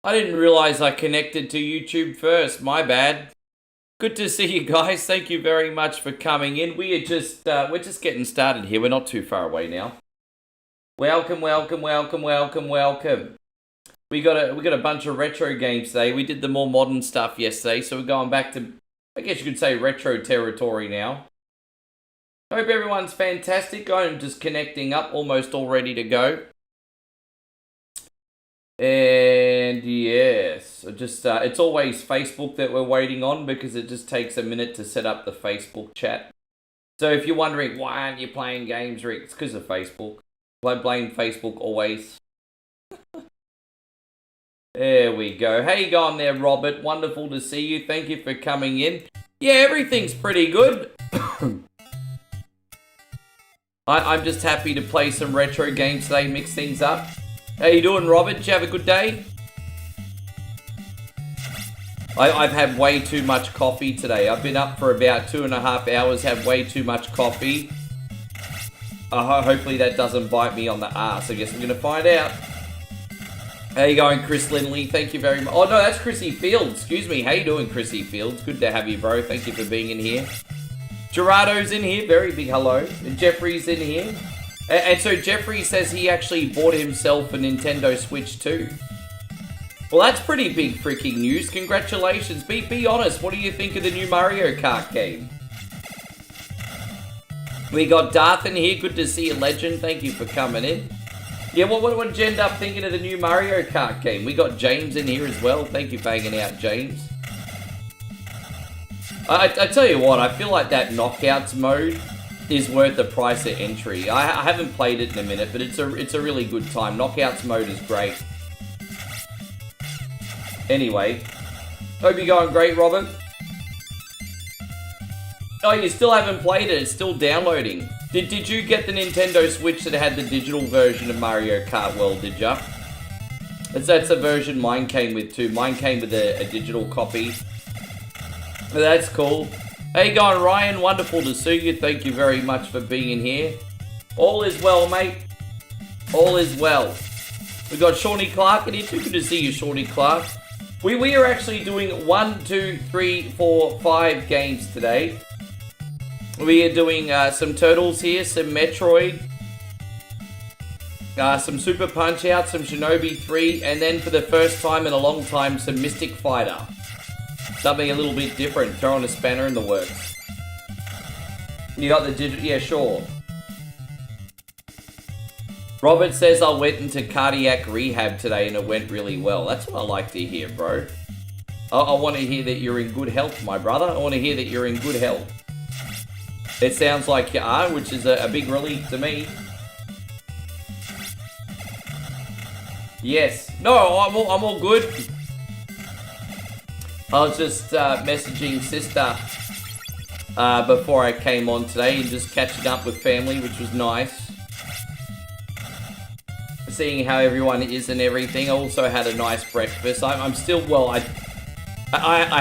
I didn't realize I connected to YouTube first. My bad. Good to see you guys. Thank you very much for coming in. We're just getting started here. We're not too far away now. Welcome, welcome, welcome, welcome, welcome. We got a bunch of retro games today. We did the more modern stuff yesterday, so we're going back to, I guess you could say, retro territory now. I hope everyone's fantastic. I'm just connecting up, almost all ready to go. And yes, it's always Facebook that we're waiting on because it just takes a minute to set up the Facebook chat. So if you're wondering, why aren't you playing games, Rick? It's because of Facebook. I blame Facebook always. There we go. How you going there, Robert? Wonderful to see you. Thank you for coming in. Yeah, everything's pretty good. I'm just happy to play some retro games today, mix things up. How you doing, Robert? Did you have a good day? I've had way too much coffee today. I've been up for about 2.5 hours, had way too much coffee. Hopefully that doesn't bite me on the ass. I guess I'm going to find out. How you going, Chris Lindley? Thank you very much. Oh, no, that's Chrissy Fields. Excuse me. How you doing, Chrissy Fields? Good to have you, bro. Thank you for being in here. Gerardo's in here. Very big hello. And Jeffrey's in here. And so Jeffrey says he actually bought himself a Nintendo Switch too. Well, that's pretty big freaking news. Congratulations. Be honest. What do you think of the new Mario Kart game? We got Darth in here. Good to see you, legend. Thank you for coming in. Yeah, what did you end up thinking of the new Mario Kart game? We got James in here as well. Thank you for hanging out, James. I tell you what, I feel like that Knockouts mode is worth the price of entry. I haven't played it in a minute, but it's a really good time. Knockouts mode is great. Anyway, hope you're going great, Robin. Oh, you still haven't played it? It's still downloading. Did you get the Nintendo Switch that had the digital version of Mario Kart World, did ya? That's the version mine came with too. Mine came with a digital copy. But that's cool. How you going, Ryan? Wonderful to see you. Thank you very much for being here. All is well, mate. All is well. We got Shawnee Clark in here too. Good to see you, Shawnee Clark. We are actually doing 1, 2, 3, 4, 5 games today. We are doing some Turtles here, some Metroid, some Super Punch-Out, some Shinobi 3, and then for the first time in a long time, some Mystic Fighter. Something a little bit different, throwing a spanner in the works. You got the digital, yeah, sure. Robert says I went into cardiac rehab today and it went really well. That's what I like to hear, bro. I want to hear that you're in good health, my brother. I want to hear that you're in good health. It sounds like you are, which is a big relief to me. Yes. No, I'm all good. I was just messaging sister before I came on today and just catching up with family, which was nice. Seeing how everyone is and everything. I also had a nice breakfast. I'm still, well, I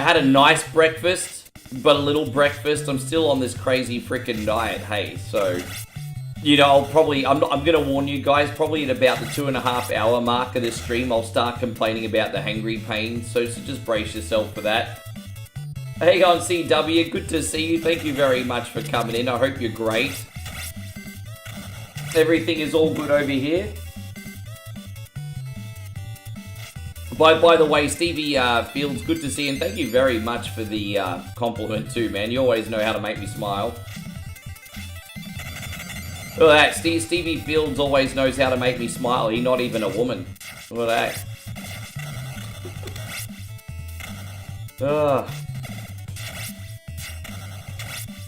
had a nice breakfast, but a little breakfast. I'm still on this crazy freaking diet, hey. So, you know, I'm going to warn you guys, probably at about the 2.5 hour mark of this stream, I'll start complaining about the hangry pain. So just brace yourself for that. Hey on CW, good to see you. Thank you very much for coming in. I hope you're great. Everything is all good over here. By the way, Stevie Fields, good to see you. And thank you very much for the compliment too, man. You always know how to make me smile. Look at that, Stevie Fields always knows how to make me smile. He's not even a woman. Look at that. Ugh.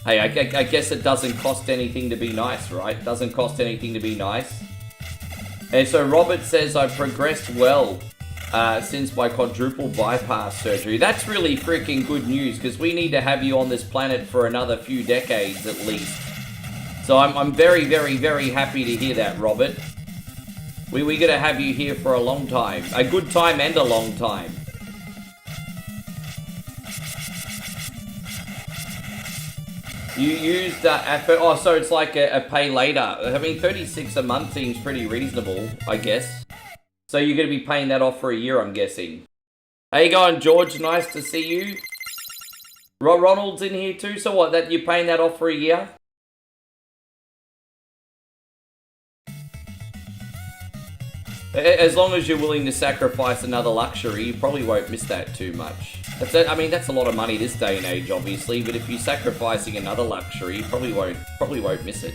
Hey, I guess it doesn't cost anything to be nice, right? It doesn't cost anything to be nice. And so Robert says, I've progressed well since my quadruple bypass surgery. That's really freaking good news, because we need to have you on this planet for another few decades at least. So I'm very, very, very happy to hear that, Robert. We're going to have you here for a long time. A good time and a long time. You used oh, so it's like a pay later. I mean, 36 a month seems pretty reasonable, I guess. So you're going to be paying that off for a year, I'm guessing. How you going, George? Nice to see you. Ronald's in here too, so what, that you're paying that off for a year? As long as you're willing to sacrifice another luxury, you probably won't miss that too much. I mean, that's a lot of money this day and age, obviously, but if you're sacrificing another luxury, you probably won't miss it.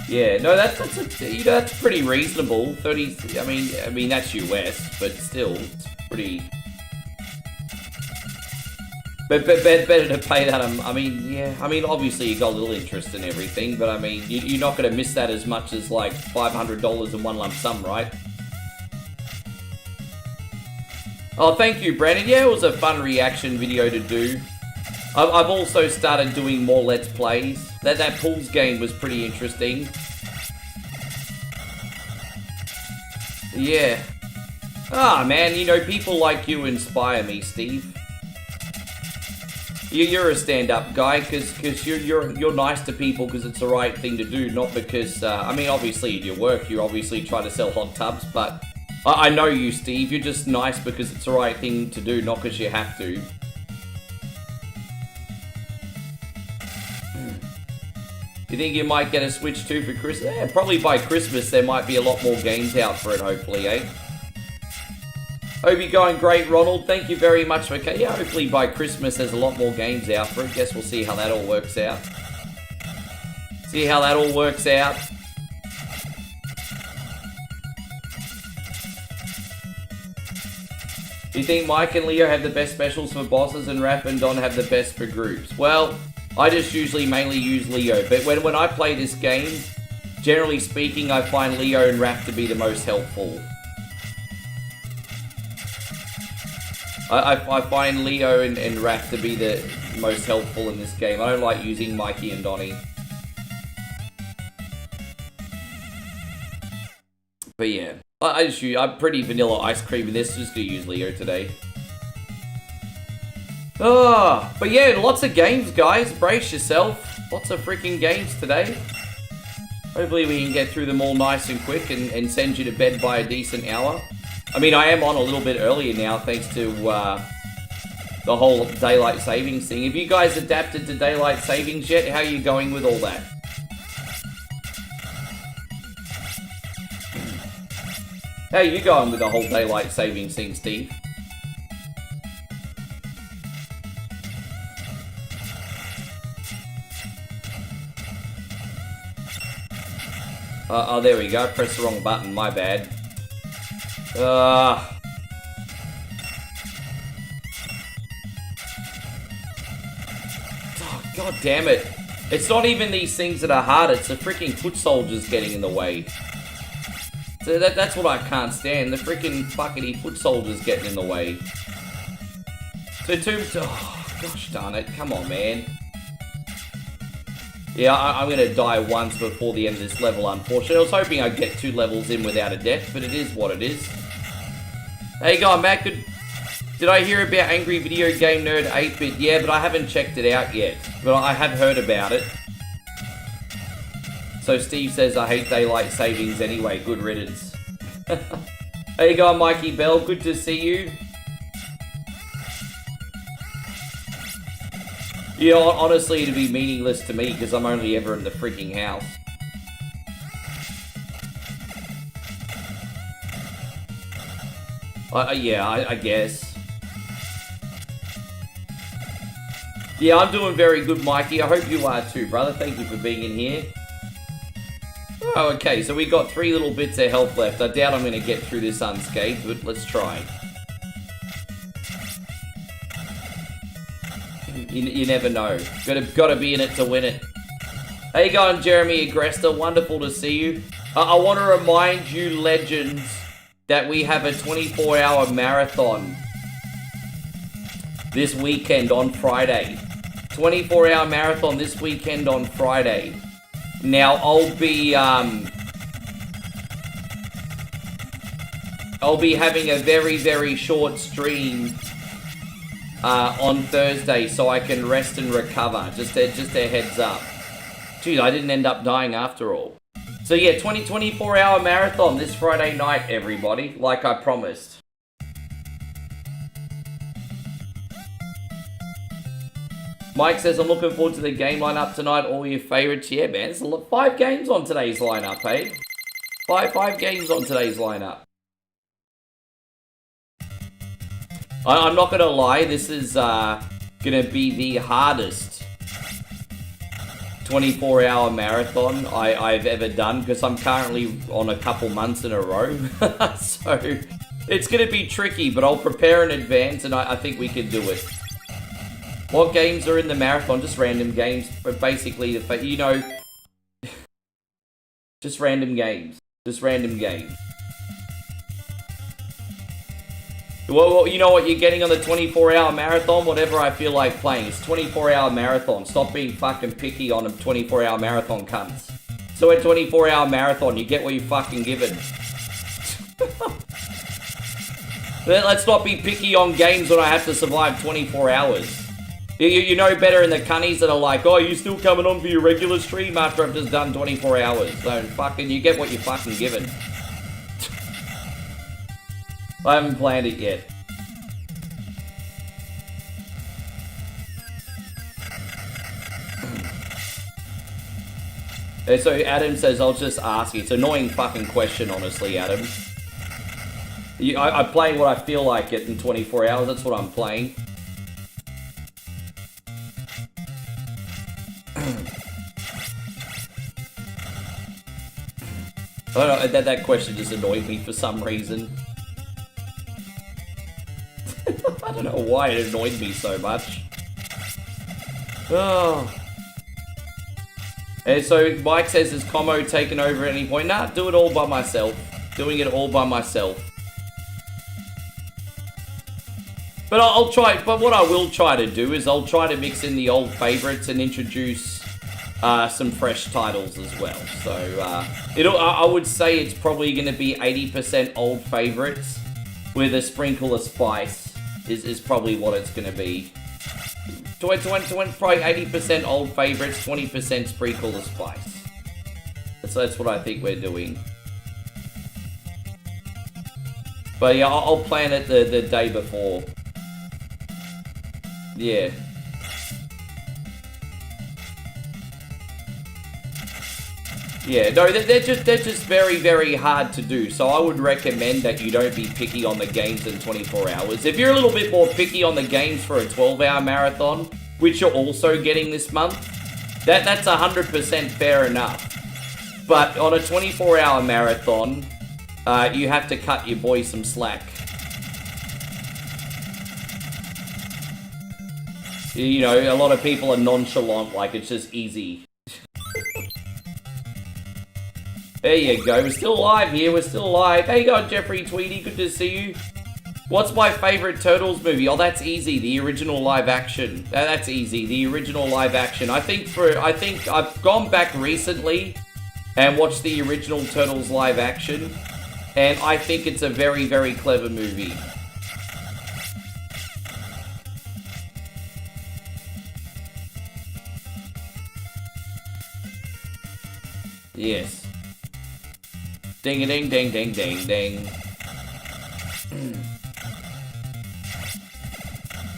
Yeah, no, that's pretty reasonable. 30, I mean that's US, but still, it's pretty. But better to pay that. I mean, yeah. I mean, obviously you got a little interest in everything, but I mean, you're not going to miss that as much as like $500 in one lump sum, right? Oh, thank you, Brandon. Yeah, it was a fun reaction video to do. I've also started doing more Let's Plays. That pools game was pretty interesting. Yeah. Ah, man, you know, people like you inspire me, Steve. You're a stand-up guy because you're nice to people because it's the right thing to do, not because I mean, obviously in your work you obviously try to sell hot tubs, but I know you, Steve. You're just nice because it's the right thing to do, not because you have to. You think you might get a Switch 2 for Christmas? Yeah, probably by Christmas there might be a lot more games out for it, hopefully, eh? Hope you're going great, Ronald. Thank you very much for... Yeah, hopefully by Christmas there's a lot more games out for it. Guess we'll see how that all works out. See how that all works out. Do you think Mike and Leo have the best specials for bosses and Raph and Don have the best for groups? Well, I just usually mainly use Leo. But when I play this game, generally speaking, I find Leo and Raph to be the most helpful. I find Leo and Raph to be the most helpful in this game. I don't like using Mikey and Donnie. But yeah, I'm pretty vanilla ice cream in this. Just gonna use Leo today. Oh, but yeah, lots of games, guys. Brace yourself. Lots of freaking games today. Hopefully we can get through them all nice and quick and send you to bed by a decent hour. I mean, I am on a little bit earlier now thanks to the whole daylight savings thing. Have you guys adapted to daylight savings yet? How are you going with all that? How are you going with the whole daylight savings thing, Steve? Oh, there we go. Press the wrong button. My bad. Oh, God damn it. It's not even these things that are hard. It's the freaking foot soldiers getting in the way. So that's what I can't stand. The freaking fuckity foot soldiers getting in the way. Oh, gosh darn it. Come on, man. Yeah, I'm going to die once before the end of this level, unfortunately. I was hoping I'd get 2 levels in without a death, but it is what it is. How you going, Matt? Did I hear about Angry Video Game Nerd 8-Bit? Yeah, but I haven't checked it out yet. But I have heard about it. So Steve says, I hate daylight savings anyway. Good riddance. How you going, Mikey Bell? Good to see you. You know, honestly, it'd be meaningless to me because I'm only ever in the freaking house. Yeah, I guess. Yeah, I'm doing very good, Mikey. I hope you are too, brother. Thank you for being in here. Oh, okay, so we got 3 little bits of health left. I doubt I'm going to get through this unscathed, but let's try. You never know. Gotta be in it to win it. How you going, Jeremy Agresta? Wonderful to see you. I want to remind you, legends, that we have a 24-hour marathon this weekend on Friday. 24-hour marathon this weekend on Friday. Now, I'll be having a very, very short stream on Thursday so I can rest and recover. Just a heads up. Geez, I didn't end up dying after all. So yeah, 24-hour marathon this Friday night, everybody, like I promised. Mike says, I'm looking forward to the game lineup tonight. All your favorites. Yeah, man. There's 5 games on today's lineup, hey? 5 games on today's lineup. I'm not going to lie. This is going to be the hardest 24-hour marathon I've ever done, because I'm currently on a couple months in a row. So it's going to be tricky, but I'll prepare in advance, and I think we can do it. What games are in the marathon? Just random games, but basically, you know, just random games. Just random games. Well, you know what you're getting on the 24-hour marathon? Whatever I feel like playing. It's 24-hour marathon. Stop being fucking picky on a 24-hour marathon, cunts. So a 24-hour marathon, you get what you're fucking given. Let's not be picky on games when I have to survive 24 hours. You know better in the cunnies that are like, oh, you still coming on for your regular stream after I've just done 24 hours. So fucking, you get what you're fucking given. I haven't planned it yet. So Adam says, I'll just ask you. It's an annoying fucking question, honestly, Adam. I play what I feel like it in 24 hours. That's what I'm playing. I don't know, that question just annoyed me for some reason. I don't know why it annoyed me so much. Oh. And so Mike says, is Como taken over at any point? Nah, do it all by myself. Doing it all by myself. But I'll try, but what I will try to do is I'll try to mix in the old favorites and introduce some fresh titles as well. So I would say it's probably going to be 80% old favorites with a sprinkle of spice is probably what it's going to be. Probably 80% old favorites, 20% sprinkle of spice. So that's what I think we're doing. But yeah, I'll plan it the day before. Yeah. Yeah, no, they're just very, very hard to do. So I would recommend that you don't be picky on the games in 24 hours. If you're a little bit more picky on the games for a 12-hour marathon, which you're also getting this month, that's 100% fair enough. But on a 24-hour marathon, you have to cut your boy some slack. You know, a lot of people are nonchalant, like it's just easy. There you go, we're still alive here, we're still alive. Hey, God, Jeffrey Tweedy, good to see you. What's my favorite Turtles movie? Oh, that's easy, the original live action. That's easy, the original live action. I think I've gone back recently and watched the original Turtles live action, and I think it's a very, very clever movie. Yes. Ding-a-ding-ding-ding-ding-ding.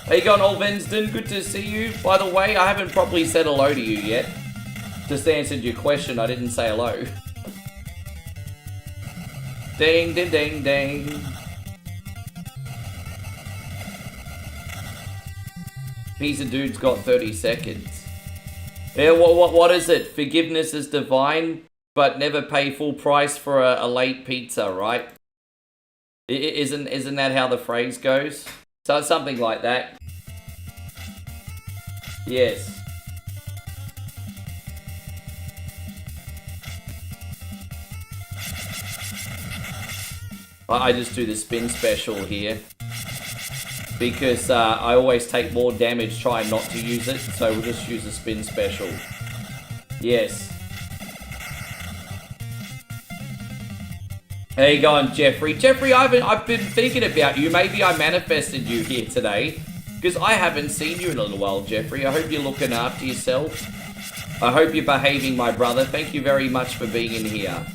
How you going, Old Vensden? Good to see you. By the way, I haven't properly said hello to you yet. Just answered your question, I didn't say hello. Ding, ding, ding, ding. Piece of dude's got 30 seconds. Yeah, what is it? Forgiveness is divine, but never pay full price for a late pizza, right? Isn't that how the phrase goes? So something like that. Yes. I just do the spin special here. Because I always take more damage trying not to use it, so we'll just use a spin special. Yes. How you going, Jeffrey? Jeffrey, I've been thinking about you. Maybe I manifested you here today. Because I haven't seen you in a little while, Jeffrey. I hope you're looking after yourself. I hope you're behaving, my brother. Thank you very much for being in here.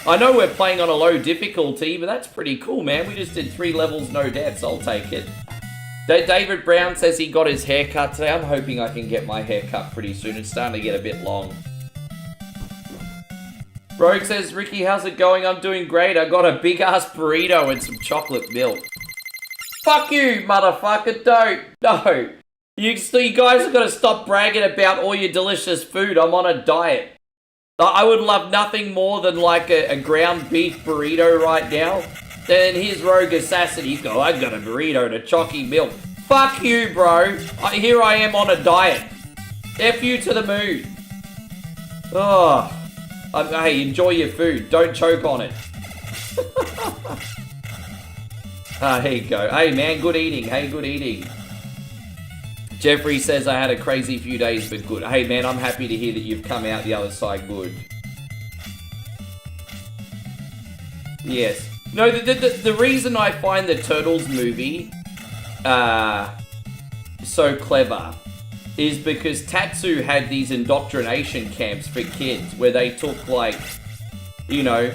I know we're playing on a low difficulty, but that's pretty cool, man. We just did 3 levels, no deaths. I'll take it. David Brown says he got his hair cut today. I'm hoping I can get my hair cut pretty soon. It's starting to get a bit long. Rogue says, Ricky, how's it going? I'm doing great. I got a big-ass burrito and some chocolate milk. Fuck you, motherfucker. Don't. No. You guys have got to stop bragging about all your delicious food. I'm on a diet. I would love nothing more than like a ground beef burrito right now. Then here's Rogue Assassin. He's go, I got a burrito and a chalky milk. Fuck you, bro. Here I am on a diet. F you to the moon. Oh. Hey, enjoy your food. Don't choke on it. Here you go. Hey, man, good eating. Hey, good eating. Jeffrey says, I had a crazy few days, but good. Hey, man, I'm happy to hear that you've come out the other side good. Yes. No, the reason I find the Turtles movie so clever is because Tatsu had these indoctrination camps for kids where they took, like, you know,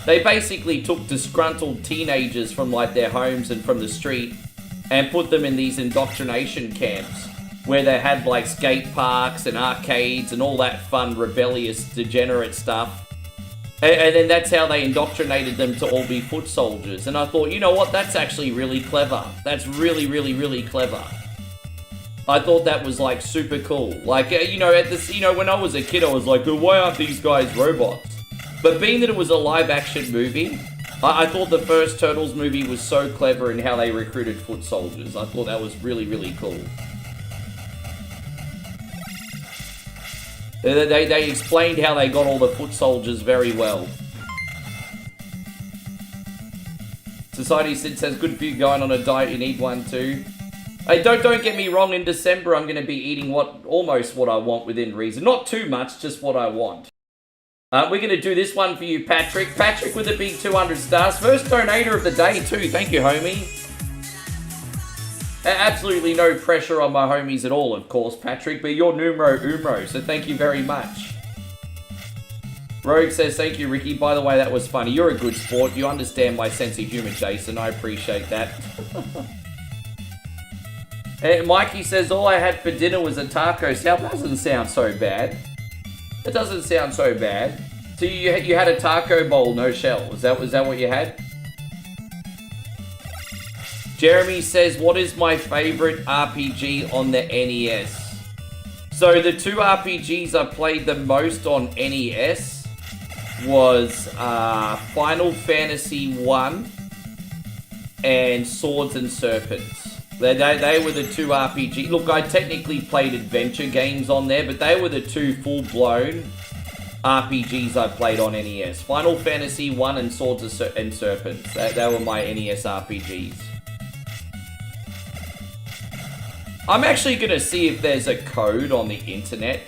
they basically took disgruntled teenagers from, like, their homes and from the street and put them in these indoctrination camps where they had, like, skate parks and arcades and all that fun, rebellious, degenerate stuff. And then that's how they indoctrinated them to all be foot soldiers. And I thought, you know what, that's actually really clever. That's really, really, really clever. I thought that was, like, super cool. Like, you know, when I was a kid, I was like, oh, why aren't these guys robots? But being that it was a live-action movie, I thought the first Turtles movie was so clever in how they recruited foot soldiers. I thought that was really, really cool. They explained how they got all the foot soldiers very well. Society Sid says, good for you going on a diet, you need one too. Hey, don't get me wrong, in December I'm going to be eating almost what I want within reason. Not too much, just what I want. We're going to do this one for you, Patrick. Patrick with a big 200 stars. First donator of the day too. Thank you, homie. Absolutely no pressure on my homies at all, of course, Patrick, but you're numero uno, so thank you very much. Rogue says, thank you, Ricky. By the way, that was funny. You're a good sport. You understand my sense of humor, Jason. I appreciate that. And Mikey says, all I had for dinner was a taco salad. That doesn't sound so bad. It doesn't sound so bad. So you had a taco bowl, no shell. Was that what you had? Jeremy says, what is my favorite RPG on the NES? So the 2 RPGs I played the most on NES was Final Fantasy 1 and Swords and Serpents. They were the 2 RPGs. Look, I technically played adventure games on there, but they were the 2 full-blown RPGs I played on NES. Final Fantasy 1 and Swords and Serpents. They were my NES RPGs. I'm actually going to see if there's a code on the internet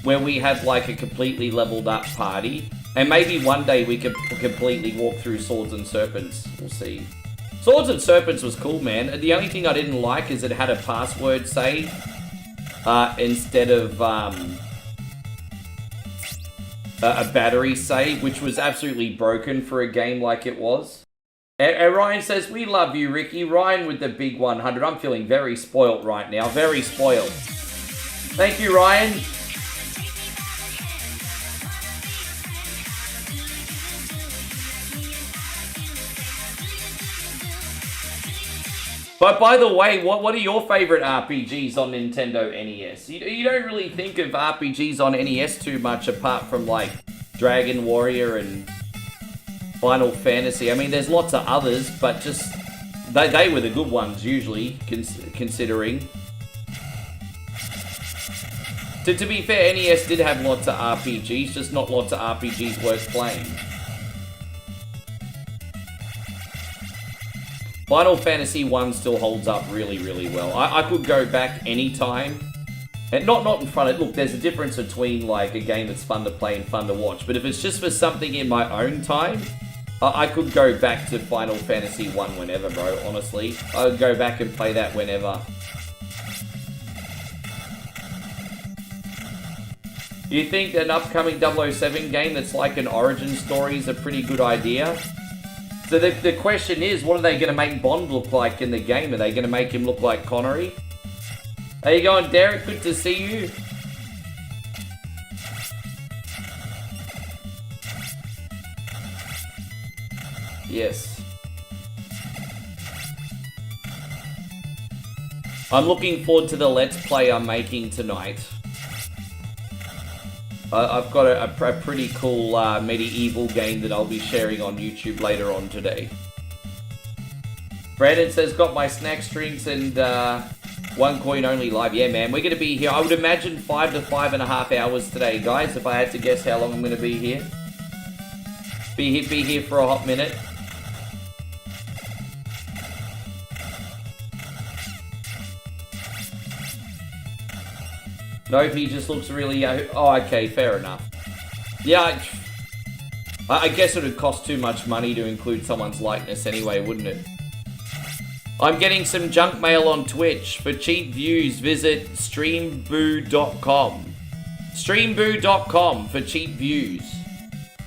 where we have like a completely leveled up party. And maybe one day we could completely walk through Swords and Serpents. We'll see. Swords and Serpents was cool, man. The only thing I didn't like is it had a password save instead of a battery save, which was absolutely broken for a game like it was. And Ryan says, we love you, Ricky. Ryan with the big 100. I'm feeling very spoilt right now. Very spoilt. Thank you, Ryan. But by the way, what are your favorite RPGs on Nintendo NES? You don't really think of RPGs on NES too much apart from like Dragon Warrior and Final Fantasy. I mean, there's lots of others, but just they were the good ones usually, considering. To be fair, NES did have lots of RPGs, just not lots of RPGs worth playing. Final Fantasy 1 still holds up really, really well. I could go back anytime. And not in front of... Look, there's a difference between, like, a game that's fun to play and fun to watch. But if it's just for something in my own time, I could go back to Final Fantasy 1 whenever, bro, honestly. I would go back and play that whenever. Do you think an upcoming 007 game that's like an origin story is a pretty good idea? So the question is, what are they going to make Bond look like in the game? Are they going to make him look like Connery? How you going, Derek? Good to see you. Yes. I'm looking forward to the Let's Play I'm making tonight. I've got a pretty cool medieval game that I'll be sharing on YouTube later on today. Brandon says, got my snacks, drinks, and 1 coin only live. Yeah, man, we're going to be here. I would imagine 5 to 5.5 hours today, guys, if I had to guess how long I'm going to be here. Be here for a hot minute. Nope, he just looks really... oh, okay, fair enough. Yeah, I guess it would cost too much money to include someone's likeness anyway, wouldn't it? I'm getting some junk mail on Twitch. For cheap views, visit streamboo.com. Streamboo.com for cheap views.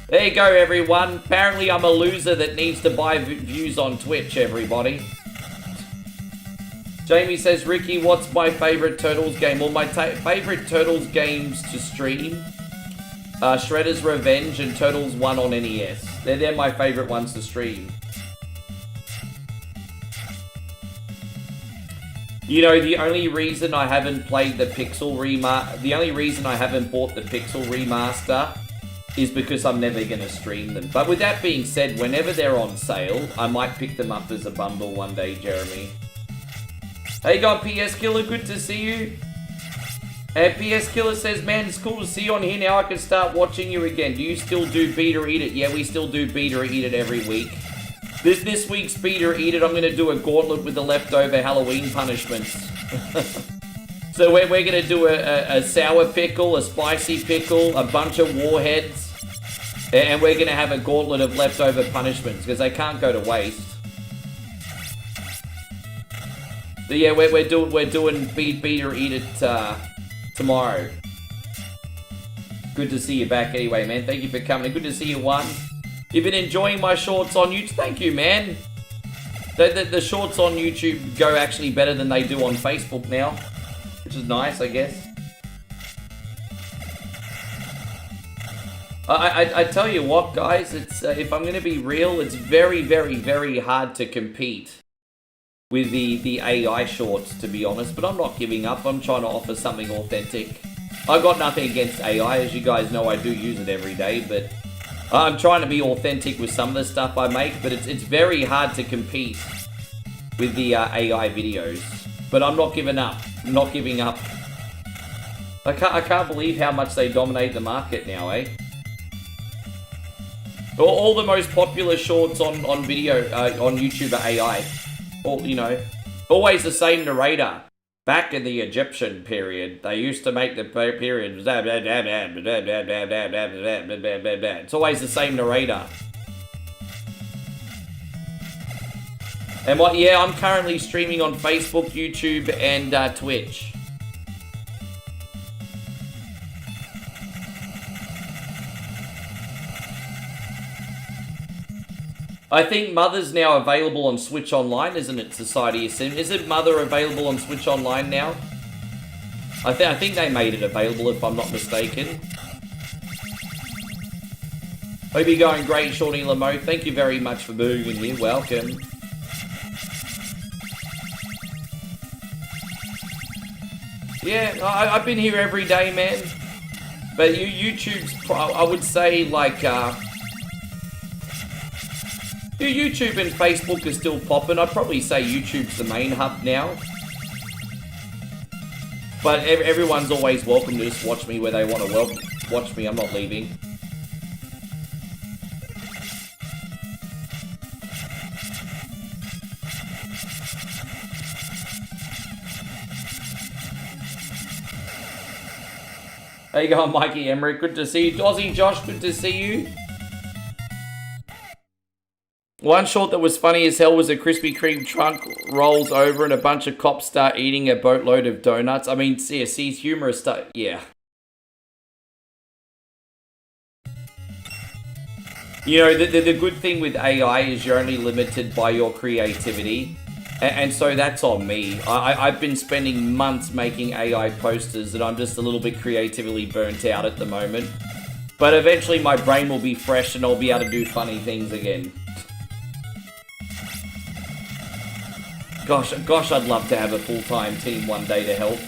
There you go, everyone. Apparently I'm a loser that needs to buy views on Twitch, everybody. Jamie says, Ricky, what's my favourite Turtles game? Well, my favourite Turtles games to stream are Shredder's Revenge and Turtles 1 on NES. They're my favourite ones to stream. You know, the only reason I haven't played the Pixel the only reason I haven't bought the Pixel remaster is because I'm never going to stream them. But with that being said, whenever they're on sale, I might pick them up as a bundle one day, Jeremy. Hey, God, PS Killer, good to see you. And PS Killer says, man, it's cool to see you on here. Now I can start watching you again. Do you still do Beat or Eat It? Yeah, we still do Beat or Eat It every week. This week's Beat or Eat It, I'm going to do a gauntlet with the leftover Halloween punishments. So we're going to do a sour pickle, a spicy pickle, a bunch of warheads. And we're going to have a gauntlet of leftover punishments because they can't go to waste. So yeah, we're doing Beat or Eat It tomorrow. Good to see you back anyway, man. Thank you for coming. Good to see you, One. You've been enjoying my shorts on YouTube. Thank you, man. The shorts on YouTube go actually better than they do on Facebook now, which is nice, I guess. I tell you what, guys, it's if I'm going to be real, it's very, very, very hard to compete with the AI shorts, to be honest, but I'm not giving up. I'm trying to offer something authentic. I've got nothing against AI, as you guys know, I do use it every day, but I'm trying to be authentic with some of the stuff I make, but it's very hard to compete with the AI videos. But I'm not giving up. I'm not giving up. I can't believe how much they dominate the market now, eh? All the most popular shorts on video on YouTube are AI. All, you know, always the same narrator. Back in the Egyptian period, they used to make the period. It's always the same narrator. And what? Yeah, I'm currently streaming on Facebook, YouTube, and Twitch. I think Mother's now available on Switch Online, isn't it, Society of Sim? Isn't Mother available on Switch Online now? I think they made it available, if I'm not mistaken. Hope you're going great, Shawnee Lamo. Thank you very much for being here. Welcome. Yeah, I've been here every day, man. But YouTube's, I would say, like, YouTube and Facebook are still popping. I'd probably say YouTube's the main hub now. But everyone's always welcome to just watch me where they want to watch me. I'm not leaving. How you going, Mikey Emmerich? Good to see you. Aussie Josh, good to see you. One short that was funny as hell was a Krispy Kreme trunk rolls over and a bunch of cops start eating a boatload of donuts. I mean, see, humorous stuff. Yeah. You know, the good thing with AI is you're only limited by your creativity. And so that's on me. I've been spending months making AI posters and I'm just a little bit creatively burnt out at the moment. But eventually my brain will be fresh and I'll be able to do funny things again. Gosh, I'd love to have a full-time team one day to help.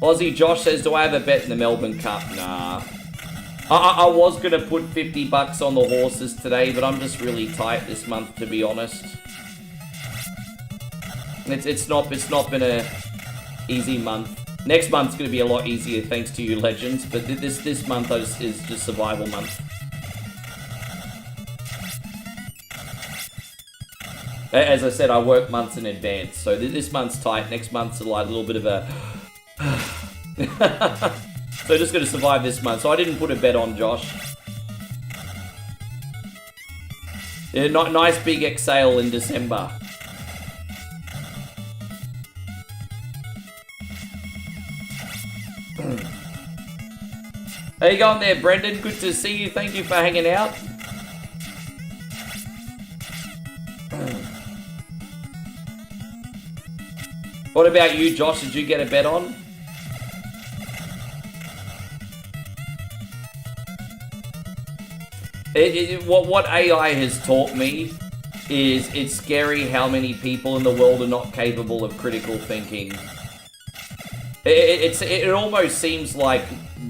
Aussie Josh says, do I have a bet in the Melbourne Cup? Nah. I was going to put 50 bucks on the horses today, but I'm just really tight this month, to be honest. It's not been a easy month. Next month's going to be a lot easier thanks to you, legends, but this month is just survival month. As I said, I work months in advance, so this month's tight. Next month's like a little bit of a... So just going to survive this month. So I didn't put a bet on, Josh. Yeah, nice big exhale in December. How you going there, Brendan? Good to see you. Thank you for hanging out. What about you, Josh? Did you get a bet on? What AI has taught me is it's scary how many people in the world are not capable of critical thinking. It almost seems like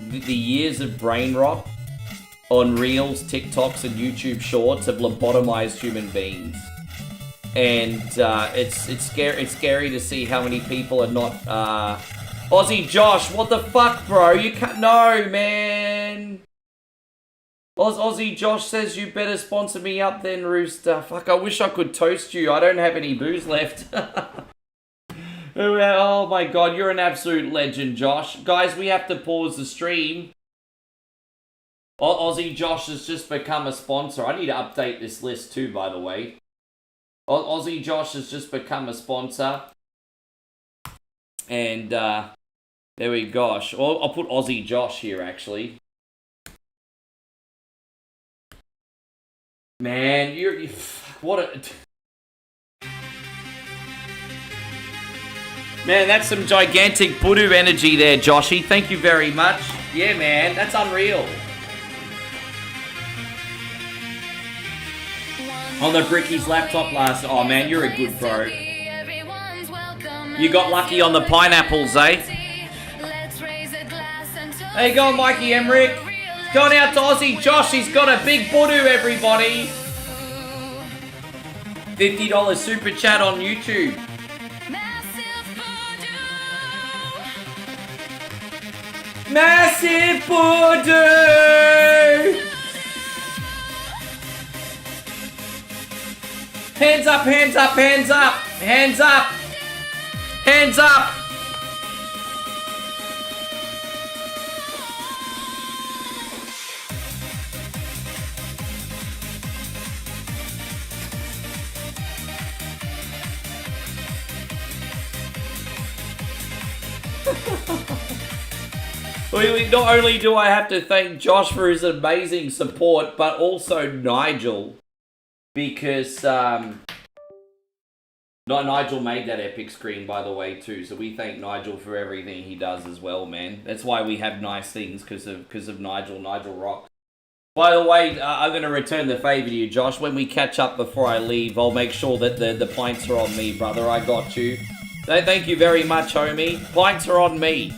the years of brain rot on Reels, TikToks, and YouTube Shorts have lobotomized human beings. And it's scary to see how many people are not... Aussie Josh, what the fuck, bro? You can't... No, man! Aussie Josh says you better sponsor me up then, Rooster. Fuck, I wish I could toast you. I don't have any booze left. Oh my god, you're an absolute legend, Josh. Guys, we have to pause the stream. Aussie Josh has just become a sponsor. I need to update this list too, by the way. Aussie Josh has just become a sponsor. And, there we go. I'll put Aussie Josh here, actually. Man, you're what a... Man, that's some gigantic Voodoo energy there, Joshy. Thank you very much. Yeah, man, that's unreal. On the Bricky's laptop last... Oh, man, you're a good bro. You got lucky on the pineapples, eh? There you go, Mikey Emmerich. Going out to Aussie Josh. He's got a big Voodoo, everybody. $50 super chat on YouTube. Massive Voodoo! Hands up, hands up, hands up! Hands up! Hands up! Not only do I have to thank Josh for his amazing support, but also Nigel. Because, Nigel made that epic screen, by the way, too. So we thank Nigel for everything he does as well, man. That's why we have nice things, because of Nigel. Nigel rocks. By the way, I'm going to return the favour to you, Josh. When we catch up before I leave, I'll make sure that the pints are on me, brother. I got you. Thank you very much, homie. Pints are on me.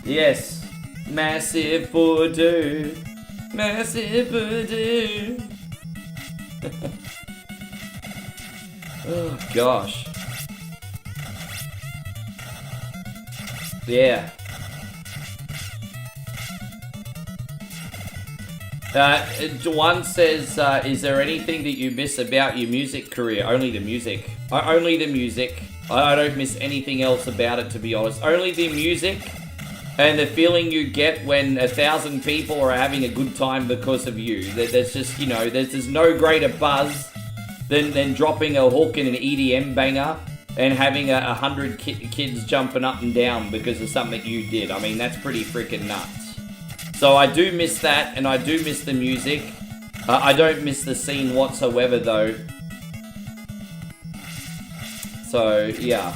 Yes. Massive Voodoo. Massive Voodoo. Oh, gosh. Yeah. One says, is there anything that you miss about your music career? Only the music. Only the music. I don't miss anything else about it, to be honest. Only the music And the feeling you get when 1,000 people are having a good time because of you. There's just, you know, there's no greater buzz than dropping a hook in an EDM banger and having 100 kids jumping up and down because of something you did. I mean, that's pretty freaking nuts. So I do miss that, and I do miss the music. I don't miss the scene whatsoever, though. So, yeah.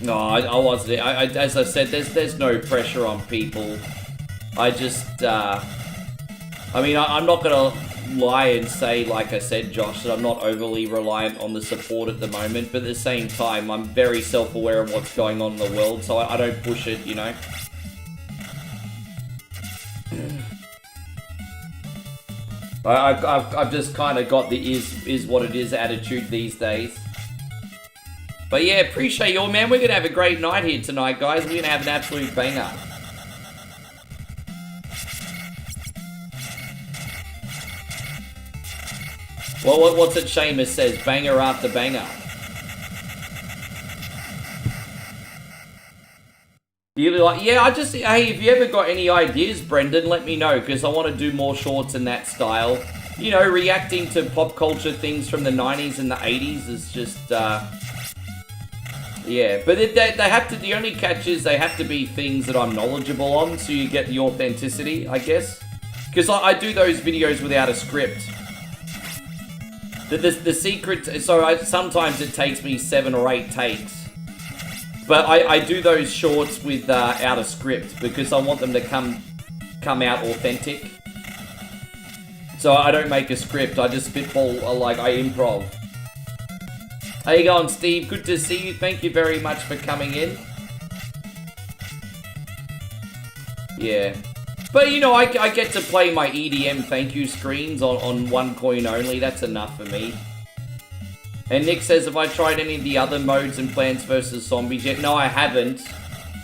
No, I wasn't. As I said, there's no pressure on people. I just, I mean, I'm not gonna lie and say, like I said, Josh, that I'm not overly reliant on the support at the moment. But at the same time, I'm very self-aware of what's going on in the world, so I don't push it, you know. I've just kind of got the is what it is attitude these days. But yeah, appreciate you all, man. We're going to have a great night here tonight, guys. We're going to have an absolute banger. Well, what's it Seamus says? Banger after banger. You're like, yeah, hey, if you ever got any ideas, Brendan, let me know, because I want to do more shorts in that style. You know, reacting to pop culture things from the 90s and the 80s is just, yeah, but they have to, the only catch is they have to be things that I'm knowledgeable on, so you get the authenticity, I guess. Because I do those videos without a script. The secret, so sometimes it takes me 7 or 8 takes. But I do those shorts without a script, because I want them to come out authentic. So I don't make a script, I just spitball, like I improv. How you going, Steve? Good to see you. Thank you very much for coming in. Yeah. But, you know, I get to play my EDM thank you screens on one coin only. That's enough for me. And Nick says, have I tried any of the other modes in Plants vs. Zombies yet? No, I haven't.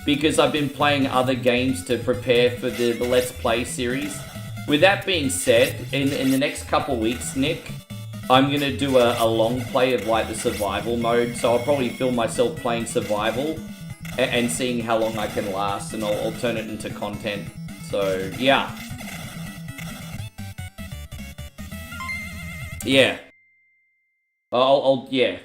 Because I've been playing other games to prepare for the Let's Play series. With that being said, in the next couple weeks, Nick, I'm going to do a long play of like the survival mode, so I'll probably film myself playing survival and seeing how long I can last, and I'll turn it into content. So, yeah. Yeah. Yeah.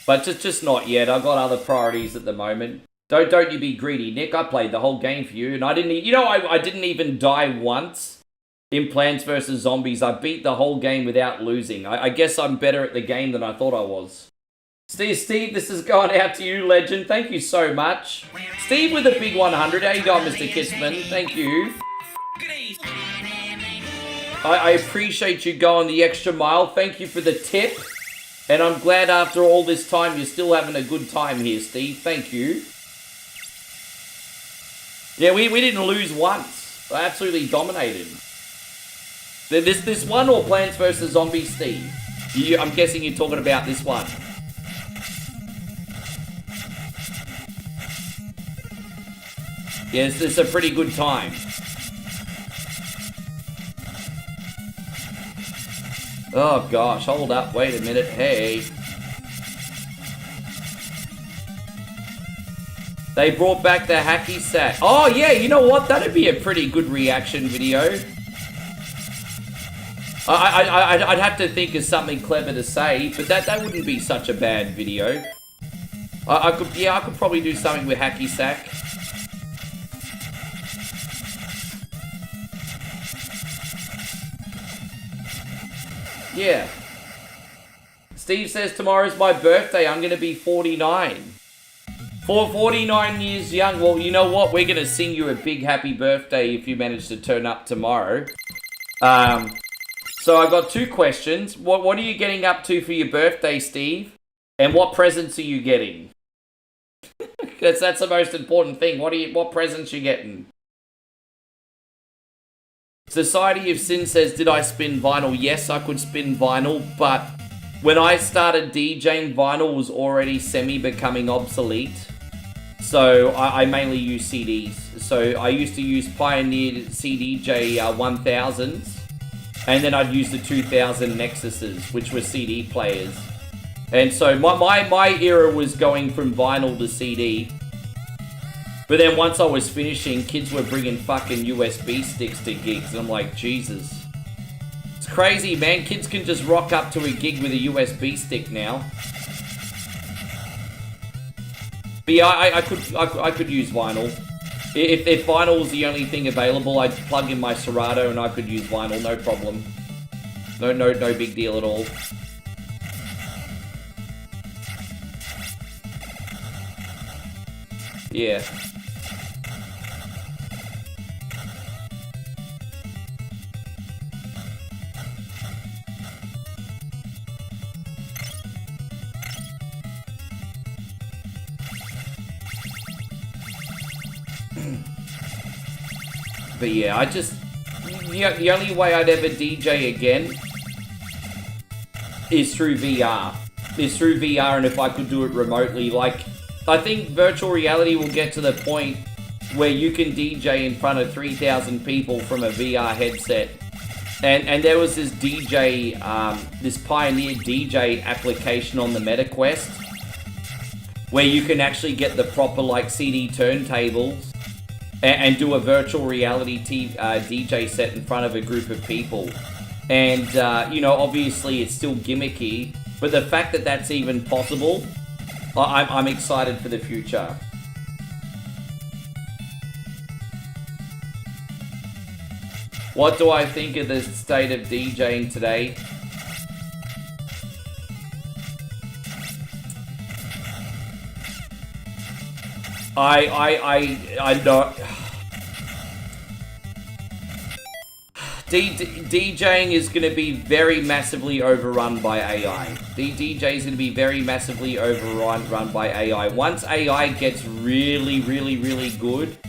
But just not yet. I've got other priorities at the moment. Don't you be greedy, Nick. I played the whole game for you, and I didn't, you know, I didn't even die once. In Plants vs. Zombies, I beat the whole game without losing. I guess I'm better at the game than I thought I was. Steve, this is going out to you, legend. Thank you so much. Steve with a big 100. How you going, Mr. Kissman? Thank you. I appreciate you going the extra mile. Thank you for the tip. And I'm glad after all this time you're still having a good time here, Steve. Thank you. Yeah, we didn't lose once. I absolutely dominated. This one or Plants vs. Zombies, Steve? I'm guessing you're talking about this one. Yes, this is a pretty good time. Oh gosh, hold up, wait a minute, hey. They brought back the hacky sack. Oh yeah, you know what? That'd be a pretty good reaction video. I'd have to think of something clever to say, but that wouldn't be such a bad video. I could probably do something with hacky sack. Yeah. Steve says tomorrow's my birthday. I'm gonna be 49. For 49 years young. Well, you know what? We're gonna sing you a big happy birthday if you manage to turn up tomorrow. So I got 2 questions. What are you getting up to for your birthday, Steve? And what presents are you getting? That's the most important thing. What presents you getting? Society of Sin says, did I spin vinyl? Yes, I could spin vinyl, but when I started DJing, vinyl was already semi-becoming obsolete. So I mainly use CDs. So I used to use Pioneer CDJ 1000s, and then I'd use the 2000 Nexuses, which were CD players. And so my era was going from vinyl to CD. But then once I was finishing, kids were bringing fucking USB sticks to gigs. And I'm like, Jesus. It's crazy, man. Kids can just rock up to a gig with a USB stick now. But yeah, I could use vinyl. If vinyl was the only thing available, I'd plug in my Serato and I could use vinyl, no problem. No big deal at all. Yeah. But yeah, I just... The only way I'd ever DJ again is through VR. And if I could do it remotely. Like, I think virtual reality will get to the point where you can DJ in front of 3,000 people from a VR headset. And there was this DJ, this Pioneer DJ application on the MetaQuest where you can actually get the proper, like, CD turntables and do a virtual reality DJ set in front of a group of people. And, you know, obviously it's still gimmicky, but the fact that that's even possible, I'm excited for the future. What do I think of the state of DJing today? I don't... DJing is going to be very massively overrun by AI. DJ is going to be very massively overrun by AI. Once AI gets really good,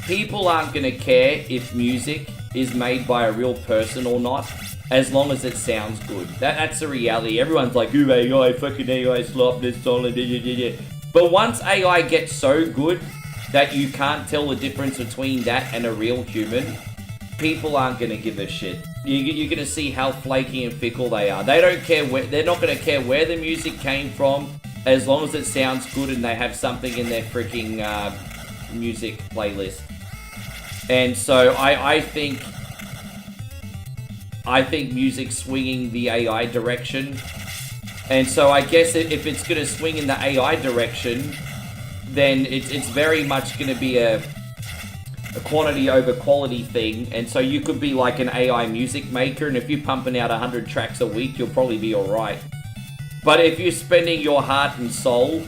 people aren't going to care if music is made by a real person or not, as long as it sounds good. That's the reality. Everyone's like, ooh, AI, fucking AI, slop, this, all, but once AI gets so good that you can't tell the difference between that and a real human, people aren't going to give a shit. You're going to see how flaky and fickle they are. They don't care where, they're not going to care where the music came from, as long as it sounds good and they have something in their freaking music playlist. And so I think music's swinging the AI direction. And so I guess if it's going to swing in the AI direction, then it's very much going to be a quantity over quality thing. And so you could be like an AI music maker, and if you're pumping out 100 tracks a week, you'll probably be alright. But if you're spending your heart and soul,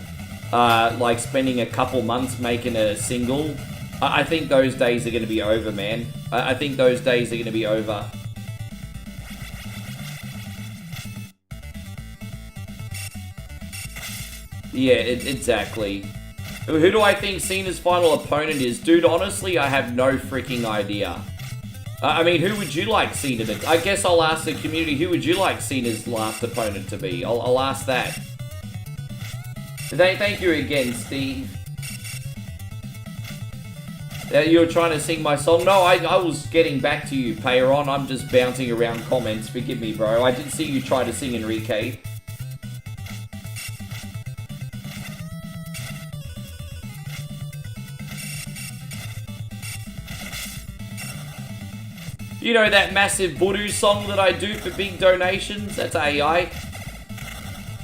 like spending a couple months making a single, I think those days are going to be over, man. I think those days are going to be over. Yeah, exactly. Who do I think Cena's final opponent is? Dude, honestly, I have no freaking idea. I mean, who would you like Cena to... I guess I'll ask the community, who would you like Cena's last opponent to be? I'll ask that. Thank you again, Steve. You were trying to sing my song? No, I was getting back to you, Payron. I'm just bouncing around comments. Forgive me, bro. I did see you try to sing Enrique. You know that massive voodoo song that I do for big donations? That's AI.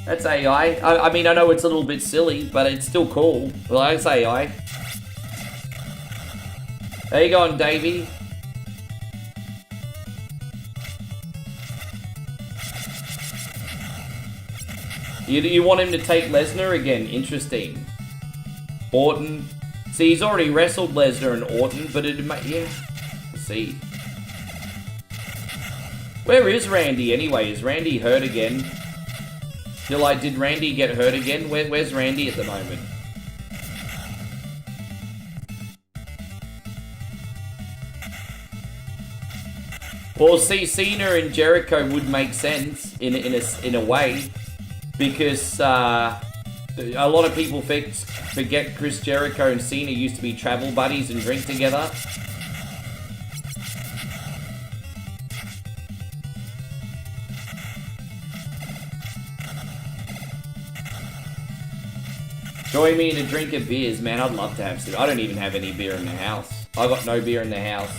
That's AI. I mean, I know it's a little bit silly, but it's still cool. Well, that's AI. How you going, Davey? You want him to take Lesnar again? Interesting. Orton. See, he's already wrestled Lesnar and Orton, but it might... Yeah. Let's see. Where is Randy anyway? Is Randy hurt again? Did Randy get hurt again? Where's Randy at the moment? Well, see, Cena and Jericho would make sense in a way, because a lot of people forget Chris Jericho and Cena used to be travel buddies and drink together. Join me in a drink of beers, man. I'd love to have some. I don't even have any beer in the house. I got no beer in the house.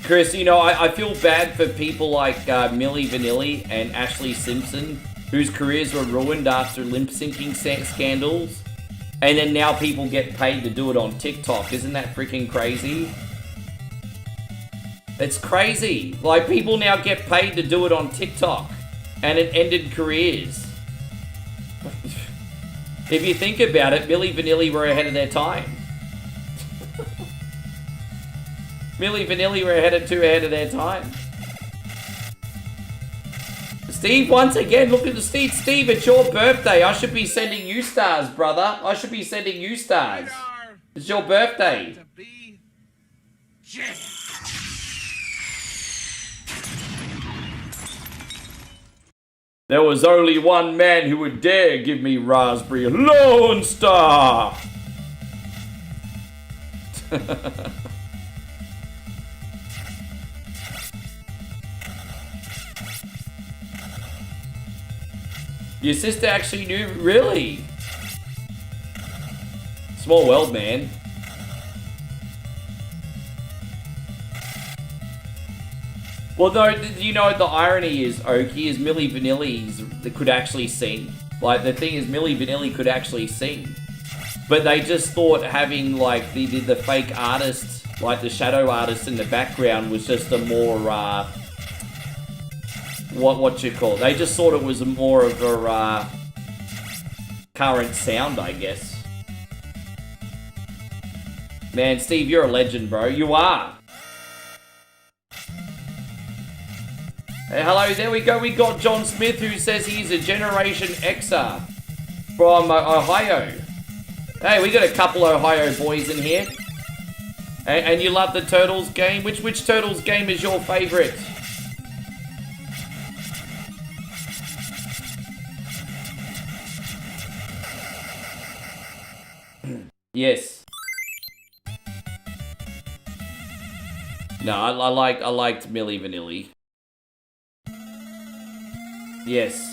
Chris, you know, I feel bad for people like Milli Vanilli and Ashley Simpson, whose careers were ruined after lip-syncing scandals. And then now people get paid to do it on TikTok. Isn't that freaking crazy? It's crazy. Like, people now get paid to do it on TikTok. And it ended careers. If you think about it, Milli Vanilli were ahead of their time. Milli Vanilli were ahead of their time. Steve, once again, look at the Steve. Steve, it's your birthday. I should be sending you stars, brother. I should be sending you stars. It's your birthday. There was only one man who would dare give me Raspberry Lone Star. Your sister actually knew? Really? Small world, man. Well, though, you know, the irony is, Oki, is Milli Vanilli's that could actually sing. Like, the thing is, Milli Vanilli could actually sing. But they just thought having, like, the fake artist, like the shadow artist in the background was just a more, what you call it? They just thought it was more of a current sound, I guess. Man, Steve, you're a legend, bro. You are. Hey, hello, there we go. We got John Smith, who says he's a Generation Xer from Ohio. Hey, we got a couple Ohio boys in here. And you love the Turtles game? Which Turtles game is your favorite? Yes. No, I liked Milli Vanilli. Yes.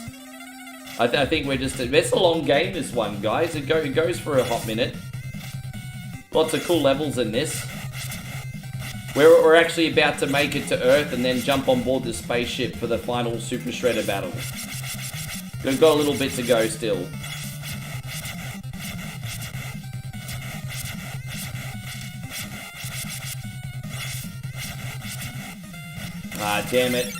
I think we're just... It's a long game, this one, guys. It goes for a hot minute. Lots of cool levels in this. We're actually about to make it to Earth and then jump on board the spaceship for the final Super Shredder battle. We've got a little bit to go still. Ah, damn it.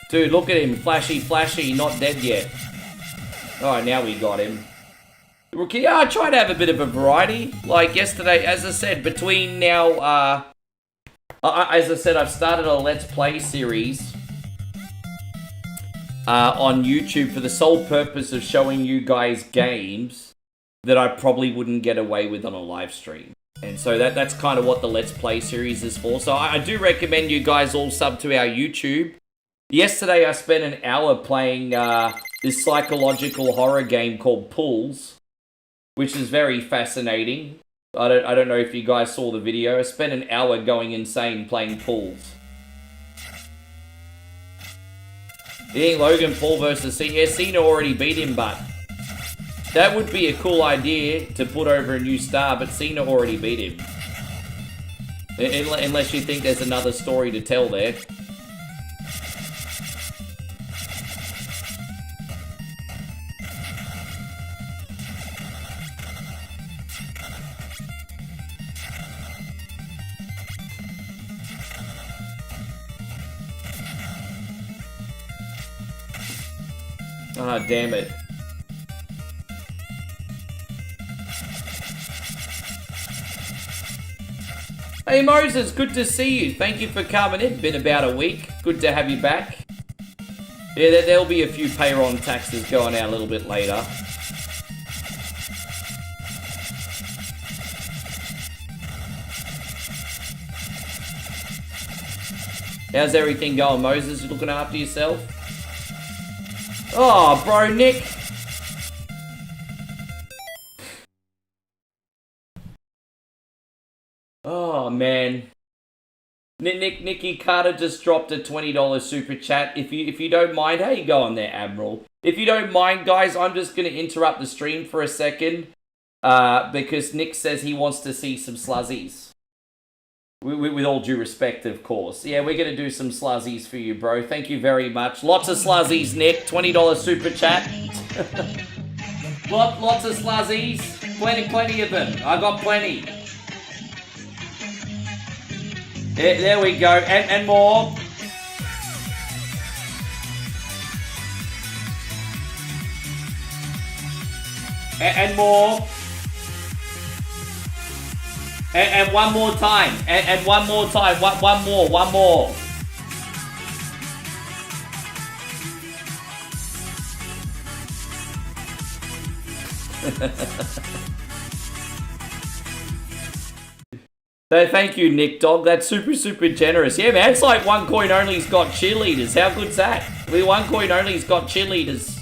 Dude, look at him. Flashy, flashy, not dead yet. Alright, now we got him. Yeah, I try to have a bit of a variety. Like yesterday, as I said, between now, as I said, I've started a Let's Play series on YouTube for the sole purpose of showing you guys games that I probably wouldn't get away with on a live stream. And so that's kind of what the Let's Play series is for. So I do recommend you guys all sub to our YouTube. Yesterday I spent an hour playing this psychological horror game called Pulls, which is very fascinating. I don't know if you guys saw the video. I spent an hour going insane playing Pulls. You think Logan Paul versus Cena? Yeah, Cena already beat him, but that would be a cool idea to put over a new star, but Cena already beat him. Unless you think there's another story to tell there. Ah, damn it. Hey Moses, good to see you. Thank you for coming in. Been about a week. Good to have you back. Yeah, there'll be a few payroll taxes going out a little bit later. How's everything going, Moses? You looking after yourself? Oh, bro, Nick. Oh, man. Nicky Carter just dropped a $20 super chat. If you don't mind, how you going there, Admiral? If you don't mind, guys, I'm just going to interrupt the stream for a second. Because Nick says he wants to see some sluzzies. With all due respect, of course. Yeah, we're going to do some sluzzies for you, bro. Thank you very much. Lots of sluzzies, Nick. $20 super chat. Lots of sluzzies. Plenty of them. I got plenty. There we go. And more. And more. And one more time. And one more time. One more. So thank you, Nick Dog. That's super generous. Yeah, man, it's like One Coin Only's got cheerleaders. How good's that? One Coin Only's got cheerleaders.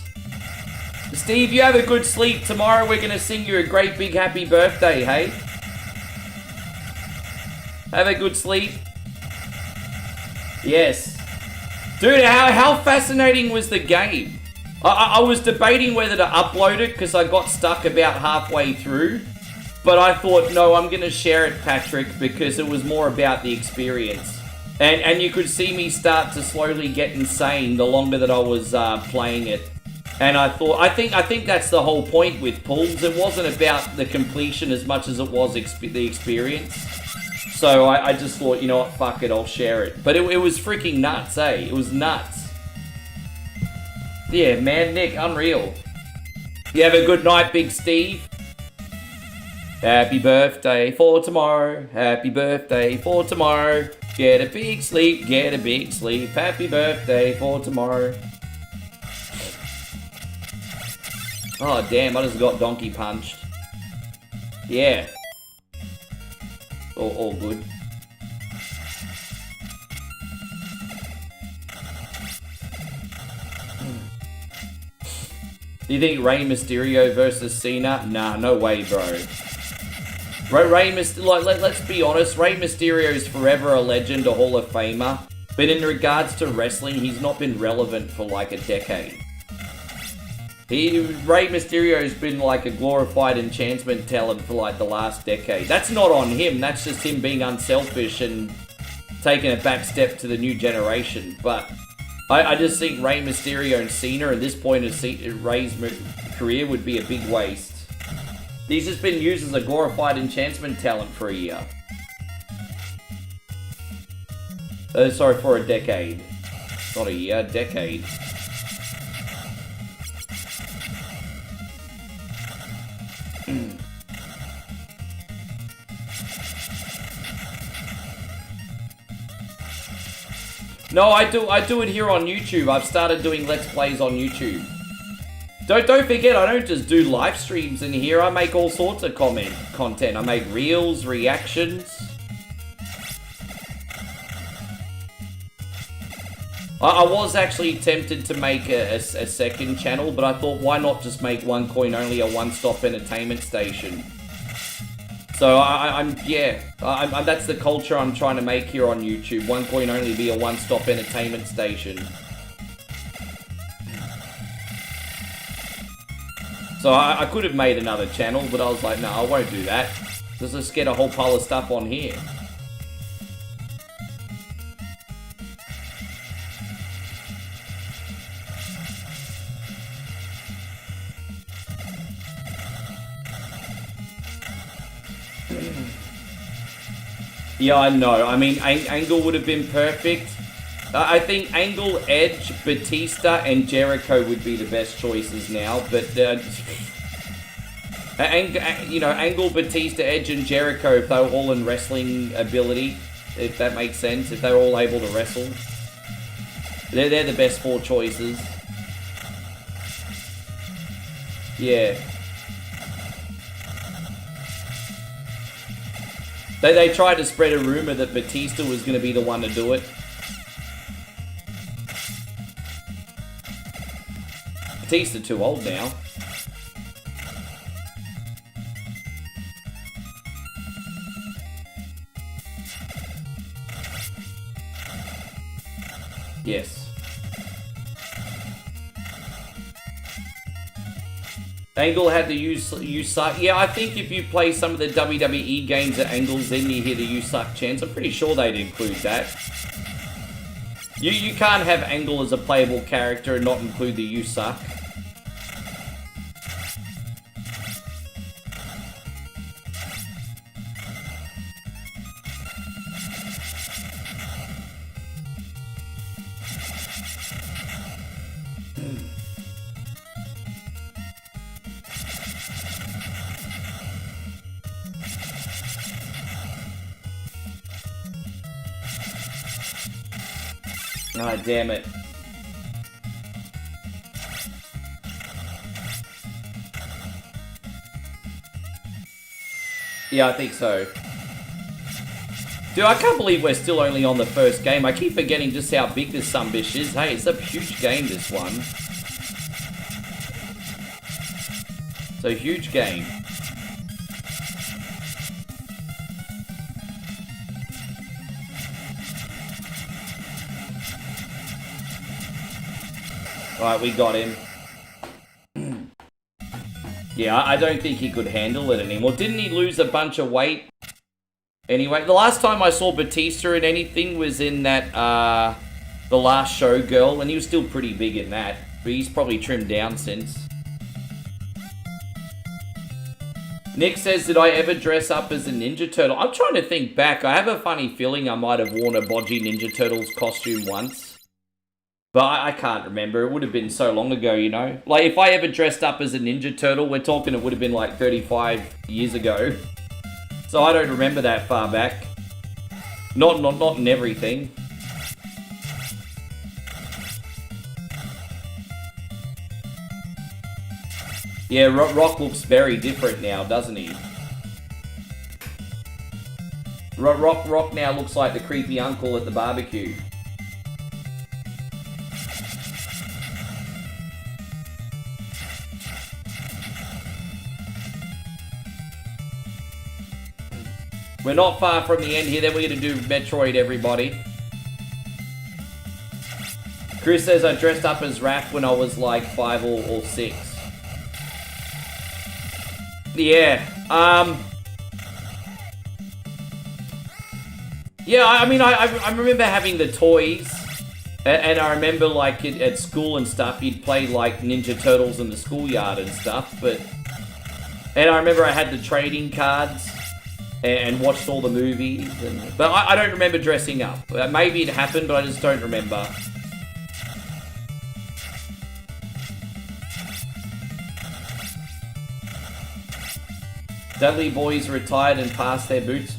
Steve, you have a good sleep. Tomorrow we're going to sing you a great big happy birthday, hey? Have a good sleep. Yes. Dude, how fascinating was the game? I was debating whether to upload it because I got stuck about halfway through. But I thought, no, I'm going to share it, Patrick, because it was more about the experience. And you could see me start to slowly get insane the longer that I was playing it. And I thought, I think that's the whole point with pulls. It wasn't about the completion as much as it was the experience. So I just thought, you know what, fuck it, I'll share it. But it was freaking nuts, eh? It was nuts. Yeah, man, Nick, unreal. You have a good night, Big Steve. Happy birthday for tomorrow. Happy birthday for tomorrow. Get a big sleep, get a big sleep. Happy birthday for tomorrow. Oh, damn, I just got donkey punched. Yeah. All good. Do you think Rey Mysterio versus Cena? Nah, no way, bro. Let's be honest, Rey Mysterio is forever a legend, a Hall of Famer. But in regards to wrestling, he's not been relevant for like a decade. Rey Mysterio's been like a glorified enchantment talent for like the last decade. That's not on him, that's just him being unselfish and taking a back step to the new generation. But I just think Rey Mysterio and Cena at this point of Rey's career would be a big waste. He's just been used as a glorified enchantment talent for a year. Sorry, for a decade. Not a year, a decade. No, I do it here on YouTube. I've started doing Let's Plays on YouTube. Don't forget, I don't just do live streams in here. I make all sorts of content. I make reels, reactions. I was actually tempted to make a second channel, but I thought, why not just make One Coin Only a one-stop entertainment station? So that's the culture I'm trying to make here on YouTube. One Coin Only be a one-stop entertainment station. So I could have made another channel, but I was like, no, I won't do that. Let's get a whole pile of stuff on here. Yeah, I know. I mean, Angle would have been perfect. I think Angle, Edge, Batista, and Jericho would be the best choices now. But, Angle, Batista, Edge, and Jericho, if they were all in wrestling ability, if that makes sense, if they're all able to wrestle, they're the best four choices. Yeah. They tried to spread a rumor that Batista was going to be the one to do it. Batista too old now. Yes. Angle had the you suck. Yeah, I think if you play some of the WWE games at Angles, then you hear the you suck chants. I'm pretty sure they'd include that. You can't have Angle as a playable character and not include the you suck. Ah, damn it. Yeah, I think so. Dude, I can't believe we're still only on the first game. I keep forgetting just how big this sumbitch is. Hey, it's a huge game, this one. It's a huge game. Alright, we got him. Yeah, I don't think he could handle it anymore. Didn't he lose a bunch of weight? Anyway, the last time I saw Batista in anything was in that, The Last Showgirl, and he was still pretty big in that. But he's probably trimmed down since. Nick says, did I ever dress up as a Ninja Turtle? I'm trying to think back. I have a funny feeling I might have worn a Bodgy Ninja Turtles costume once. But I can't remember. It would have been so long ago, you know? Like, if I ever dressed up as a Ninja Turtle, we're talking it would have been like 35 years ago. So I don't remember that far back. Not in everything. Yeah, Rock looks very different now, doesn't he? Rock now looks like the creepy uncle at the barbecue. We're not far from the end here. Then we're going to do Metroid, everybody. Chris says I dressed up as Raph when I was like 5 or 6. Yeah. Yeah, I mean, I remember having the toys. And I remember, like, at school and stuff, you'd play, like, Ninja Turtles in the schoolyard and stuff. And I remember I had the trading cards. And watched all the movies. But I don't remember dressing up. Maybe it happened, but I just don't remember. Dudley boys retired and passed their boots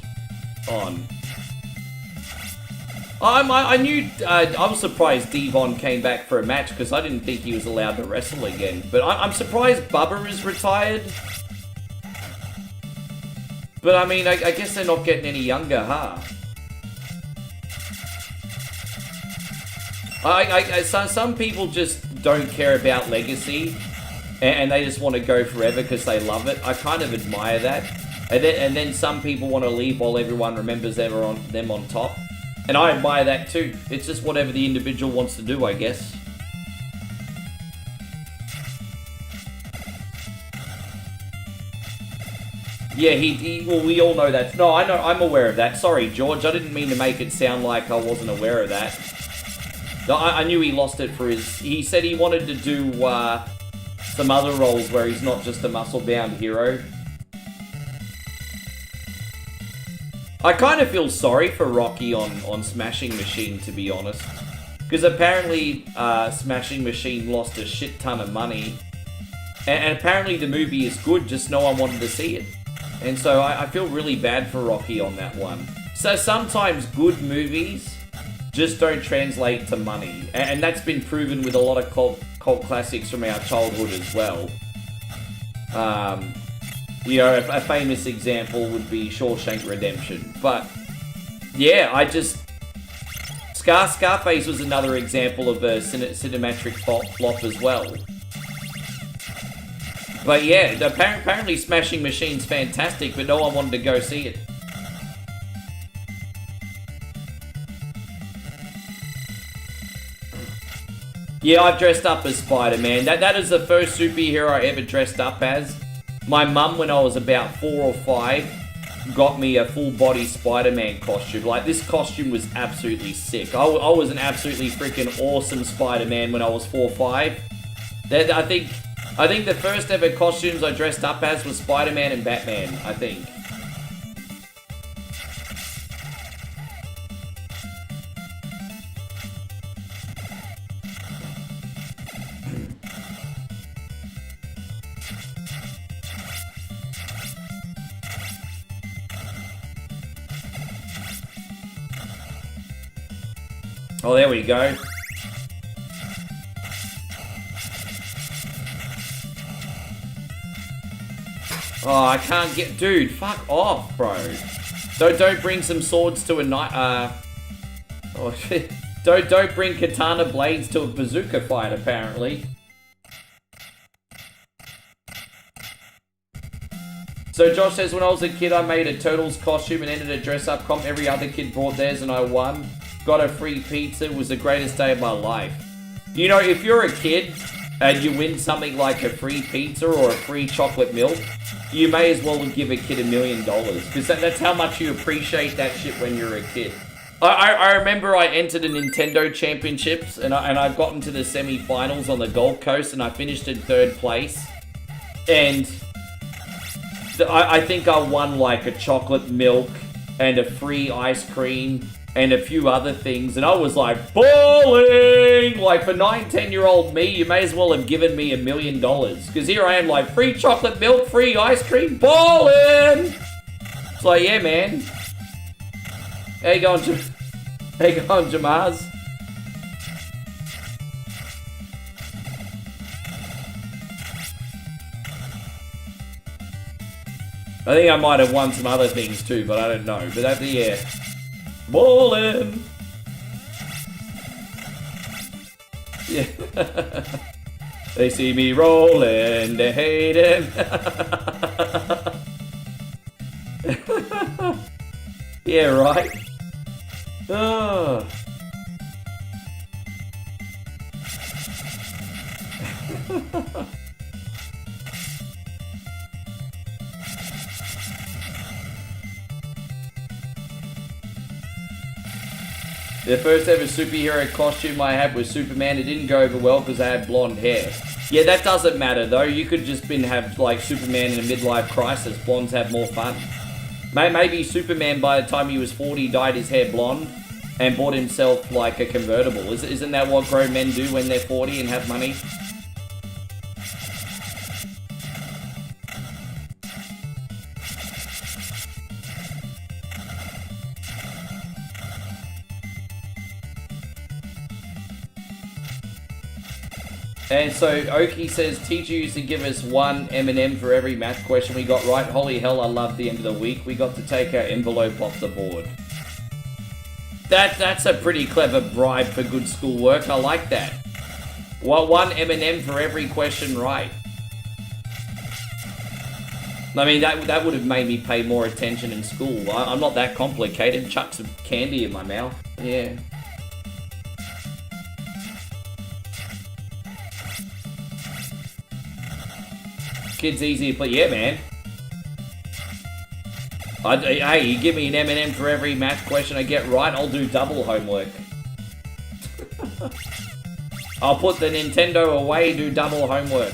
on. I knew... I was surprised Devon came back for a match because I didn't think he was allowed to wrestle again. But I'm surprised Bubba is retired. But I mean, I guess they're not getting any younger, huh? Some people just don't care about legacy, and they just want to go forever because they love it. I kind of admire that. And then some people want to leave while everyone remembers them on top. And I admire that too. It's just whatever the individual wants to do, I guess. Yeah, well, we all know that. No, I know, I'm aware of that. Sorry, George, I didn't mean to make it sound like I wasn't aware of that. No, I knew he lost it for his... He said he wanted to do some other roles where he's not just a muscle-bound hero. I kind of feel sorry for Rocky on Smashing Machine, to be honest. Because apparently Smashing Machine lost a shit ton of money. And apparently the movie is good, just no one wanted to see it. And so I feel really bad for Rocky on that one. So sometimes good movies just don't translate to money. And that's been proven with a lot of cult classics from our childhood as well. You know, a famous example would be Shawshank Redemption. But, yeah, Scarface was another example of a cinematic flop as well. But yeah, apparently Smashing Machine's fantastic, but no one wanted to go see it. Yeah, I've dressed up as Spider-Man. That is the first superhero I ever dressed up as. My mum, when I was about 4 or 5, got me a full-body Spider-Man costume. Like, this costume was absolutely sick. I was an absolutely freaking awesome Spider-Man when I was 4 or 5. I think the first ever costumes I dressed up as was Spider-Man and Batman, I think. Oh, there we go. Oh, I can't get... Dude, fuck off, bro. Don't bring some swords to a night... Oh, shit. Don't bring katana blades to a bazooka fight, apparently. So Josh says, when I was a kid, I made a Turtles costume and entered a dress-up comp. Every other kid brought theirs and I won. Got a free pizza. It was the greatest day of my life. You know, if you're a kid and you win something like a free pizza or a free chocolate milk, you may as well give a kid $1 million. Because that's how much you appreciate that shit when you're a kid. I remember I entered a Nintendo Championships and I got into the semi-finals on the Gold Coast and I finished in 3rd place. And I think I won like a chocolate milk and a free ice cream and a few other things, and I was like, balling! Like, for 9, 10-year-old me, you may as well have given me $1 million. Because here I am, like, free chocolate milk, free ice cream, balling! It's like, yeah, man. How you going, Jamaz? I think I might have won some other things too, but I don't know. But that's, yeah. Ballin'! Yeah. They see me rolling, they hate him. Yeah, right? Oh. The first ever superhero costume I had was Superman. It didn't go over well because I had blonde hair. Yeah, that doesn't matter though. You could just have like Superman in a midlife crisis. Blondes have more fun. Maybe Superman by the time he was 40 dyed his hair blonde and bought himself like a convertible. Isn't that what grown men do when they're 40 and have money? And so Oki says, teacher used to give us 1 M&M for every math question we got right. Holy hell, I loved the end of the week. We got to take our envelope off the board. That's a pretty clever bribe for good schoolwork. I like that. Well, 1 M&M for every question right. I mean, that would have made me pay more attention in school. I'm not that complicated. Chuck some candy in my mouth. Yeah. Kid's easy to play. Yeah, man. Hey, you give me an M&M for every math question I get right, I'll do double homework. I'll put the Nintendo away, do double homework.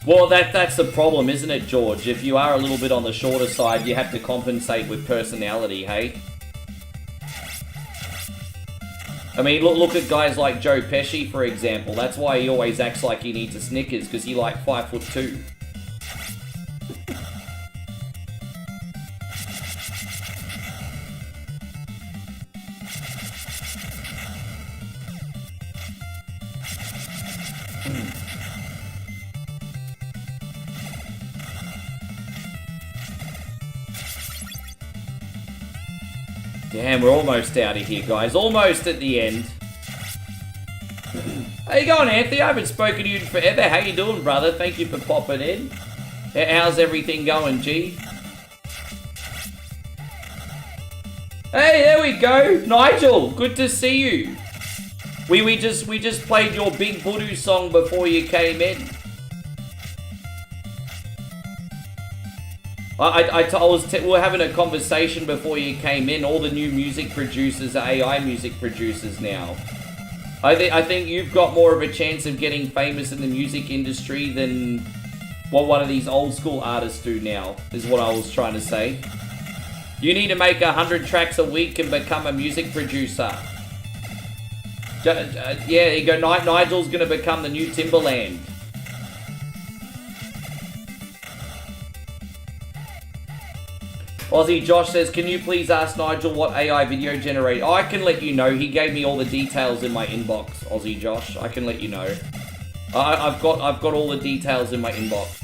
Well, that's the problem, isn't it, George? If you are a little bit on the shorter side, you have to compensate with personality, hey? I mean, look at guys like Joe Pesci, for example. That's why he always acts like he needs a Snickers, because he's like 5'2". Damn, we're almost out of here, guys. Almost at the end. How you going, Anthony? I haven't spoken to you in forever. How you doing, brother? Thank you for popping in. How's everything going, G? Hey, there we go. Nigel, good to see you. We just played your Big Voodoo song before you came in. We were having a conversation before you came in. All the new music producers are AI music producers now. I think you've got more of a chance of getting famous in the music industry than what one of these old school artists do now, is what I was trying to say. You need to make 100 tracks a week and become a music producer. Yeah, there you go. Nigel's going to become the new Timberland. Aussie Josh says, can you please ask Nigel what AI video generator? I can let you know. He gave me all the details in my inbox, Aussie Josh. I can let you know. I've got all the details in my inbox.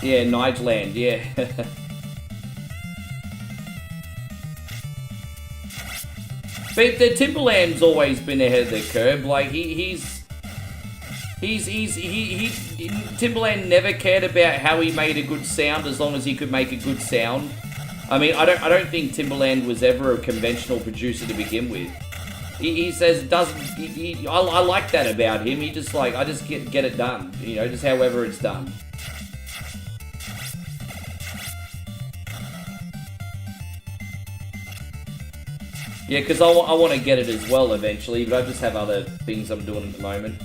Yeah, Nigeland, yeah. But the Timberland's always been ahead of the curve. Like Timberland never cared about how he made a good sound as long as he could make a good sound. I mean, I don't think Timberland was ever a conventional producer to begin with. He says it doesn't. I like that about him. He just like I just get it done. You know, just however it's done. Yeah, because I want to get it as well eventually, but I just have other things I'm doing at the moment.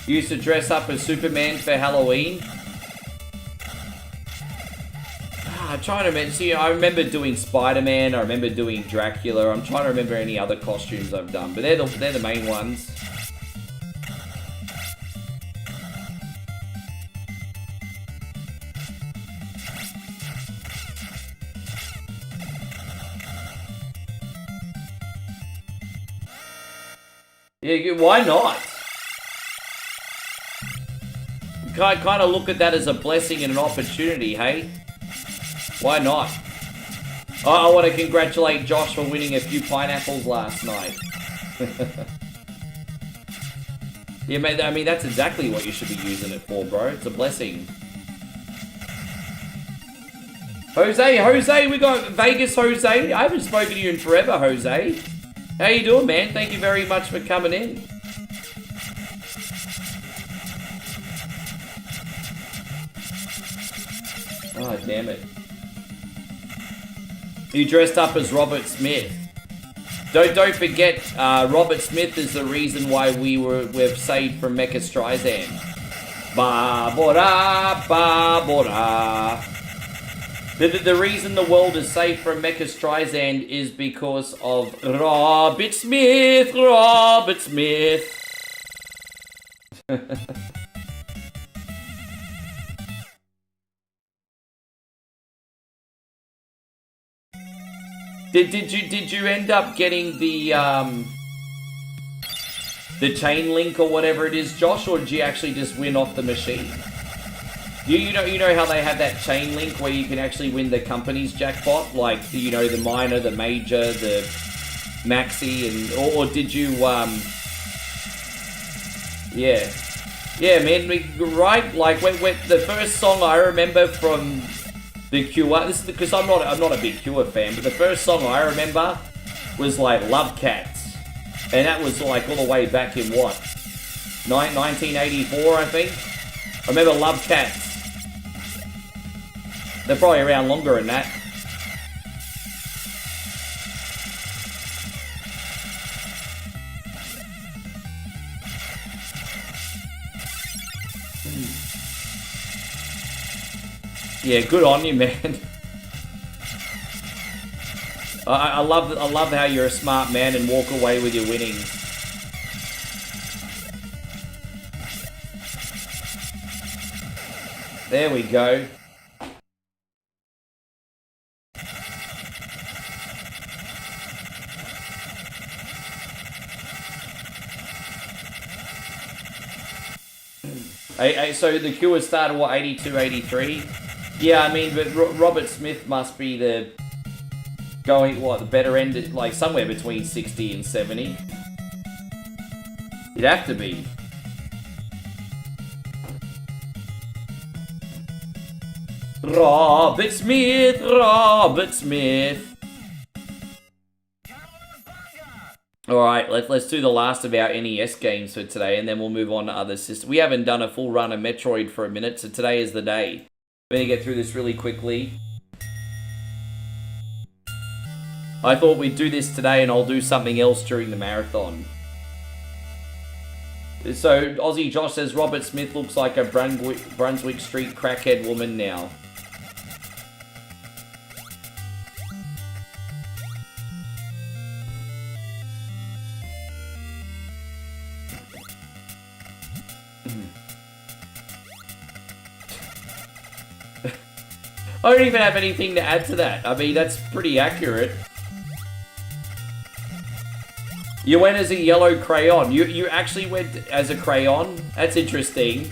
You used to dress up as Superman for Halloween. I'm trying to remember. See, I remember doing Spider-Man. I remember doing Dracula. I'm trying to remember any other costumes I've done, but they're the main ones. Yeah, why not? Kind of look at that as a blessing and an opportunity, hey? Why not? I want to congratulate Josh for winning a few pineapples last night. Yeah, mate, I mean, that's exactly what you should be using it for, bro. It's a blessing. Jose, we got Vegas Jose. I haven't spoken to you in forever, Jose. How you doing, man? Thank you very much for coming in. Oh, damn it. You dressed up as Robert Smith. Don't forget, Robert Smith is the reason why we're saved from Mecha Streisand. Ba-bo-da, ba-bo-da. The reason the world is safe from Mecha Streisand is because of Robert Smith. Did you end up getting the chain link or whatever it is, Josh, or did you actually just win off the machine? You know how they have that chain link where you can actually win the company's jackpot, like the minor, the major, the maxi, and or did you yeah man, right? Like when the first song I remember from The Cure, this is because I'm not a big Cure fan, but the first song I remember was like Love Cats, and that was like all the way back in what, 1984, I think. I remember Love Cats. They're probably around longer than that. Yeah, good on you, man. I love how you're a smart man and walk away with your winnings. There we go. So the Cure started, what, 82, 83? Yeah, I mean, but Robert Smith must be the better end, like somewhere between 60 and 70. It'd have to be. Robert Smith, Robert Smith. Alright, let's do the last of our NES games for today, and then we'll move on to other systems. We haven't done a full run of Metroid for a minute, so today is the day. We're gonna get through this really quickly. I thought we'd do this today, and I'll do something else during the marathon. So, Aussie Josh says, Robert Smith looks like a Brunswick Street crackhead woman now. I don't even have anything to add to that. I mean, that's pretty accurate. You went as a yellow crayon. You actually went as a crayon? That's interesting.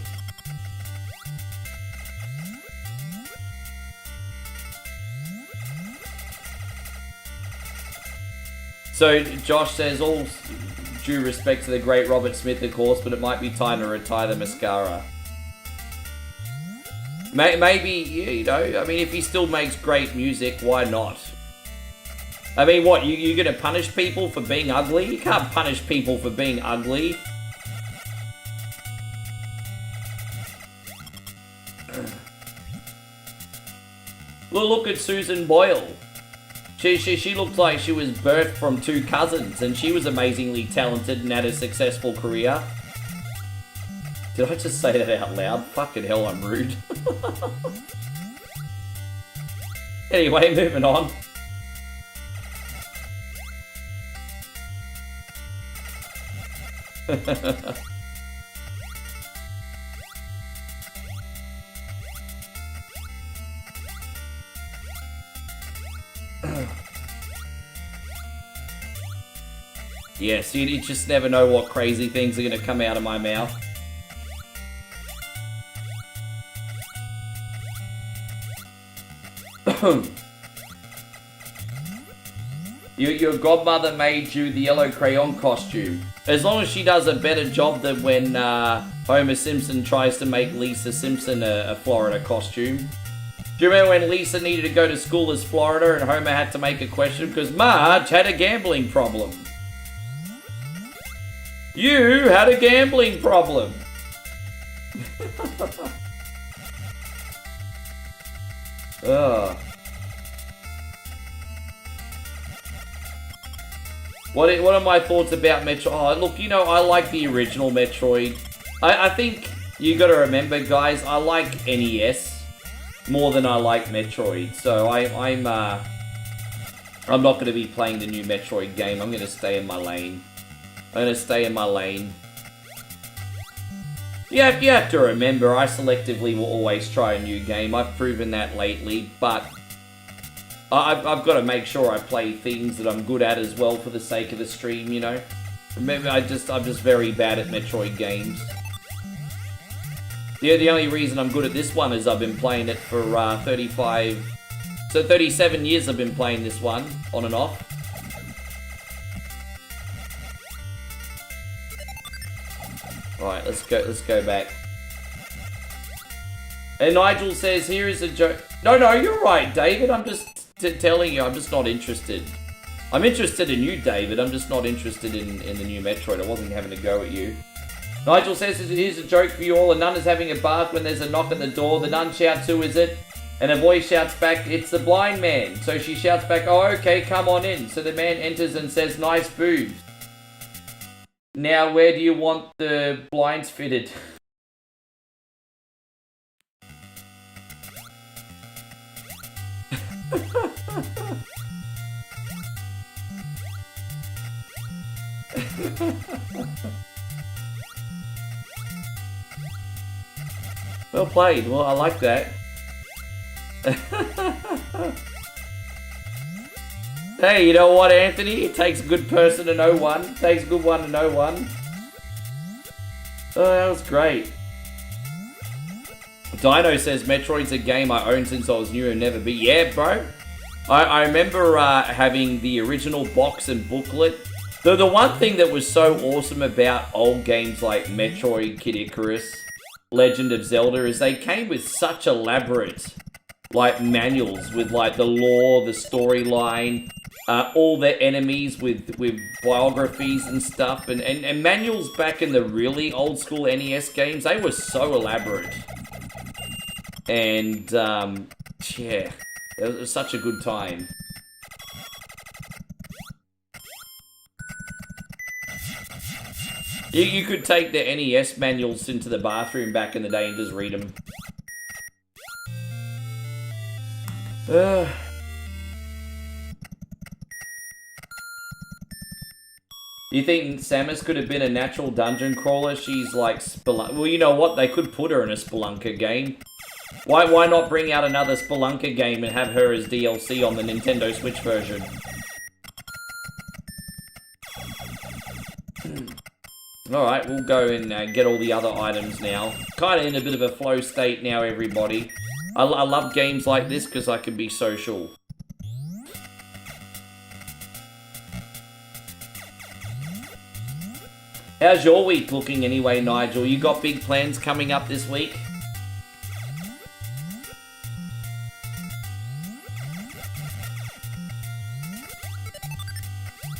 So, Josh says, all due respect to the great Robert Smith, of course, but it might be time to retire the mascara. Maybe, you know, I mean, if he still makes great music, why not? I mean, what, you're gonna punish people for being ugly? You can't punish people for being ugly. Look at Susan Boyle. She looked like she was birthed from two cousins, and she was amazingly talented and had a successful career. Did I just say that out loud? Fucking hell, I'm rude. Anyway, moving on. Yes, you just never know what crazy things are going to come out of my mouth. Your godmother made you the yellow crayon costume. As long as she does a better job than when Homer Simpson tries to make Lisa Simpson a Florida costume. Do you remember when Lisa needed to go to school as Florida and Homer had to make a question because Marge had a gambling problem? You had a gambling problem. Ugh. What are my thoughts about Metroid? Oh, look, you know, I like the original Metroid. I think you got to remember, guys, I like NES more than I like Metroid. So I'm not going to be playing the new Metroid game. I'm going to stay in my lane. Yeah, you have to remember, I selectively will always try a new game. I've proven that lately, but I've got to make sure I play things that I'm good at as well for the sake of the stream, you know? Remember, I'm just very bad at Metroid games. The only reason I'm good at this one is I've been playing it for 37 years I've been playing this one, on and off. Alright, let's go back. And Nigel says, here is a joke. No, you're right, David. I'm just telling you, I'm just not interested. I'm interested in you, David. I'm just not interested in the new Metroid. I wasn't having a go at you. Nigel says, here's a joke for you all. A nun is having a bath when there's a knock at the door. The nun shouts, who is it? And a voice shouts back, it's the blind man. So she shouts back, oh, okay, come on in. So the man enters and says, nice boobs. Now, where do you want the blinds fitted? Well played. Well, I like that. Hey, you know what, Anthony? It takes a good person to know one. It takes a good one to know one. Oh, that was great. Dino says, Metroid's a game I owned since I was new and never beat. Yeah, bro. I remember having the original box and booklet. The one thing that was so awesome about old games like Metroid, Kid Icarus, Legend of Zelda is they came with such elaborate like manuals with like the lore, the storyline, all the enemies with biographies and stuff, and manuals back in the really old school NES games, they were so elaborate. And yeah, it was such a good time. You could take the NES manuals into the bathroom back in the day and just read them. Do you think Samus could have been a natural dungeon crawler? She's like Spelunker. Well, you know what? They could put her in a Spelunker game. Why not bring out another Spelunker game and have her as DLC on the Nintendo Switch version? Alright, we'll go and get all the other items now. Kind of in a bit of a flow state now, everybody. I love games like this because I can be social. How's your week looking anyway, Nigel? You got big plans coming up this week?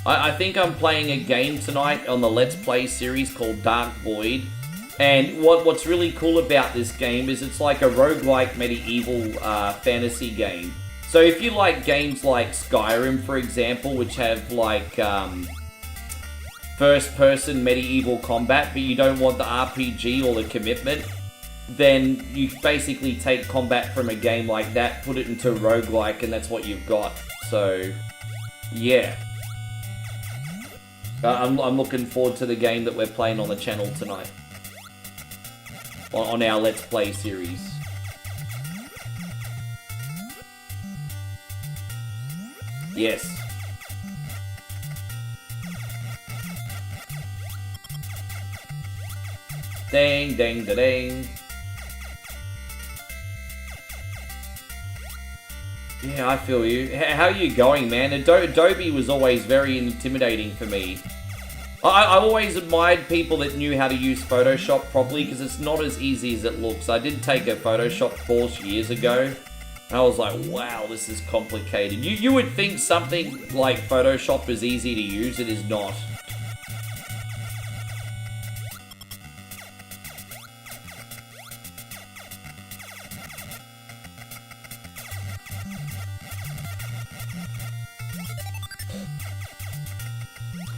I think I'm playing a game tonight on the Let's Play series called Dark Void. And what's really cool about this game is it's like a roguelike medieval fantasy game. So if you like games like Skyrim, for example, which have like first-person medieval combat, but you don't want the RPG or the commitment, then you basically take combat from a game like that, put it into roguelike, and that's what you've got. So, yeah. I'm looking forward to the game that we're playing on the channel tonight. On our Let's Play series. Yes. Dang, dang, da, dang. Yeah, I feel you. How are you going, man? Adobe was always very intimidating for me. I've always admired people that knew how to use Photoshop properly because it's not as easy as it looks. I did take a Photoshop course years ago. And I was like, wow, this is complicated. You would think something like Photoshop is easy to use. It is not.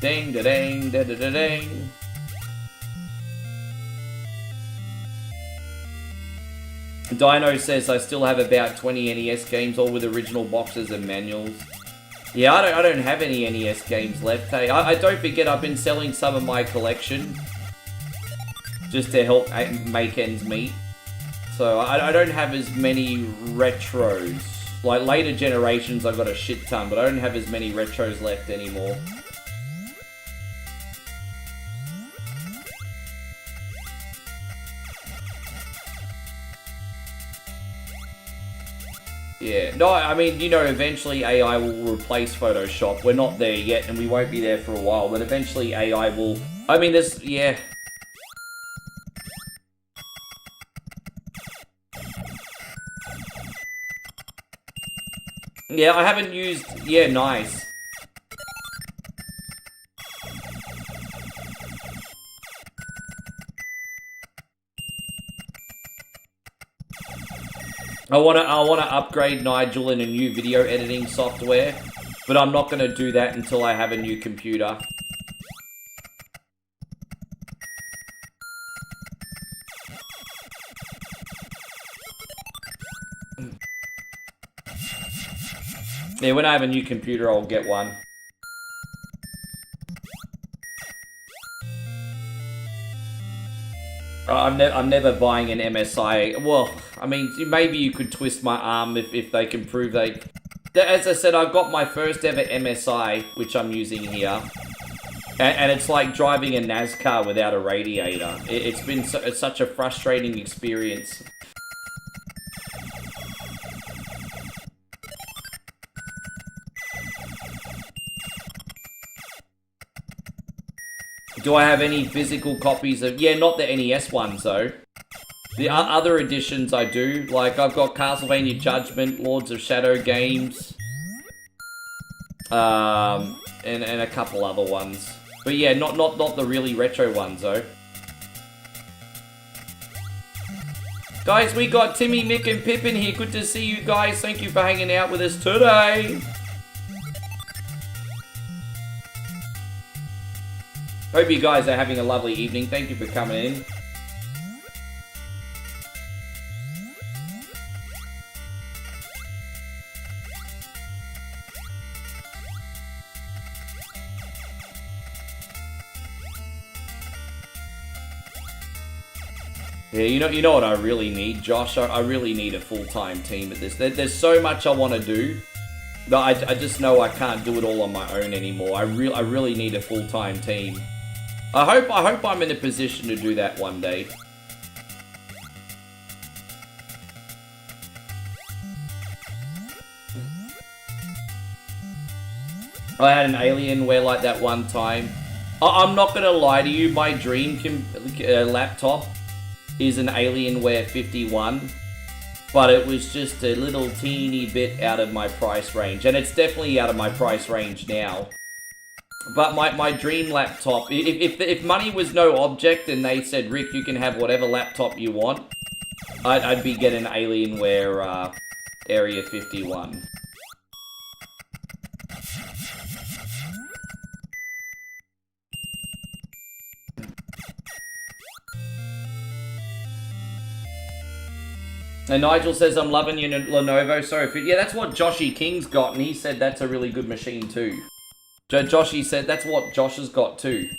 Ding da ding da da da ding. Dino says I still have about 20 NES games, all with original boxes and manuals. Yeah, I don't have any NES games left. Hey, I don't forget I've been selling some of my collection just to help make ends meet. So I don't have as many retros. Like later generations, I've got a shit ton, but I don't have as many retros left anymore. Yeah, no, I mean, you know, eventually AI will replace Photoshop. We're not there yet, and we won't be there for a while, but eventually AI will... I mean, there's... yeah. Yeah, I haven't used... yeah, nice. I wanna upgrade Nigel in a new video editing software, but I'm not gonna do that until I have a new computer. Yeah, when I have a new computer, I'll get one. I'm never buying an MSI. Well, I mean, maybe you could twist my arm if they can prove they... As I said, I've got my first ever MSI, which I'm using here. And it's like driving a NASCAR without a radiator. It's been it's such a frustrating experience. Do I have any physical copies of... Yeah, not the NES ones, though. The other editions I do. Like, I've got Castlevania Judgment, Lords of Shadow games. And a couple other ones. But yeah, not the really retro ones, though. Guys, we got Timmy, Mick, and Pippin here. Good to see you guys. Thank you for hanging out with us today. Hope you guys are having a lovely evening. Thank you for coming in. Yeah, you know what I really need, Josh? I really need a full-time team at this. There's so much I want to do. But I just know I can't do it all on my own anymore. I really need a full-time team. I hope I'm in a position to do that one day. I had an Alienware like that one time. I'm not gonna lie to you, my dream laptop is an Alienware 51, but it was just a little teeny bit out of my price range, and it's definitely out of my price range now. But my dream laptop, if money was no object and they said, Rick, you can have whatever laptop you want, I'd be getting Alienware Area 51. And Nigel says, I'm loving your Lenovo. Sorry for... Yeah, that's what Joshy King's got, and he said that's a really good machine too. Joshy said that's what Josh has got too.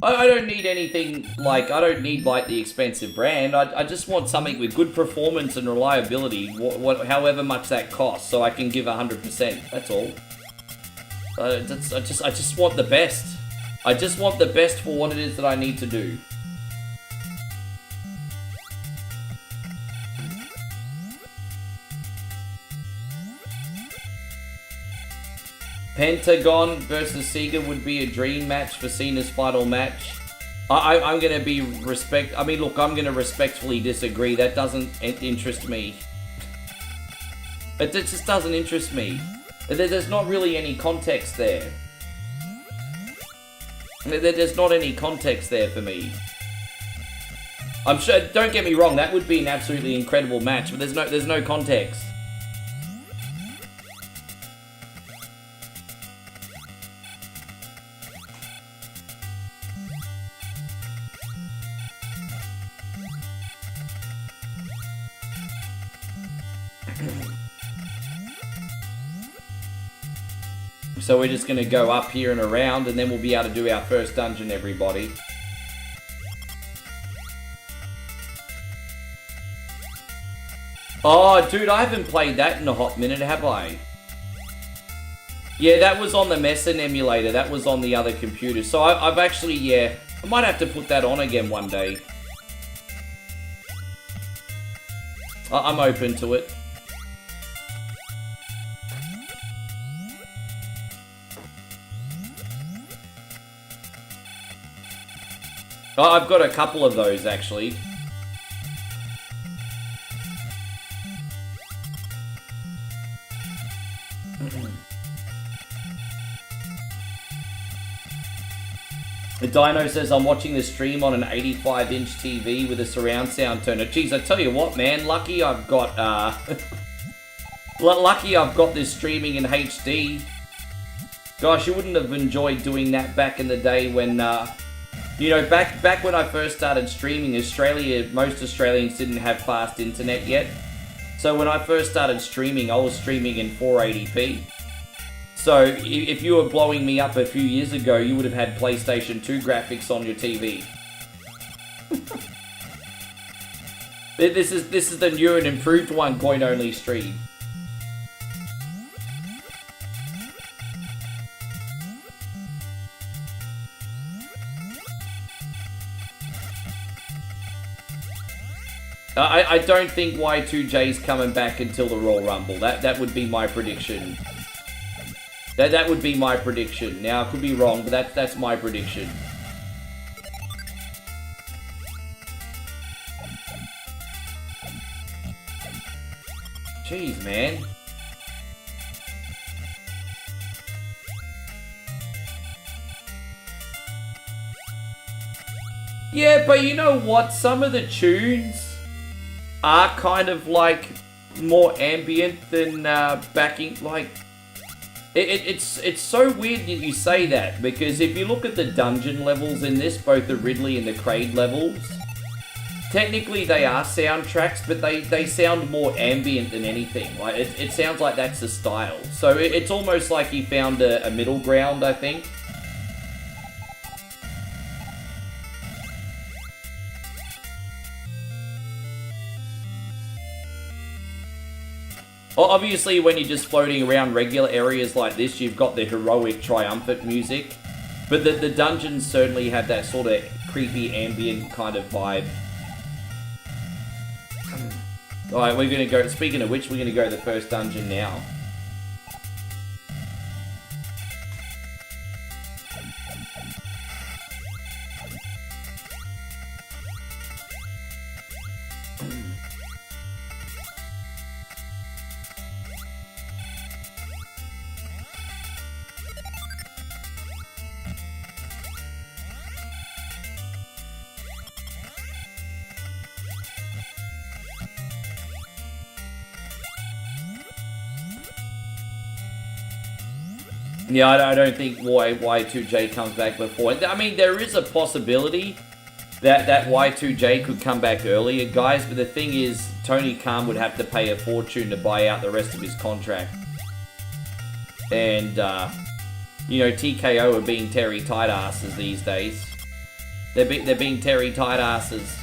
I don't need anything like, I don't need like the expensive brand. I just want something with good performance and reliability, however much that costs, so I can give 100%. That's all. I just want the best. I just want the best for what it is that I need to do. Pentagon versus Sega would be a dream match for Cena's final match. I'm going to be I'm going to respectfully disagree. That doesn't interest me. It just doesn't interest me. There's not really any context there. There's not any context there for me. I'm sure, don't get me wrong, that would be an absolutely incredible match, but there's no context. So we're just going to go up here and around, and then we'll be able to do our first dungeon, everybody. Oh, dude, I haven't played that in a hot minute, have I? Yeah, that was on the Messen emulator. That was on the other computer. So I've actually, yeah, I might have to put that on again one day. I'm open to it. Oh, I've got a couple of those, actually. The Dino says, I'm watching the stream on an 85-inch TV with a surround sound turner. Jeez, I tell you what, man, lucky I've got, lucky I've got this streaming in HD. Gosh, you wouldn't have enjoyed doing that back in the day when, you know, back when I first started streaming, most Australians didn't have fast internet yet. So when I first started streaming, I was streaming in 480p. So if you were blowing me up a few years ago, you would have had PlayStation 2 graphics on your TV. This is the new and improved 1 coin only stream. I don't think Y2J's coming back until the Royal Rumble. That would be my prediction. That would be my prediction. Now I could be wrong, but that's my prediction. Jeez, man. Yeah, but you know what? Some of the tunes are kind of like more ambient than backing. Like, it's so weird that you say that, because if you look at the dungeon levels in this, both the Ridley and the Kraid levels, technically they are soundtracks, but they sound more ambient than anything. Like, it sounds like that's the style. So it's almost like he found a middle ground, I think. Obviously, when you're just floating around regular areas like this, you've got the heroic, triumphant music. But the dungeons certainly have that sort of creepy, ambient kind of vibe. Alright, we're gonna go, speaking of which, we're gonna go to the first dungeon now. Yeah, I don't think Y2J comes back before. I mean, there is a possibility that Y2J could come back earlier, guys, but the thing is, Tony Khan would have to pay a fortune to buy out the rest of his contract. And, you know, TKO are being Terry tight asses these days. They're being Terry tight asses.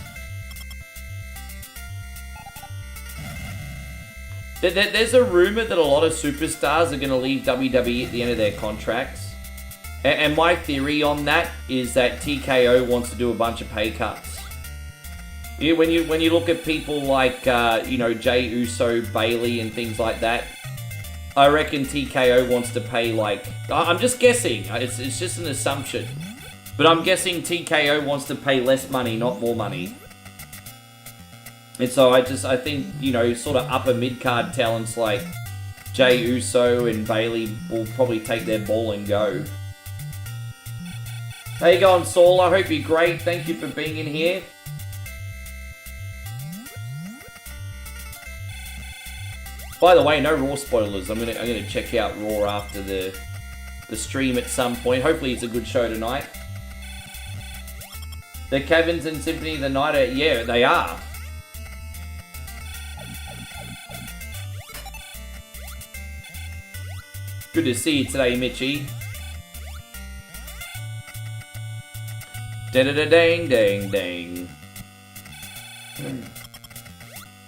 There's a rumor that a lot of superstars are going to leave WWE at the end of their contracts. And my theory on that is that TKO wants to do a bunch of pay cuts. When you look at people like, you know, Jey Uso, Bayley, and things like that, I reckon TKO wants to pay, like... I'm just guessing. It's just an assumption. But I'm guessing TKO wants to pay less money, not more money. And so I think, you know, sort of upper mid-card talents like Jey Uso and Bayley will probably take their ball and go. How you going, Saul? I hope you're great. Thank you for being in here. By the way, no Raw spoilers. I'm gonna check out Raw after the stream at some point. Hopefully it's a good show tonight. The Caverns and Symphony of the Night are, yeah, they are. Good to see you today, Mitchie. Da-da-da-dang, dang, dang.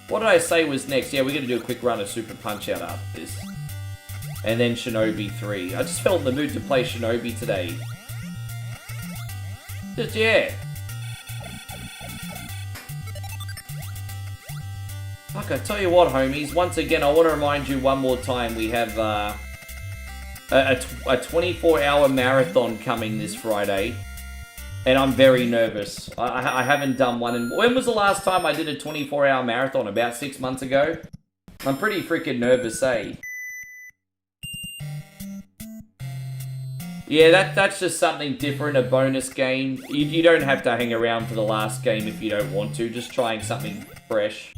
What did I say was next? Yeah, we're going to do a quick run of Super Punch-Out after this. And then Shinobi 3. I just felt in the mood to play Shinobi today. Just, yeah. Fuck, I tell you what, homies. Once again, I want to remind you one more time, we have a 24-hour marathon coming this Friday. And I'm very nervous. I haven't done one. And when was the last time I did a 24-hour marathon? About 6 months ago? I'm pretty freaking nervous, eh? Yeah, that's just something different, a bonus game. You don't have to hang around for the last game if you don't want to. Just trying something fresh.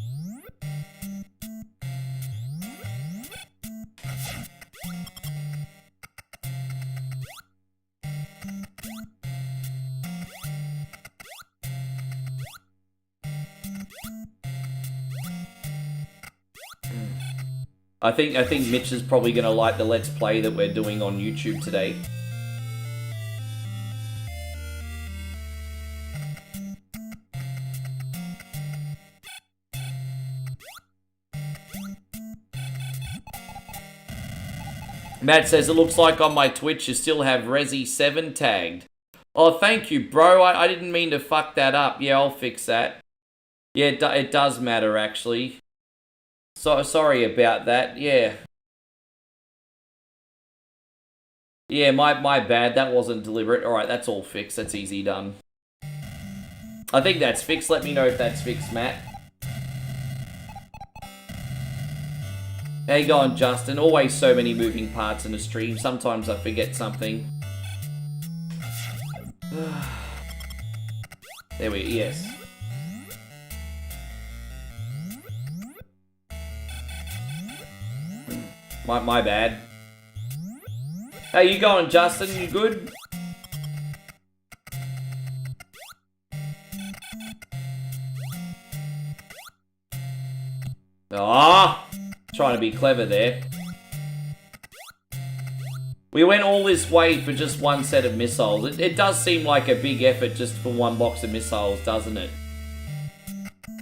I think Mitch is probably gonna like the Let's Play that we're doing on YouTube today. Matt says, it looks like on my Twitch you still have Resi7 tagged. Oh, thank you, bro. I didn't mean to fuck that up. Yeah, I'll fix that. Yeah, it does matter, actually. So sorry about that. Yeah. Yeah, my bad. That wasn't deliberate. Alright, that's all fixed. That's easy done. I think that's fixed. Let me know if that's fixed, Matt. How you going, Justin? Always so many moving parts in a stream. Sometimes I forget something. There we go. Yes. My bad. How you going, Justin? You good? Ah! Trying to be clever there. We went all this way for just one set of missiles. It does seem like a big effort just for one box of missiles, doesn't it?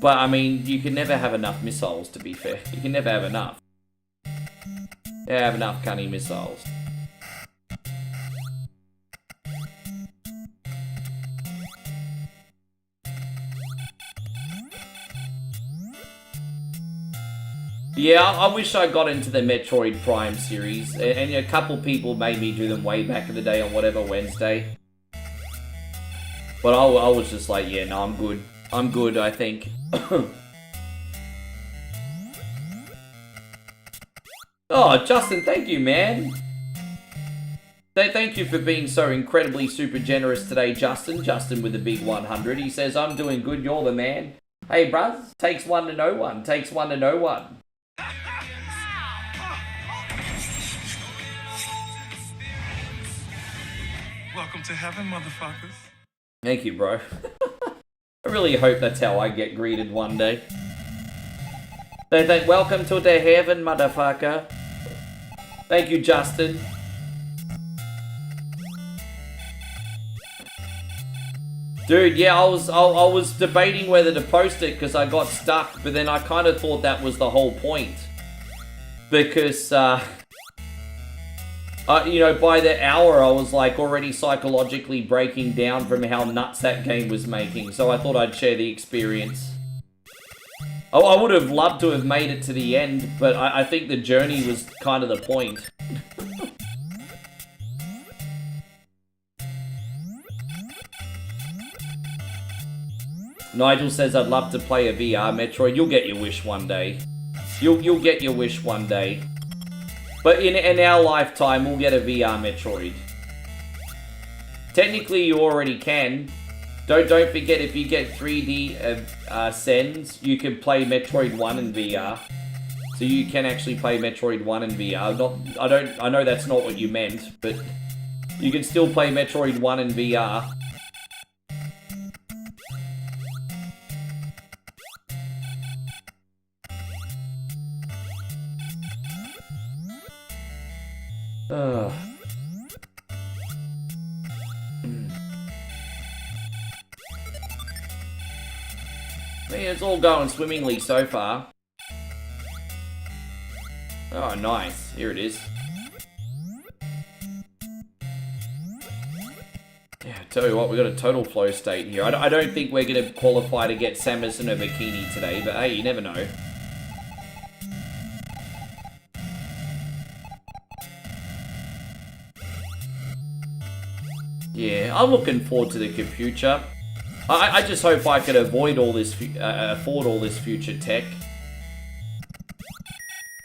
But, I mean, you can never have enough missiles, to be fair. You can never have enough. You have enough cunning missiles. Yeah, I wish I got into the Metroid Prime series, and a couple people made me do them way back in the day on whatever Wednesday. But I was just like, yeah, no, I'm good. I'm good, I think. Oh, Justin, thank you, man. Thank you for being so incredibly super generous today, Justin. Justin with a big 100. He says, I'm doing good, you're the man. Hey, bruh, takes one to know one. Takes one to know one. Welcome to heaven, motherfuckers. Thank you, bro. I really hope that's how I get greeted one day. They think, welcome to the heaven, motherfucker. Thank you, Justin. Dude, yeah, I was debating whether to post it because I got stuck, but then I kind of thought that was the whole point. Because, you know, by the hour I was like already psychologically breaking down from how nuts that game was making, so I thought I'd share the experience. Oh, I would have loved to have made it to the end, but I think the journey was kind of the point. Nigel says, I'd love to play a VR Metroid. You'll get your wish one day. You'll get your wish one day. But in our lifetime, we'll get a VR Metroid. Technically, you already can. Don't forget, if you get 3D sends, you can play Metroid 1 in VR. So you can actually play Metroid 1 in VR. I know that's not what you meant, but you can still play Metroid 1 in VR. Man, it's all going swimmingly so far. Oh, nice. Here it is. Yeah, I tell you what, we got a total flow state here. I don't think we're going to qualify to get Samus in a bikini today, but hey, you never know. Yeah, I'm looking forward to the future. I just hope I can avoid all this, afford all this future tech.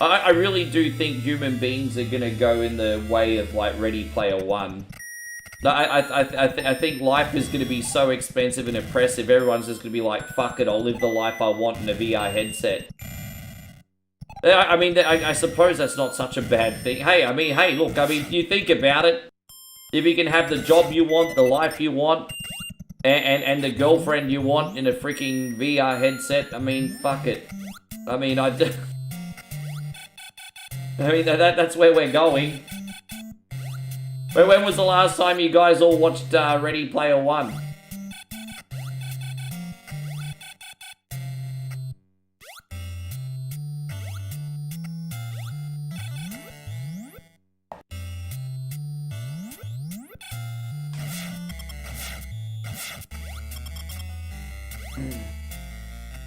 I really do think human beings are gonna go in the way of like Ready Player One. I think life is gonna be so expensive and oppressive. Everyone's just gonna be like, fuck it, I'll live the life I want in a VR headset. I mean, I suppose that's not such a bad thing. Hey, look, you think about it. If you can have the job you want, the life you want, and the girlfriend you want in a freaking VR headset, I mean, fuck it. I mean, I mean, that's where we're going. When was the last time you guys all watched Ready Player One?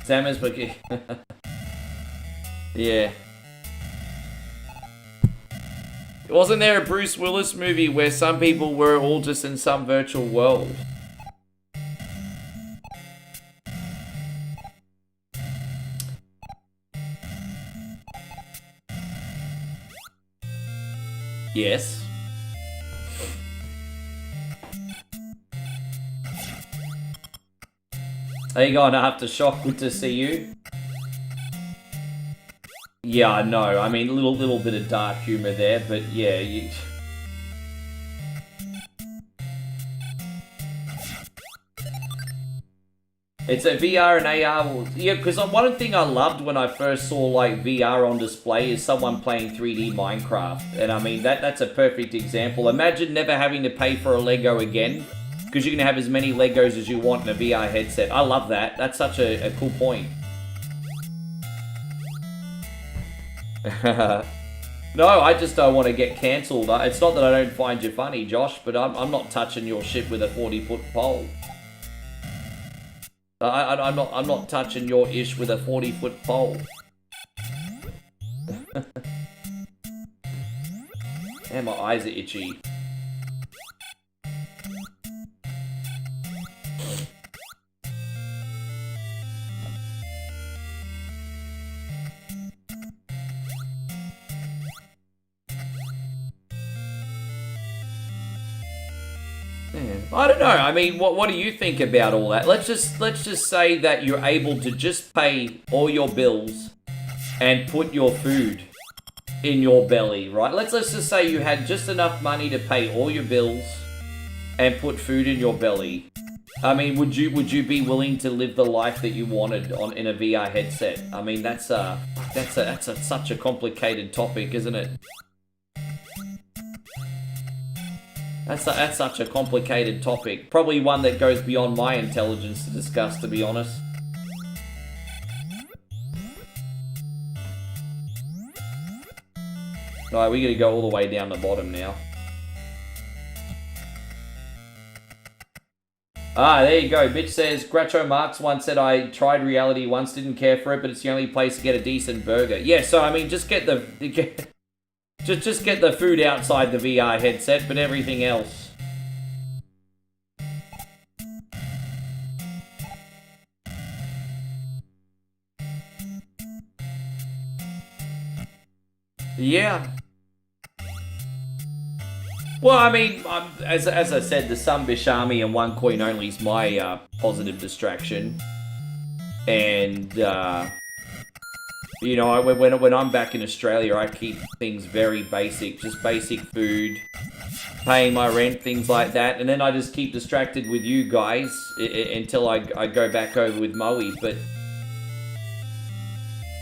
Samus Bookie. Yeah. Wasn't there a Bruce Willis movie where some people were all just in some virtual world? Yes. Are you going Aftershock? Good to see you. Yeah, I know. I mean, little bit of dark humor there, but yeah, you... It's a VR and AR... Yeah, because one thing I loved when I first saw, like, VR on display is someone playing 3D Minecraft. And I mean, that's a perfect example. Imagine never having to pay for a Lego again, because you can have as many Legos as you want in a VR headset. I love that. That's such a cool point. No, I just don't want to get cancelled. It's not that I don't find you funny, Josh, but I'm not touching your shit with a 40-foot pole. I'm not touching your ish with a 40-foot pole. And my eyes are itchy. I don't know. I mean, what do you think about all that? Let's just say that you're able to just pay all your bills and put your food in your belly, right? Let's just say you had just enough money to pay all your bills and put food in your belly. I mean, would you be willing to live the life that you wanted in a VR headset? I mean, that's such a complicated topic, isn't it? That's such a complicated topic. Probably one that goes beyond my intelligence to discuss, to be honest. Alright, we gotta go all the way down the bottom now. Ah, there you go. Bitch says, Groucho Marx once said, I tried reality once, didn't care for it, but it's the only place to get a decent burger. Yeah, so I mean, just get the... Just get the food outside the VR headset, but everything else. Yeah. Well, I mean, as I said, the Sunbish Army and One Coin Only is my positive distraction. And, you know, when I'm back in Australia, I keep things very basic. Just basic food, paying my rent, things like that. And then I just keep distracted with you guys until I go back over with Moe. But,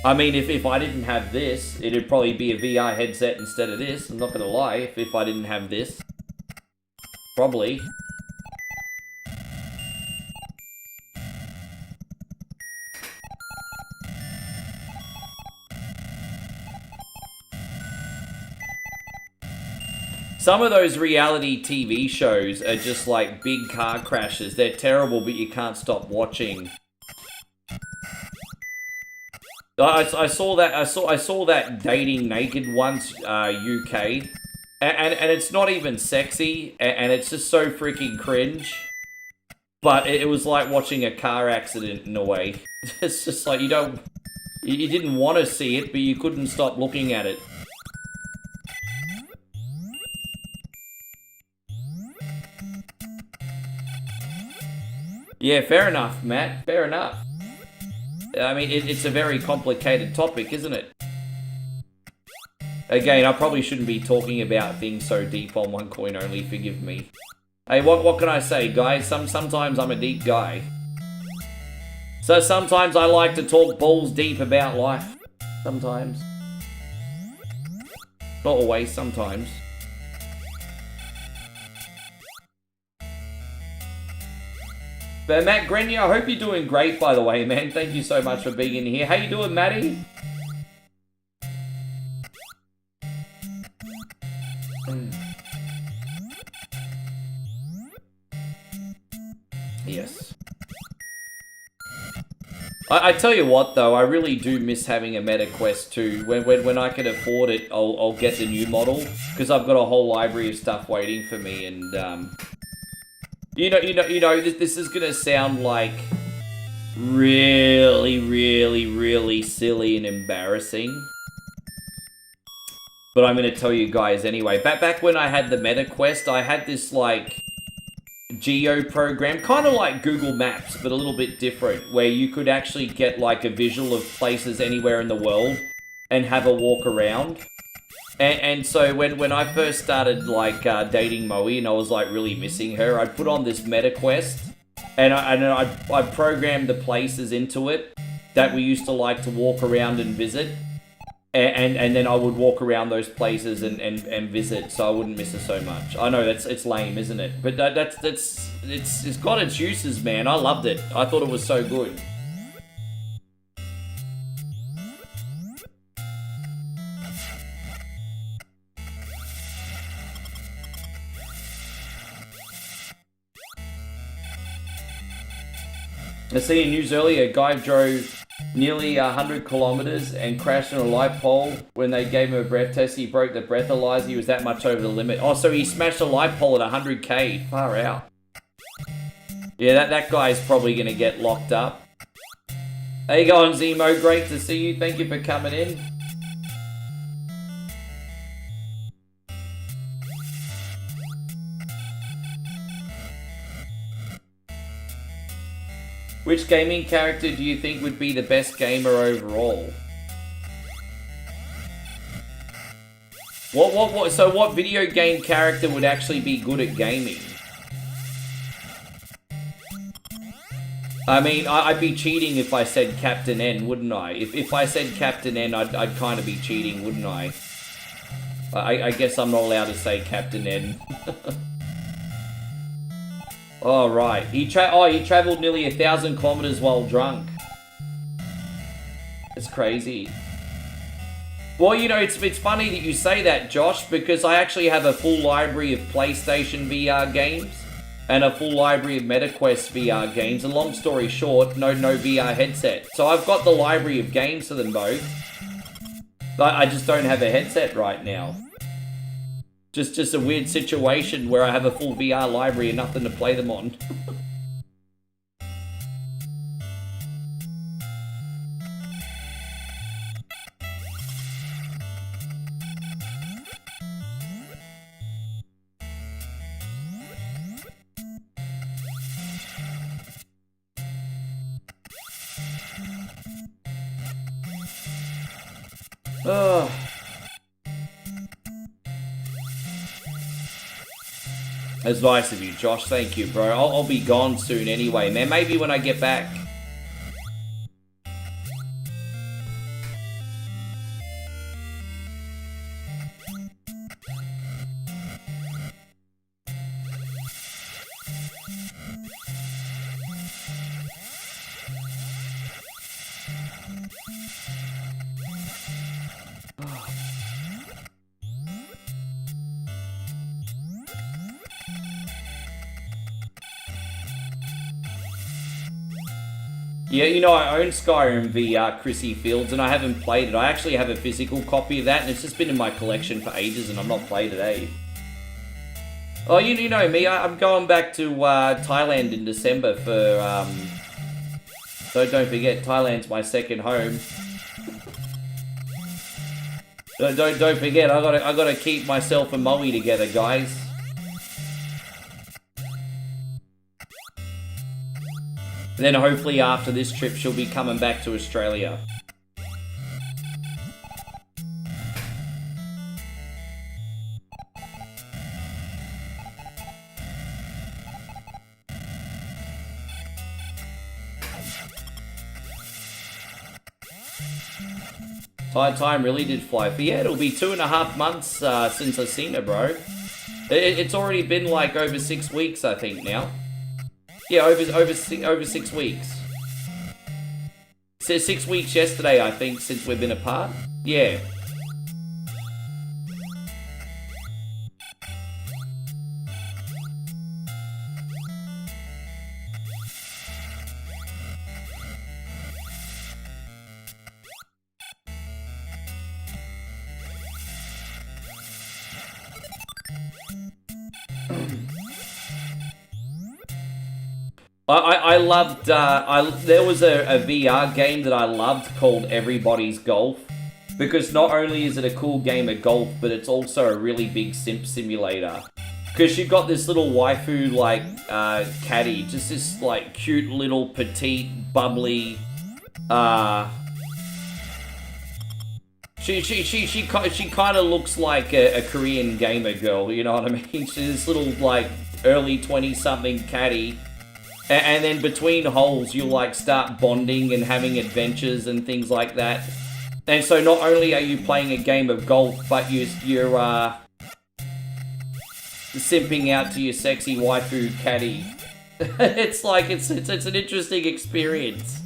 I mean, if I didn't have this, it'd probably be a VR headset instead of this. I'm not going to lie, if I didn't have this. Probably. Some of those reality TV shows are just like big car crashes. They're terrible, but you can't stop watching. I saw that Dating Naked once, UK, and it's not even sexy, and it's just so freaking cringe. But it was like watching a car accident in a way. It's just like you didn't want to see it, but you couldn't stop looking at it. Yeah, fair enough, Matt. Fair enough. I mean, it's a very complicated topic, isn't it? Again, I probably shouldn't be talking about things so deep on One Coin Only, forgive me. Hey, what can I say, guys? Sometimes I'm a deep guy. So sometimes I like to talk balls deep about life. Sometimes. Not always, sometimes. But Matt Grenier, I hope you're doing great, by the way, man. Thank you so much for being in here. How you doing, Matty? Yes. I tell you what, though, I really do miss having a Meta Quest 2. When I can afford it, I'll get the new model, because I've got a whole library of stuff waiting for me, and you know, this is gonna sound like really silly and embarrassing, but I'm gonna tell you guys anyway. Back when I had the Meta Quest, I had this like geo program, kind of like Google Maps, but a little bit different, where you could actually get like a visual of places anywhere in the world and have a walk around. And so when I first started like dating Moe and I was like really missing her, I put on this Meta Quest and I programmed the places into it that we used to like to walk around and visit. And then I would walk around those places and visit, so I wouldn't miss it so much. I know it's lame, isn't it? But it's got its uses, man. I loved it. I thought it was so good. I see in news earlier, a guy drove nearly 100 kilometers and crashed on a light pole. When they gave him a breath test, he broke the breathalyzer. He was that much over the limit. Oh, so he smashed a light pole at 100k. Far out. Yeah, that guy's probably going to get locked up. How you going, Zemo? Great to see you. Thank you for coming in. Which gaming character do you think would be the best gamer overall? So what video game character would actually be good at gaming? I mean, I'd be cheating if I said Captain N, wouldn't I? If I said Captain N, I'd kind of be cheating, wouldn't I? I guess I'm not allowed to say Captain N. Oh, right. He traveled nearly 1,000 kilometers while drunk. It's crazy. Well, you know, it's funny that you say that, Josh, because I actually have a full library of PlayStation VR games and a full library of MetaQuest VR games. And long story short, no VR headset. So I've got the library of games for them both. But I just don't have a headset right now. Just a weird situation where I have a full VR library and nothing to play them on. Oh. That's nice of you, Josh. Thank you, bro. I'll be gone soon anyway, man. Maybe when I get back. Yeah, you know, I own Skyrim VR, Chrissy Fields, and I haven't played it. I actually have a physical copy of that, and it's just been in my collection for ages, and I've not played it, eh? Oh, you know me, I'm going back to Thailand in December for, so don't forget, Thailand's my second home. Don't forget, I gotta keep myself and Moe together, guys. And then hopefully after this trip, she'll be coming back to Australia. Time really did fly. But yeah, it'll be 2.5 months since I've seen it, bro. It's already been like over 6 weeks, I think, now. Yeah, over 6 weeks. So 6 weeks yesterday, I think, since we've been apart. Yeah. I loved, there was a VR game that I loved called Everybody's Golf. Because not only is it a cool game of golf, but it's also a really big simp simulator. Because you've got this little waifu, like, caddy. Just this, like, cute little petite, bubbly, She kind of looks like a Korean gamer girl, you know what I mean? She's this little, like, early 20-something caddy. And then between holes, you'll, like, start bonding and having adventures and things like that. And so not only are you playing a game of golf, but you're simping out to your sexy waifu caddy. It's like, it's an interesting experience.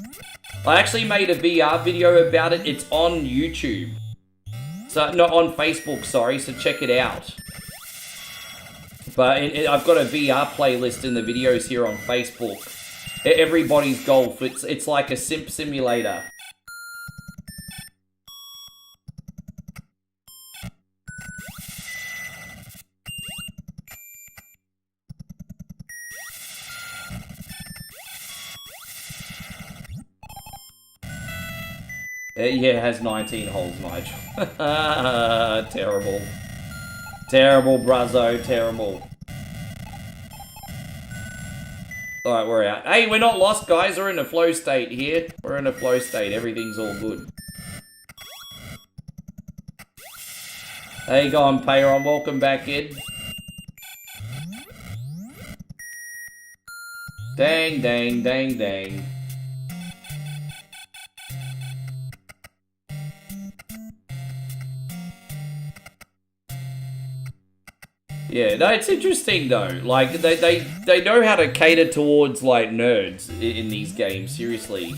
I actually made a VR video about it. It's on YouTube. So, not on Facebook, sorry, so check it out. But I've got a VR playlist in the videos here on Facebook. Everybody's Golf. It's like a simp simulator. Yeah, it has 19 holes, Nigel. Terrible. Terrible, bruzzo, terrible. Alright, we're out. Hey, we're not lost, guys. We're in a flow state here. We're in a flow state. Everything's all good. How you going, Payron? Welcome back, Ed. Dang, dang, dang, dang. Yeah, no, it's interesting though. Like they know how to cater towards like nerds in these games. Seriously.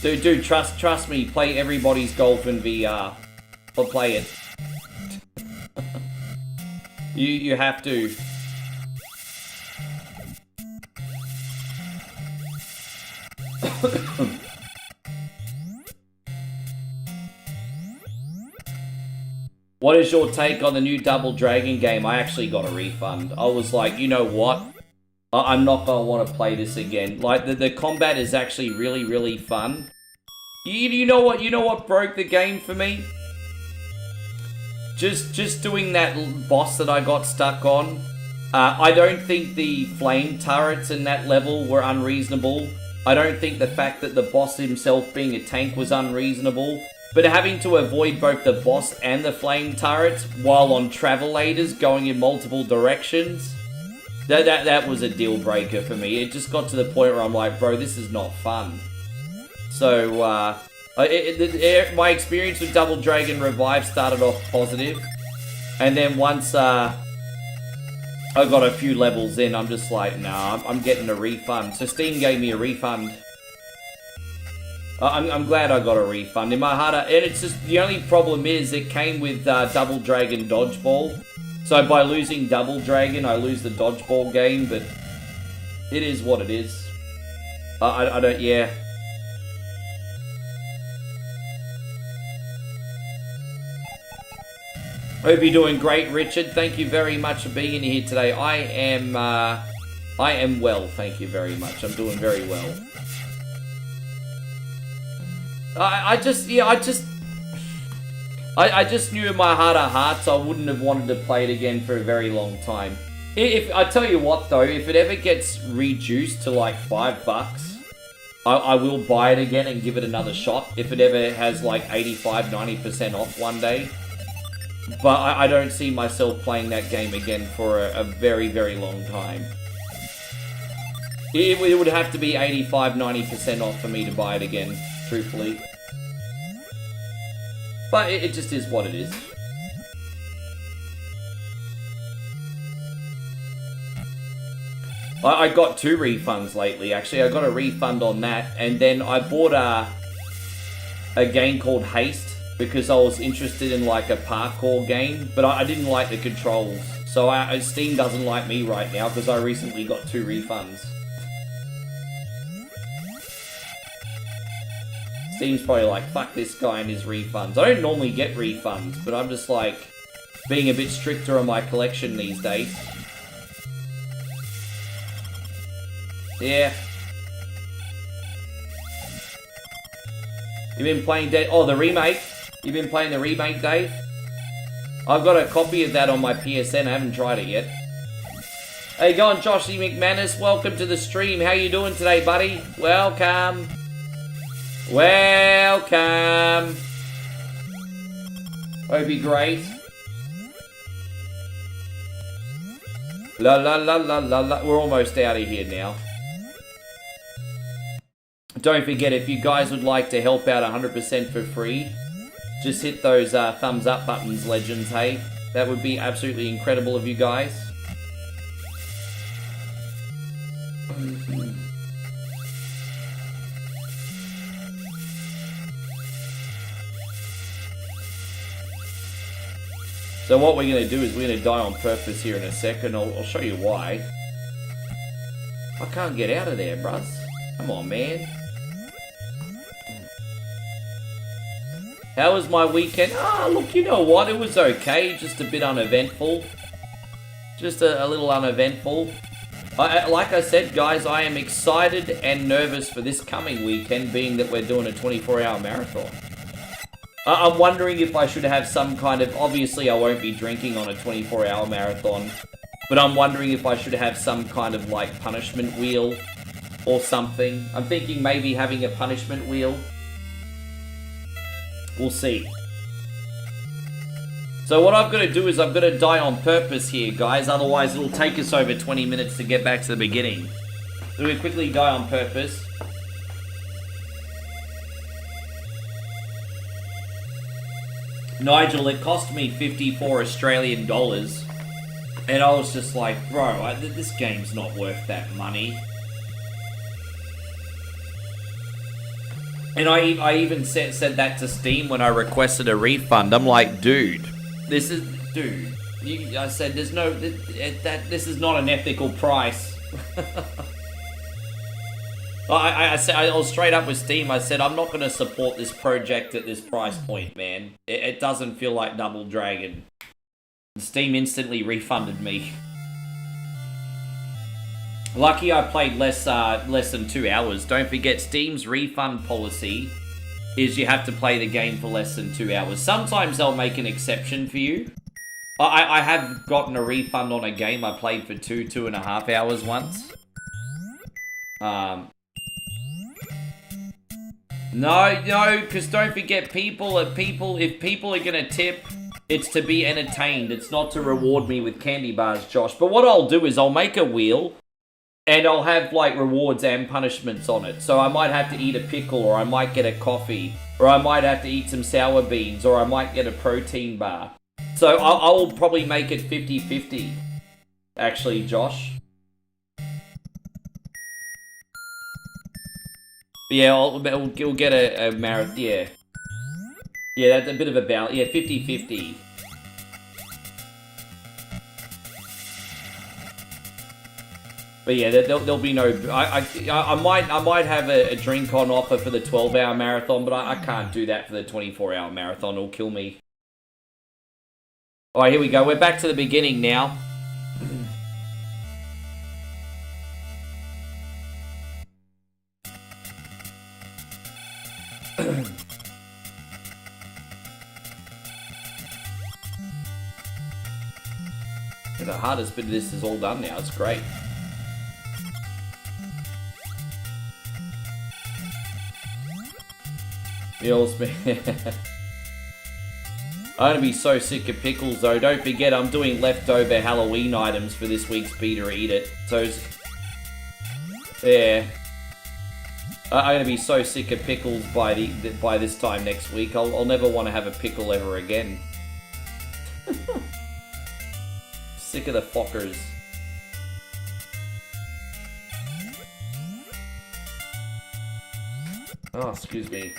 Dude, trust me. Play Everybody's Golf in VR. Or play it. You have to. What is your take on the new Double Dragon game? I actually got a refund. I was like, you know what? I'm not gonna want to play this again. Like the combat is actually really, really fun. You know what? You know what broke the game for me? Just doing that boss that I got stuck on. I don't think the flame turrets in that level were unreasonable. I don't think the fact that the boss himself being a tank was unreasonable. But having to avoid both the boss and the flame turrets while on travelators going in multiple directions, that was a deal breaker for me. It just got to the point where I'm like, bro, this is not fun. So, my experience with Double Dragon Revive started off positive. And then once I got a few levels in, I'm just like, nah, I'm getting a refund. So Steam gave me a refund. I'm glad I got a refund. In my heart, and it's just, the only problem is it came with Double Dragon Dodgeball. So by losing Double Dragon, I lose the Dodgeball game, but it is what it is. I don't, yeah. Hope you're doing great, Richard. Thank you very much for being here today. I am well, thank you very much. I'm doing very well. I just knew in my heart of hearts I wouldn't have wanted to play it again for a very long time. If I tell you what though, if it ever gets reduced to like $5, I will buy it again and give it another shot. If it ever has like 85-90% off one day. But I don't see myself playing that game again for a very, very long time. It would have to be 85, 90% off for me to buy it again, truthfully. But it just is what it is. I got 2 refunds lately, actually. I got a refund on that, and then I bought a game called Haste because I was interested in like a parkour game, but I didn't like the controls. So Steam doesn't like me right now because I recently got 2 refunds. Steam's probably like, fuck this guy and his refunds. I don't normally get refunds, but I'm just like being a bit stricter on my collection these days. Yeah. You've been playing the remake? You've been playing the remake, Dave? I've got a copy of that on my PSN. I haven't tried it yet. How you going, Joshy McManus? Welcome to the stream. How you doing today, buddy? Welcome. Welcome. Hope you're great. La la la la la la. We're almost out of here now. Don't forget, if you guys would like to help out 100% for free, just hit those thumbs up buttons, legends, hey? That would be absolutely incredible of you guys. So what we're going to do is we're going to die on purpose here in a second. I'll show you why. I can't get out of there, bruh. Come on, man. How was my weekend? Ah, look, you know what? It was okay. Just a bit uneventful. Just a little uneventful. Like I said, guys, I am excited and nervous for this coming weekend, being that we're doing a 24-hour marathon. I'm wondering if I should have some kind of... Obviously, I won't be drinking on a 24-hour marathon. But I'm wondering if I should have some kind of, like, punishment wheel or something. I'm thinking maybe having a punishment wheel. We'll see. So what I've got to do is I've got to die on purpose here, guys. Otherwise, it'll take us over 20 minutes to get back to the beginning. So we'll quickly die on purpose. Nigel, it cost me 54 Australian dollars. And I was just like, bro, this game's not worth that money. And I even said that to Steam when I requested a refund. I'm like, dude, I said, there's no, this is not an ethical price. I was straight up with Steam. I said, I'm not going to support this project at this price point, man. It doesn't feel like Double Dragon. Steam instantly refunded me. Lucky I played less than 2 hours. Don't forget, Steam's refund policy is you have to play the game for less than 2 hours. Sometimes they'll make an exception for you. I have gotten a refund on a game I played for 2.5 hours once. No, because don't forget, if people are gonna tip, it's to be entertained. It's not to reward me with candy bars, Josh. But what I'll do is I'll make a wheel, and I'll have like rewards and punishments on it. So I might have to eat a pickle, or I might get a coffee, or I might have to eat some sour beans, or I might get a protein bar. So I'll probably make it 50-50, actually, Josh. Yeah, we'll get a marathon, yeah. Yeah, that's a bit of a balance. Yeah, 50-50. But yeah, there'll be no... I might have a drink on offer for the 12-hour marathon, but I can't do that for the 24-hour marathon. It'll kill me. Alright, here we go. We're back to the beginning now. The hardest bit of this is all done now. It's great. I'm gonna be so sick of pickles though. Don't forget, I'm doing leftover Halloween items for this week's Peter Eat It. So, yeah. I'm gonna be so sick of pickles by this time next week. I'll never want to have a pickle ever again. Sick of the fuckers. Oh, excuse me.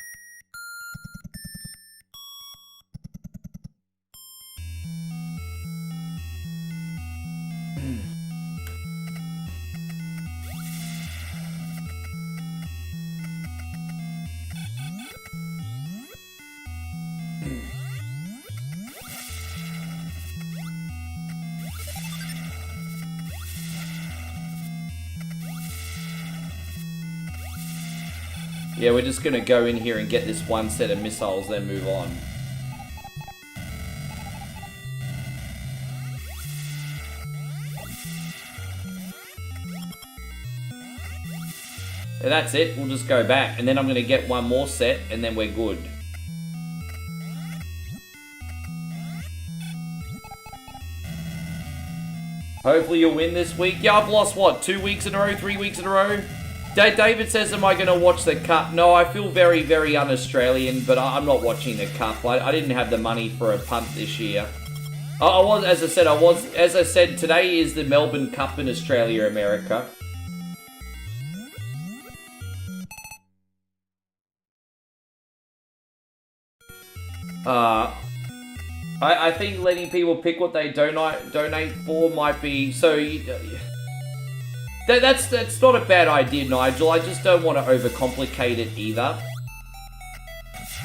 Yeah, we're just gonna go in here and get this one set of missiles, then move on. And that's it, we'll just go back, and then I'm gonna get one more set, and then we're good. Hopefully you'll win this week. Yeah, I've lost, what, 2 weeks in a row, 3 weeks in a row? David says, am I going to watch the Cup? No, I feel very, very un-Australian, but I'm not watching the Cup. I didn't have the money for a punt this year. As I said, today is the Melbourne Cup in Australia, America. I think letting people pick what they donate for might be, so... That's not a bad idea, Nigel. I just don't want to overcomplicate it either.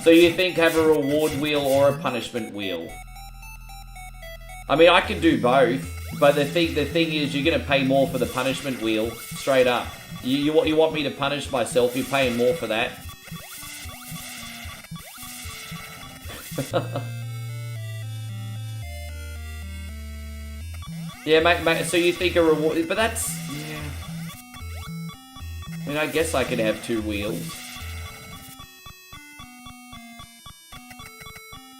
So you think have a reward wheel or a punishment wheel? I mean, I can do both, but the thing is, you're gonna pay more for the punishment wheel, straight up. You want me to punish myself? You're paying more for that. Yeah, mate. So you think a reward? But that's. Yeah. I mean, I guess I could have 2 wheels.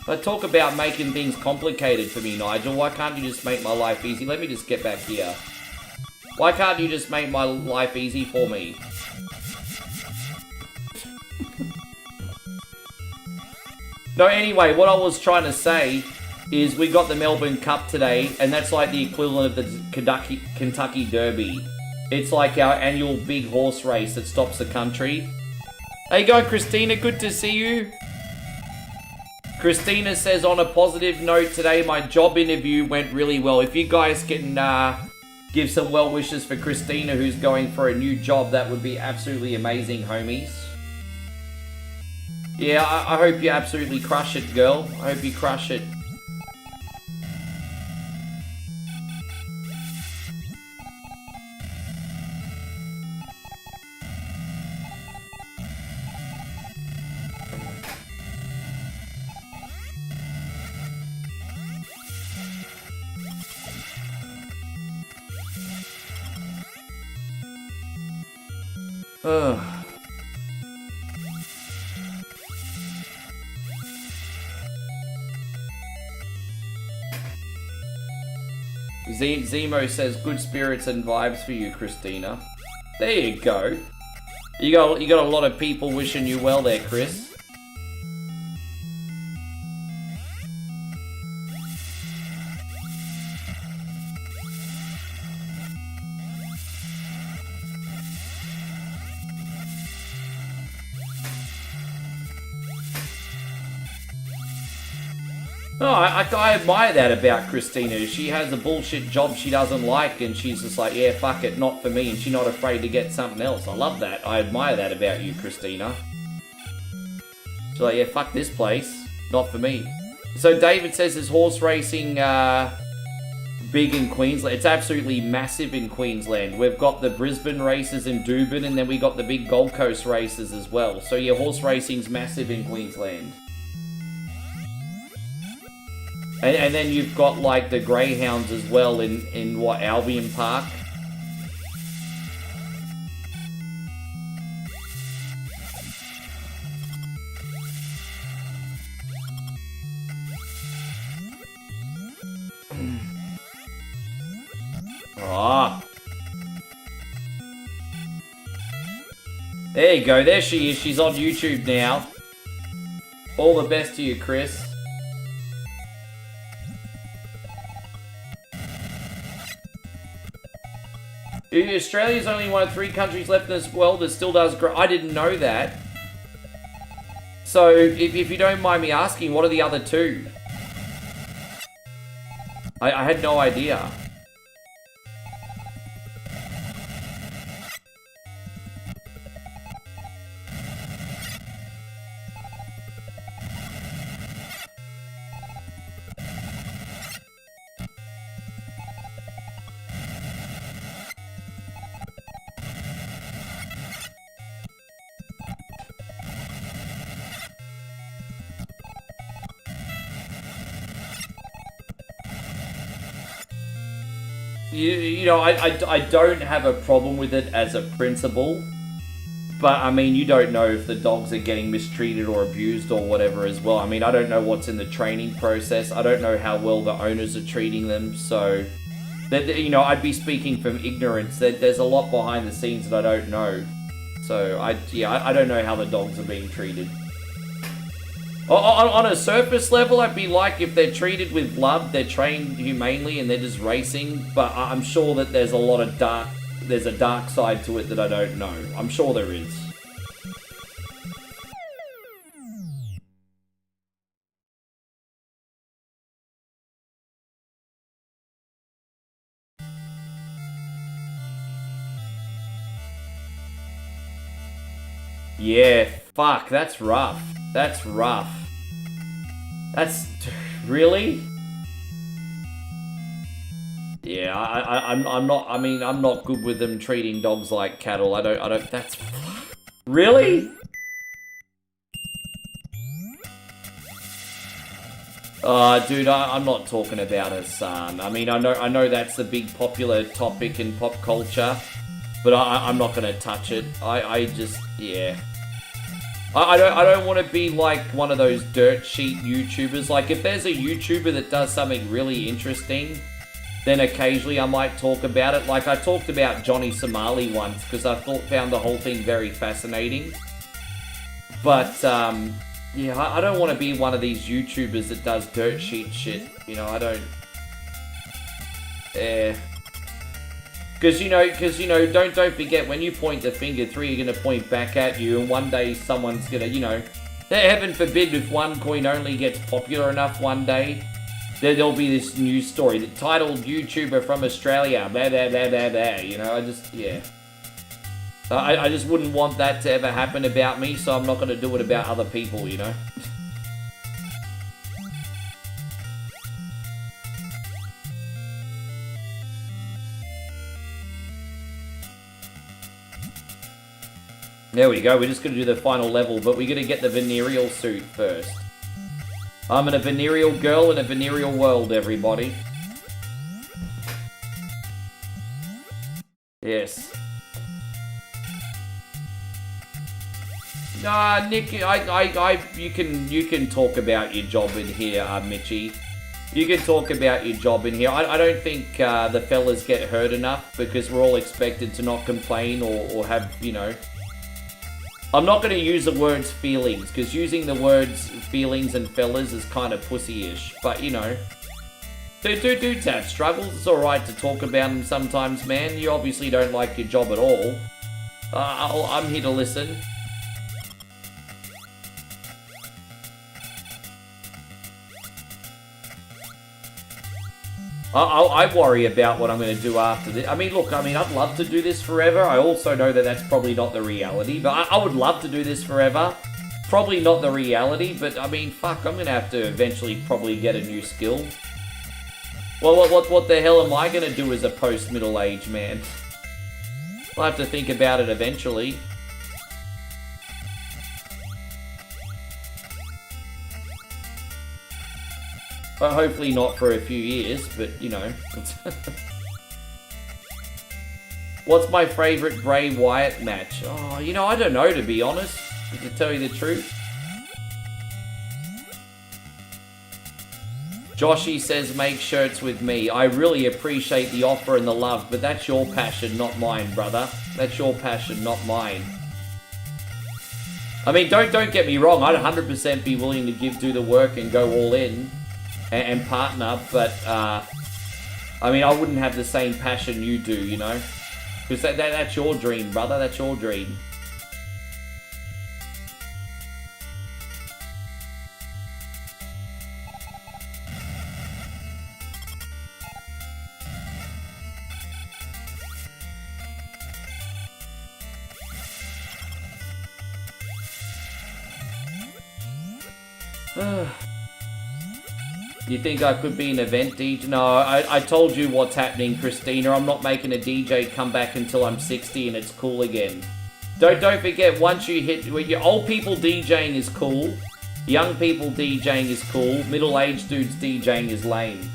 But talk about making things complicated for me, Nigel. Why can't you just make my life easy? Let me just get back here. Why can't you just make my life easy for me? No, anyway, what I was trying to say is we got the Melbourne Cup today, and that's like the equivalent of the Kentucky Derby. It's like our annual big horse race that stops the country. How you going, Christina? Good to see you. Christina says, on a positive note today, my job interview went really well. If you guys can give some well wishes for Christina, who's going for a new job, that would be absolutely amazing, homies. Yeah, I hope you absolutely crush it, girl. I hope you crush it. Zemo says good spirits and vibes for you, Christina. There you go. You got a lot of people wishing you well there, Chris. No, I admire that about Christina. She has a bullshit job she doesn't like, and she's just like, yeah, fuck it, not for me, and she's not afraid to get something else. I love that. I admire that about you, Christina. She's like, yeah, fuck this place, not for me. So David says, is horse racing big in Queensland? It's absolutely massive in Queensland. We've got the Brisbane races in Dubin, and then we got the big Gold Coast races as well. So yeah, horse racing's massive in Queensland. And then you've got like the greyhounds as well in what, Albion Park? Ah. There you go. There she is. She's on YouTube now. All the best to you, Chris. Australia's only one of 3 countries left in this world that still does grow. I didn't know that. So, if you don't mind me asking, what are the other 2? I had no idea. You know, I don't have a problem with it as a principle, but I mean, you don't know if the dogs are getting mistreated or abused or whatever as well. I mean, I don't know what's in the training process. I don't know how well the owners are treating them, so, you know, I'd be speaking from ignorance. There's a lot behind the scenes that I don't know. So, I don't know how the dogs are being treated. On a surface level, I'd be like, if they're treated with love, they're trained humanely, and they're just racing. But I'm sure that there's a lot of there's a dark side to it that I don't know. I'm sure there is. Yeah, fuck, that's rough. That's rough. That's... really? Yeah, I'm not, I mean, I'm not good with them treating dogs like cattle. I don't, that's... really? Dude, I'm not talking about her son. I mean, I know that's the big popular topic in pop culture, but I'm not gonna touch it. I just, yeah. I don't want to be like one of those dirt sheet YouTubers. Like, if there's a YouTuber that does something really interesting, then occasionally I might talk about it. Like, I talked about Johnny Somali once, because I found the whole thing very fascinating. But, yeah, I don't want to be one of these YouTubers that does dirt sheet shit. You know, I don't... Because, you know, don't forget, when you point the finger, 3 are going to point back at you, and one day someone's going to, you know... Heaven forbid, if one coin only gets popular enough one day, there'll be this news story that titled YouTuber from Australia, blah, blah, blah, blah, blah. You know, I just, yeah. I just wouldn't want that to ever happen about me, so I'm not going to do it about other people, you know? There we go, we're just going to do the final level, but we're going to get the venereal suit first. I'm in a venereal girl in a venereal world, everybody. Yes. Nah, Nick, you can talk about your job in here, Mitchie. You can talk about your job in here. I don't think the fellas get hurt enough, because we're all expected to not complain or have, you know... I'm not going to use the words feelings, because using the words feelings and fellas is kind of pussy-ish. But, you know, dudes have struggles. It's alright to talk about them sometimes, man. You obviously don't like your job at all. I'm here to listen. I worry about what I'm going to do after this. I mean, look, I'd love to do this forever. I also know that that's probably not the reality, but I would love to do this forever. Probably not the reality, but I mean, fuck, I'm going to have to eventually probably get a new skill. Well, what the hell am I going to do as a post-middle age man? I'll have to think about it eventually. But hopefully not for a few years, but, you know. What's my favourite Bray Wyatt match? Oh, you know, I don't know, to be honest, to tell you the truth. Joshy says, make shirts with me. I really appreciate the offer and the love, but that's your passion, not mine, brother. That's your passion, not mine. I mean, don't get me wrong. I'd 100% be willing to do the work and go all in and partner, but I mean, I wouldn't have the same passion you do, you know? Because that's your dream, brother. That's your dream. You think I could be an event DJ? No, I told you what's happening, Christina. I'm not making a DJ come back until I'm 60 and it's cool again. Don't forget, once you hit... Old people DJing is cool. Young people DJing is cool. Middle-aged dudes DJing is lame.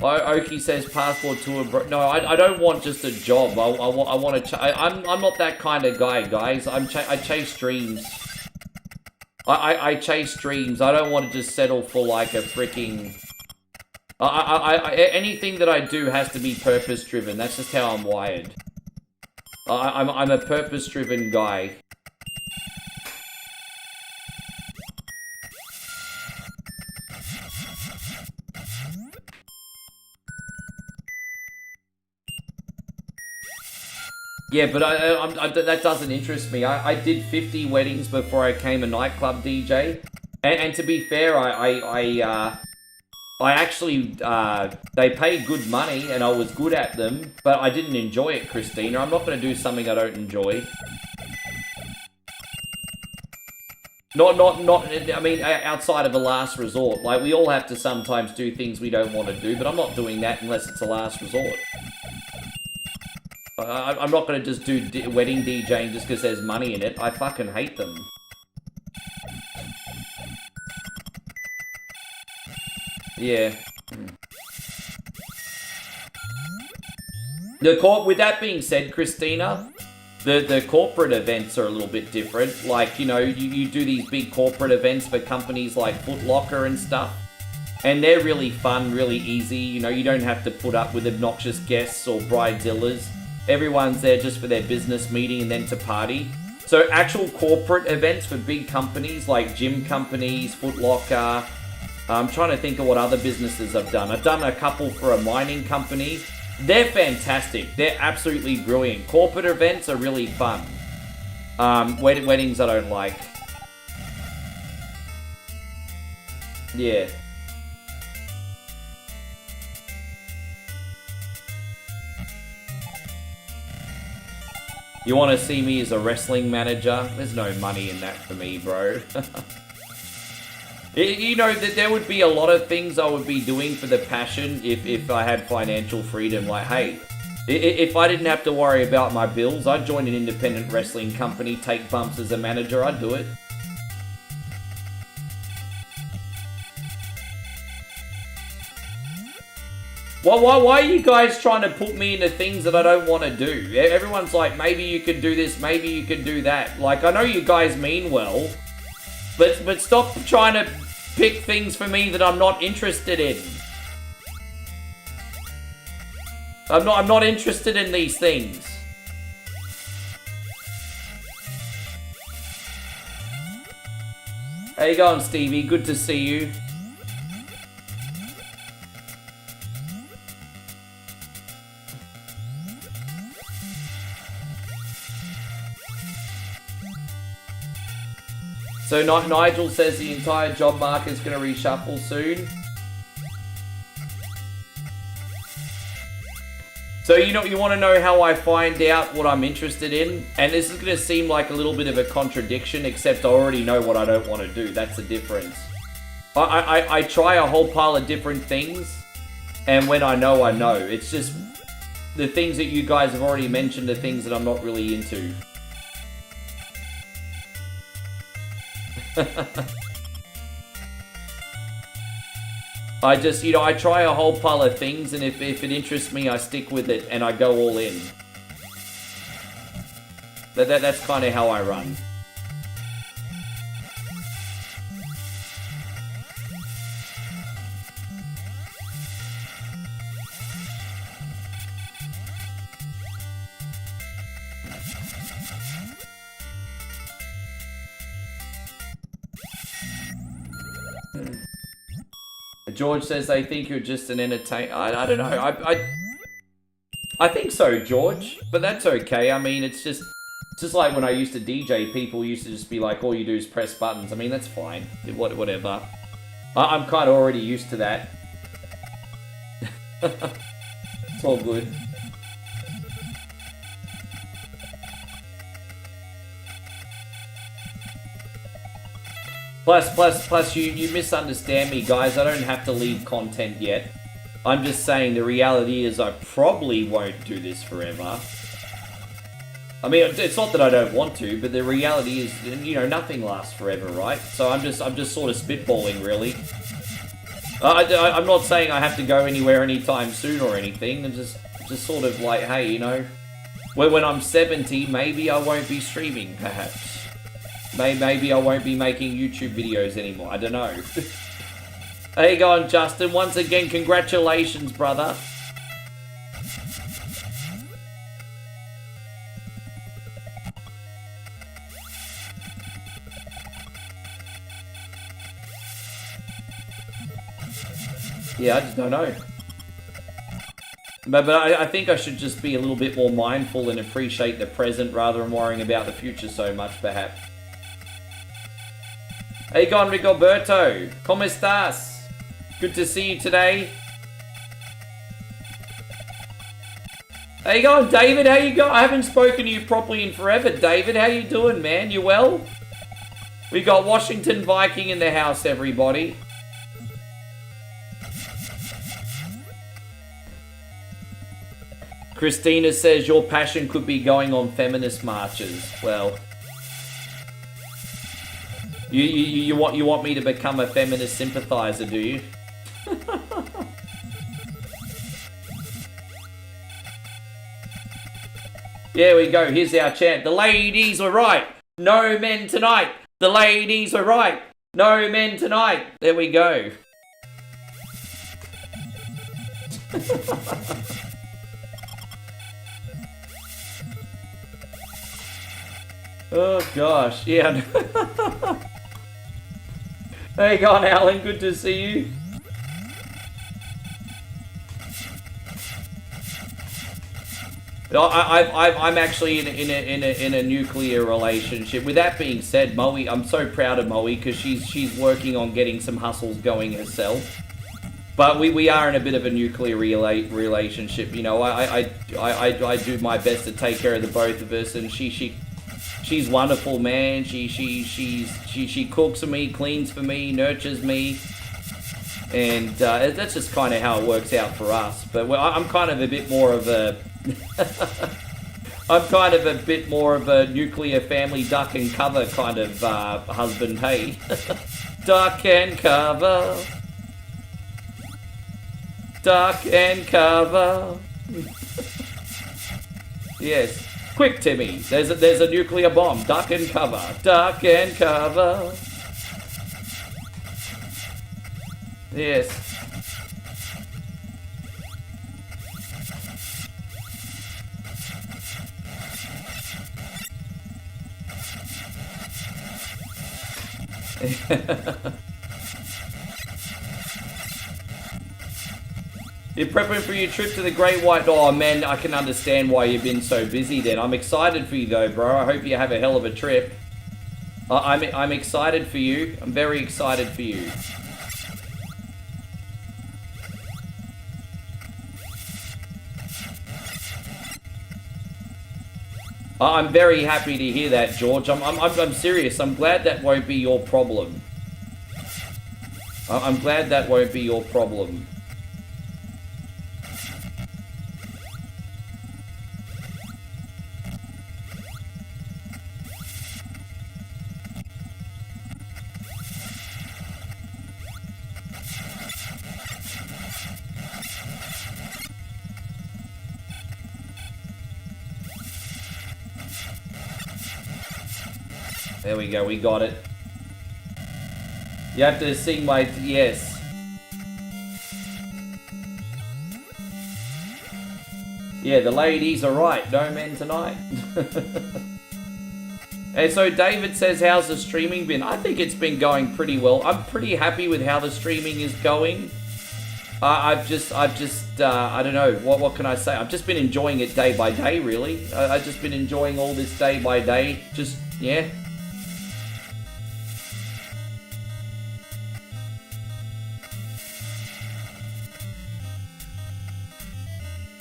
Oki says passport tour, bro. No, I don't want just a job. I want to. I'm not that kind of guy, guys. I chase dreams. I chase dreams. I don't want to just settle for like a freaking. Anything that I do has to be purpose driven. That's just how I'm wired. I'm a purpose driven guy. Yeah, but that doesn't interest me. I did 50 weddings before I became a nightclub DJ, and to be fair, I actually they paid good money and I was good at them, but I didn't enjoy it, Christina. I'm not going to do something I don't enjoy. Not. I mean, outside of a last resort, like we all have to sometimes do things we don't want to do, but I'm not doing that unless it's a last resort. I'm not going to just do wedding DJing just because there's money in it. I fucking hate them. Yeah. With that being said, Christina, the corporate events are a little bit different. Like, you know, you do these big corporate events for companies like Foot Locker and stuff. And they're really fun, really easy. You know, you don't have to put up with obnoxious guests or bridezillas. Everyone's there just for their business meeting and then to party. So actual corporate events for big companies like gym companies, Foot Locker. I'm trying to think of what other businesses I've done. I've done a couple for a mining company. They're fantastic. They're absolutely brilliant. Corporate events are really fun. Weddings I don't like. Yeah. You want to see me as a wrestling manager? There's no money in that for me, bro. You know, there would be a lot of things I would be doing for the passion if I had financial freedom. Like, hey, if I didn't have to worry about my bills, I'd join an independent wrestling company, take bumps as a manager, I'd do it. Why are you guys trying to put me into things that I don't want to do? Everyone's like, maybe you can do this, maybe you can do that. Like, I know you guys mean well, but stop trying to pick things for me that I'm not interested in. I'm not interested in these things. How you going, Stevie? Good to see you. So Nigel says the entire job market is going to reshuffle soon. So you want to know how I find out what I'm interested in? And this is going to seem like a little bit of a contradiction, except I already know what I don't want to do. That's the difference. I try a whole pile of different things, and when I know, I know. It's just the things that you guys have already mentioned are things that I'm not really into. I just, I try a whole pile of things, and if it interests me, I stick with it, and I go all in. That's kind of how I run. George says they think you're just an entertainer. I don't know. I think so, George. But that's okay. I mean, it's just like when I used to DJ, people used to just be like, all you do is press buttons. I mean, that's fine. Whatever. I'm kind of already used to that. It's all good. Plus, you misunderstand me, guys. I don't have to leave content yet. I'm just saying the reality is I probably won't do this forever. I mean, it's not that I don't want to, but the reality is, you know, nothing lasts forever, right? So I'm just sort of spitballing, really. I'm not saying I have to go anywhere anytime soon or anything. I'm just sort of like, hey, you know, when I'm 70, maybe I won't be streaming, perhaps. Maybe I won't be making YouTube videos anymore. I don't know. How you going, Justin? Once again, congratulations, brother. Yeah, I just don't know. But I think I should just be a little bit more mindful and appreciate the present rather than worrying about the future so much, perhaps. Hey, going, Rigoberto? ¿Cómo estás? Good to see you today. How you going, David? How you going? I haven't spoken to you properly in forever, David. How you doing, man? You well? We got Washington Viking in the house, everybody. Christina says your passion could be going on feminist marches. Well, you want me to become a feminist sympathizer, do you? There we go. Here's our chant. The ladies are right. No men tonight. The ladies are right. No men tonight. There we go. Oh gosh, yeah. Hey, going, Alan. Good to see you. I'm actually in a nuclear relationship. With that being said, Moe, I'm so proud of Moe because she's working on getting some hustles going herself. But we are in a bit of a nuclear relationship. You know, I do my best to take care of the both of us, and she's wonderful, man. She cooks for me, cleans for me, nurtures me, and that's just kind of how it works out for us. But I'm kind of a bit more of a I'm kind of a bit more of a nuclear family duck and cover kind of husband, hey. Duck and cover. Duck and cover. Yes. Quick, Timmy. There's a nuclear bomb. Duck and cover. Duck and cover. Yes. You're prepping for your trip to the Great White... Oh, man, I can understand why you've been so busy then. I'm excited for you, though, bro. I hope you have a hell of a trip. I'm excited for you. I'm very excited for you. I'm very happy to hear that, George. I'm serious. I'm glad that won't be your problem. I'm glad that won't be your problem. There we go, we got it. You have to sing my... Yes. Yeah, the ladies are right. No men tonight. And so David says, how's the streaming been? I think it's been going pretty well. I'm pretty happy with how the streaming is going. I don't know, what can I say? I've just been enjoying it day by day, really. I've just been enjoying all this day by day. Just, yeah.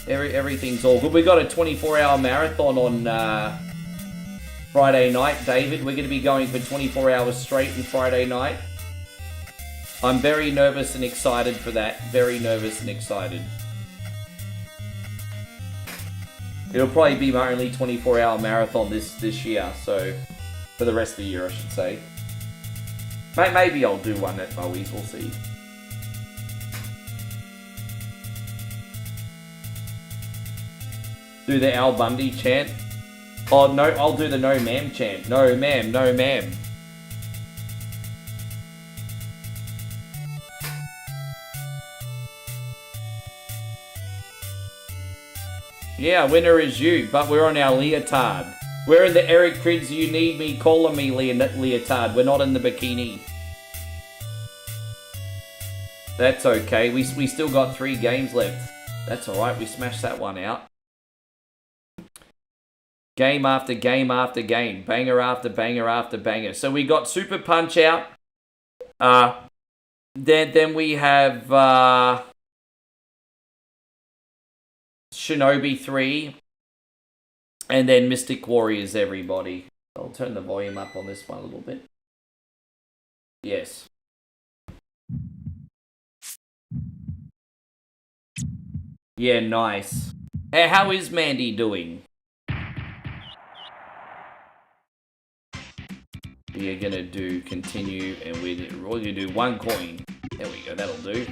Everything's all good. We got a 24-hour marathon on Friday night, David. We're going to be going for 24 hours straight on Friday night. I'm very nervous and excited for that. Very nervous and excited. It'll probably be my only 24-hour marathon this year, so for the rest of the year, I should say. Maybe I'll do one at Bowie's. We'll see. Do the Al Bundy chant. Oh, no, I'll do the no ma'am chant. No ma'am, no ma'am. Yeah, winner is you, but we're on our leotard. We're in the Eric Crids You Need Me Calling Me leotard. We're not in the bikini. That's okay. We still got 3 games left. That's alright, we smashed that one out. Game after game after game. Banger after banger after banger. So we got Super Punch Out. Then we have Shinobi 3. And then Mystic Warriors, everybody. I'll turn the volume up on this one a little bit. Yes. Yeah, nice. Hey, how is Mandy doing? We're gonna do continue, and we're gonna do 1 coin. There we go, that'll do.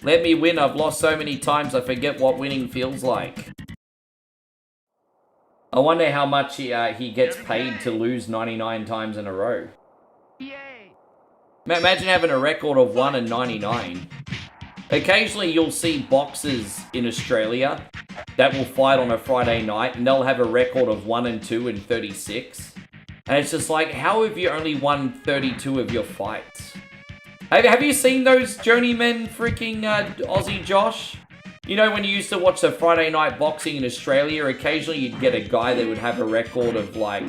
Let me win. I've lost so many times I forget what winning feels like. I wonder how much he gets paid to lose 99 times in a row. Imagine having a record of 1 and 99. Occasionally you'll see boxers in Australia that will fight on a Friday night and they'll have a record of 1 and 2 and 36. And it's just like, how have you only won 32 of your fights? Have you seen those journeymen freaking Aussie Josh? You know, when you used to watch the Friday night boxing in Australia, occasionally you'd get a guy that would have a record of like...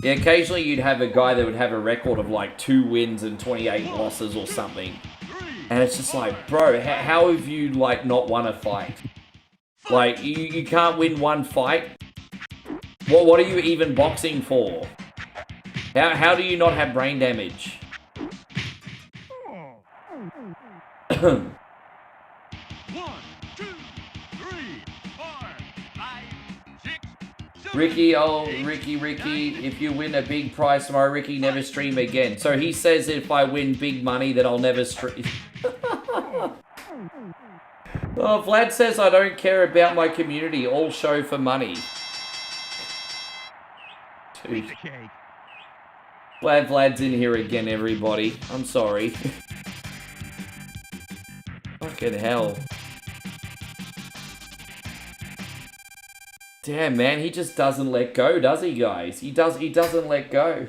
Yeah, occasionally you'd have a guy that would have a record of like 2 wins and 28 losses or something. And it's just like, bro, how have you like not won a fight? Like, you can't win 1 fight? What are you even boxing for? How do you not have brain damage? Ricky, oh, Ricky, if you win a big prize tomorrow, Ricky, never stream again. So he says if I win big money, that I'll never stream. Oh, Vlad says I don't care about my community, all show for money. Dude. Vlad's in here again, everybody. I'm sorry. Fucking hell. Damn, man, he just doesn't let go, does he, guys? He doesn't let go.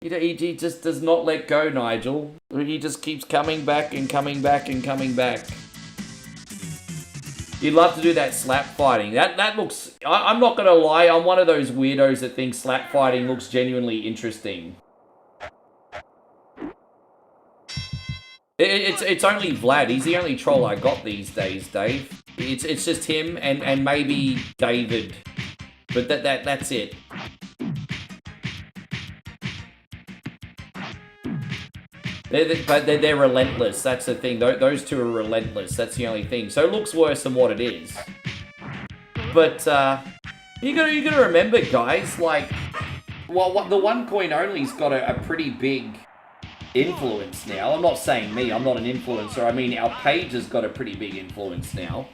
He just does not let go, Nigel. He just keeps coming back and coming back and coming back. You'd love to do that slap fighting. That looks... I'm not going to lie, I'm one of those weirdos that thinks slap fighting looks genuinely interesting. It's only Vlad. He's the only troll I got these days, Dave. It's just him and maybe David. But that's it. They're relentless. That's the thing. Those two are relentless. That's the only thing. So it looks worse than what it is. But you gotta remember, guys. Like, well, the 1 coin only's got a pretty big influence now. I'm not saying me, I'm not an influencer. I mean, our page has got a pretty big influence now.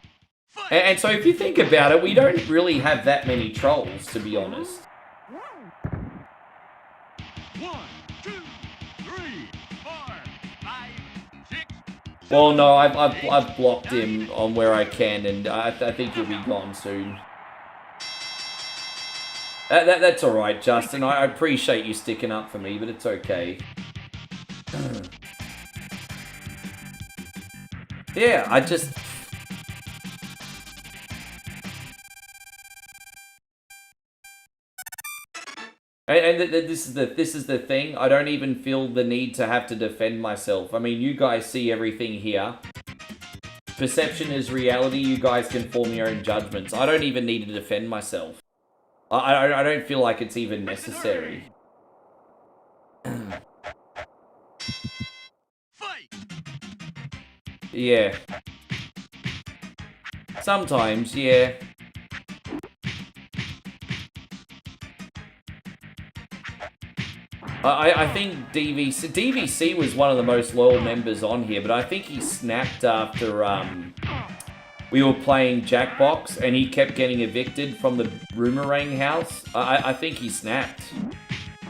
And so if you think about it, we don't really have that many trolls, to be honest. 1, 2, 3, 4, 5, 6. Well, no, I've blocked him on where I can, and I think he'll be gone soon. That's alright, Justin. I appreciate you sticking up for me, but it's okay. Yeah, I just... And this is the thing. I don't even feel the need to have to defend myself. I mean, you guys see everything here. Perception is reality. You guys can form your own judgments. I don't even need to defend myself. I don't feel like it's even necessary. Yeah. Sometimes, yeah. I think DVC was one of the most loyal members on here, but I think he snapped after we were playing Jackbox and he kept getting evicted from the Boomerang house. I think he snapped.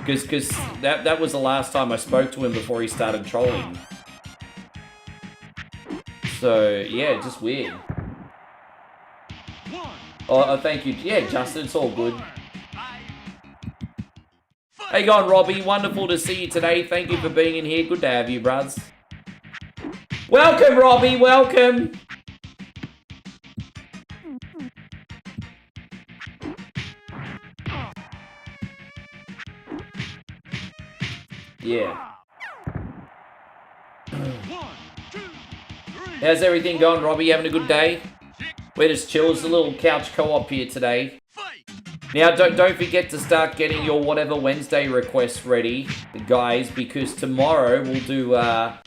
Because that was the last time I spoke to him before he started trolling. So, yeah, just weird. Oh, thank you. Yeah, Justin, it's all good. Hey, going, Robbie. Wonderful to see you today. Thank you for being in here. Good to have you, bruds. Welcome, Robbie. Welcome. Yeah. How's everything going, Robbie? You having a good day? We're just chill. It's a little couch co-op here today. Now, don't forget to start getting your Whatever Wednesday requests ready, guys, because tomorrow we'll do a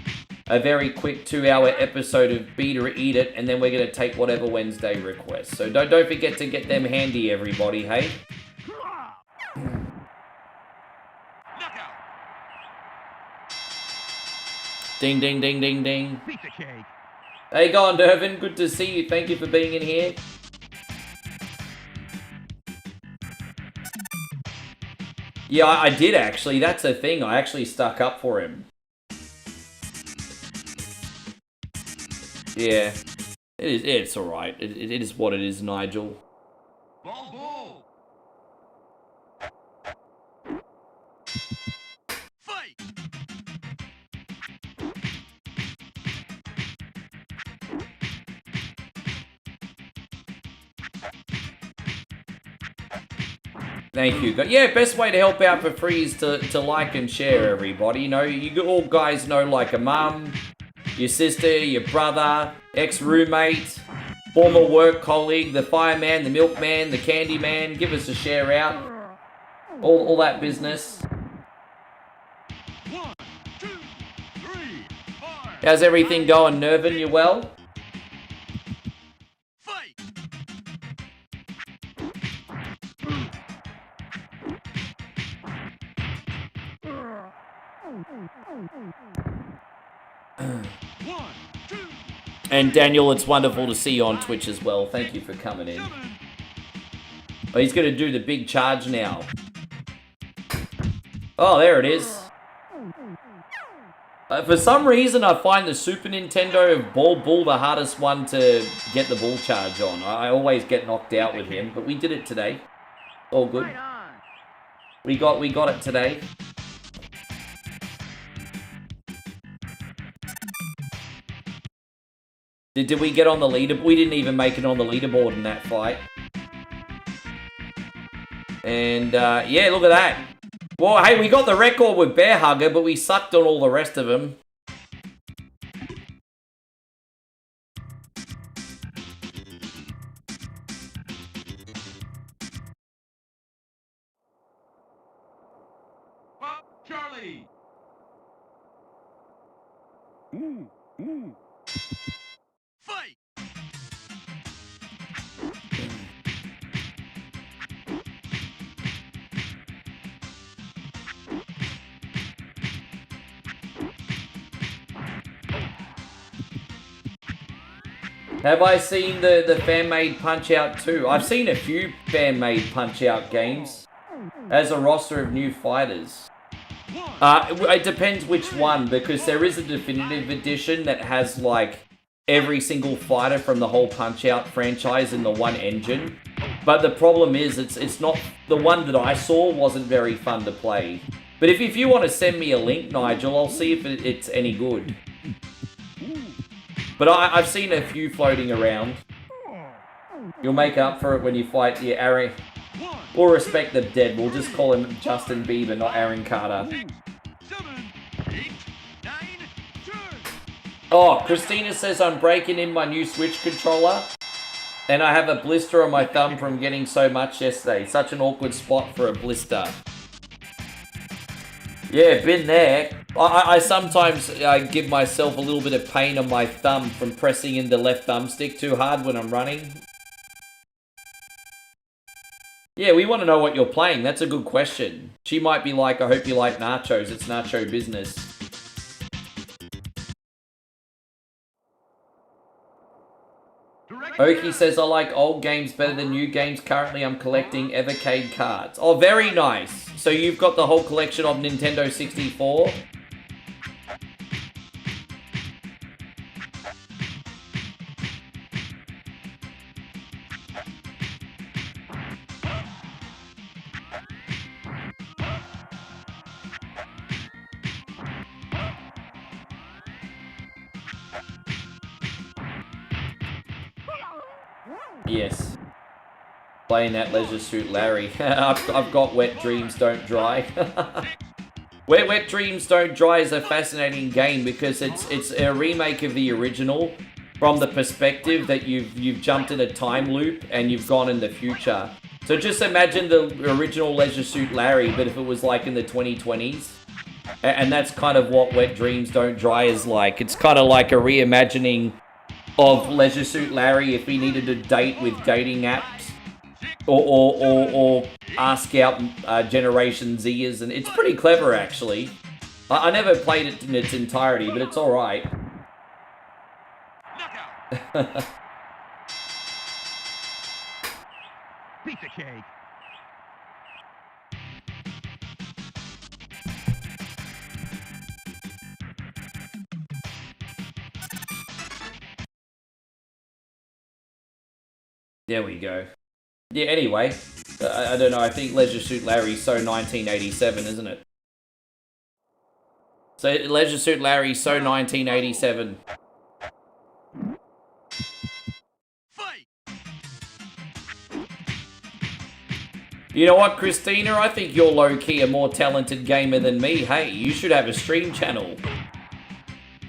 very quick 2-hour episode of Beat or Eat It, and then we're going to take Whatever Wednesday requests. So don't forget to get them handy, everybody, hey? Ding, ding, ding, ding, ding. Hey, go on, Dervin. Good to see you. Thank you for being in here. Yeah, I did actually. That's a thing. I actually stuck up for him. Yeah. It's alright. It is what it is, Nigel. Ball. Fight. Thank you. Yeah, best way to help out for free is to like and share, everybody. You know, you all guys know, like a mum, your sister, your brother, ex-roommate, former work colleague, the fireman, the milkman, the candy man. Give us a share out. All that business. 1, 2, 3, 4. How's everything going, Nervin? You well? Fight. And Daniel, it's wonderful to see you on Twitch as well. Thank you for coming in. Oh, he's going to do the big charge now. Oh, there it is. For some reason, I find the Super Nintendo Ball Bull the hardest one to get the ball charge on. I always get knocked out with him, but we did it today. All good. We got it today. Did we get on the leaderboard? We didn't even make it on the leaderboard in that fight. And, yeah, look at that. Well, hey, we got the record with Bear Hugger, but we sucked on all the rest of them. Pop Charlie. Fight. Have I seen the fan-made Punch-Out 2? I've seen a few fan-made Punch-Out games. As a roster of new fighters. It depends which one, because there is a definitive edition that has, like, every single fighter from the whole Punch-Out franchise in the one engine. But the problem is, it's not... The one that I saw wasn't very fun to play. But if you want to send me a link, Nigel, I'll see if it's any good. But I've seen a few floating around. You'll make up for it when you fight the Aaron... We'll respect the dead. We'll just call him Justin Bieber, not Aaron Carter. 7, 8, 9, turn. Oh, Christina says I'm breaking in my new Switch controller. And I have a blister on my thumb from getting so much yesterday. Such an awkward spot for a blister. Yeah, been there. I sometimes give myself a little bit of pain on my thumb from pressing in the left thumbstick too hard when I'm running. Yeah, we want to know what you're playing. That's a good question. She might be like, I hope you like nachos. It's nacho business. Oki says, I like old games better than new games. Currently, I'm collecting Evercade cards. Oh, very nice. So you've got the whole collection of Nintendo 64? Yes. Playing that Leisure Suit Larry. I've got Wet Dreams Don't Dry. Wet Dreams Don't Dry is a fascinating game because it's a remake of the original from the perspective that you've jumped in a time loop and you've gone in the future. So just imagine the original Leisure Suit Larry, but if it was like in the 2020s. And that's kind of what Wet Dreams Don't Dry is like. It's kind of like a reimagining of Leisure Suit Larry if he needed to date with dating apps or ask out Generation Zers, and it's pretty clever actually. I never played it in its entirety, but it's alright. Piece of cake. There we go. Yeah, anyway, I don't know, I think Leisure Suit Larry's so 1987, isn't it? So Leisure Suit Larry's so 1987. Fight. You know what, Christina? I think you're low-key a more talented gamer than me. Hey, you should have a stream channel.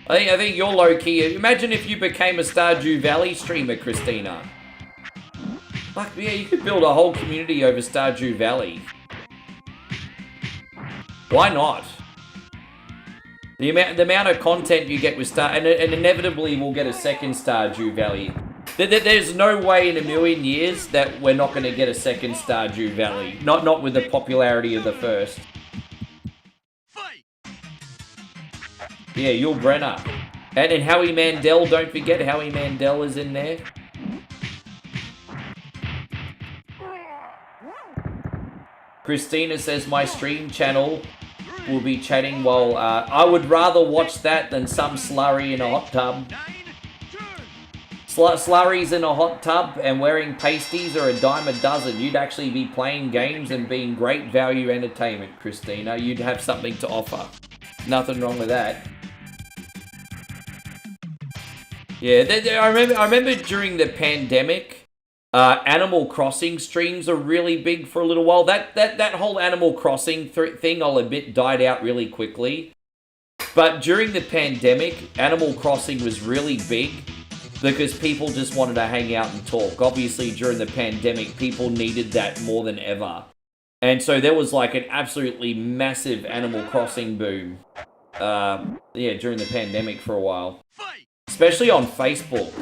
I think you're low-key. Imagine if you became a Stardew Valley streamer, Christina. Fuck, yeah, you could build a whole community over Stardew Valley. Why not? The amount of content you get with and inevitably we'll get a second Stardew Valley. There's no way in a million years that we're not going to get a second Stardew Valley. Not with the popularity of the first. Fight. Yeah, Yul Brenner. And Howie Mandel, don't forget Howie Mandel is in there. Christina says my stream channel will be chatting while I would rather watch that than some slurry in a hot tub. Slurries in a hot tub and wearing pasties are a dime a dozen. You'd actually be playing games and being great value entertainment, Christina. You'd have something to offer. Nothing wrong with that. Yeah, I remember during the pandemic, Animal Crossing streams are really big for a little while. That whole Animal Crossing thing, I'll admit, died out really quickly. But during the pandemic, Animal Crossing was really big because people just wanted to hang out and talk. Obviously, during the pandemic, people needed that more than ever. And so there was like an absolutely massive Animal Crossing boom. Yeah, during the pandemic for a while. Especially on Facebook.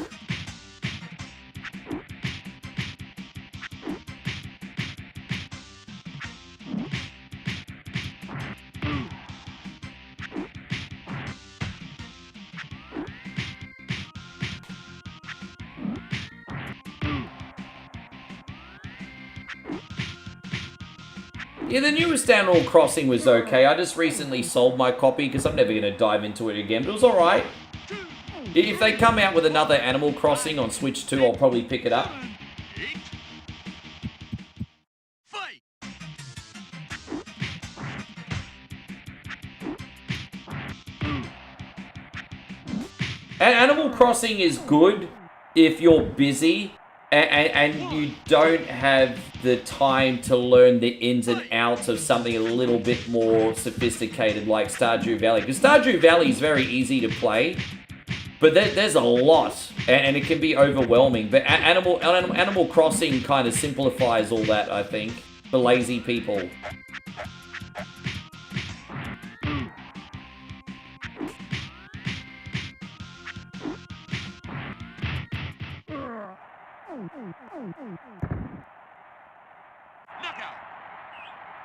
Yeah, the newest Animal Crossing was okay. I just recently sold my copy because I'm never going to dive into it again, but it was alright. If they come out with another Animal Crossing on Switch 2, I'll probably pick it up. And Animal Crossing is good if you're busy and you don't have the time to learn the ins and outs of something a little bit more sophisticated like Stardew Valley. Because Stardew Valley is very easy to play, but there's a lot, and it can be overwhelming. But Animal Crossing kind of simplifies all that, I think, for lazy people.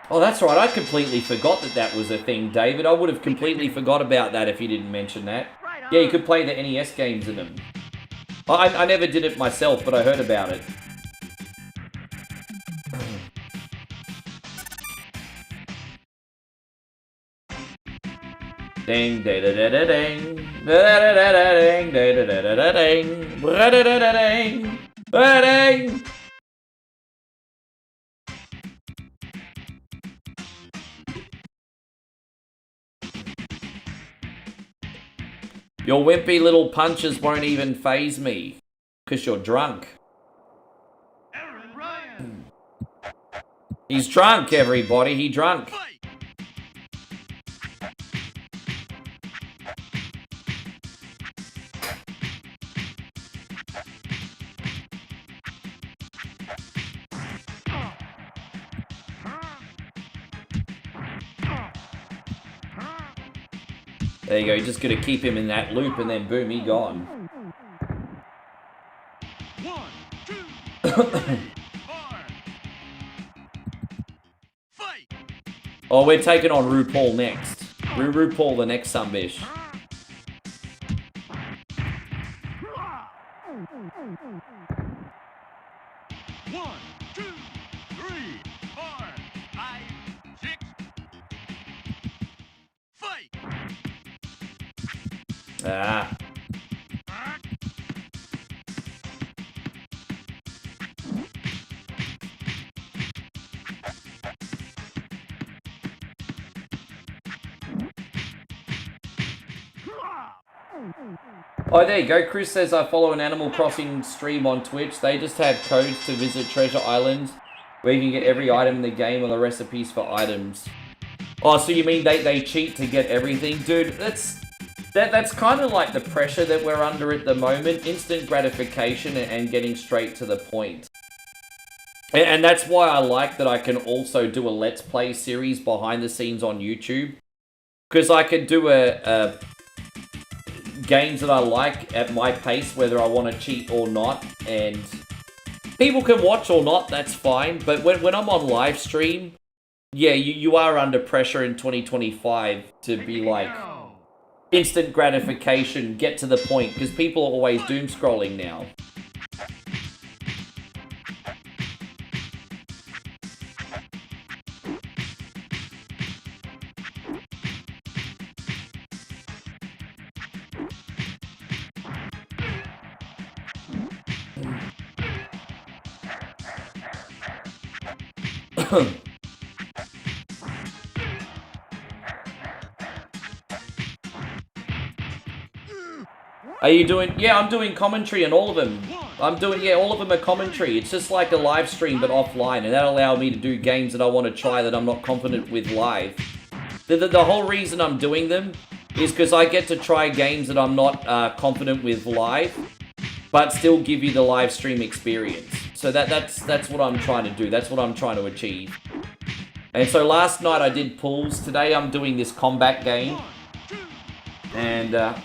Oh, that's right. I completely forgot that was a thing, David. I would have completely forgot about that if you didn't mention that. Yeah, you could play the NES games in them. I never did it myself, but I heard about it. Ding, da da da da ding, da da da da ding, da da da da ding, da da da da ding, da ding. Your wimpy little punches won't even faze me, because you're drunk. He's drunk, everybody. He drunk. There you go, you're just gonna keep him in that loop and then boom, he gone. 1, 2, 3, 4. Fight! Oh, we're taking on RuPaul next. RuPaul the next sunbish. 1, 2, 3, 4, 5, 6. Fight! Ah. Oh, there you go. Chris says I follow an Animal Crossing stream on Twitch. They just have codes to visit Treasure Island where you can get every item in the game and the recipes for items. Oh, so you mean they cheat to get everything? Dude, that's kind of like the pressure that we're under at the moment. Instant gratification and getting straight to the point. And that's why I like that I can also do a Let's Play series behind the scenes on YouTube. Because I could do a games that I like at my pace, whether I want to cheat or not, and people can watch or not, that's fine. But when I'm on live stream, yeah, you are under pressure in 2025 to be like instant gratification, get to the point, because people are always doom scrolling now. Are you doing... Yeah, I'm doing commentary on all of them. I'm doing... Yeah, all of them are commentary. It's just like a live stream, but offline. And that'll allow me to do games that I want to try that I'm not confident with live. The whole reason I'm doing them is because I get to try games that I'm not confident with live, but still give you the live stream experience. So that's what I'm trying to do. That's what I'm trying to achieve. And so last night I did pools. Today I'm doing this combat game. And...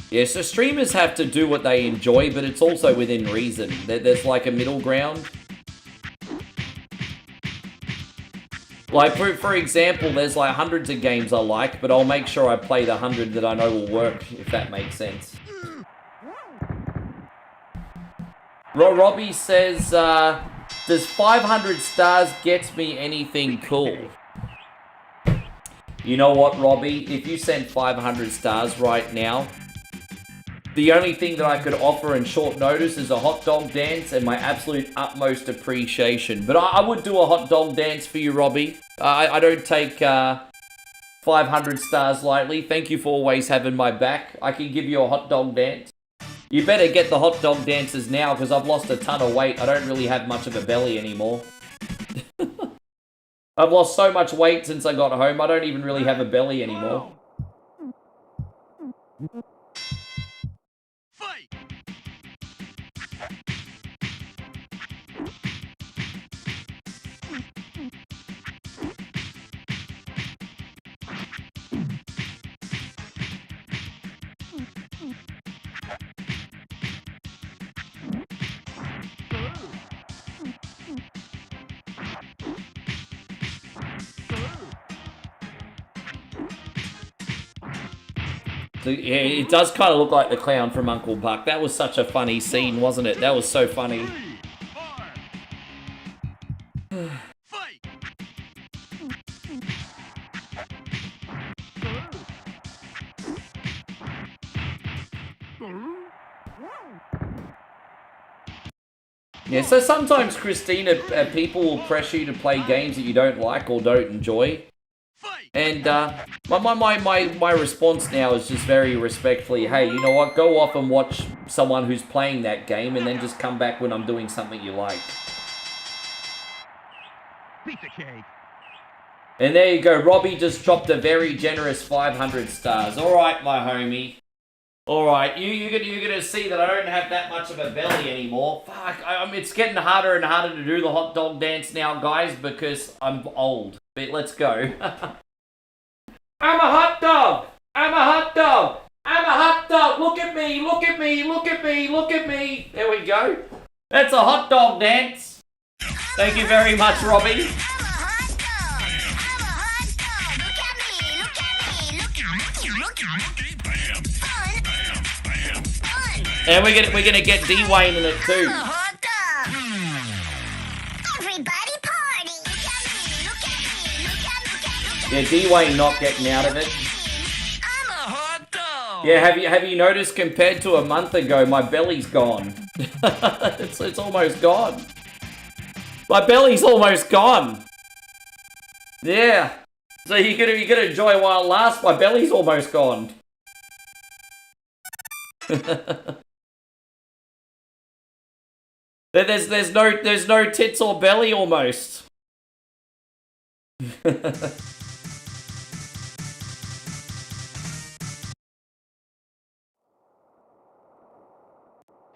yeah, so streamers have to do what they enjoy, but it's also within reason. There's like a middle ground. Like, for example, there's like hundreds of games I like, but I'll make sure I play the 100 that I know will work, if that makes sense. Robbie says, does 500 stars get me anything cool? You know what, Robbie? If you send 500 stars right now, the only thing that I could offer in short notice is a hot dog dance and my absolute utmost appreciation. But I would do a hot dog dance for you, Robbie. I don't take 500 stars lightly. Thank you for always having my back. I can give you a hot dog dance. You better get the hot dog dances now because I've lost a ton of weight. I don't really have much of a belly anymore. I've lost so much weight since I got home. I don't even really have a belly anymore. Fight! So, yeah, it does kind of look like the clown from Uncle Buck. That was such a funny scene, wasn't it? That was so funny. 3, 4. Fight! Yeah, so sometimes, Christina, people will pressure you to play games that you don't like or don't enjoy. And my response now is just very respectfully, hey, you know what, go off and watch someone who's playing that game and then just come back when I'm doing something you like. Piece of cake. And there you go, Robbie just dropped a very generous 500 stars. Alright, my homie. Alright, you're gonna see that I don't have that much of a belly anymore. Fuck, it's getting harder and harder to do the hot dog dance now, guys, because I'm old. But let's go. I'm a hot dog! I'm a hot dog! I'm a hot dog! Look at me! Look at me! Look at me! Look at me! There we go. That's a hot dog dance. Thank you very much, Robbie. And we're gonna get Dwayne in it too. Everybody party! Look at me! Look at me! Look at me! Yeah, Dwayne not getting out of it. I'm a hot dog! Yeah, have you noticed compared to a month ago, my belly's gone. it's almost gone. My belly's almost gone. Yeah. So you gotta enjoy while it lasts. My belly's almost gone. There's no tits or belly almost.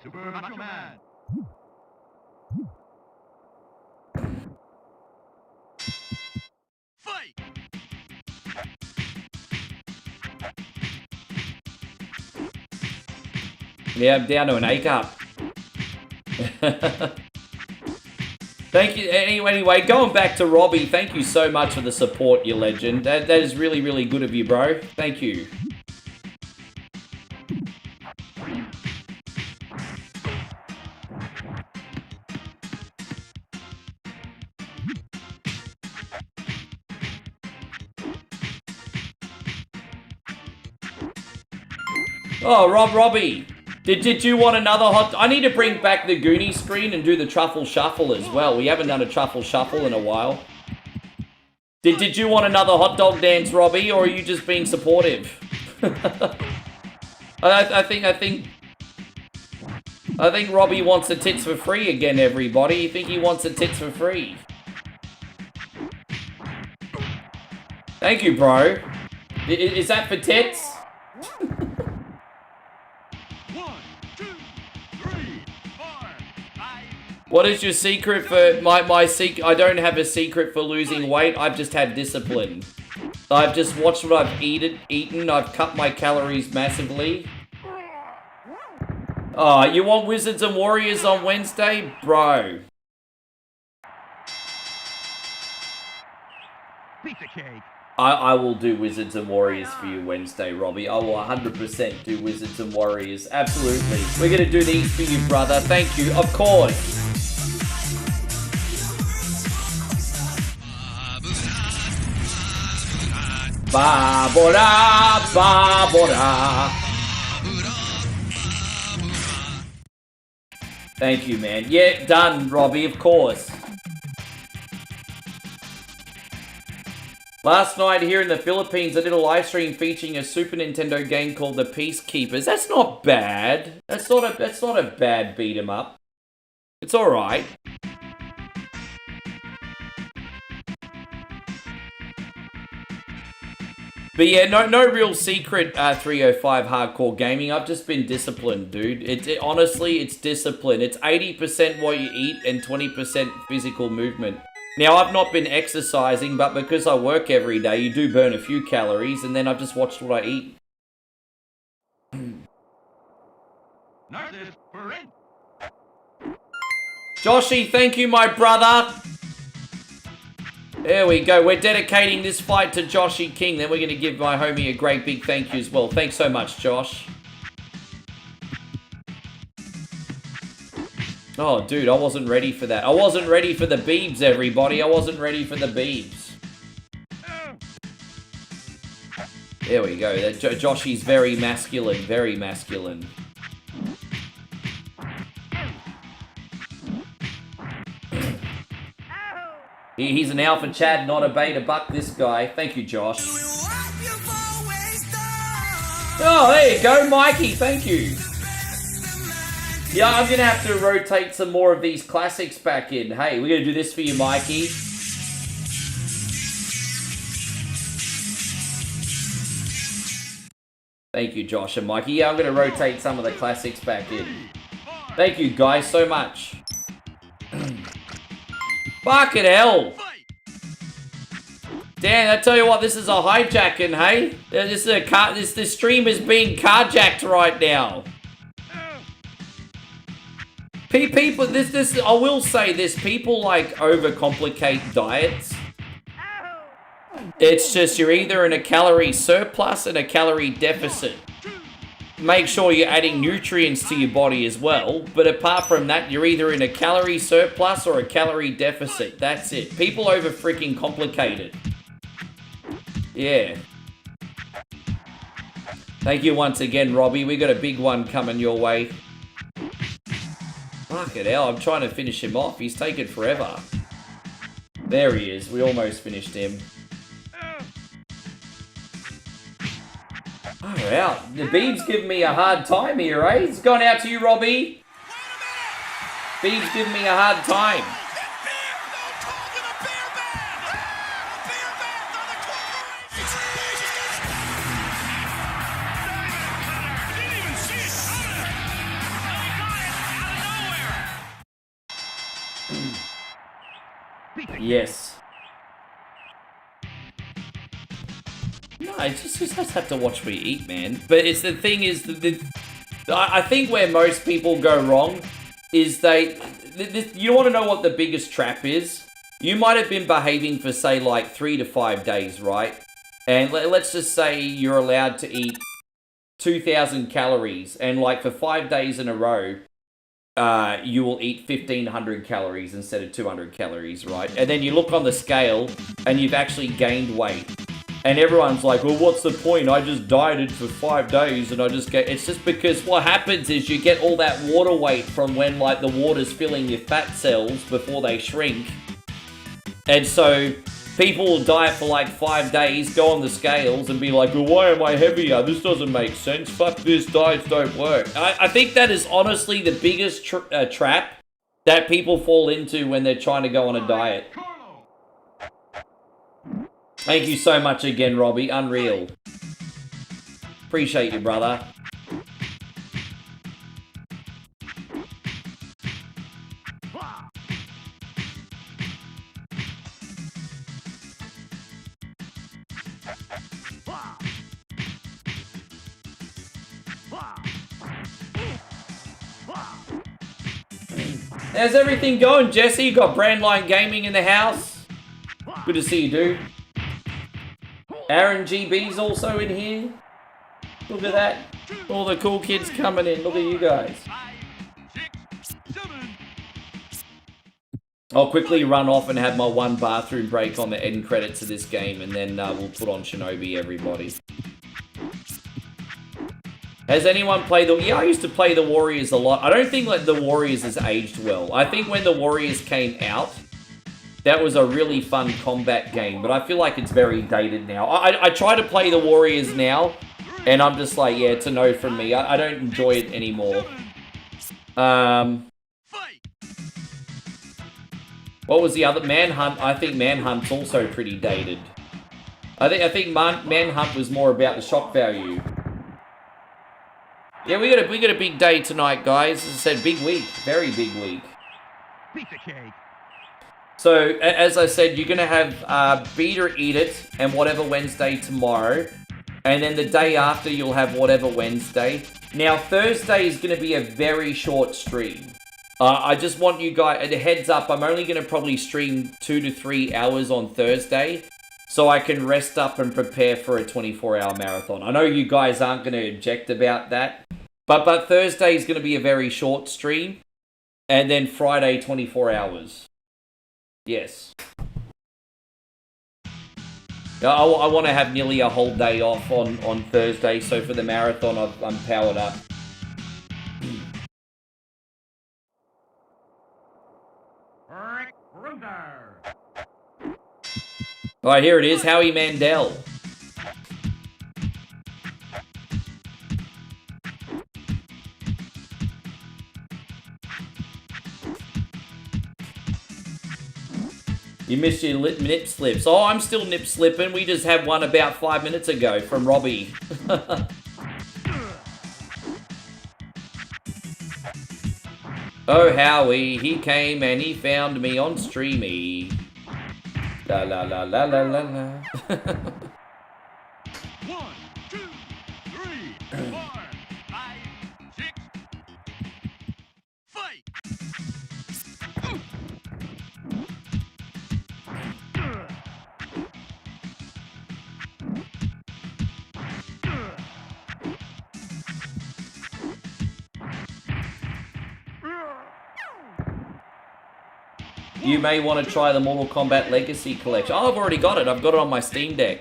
Super Macho Man. Fight! Yeah, I'm down to an A cup. Thank you. Anyway, going back to Robbie, thank you so much for the support, you legend. That is really, really good of you, bro. Thank you. Oh, Robbie. Did you want another hot... I need to bring back the Goonies screen and do the Truffle Shuffle as well. We haven't done a Truffle Shuffle in a while. Did you want another hot dog dance, Robbie, or are you just being supportive? I think Robbie wants the tits for free again, everybody. You think he wants the tits for free? Thank you, bro. Is that for tits? 1, 2, 3, 4, 5. What is your secret for my secret? I don't have a secret for losing weight. I've just had discipline. I've just watched what I've eaten. I've cut my calories massively. Oh, you want Wizards and Warriors on Wednesday? Bro. Piece of cake. I will do Wizards and Warriors for you Wednesday, Robbie. I will 100% do Wizards and Warriors. Absolutely. We're going to do these for you, brother. Thank you. Of course. Ba-ba-da, ba-ba-da. Thank you, man. Yeah, done, Robbie, of course. Last night here in the Philippines, I did a live stream featuring a Super Nintendo game called The Peacekeepers. That's not bad. That's not a bad beat 'em up. It's all right. But yeah, no real secret 305 hardcore gaming. I've just been disciplined, dude. Honestly, it's discipline. It's 80% what you eat and 20% physical movement. Now, I've not been exercising, but because I work every day, you do burn a few calories, and then I've just watched what I eat. Narcissus for in. Joshy, thank you, my brother. There we go. We're dedicating this fight to Joshy King. Then we're going to give my homie a great big thank you as well. Thanks so much, Josh. Oh, dude, I wasn't ready for that. I wasn't ready for the beebs, everybody. I wasn't ready for the beebs. There we go. Joshy's very masculine. Very masculine. He's an alpha Chad, not a beta buck, this guy. Thank you, Josh. Oh, there you go, Mikey. Thank you. Yeah, I'm going to have to rotate some more of these classics back in. Hey, we're going to do this for you, Mikey. Thank you, Josh and Mikey. Yeah, I'm going to rotate some of the classics back in. Thank you, guys, so much. Fucking hell. Dan, I tell you what, this is a hijacking, hey? This stream is being carjacked right now. People, I will say this, people like overcomplicate diets. It's just you're either in a calorie surplus and a calorie deficit. Make sure you're adding nutrients to your body as well, but apart from that, you're either in a calorie surplus or a calorie deficit. That's it. People over freaking complicate it. Yeah. Thank you once again, Robbie. We got a big one coming your way. Fuck it hell, I'm trying to finish him off. He's taken forever. There he is. We almost finished him. Far out. The Beeb's giving me a hard time here, eh? It's gone out to you, Robbie. Beeb's giving me a hard time. Yes. No, it's just have to watch what you eat, man. But it's the thing is, I think where most people go wrong is you want to know what the biggest trap is? You might have been behaving for, say, like 3 to 5 days, right? And let's just say you're allowed to eat 2,000 calories. And like for 5 days in a row, you will eat 1,500 calories instead of 200 calories, right? And then you look on the scale and you've actually gained weight. And everyone's like, well, what's the point? I just dieted for 5 days and I just get... It's just because what happens is you get all that water weight from when, like, the water's filling your fat cells before they shrink. And so people will diet for like 5 days, go on the scales and be like, well, why am I heavier? This doesn't make sense. Fuck this, diets don't work. I think that is honestly the biggest trap that people fall into when they're trying to go on a diet. Thank you so much again, Robbie. Unreal. Appreciate you, brother. How's everything going, Jesse? You got Brandline Gaming in the house? Good to see you, dude. Aaron GB's also in here. Look at that. All the cool kids coming in. Look at you guys. 5, 6, 7. I'll quickly run off and have my one bathroom break on the end credits of this game, and then we'll put on Shinobi, everybody. Has anyone played the... Yeah, I used to play the Warriors a lot. I don't think like the Warriors has aged well. I think when the Warriors came out, that was a really fun combat game, but I feel like it's very dated now. I try to play the Warriors now, and I'm just like, yeah, it's a no from me. I don't enjoy it anymore. What was the other? Manhunt. I think Manhunt's also pretty dated. I think Manhunt was more about the shock value. Yeah, we got a big day tonight, guys. As I said, big week, very big week. Piece of cake. So, as I said, you're gonna have Beat or Eat It and Whatever Wednesday tomorrow, and then the day after you'll have Whatever Wednesday. Now, Thursday is gonna be a very short stream. I just want you guys, a heads up, I'm only going to probably stream 2 to 3 hours on Thursday, so I can rest up and prepare for a 24-hour marathon. I know you guys aren't going to object about that, but Thursday is going to be a very short stream, and then Friday, 24 hours. Yes. I want to have nearly a whole day off on Thursday, so for the marathon, I'm powered up. Alright, here it is, Howie Mandel. You missed your nip slips. Oh, I'm still nip slipping. We just had one about 5 minutes ago from Robbie. Oh, Howie, he came and he found me on Streamy. La la la la la la la. 1, 2, 3, 4, 5, 6. Fight! You may want to try the Mortal Kombat Legacy Collection. Oh, I've already got it. I've got it on my Steam Deck.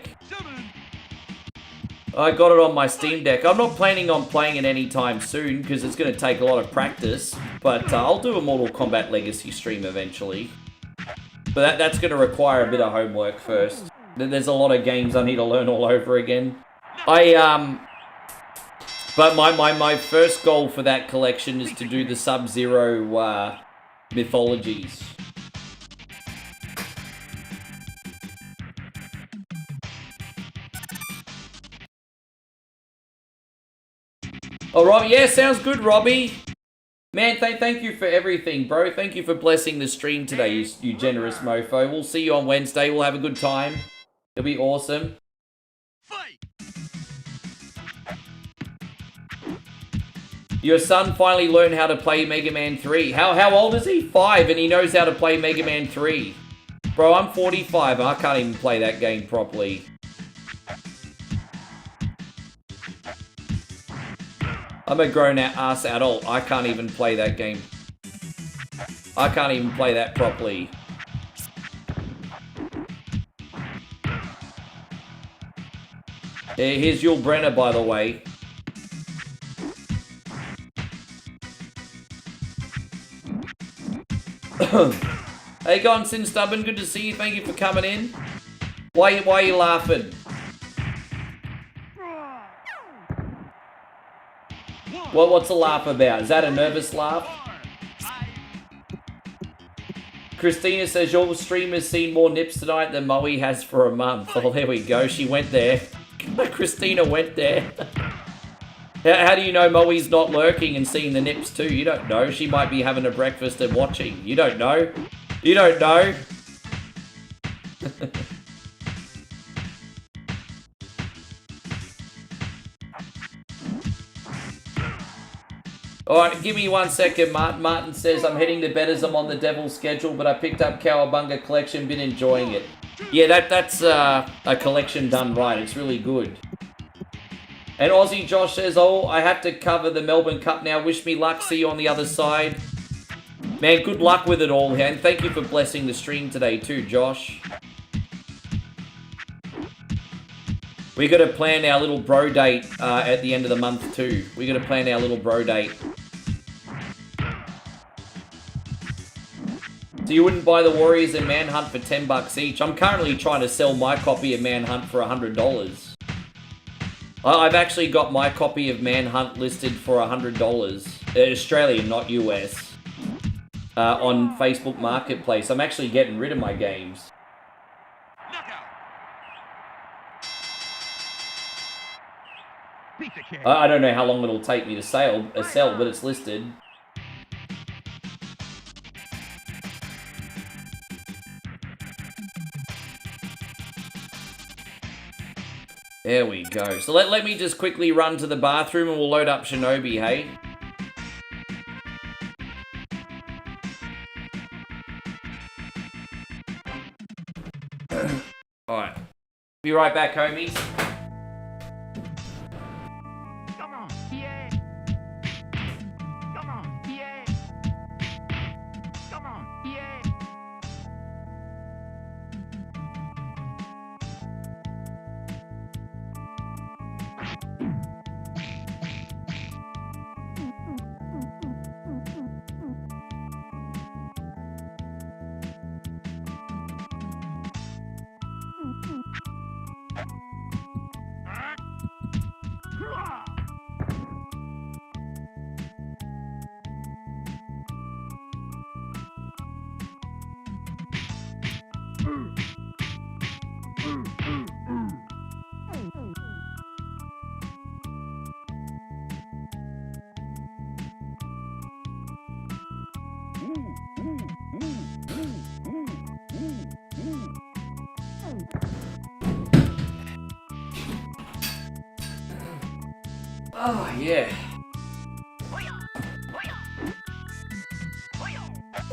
I got it on my Steam Deck. I'm not planning on playing it anytime soon because it's going to take a lot of practice. But I'll do a Mortal Kombat Legacy stream eventually. But that's going to require a bit of homework first. There's a lot of games I need to learn all over again. But my first goal for that collection is to do the Sub-Zero mythologies. Oh, Robbie, yeah, sounds good, Robbie. Man, thank you for everything, bro. Thank you for blessing the stream today, you generous mofo. We'll see you on Wednesday. We'll have a good time. It'll be awesome. Fight! Your son finally learned how to play Mega Man 3. How old is he? 5, and he knows how to play Mega Man 3. Bro, I'm 45, and I can't even play that game properly. I'm a grown-ass adult. I can't even play that game. I can't even play that properly. Here's Yul Brenner, by the way. Hey, going Sin Stubborn, good to see you. Thank you for coming in. Why are you laughing? What's the laugh about? Is that a nervous laugh? Christina says, your stream has seen more nips tonight than Moe has for a month. Oh, there we go. She went there. Christina went there. How do you know Moe's not lurking and seeing the nips too? You don't know. She might be having a breakfast and watching. You don't know. You don't know. Alright, give me 1 second, Martin. Martin says, I'm heading to bed as I'm on the devil's schedule, but I picked up Cowabunga Collection, been enjoying it. Yeah, that's a collection done right. It's really good. And Aussie Josh says, oh, I have to cover the Melbourne Cup now. Wish me luck. See you on the other side. Man, good luck with it all, and thank you for blessing the stream today too, Josh. We got to plan our little bro date at the end of the month too. We got to plan our little bro date. So you wouldn't buy the Warriors and Manhunt for $10 each? I'm currently trying to sell my copy of Manhunt for $100. I've actually got my copy of Manhunt listed for $100. Australian, not US. On Facebook Marketplace. I'm actually getting rid of my games. I don't know how long it'll take me to sell, but it's listed. There we go. So let me just quickly run to the bathroom and we'll load up Shinobi, hey? Alright. Be right back, homies. Come on, yeah. Come on, yeah. Come on, yeah. Oh, yeah.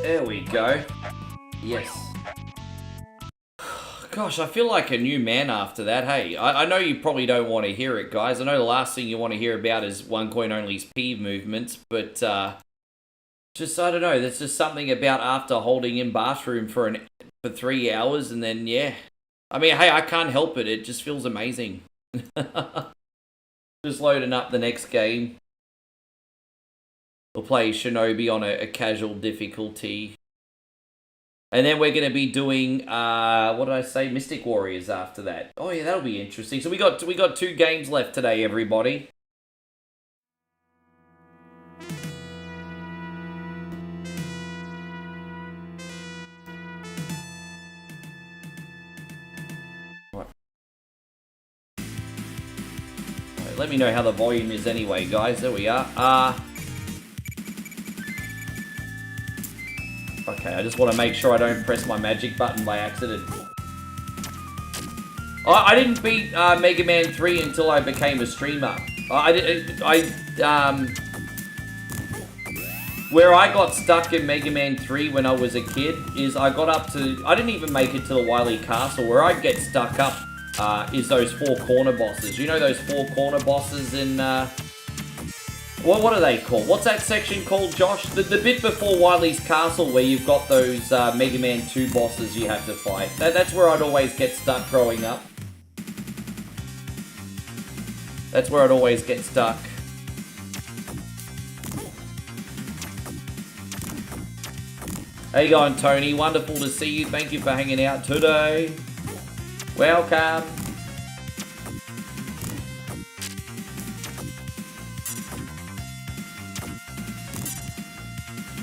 There we go. Yes. Gosh, I feel like a new man after that, hey. I know you probably don't want to hear it, guys. I know the last thing you want to hear about is OneCoin Only's peeve movements, but, just, I don't know, there's just something about after holding in bathroom for 3 hours, and then, yeah. I mean, hey, I can't help it. It just feels amazing. Just loading up the next game. We'll play Shinobi on a casual difficulty. And then we're going to be doing, what did I say? Mystic Warriors after that. Oh yeah, that'll be interesting. So we got 2 games left today, everybody. Let me know how the volume is anyway, guys. There we are. Okay, I just want to make sure I don't press my magic button by accident. I didn't beat Mega Man 3 until I became a streamer. Where I got stuck in Mega Man 3 when I was a kid is I got up to... I didn't even make it to the Wily Castle. Where I'd get stuck up is those 4 corner bosses. You know those 4 corner bosses in... what are they called? What's that section called, Josh? The bit before Wily's Castle where you've got those Mega Man 2 bosses you have to fight. That's where I'd always get stuck growing up. That's where I'd always get stuck. How you going, Tony? Wonderful to see you. Thank you for hanging out today. Welcome.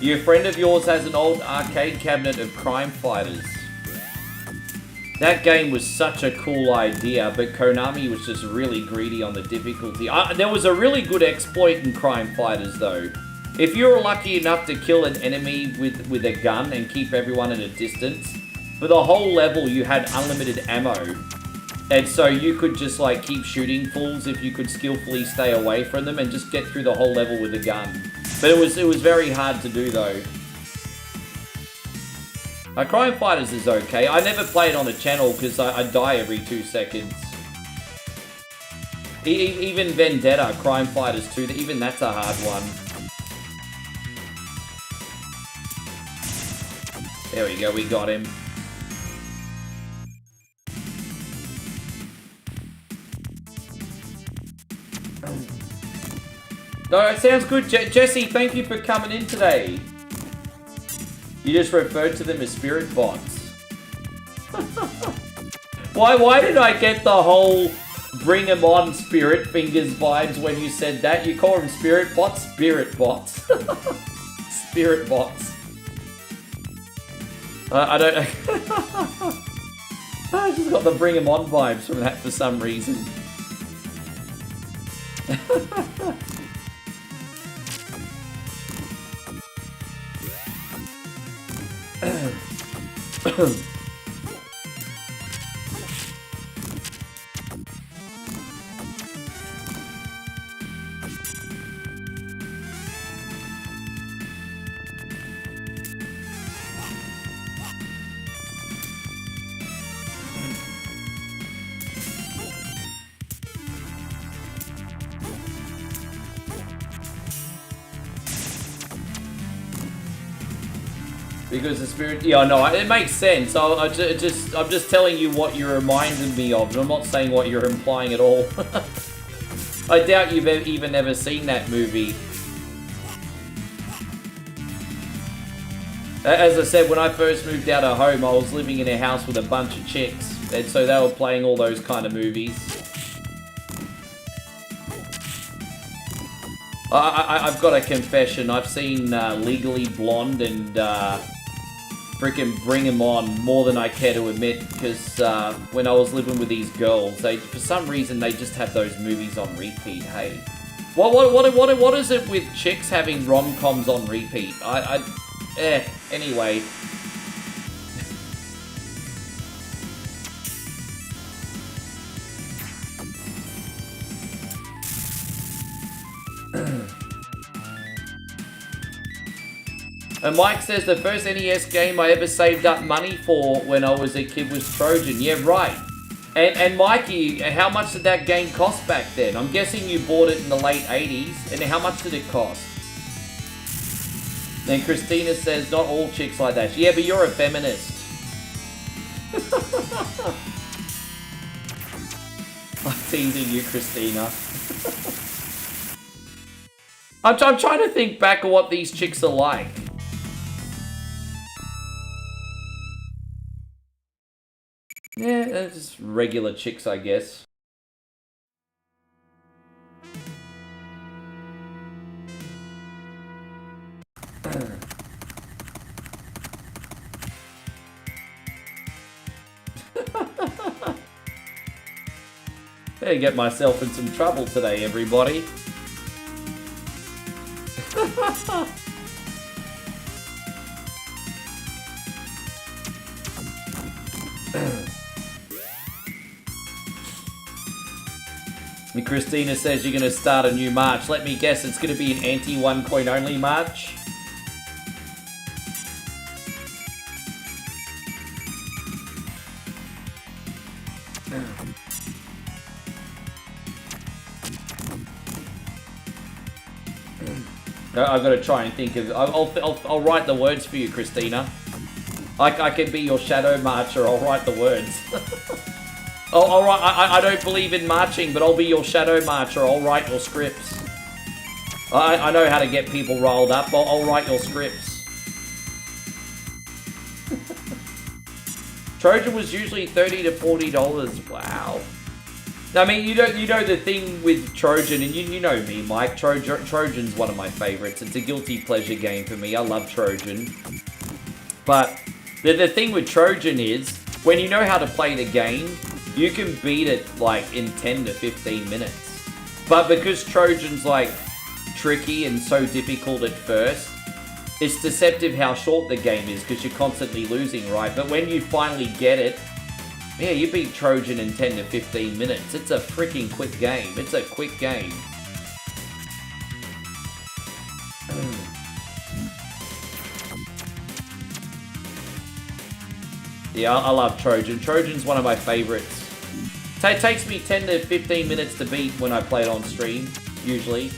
Your friend of yours has an old arcade cabinet of crime fighters. That game was such a cool idea, but Konami was just really greedy on the difficulty. There was a really good exploit in Crime Fighters, though. If you were lucky enough to kill an enemy with a gun and keep everyone at a distance, for the whole level you had unlimited ammo. And so you could just like keep shooting fools if you could skillfully stay away from them and just get through the whole level with a gun. But it was very hard to do, though. Crime Fighters is okay. I never play it on a channel because I die every 2 seconds. Even Vendetta, Crime Fighters 2, even that's a hard one. There we go, we got him. No, it sounds good. Jesse, thank you for coming in today. You just referred to them as spirit bots. Why did I get the whole bring 'em on spirit fingers vibes when you said that? You call them spirit bots? Spirit bots. Spirit bots. I don't... I just got the bring 'em on vibes from that for some reason. Because the spirit, yeah, no, it makes sense. I'm just telling you what you reminded me of, and I'm not saying what you're implying at all. I doubt you've even ever seen that movie. As I said, when I first moved out of home, I was living in a house with a bunch of chicks, and so they were playing all those kind of movies. I've got a confession. I've seen Legally Blonde and freaking Bring 'Em On more than I care to admit, because when I was living with these girls, for some reason they just have those movies on repeat. Hey, what is it with chicks having rom-coms on repeat? Anyway. And Mike says the first NES game I ever saved up money for when I was a kid was Trojan. Yeah, right. And Mikey, how much did that game cost back then? I'm guessing you bought it in the late 80s. And how much did it cost? Then Christina says, not all chicks like that. Yeah, but you're a feminist. I'm teasing you, Christina. I'm trying to think back of what these chicks are like. Yeah, they're just regular chicks, I guess. Better get myself in some trouble today, everybody. And Christina says you're going to start a new march. Let me guess, it's going to be an anti-one coin only march? I've got to try and think of... I'll write the words for you, Christina. I can be your shadow marcher. I'll write the words. I don't believe in marching, but I'll be your shadow marcher. I'll write your scripts. I know how to get people riled up. I'll write your scripts. Trojan was usually $30 to $40. Wow. I mean, you know the thing with Trojan, and you know me, Mike. Trojan's one of my favorites. It's a guilty pleasure game for me. I love Trojan. But the thing with Trojan is, when you know how to play the game, you can beat it like in 10 to 15 minutes. But because Trojan's like tricky and so difficult at first, it's deceptive how short the game is because you're constantly losing, right? But when you finally get it, yeah, you beat Trojan in 10 to 15 minutes. It's a freaking quick game. It's a quick game. Yeah, I love Trojan. Trojan's one of my favorites. It takes me 10 to 15 minutes to beat when I play it on stream, usually.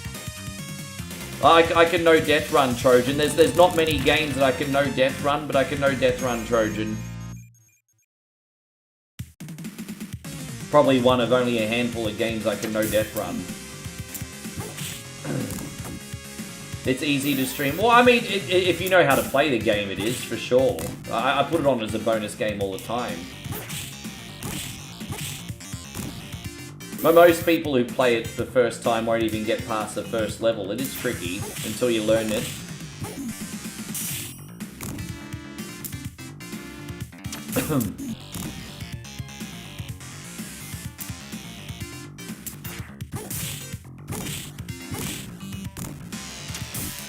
I can no death run Trojan. There's not many games that I can no death run, but I can no death run Trojan. Probably one of only a handful of games I can no death run. It's easy to stream. Well, I mean, if you know how to play the game, it is, for sure. I put it on as a bonus game all the time. But most people who play it the first time won't even get past the first level. It is tricky until you learn it.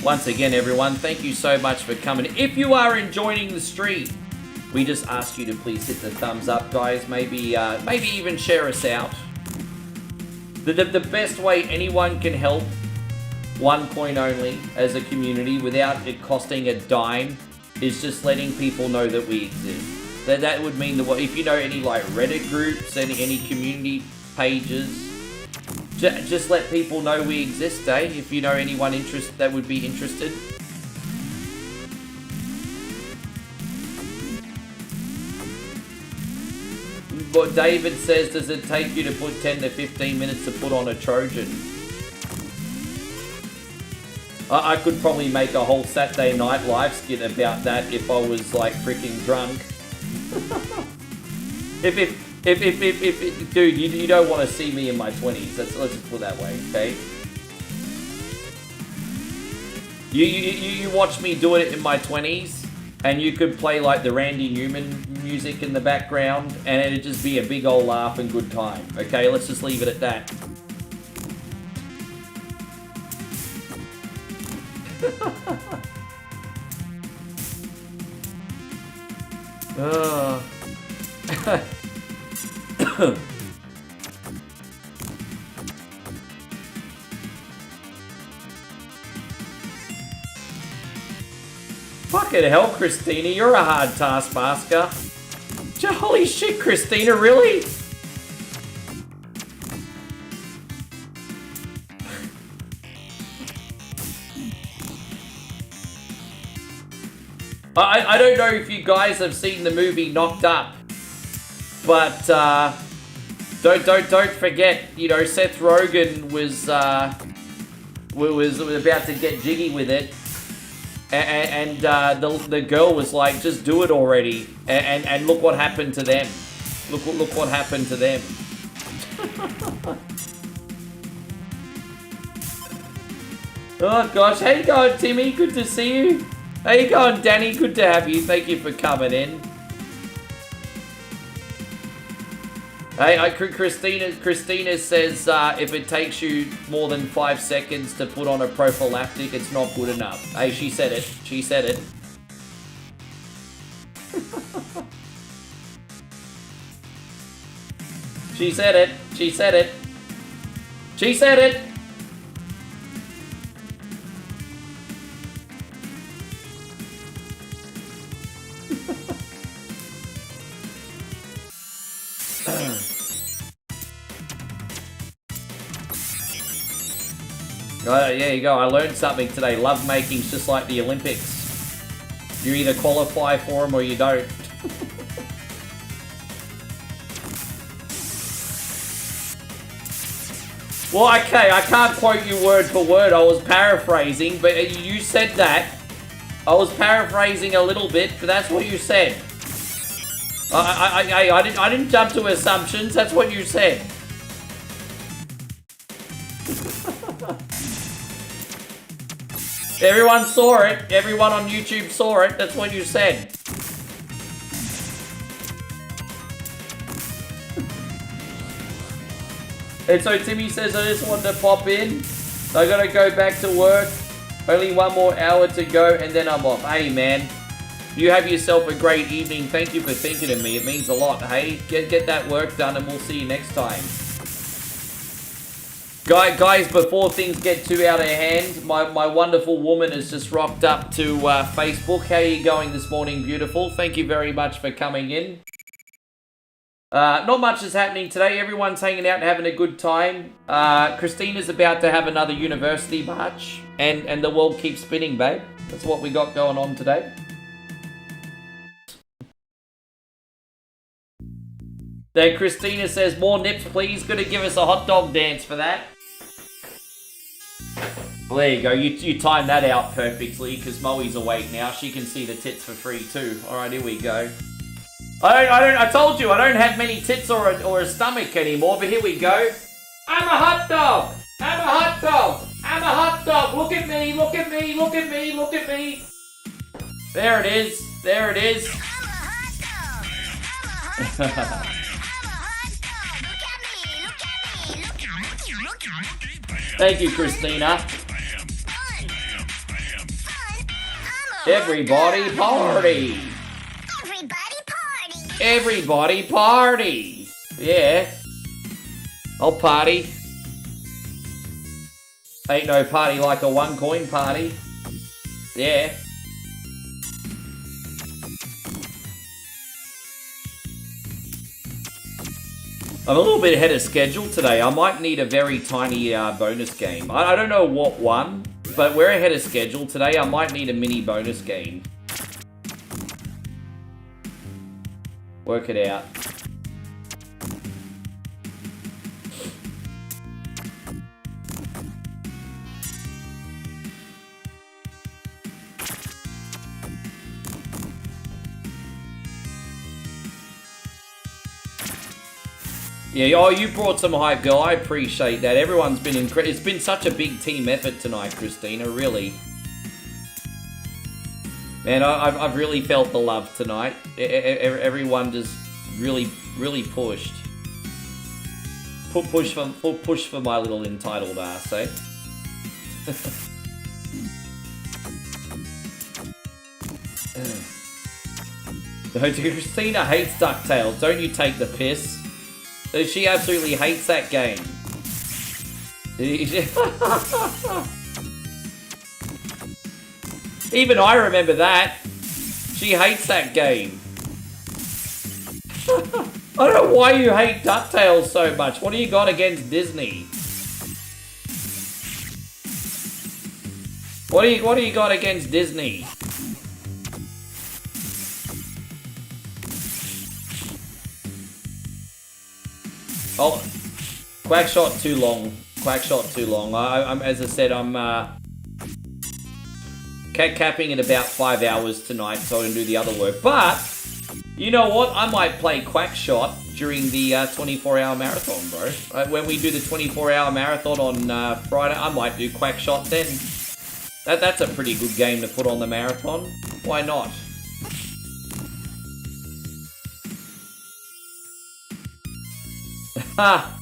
Once again, everyone, thank you so much for coming. If you are enjoying the stream, we just ask you to please hit the thumbs up, guys. Maybe even share us out. The best way anyone can help One Coin Only as a community without it costing a dime is just letting people know that we exist. That would mean that if you know any like Reddit groups, any community pages, just let people know we exist, eh? If you know anyone that would be interested. What David says, does it take you to put 10 to 15 minutes to put on a Trojan? I could probably make a whole Saturday night live skit about that if I was like freaking drunk. if dude, you don't want to see me in my 20s. Let's just put it that way, okay? You watch me do it in my 20s. And you could play like the Randy Newman music in the background, and it'd just be a big old laugh and good time. Okay, let's just leave it at that. Fucking hell, Christina, you're a hard taskmaster. Holy shit, Christina, really? I don't know if you guys have seen the movie Knocked Up, but don't forget, you know, Seth Rogen was about to get jiggy with it. And the girl was like, just do it already. And look what happened to them. Look what happened to them. Oh gosh, how you going, Timmy? Good to see you. How you going, Danny? Good to have you. Thank you for coming in. Hey, Christina says if it takes you more than 5 seconds to put on a prophylactic, it's not good enough. Hey, she said it. She said it. She said it. She said it. She said it. There you go. I learned something today. Love making's just like the Olympics. You either qualify for them or you don't. Well, okay, I can't quote you word for word. I was paraphrasing, but you said that. I was paraphrasing a little bit, but that's what you said. I didn't jump to assumptions. That's what you said. Everyone saw it. Everyone on YouTube saw it. That's what you said. And so Timmy says, I just wanted to pop in. I gotta go back to work. Only one more hour to go and then I'm off. Hey man, you have yourself a great evening. Thank you for thinking of me. It means a lot. Hey, get that work done and we'll see you next time. Guys, before things get too out of hand, my wonderful woman has just rocked up to Facebook. How are you going this morning, beautiful? Thank you very much for coming in. Not much is happening today. Everyone's hanging out and having a good time. Christina's about to have another university march. And the world keeps spinning, babe. That's what we got going on today. Then Christina says, more nips, please. Gonna give us a hot dog dance for that. Well, there you go. You timed that out perfectly, because Moe's awake now. She can see the tits for free, too. Alright, here we go. I told you, I don't have many tits or a stomach anymore, but here we go. I'm a hot dog! I'm a hot dog! I'm a hot dog! Look at me, look at me, look at me, look at me! There it is, there it is. I'm a hot dog. I'm a hot dog. Thank you, Christina. Everybody party! Everybody party! Everybody party! Yeah. I'll party. Ain't no party like a one-coin party. Yeah. I'm a little bit ahead of schedule today. I might need a very tiny bonus game. I don't know what one, but we're ahead of schedule today. I might need a mini bonus game. Work it out. Yeah, oh, you brought some hype, girl. I appreciate that. Everyone's been incredible. It's been such a big team effort tonight, Christina, really. Man, I've really felt the love tonight. Everyone just really pushed. Push for my little entitled ass, eh? Christina hates DuckTales. Don't you take the piss. She absolutely hates that game. Even I remember that. She hates that game. I don't know why you hate DuckTales so much. What do you got against Disney? What do you got against Disney? Oh, Quackshot too long. Quackshot too long. I'm as I said, I'm capping at about 5 hours tonight, so I can do the other work. But you know what? I might play Quackshot during the 24-hour marathon, bro. When we do the 24-hour marathon on Friday, I might do Quackshot then. That's a pretty good game to put on the marathon. Why not? Ha!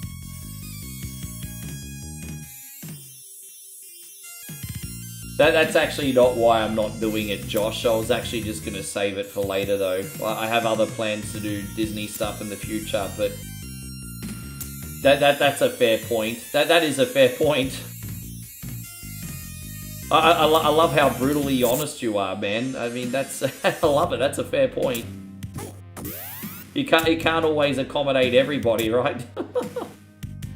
That's actually not why I'm not doing it, Josh. I was actually just going to save it for later, though. I have other plans to do Disney stuff in the future, but that's a fair point. That is a fair point. I love how brutally honest you are, man. I mean, that's I love it. That's a fair point. You can't always accommodate everybody, right?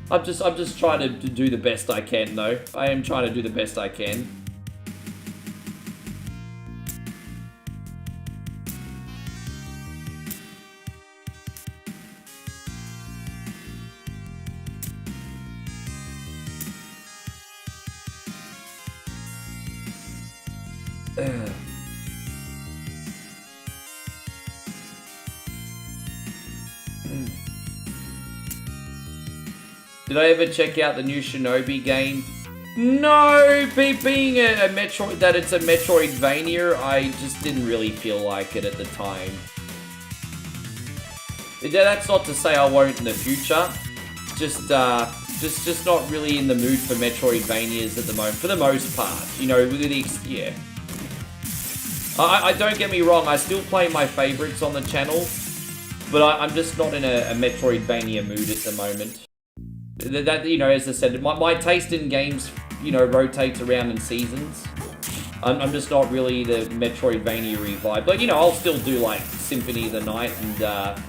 I'm just trying to do the best I can, though. I am trying to do the best I can. Did I ever check out the new Shinobi game? No, being a Metroid, that it's a Metroidvania, I just didn't really feel like it at the time. That's not to say I won't in the future. Just not really in the mood for Metroidvanias at the moment, for the most part. You know, with the yeah. I don't get me wrong, I still play my favorites on the channel, but I'm just not in a Metroidvania mood at the moment. That, you know, as I said, my taste in games, you know, rotates around in seasons. I'm just not really the Metroidvania vibe, but you know, I'll still do like Symphony of the Night, and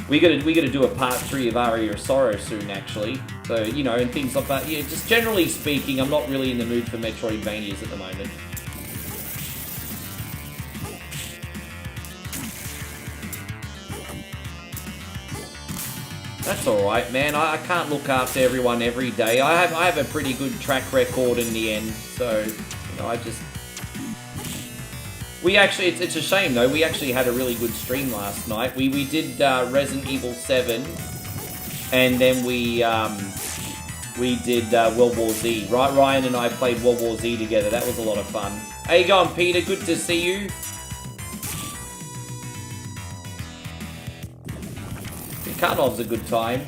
we gotta do a part 3 of Aria of Sorrow soon, actually. So you know, and things like that. Yeah, just generally speaking, I'm not really in the mood for Metroidvanias at the moment. That's alright, man. I can't look after everyone every day. I have a pretty good track record in the end, so you know, we actually, it's a shame though, we actually had a really good stream last night. We did Resident Evil 7, and then we did World War Z. Ryan and I played World War Z together. That was a lot of fun. How you going, Peter? Good to see you. Karnov's a good time.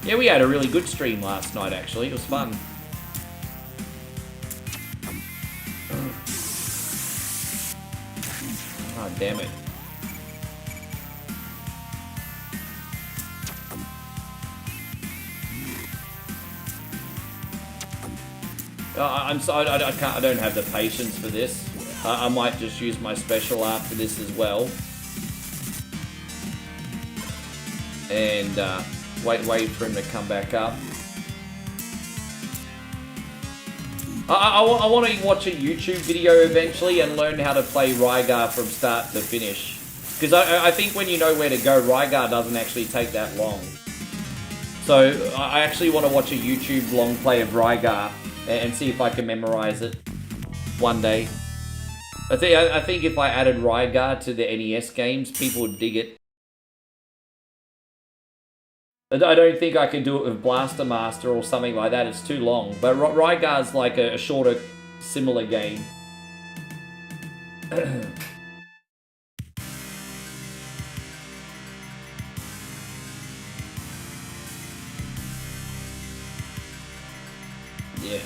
Yeah, we had a really good stream last night, actually. It was fun. Oh, damn it. I'm sorry, I don't have the patience for this. I might just use my special after this as well. And wait for him to come back up. I want to watch a YouTube video eventually and learn how to play Rygar from start to finish. Because I think when you know where to go, Rygar doesn't actually take that long. So I actually want to watch a YouTube long play of Rygar and see if I can memorize it one day. I think if I added Rygar to the NES games, people would dig it. I don't think I can do it with Blaster Master or something like that. It's too long. But Rygar's like a shorter, similar game. Yeah.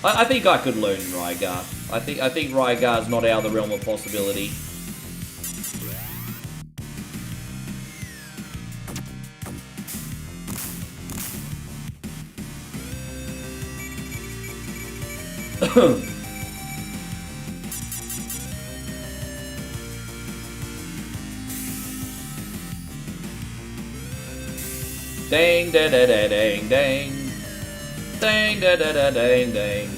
I think I could learn Rygar. I think Rygar's not out of the realm of possibility. Dang da da da dang dang. Dang da da da dang dang.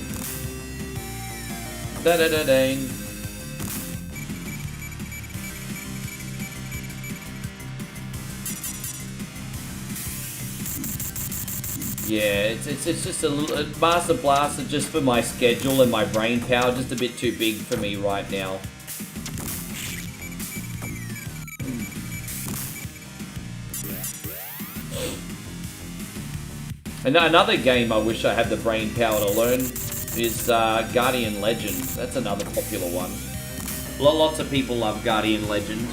Da da da dang. Yeah, it's just a Master Blaster just for my schedule and my brain power, just a bit too big for me right now. And another game I wish I had the brain power to learn is Guardian Legend. That's another popular one. Lots of people love Guardian Legend.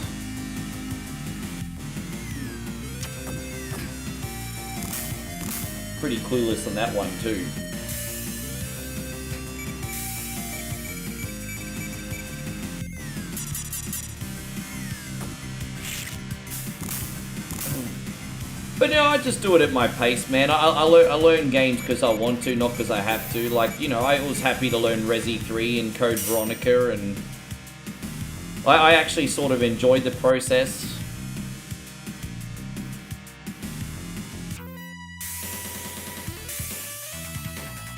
Pretty clueless on that one too. But no, I just do it at my pace, man. I learn games because I want to, not because I have to. Like, you know, I was happy to learn Resi 3 and Code Veronica, and I actually sort of enjoyed the process.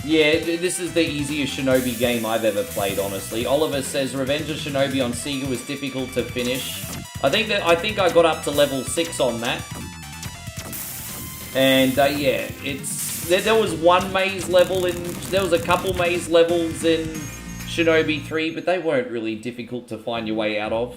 Yeah, this is the easiest Shinobi game I've ever played, honestly. Oliver says Revenge of Shinobi on Sega was difficult to finish. I think I got up to level 6 on that. And yeah, there was one maze level there was a couple maze levels in Shinobi 3, but they weren't really difficult to find your way out of.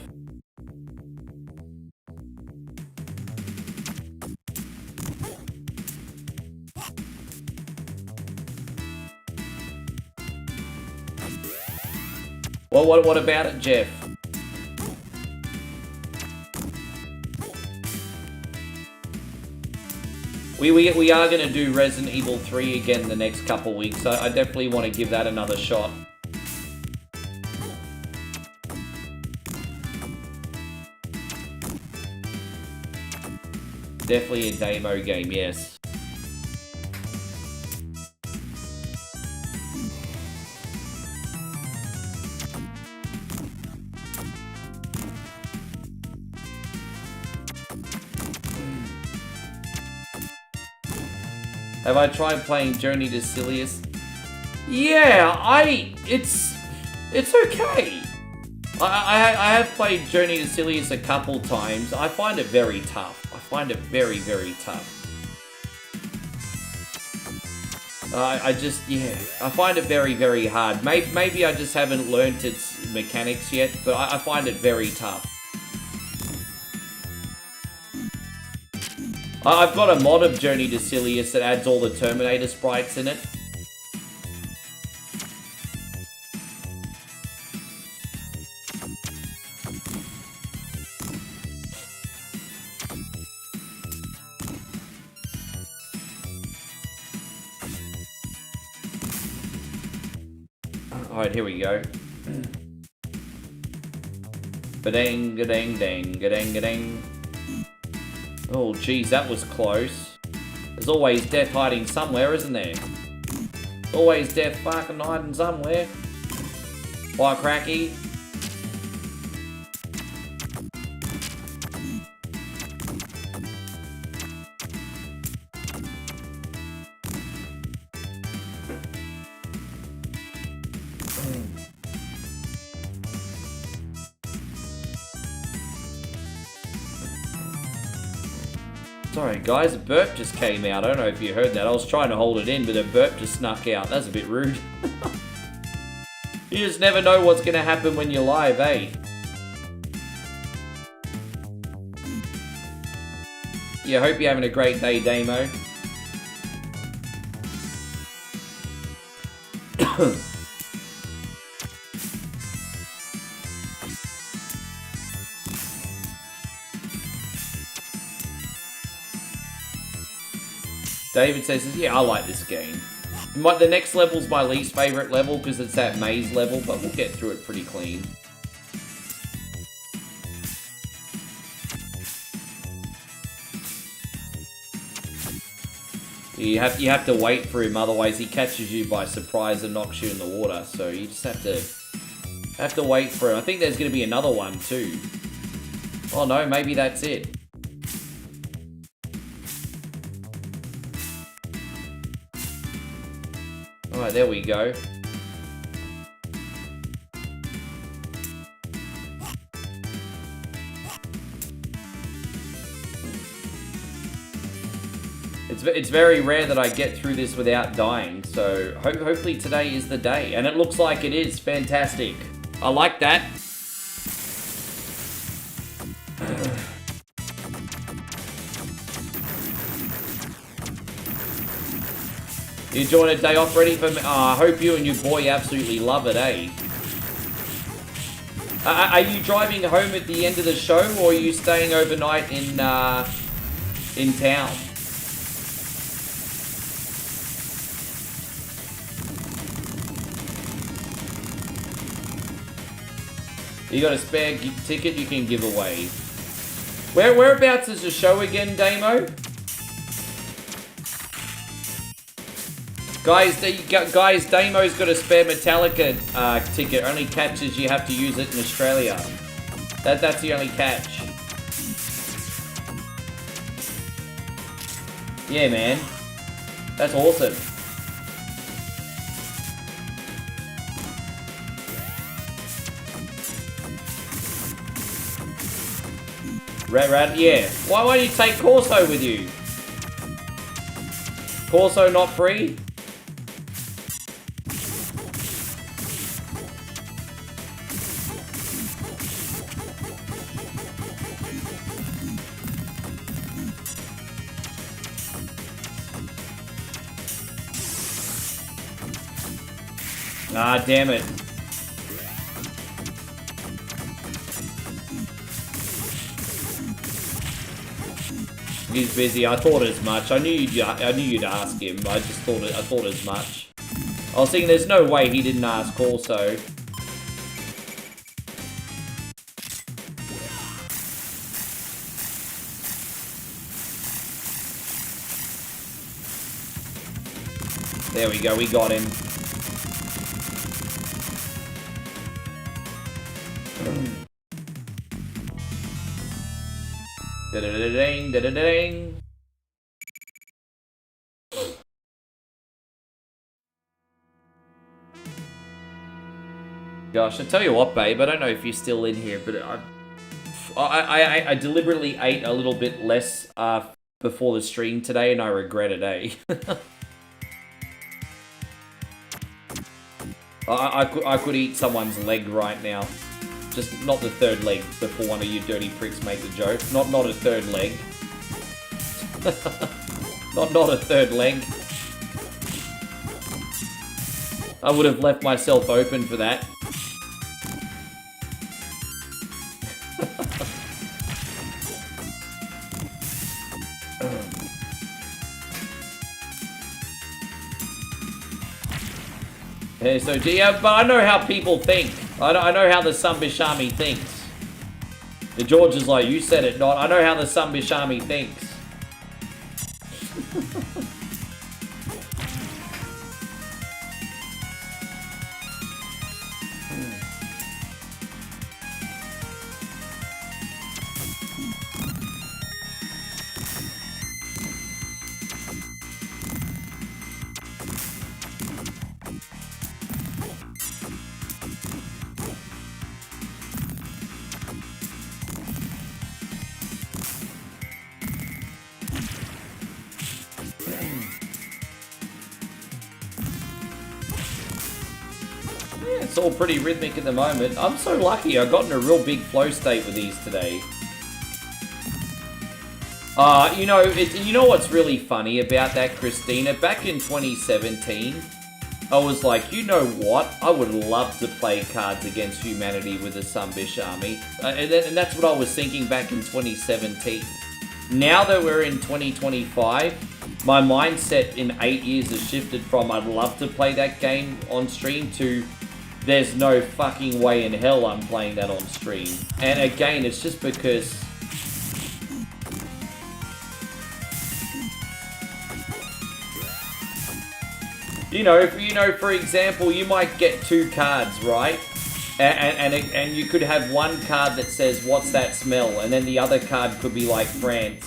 Well, what about it, Jeff? We are going to do Resident Evil 3 again the next couple weeks. So I definitely want to give that another shot. Definitely a demo game, yes. Have I tried playing Journey to Silius? Yeah, it's okay. I have played Journey to Silius a couple times. I find it very tough. I find it very, very tough. I find it very, very hard. Maybe I just haven't learnt its mechanics yet, but I find it very tough. I've got a mod of Journey to Silius that adds all the Terminator sprites in it. Alright, here we go. Ba-dang, ga-dang, dang, ga-dang, ga-dang. Oh, geez, that was close. There's always death hiding somewhere, isn't there? Always death fucking hiding somewhere. Bye, Cracky. Sorry guys, a burp just came out. I don't know if you heard that. I was trying to hold it in, but a burp just snuck out. That's a bit rude. You just never know what's going to happen when you're live, eh? Yeah, hope you're having a great day, Damo. David says, yeah, I like this game. The next level's my least favourite level because it's that maze level, but we'll get through it pretty clean. You have to wait for him, otherwise he catches you by surprise and knocks you in the water. So you just have to wait for him. I think there's going to be another one too. Oh no, maybe that's it. Alright, there we go. It's very rare that I get through this without dying, so hopefully today is the day. And it looks like it is. Fantastic. I like that. You enjoying a day off ready for me? I hope you and your boy absolutely love it, eh? Are you driving home at the end of the show, or are you staying overnight in town? You got a spare ticket you can give away. Whereabouts is the show again, Damo? Guys, Damo's got a spare Metallica ticket. Only catch is you have to use it in Australia. That's the only catch. Yeah, man. That's awesome. Rad, yeah. Why don't you take Corso with you? Corso not free? Ah, damn it. He's busy. I thought as much. I knew you'd ask him. I thought as much. I was thinking there's no way he didn't ask also. There we go, we got him. Da-da-da-ding, da-da-da-ding. Gosh, I tell you what, babe, I don't know if you're still in here, but I deliberately ate a little bit less before the stream today, and I regret it, eh? I could eat someone's leg right now. Just not the third leg before one of you dirty pricks make the joke. Not a third leg. not a third leg. I would have left myself open for that. Yeah, so yeah, but I know how people think. I know how the Sumbishami thinks. The George is like, you said it, not. I know how the Sumbishami thinks. It's all pretty rhythmic at the moment. I'm so lucky. I got in a real big flow state with these today. You know what's really funny about that, Christina? Back in 2017, I was like, you know what? I would love to play Cards Against Humanity with the Sunbish Army. And that's what I was thinking back in 2017. Now that we're in 2025, my mindset in 8 years has shifted from I'd love to play that game on stream to there's no fucking way in hell I'm playing that on stream. And again, it's just because for example, you might get 2 cards, right? And you could have one card that says, what's that smell? And then the other card could be like France.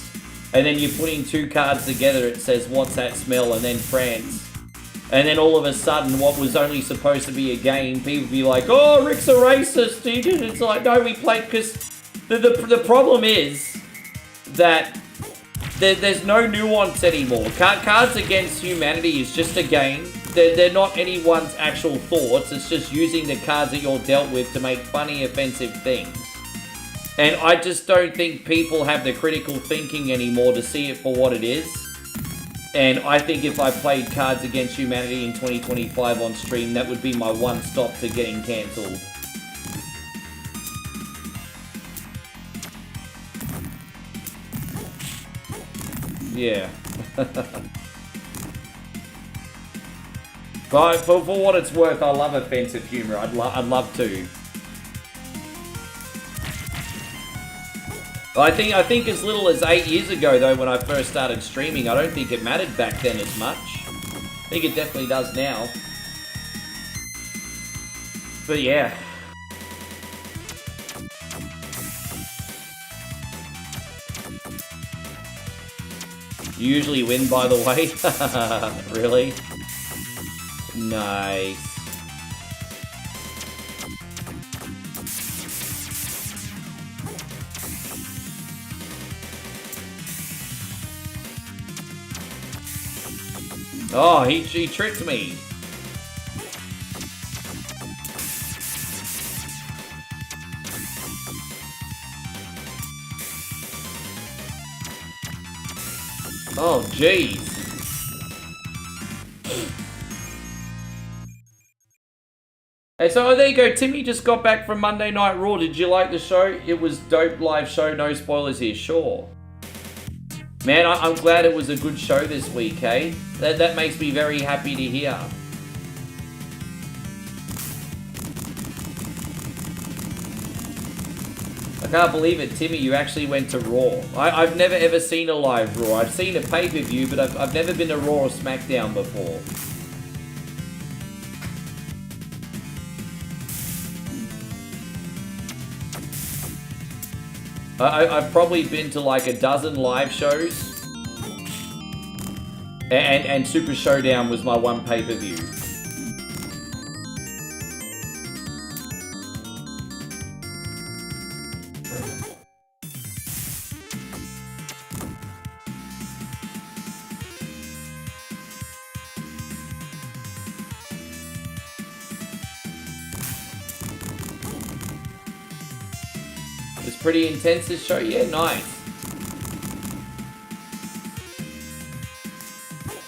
And then you're putting 2 cards together, it says, what's that smell? And then France. And then all of a sudden, what was only supposed to be a game, people be like, oh, Rick's a racist. It's like, no, we played, because the problem is that there's no nuance anymore. Cards Against Humanity is just a game. They're not anyone's actual thoughts. It's just using the cards that you're dealt with to make funny, offensive things. And I just don't think people have the critical thinking anymore to see it for what it is. And I think if I played Cards Against Humanity in 2025 on stream, that would be my one stop to getting cancelled. Yeah. But for what it's worth, I love offensive humor. I'd love to. I think as little as 8 years ago, though, when I first started streaming, I don't think it mattered back then as much. I think it definitely does now. But yeah. You usually win, by the way. Really? Nice. Oh, he tricked me. Oh, jeez. Hey, so there you go. Timmy just got back from Monday Night Raw. Did you like the show? It was dope live show. No spoilers here. Sure. Man, I'm glad it was a good show this week, eh? That makes me very happy to hear. I can't believe it, Timmy, you actually went to Raw. I've never ever seen a live Raw. I've seen a pay-per-view, but I've never been to Raw or SmackDown before. I've probably been to like a dozen live shows. And Super Showdown was my one pay-per-view. It's pretty intense, this show. Yeah, nice.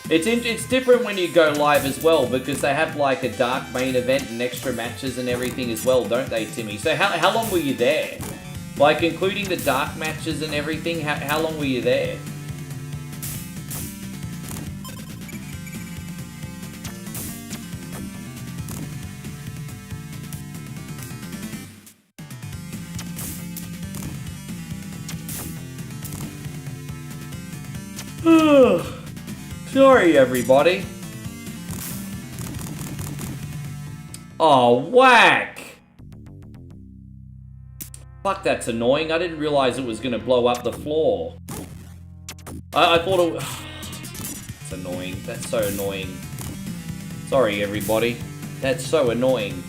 It's different when you go live as well, because they have like a dark main event and extra matches and everything as well, don't they, Timmy? So how long were you there? Like, including the dark matches and everything, how long were you there? Sorry, everybody. Oh, whack! Fuck, that's annoying. I didn't realize it was gonna blow up the floor. I thought it... It's annoying. That's so annoying. Sorry, everybody. That's so annoying.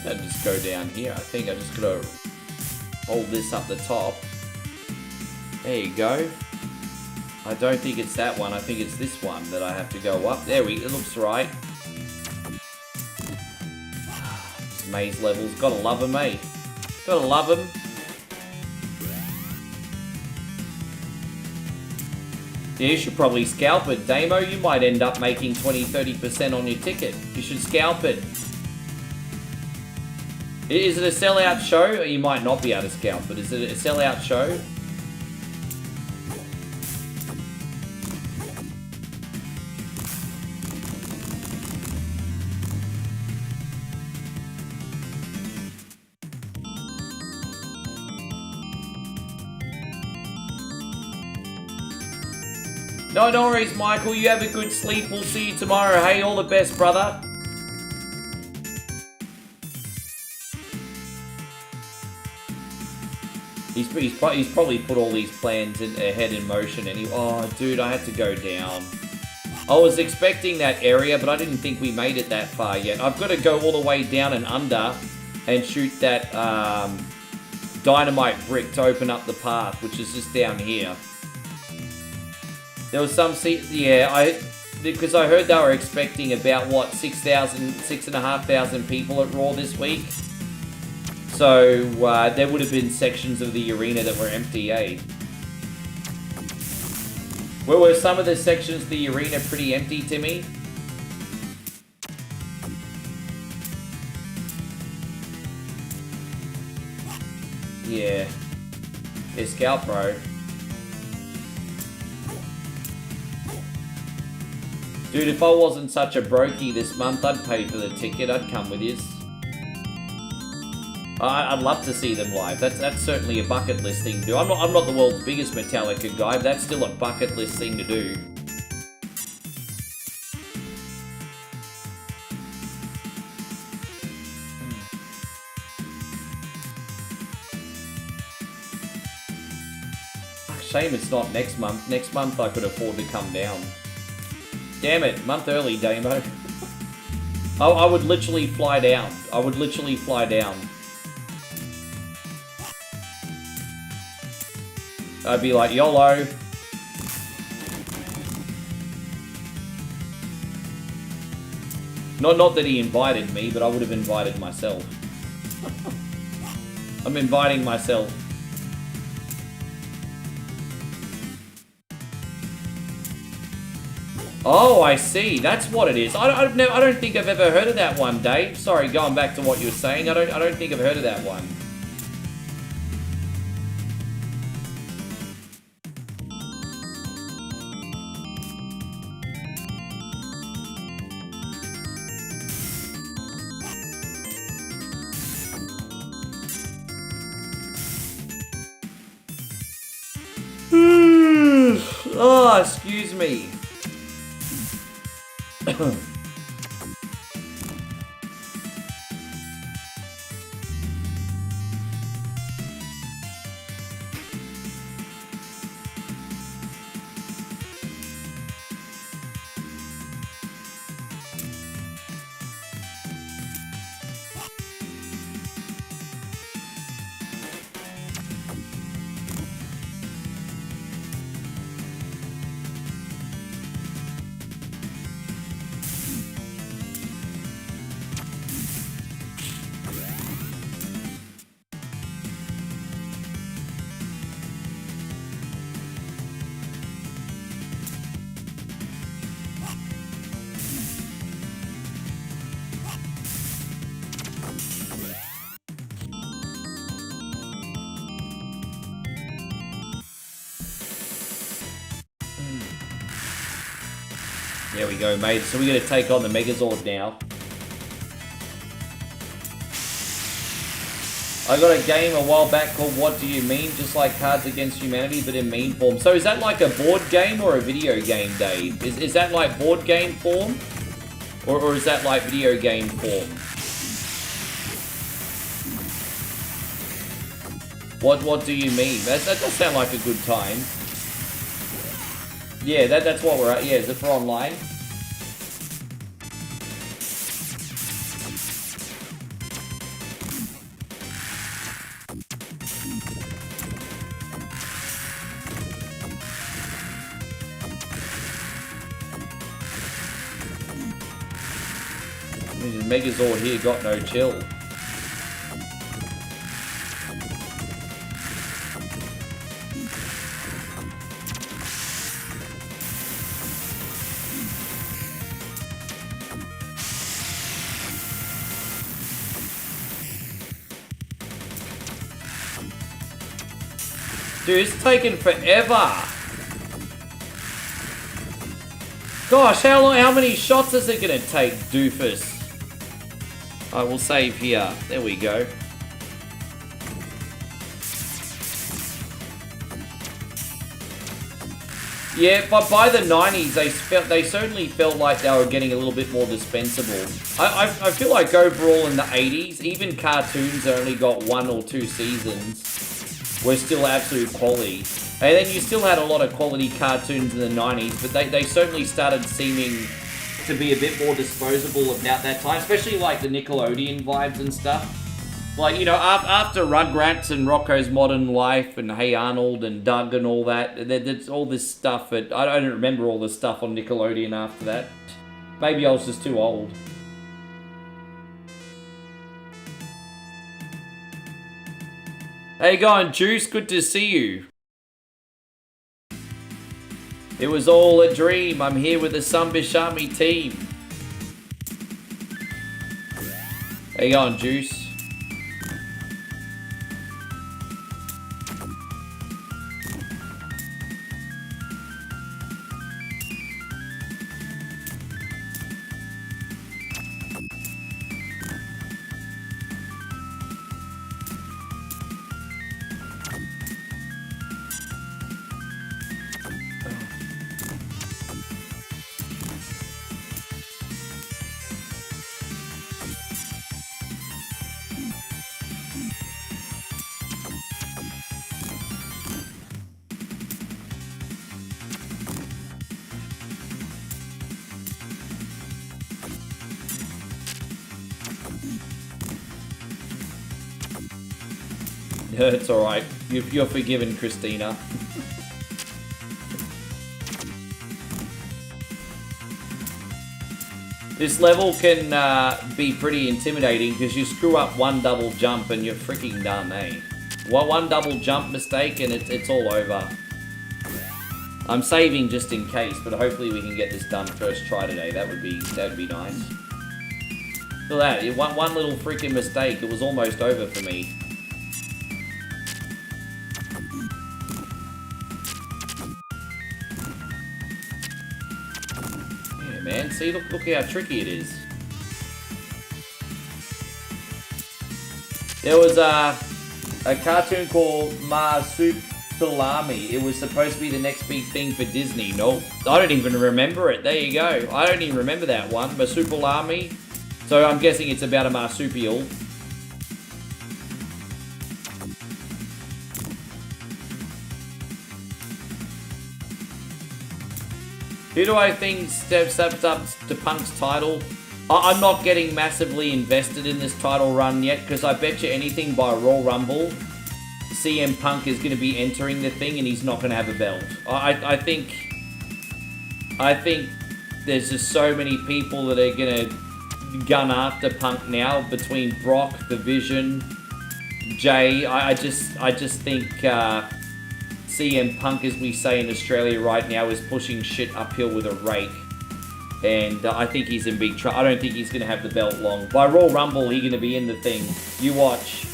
I just go down here. I think I just gotta hold this up the top. There you go. I don't think it's that one. I think it's this one that I have to go up. There it looks right. Just maze levels. Gotta love them, eh? Gotta love them. Yeah, you should probably scalp it. Damo, you might end up making 20-30% on your ticket. You should scalp it. Is it a sellout show? You might not be able to scalp, but is it a sellout show? No worries, Michael. You have a good sleep. We'll see you tomorrow. Hey, all the best, brother. He's probably put all these plans ahead in motion. And oh, dude, I had to go down. I was expecting that area, but I didn't think we made it that far yet. I've got to go all the way down and under and shoot that dynamite brick to open up the path, which is just down here. There was some because I heard they were expecting about what 6,500 people at Raw this week. So there would have been sections of the arena that were empty, eh? Were some of the sections of the arena pretty empty, Timmy? Yeah. Yeah, Scout, bro. Dude, if I wasn't such a brokey this month, I'd pay for the ticket. I'd come with you. I'd love to see them live. That's certainly a bucket list thing to do. I'm not the world's biggest Metallica guy, but that's still a bucket list thing to do. Shame it's not next month. Next month I could afford to come down. Damn it, month early, Damo. I would literally fly down. I would literally fly down. I'd be like, YOLO. Not that he invited me, but I would have invited myself. I'm inviting myself. Oh, I see. That's what it is. I don't think I've ever heard of that one, Dave. Sorry, going back to what you were saying. I don't think I've heard of that one. Oh, excuse me. There we go, mate. So we're going to take on the Megazord now. I got a game a while back called What Do You Mean? Just like Cards Against Humanity, but in meme form. So is that like a board game or a video game, Dave? Is that like board game form? Or is that like video game form? What do you mean? That does sound like a good time. Yeah, that's what we're at. Yeah, is it for online? Megazord here got no chill. Dude, it's taken forever. Gosh, how many shots is it gonna take, doofus? I will save here. There we go. Yeah, but by the 90s, they certainly felt like they were getting a little bit more dispensable. I feel like overall in the 80s, even cartoons only got 1 or 2 seasons. Were still absolute quality. And then you still had a lot of quality cartoons in the 90s, but they certainly started seeming to be a bit more disposable about that time, especially like the Nickelodeon vibes and stuff. Like, you know, after Rugrats and Rocko's Modern Life and Hey Arnold and Doug and all that, there's all this stuff that I don't remember all the stuff on Nickelodeon after that. Maybe I was just too old. How you going, Juice? Good to see you. It was all a dream. I'm here with the Sunbish Army team. How you going, Juice? It's alright. You're forgiven, Christina. This level can be pretty intimidating because you screw up one double jump and you're freaking done, eh? One double jump mistake and it's all over. I'm saving just in case, but hopefully we can get this done first try today. That would be nice. Look at that, one little freaking mistake, it was almost over for me. Yeah, man, see, look how tricky it is. There was a cartoon called Marsupilami. It was supposed to be the next big thing for Disney. Nope. I don't even remember it. There you go. I don't even remember that one. Marsupilami. So I'm guessing it's about a marsupial. Who do I think steps up to Punk's title? I'm not getting massively invested in this title run yet, because I bet you anything by Royal Rumble, CM Punk is going to be entering the thing and he's not going to have a belt. I think there's just so many people that are going to gun after Punk now, between Brock, The Vision, Jay. I just think CM Punk, as we say in Australia right now, is pushing shit uphill with a rake. And I think he's in big trouble. I don't think he's going to have the belt long. By Royal Rumble, he's going to be in the thing. You watch.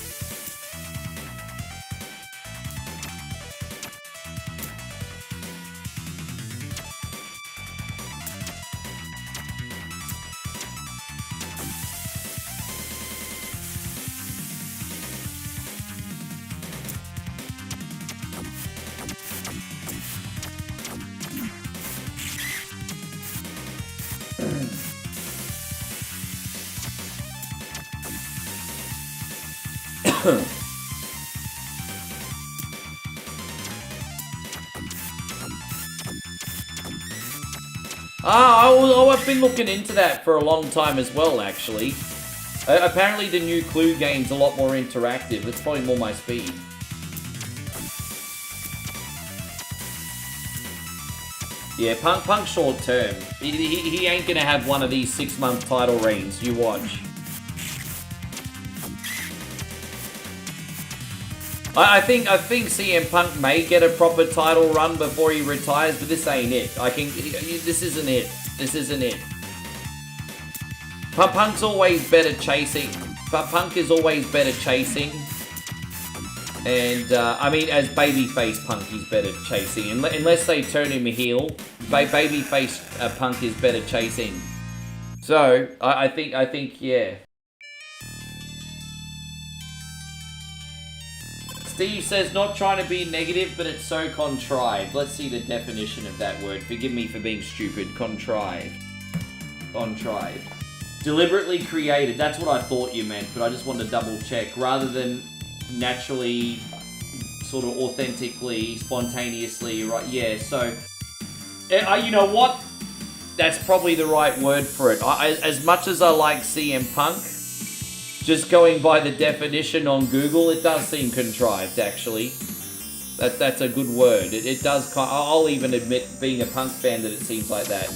I've been looking into that for a long time as well, actually. Apparently the new Clue game's a lot more interactive. It's probably more my speed. Yeah, Punk short term. He ain't gonna have one of these 6-month title reigns. You watch. I think CM Punk may get a proper title run before he retires, but this ain't it. This isn't it. This isn't it. Punk's always better chasing. Punk is always better chasing. And, I mean, as babyface Punk, he's better chasing. Unless they turn him heel, babyface Punk is better chasing. So, I think, yeah. Steve says, not trying to be negative, but it's so contrived. Let's see the definition of that word. Forgive me for being stupid. Contrived. Contrived. Deliberately created. That's what I thought you meant, but I just wanted to double check. Rather than naturally, sort of authentically, spontaneously, right? Yeah, so, you know what? That's probably the right word for it. As much as I like CM Punk, just going by the definition on Google, it does seem contrived, actually. That's a good word. It does, I'll even admit, being a Punk fan, that it seems like that.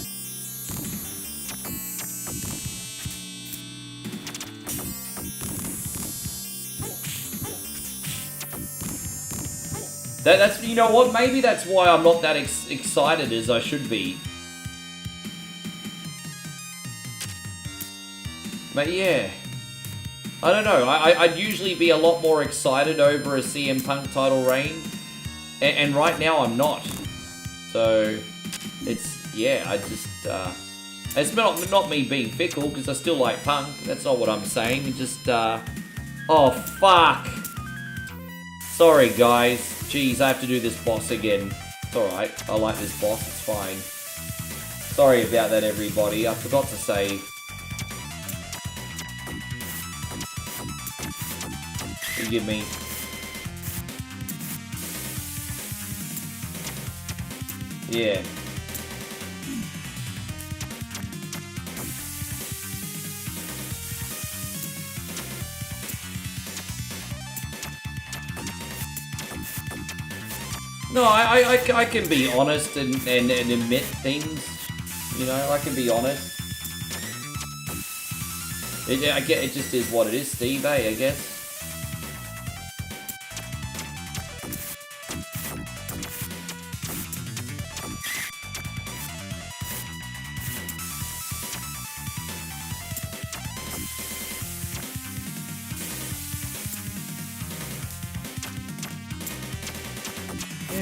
That's, you know what, maybe that's why I'm not that excited as I should be. But yeah, I don't know, I'd usually be a lot more excited over a CM Punk title reign, and right now I'm not. So, it's, yeah, I just, it's not me being fickle, because I still like Punk, that's not what I'm saying, it just, oh fuck! Sorry guys, jeez, I have to do this boss again. It's alright, I like this boss, it's fine. Sorry about that everybody, I forgot to save. Forgive me. Yeah. No, I can be honest and admit things, you know, I can be honest. It just is what it is, Steve, I guess.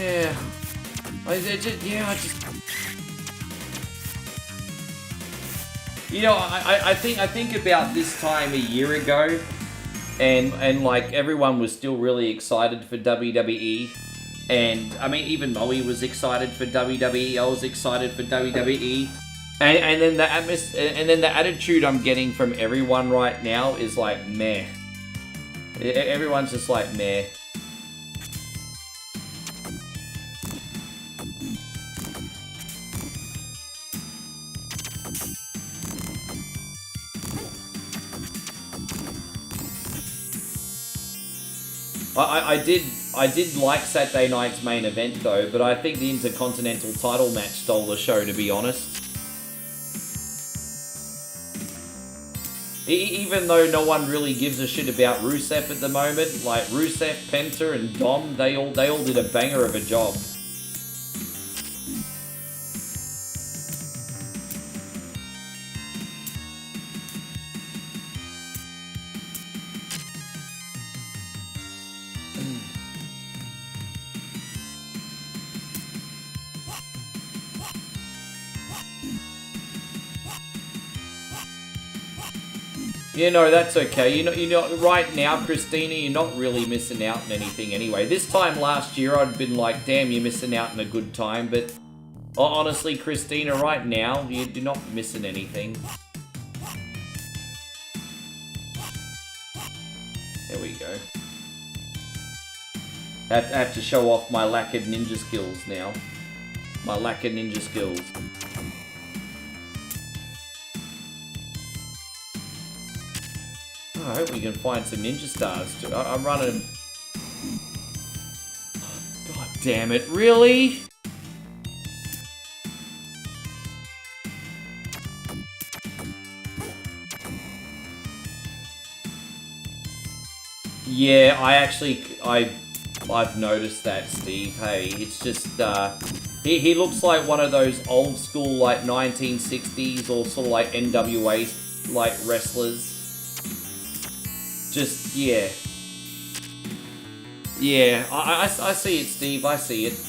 Yeah. I just... You know, I think about this time a year ago, and like everyone was still really excited for WWE, and I mean even Moe was excited for WWE. I was excited for WWE, and then the attitude I'm getting from everyone right now is like meh. Everyone's just like meh. I did like Saturday night's main event though, but I think the Intercontinental title match stole the show, to be honest. Even though no one really gives a shit about Rusev at the moment, like Rusev, Penta, and Dom, they all did a banger of a job. You know, that's okay. You know, right now, Christina, you're not really missing out on anything anyway. This time last year, I'd been like, damn, you're missing out on a good time. But honestly, Christina, right now, you're not missing anything. There we go. I have to show off my lack of ninja skills now. My lack of ninja skills. I hope we can find some ninja stars too. I'm running... God damn it, really? Yeah, I've noticed that, Steve. Hey, it's just, he looks like one of those old school, like, 1960s or sort of like NWA, like, wrestlers. Just, yeah. Yeah, I see it, Steve. I see it.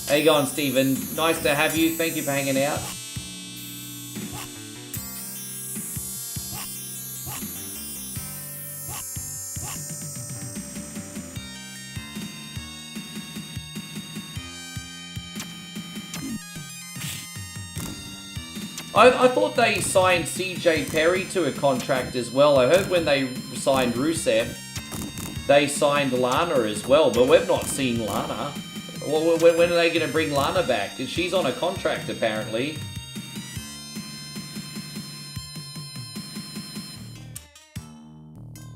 How you going, Steven? Nice to have you. Thank you for hanging out. I thought they signed CJ Perry to a contract as well. I heard when they signed Rusev, they signed Lana as well, but we've not seen Lana. When are they going to bring Lana back? Because she's on a contract, apparently.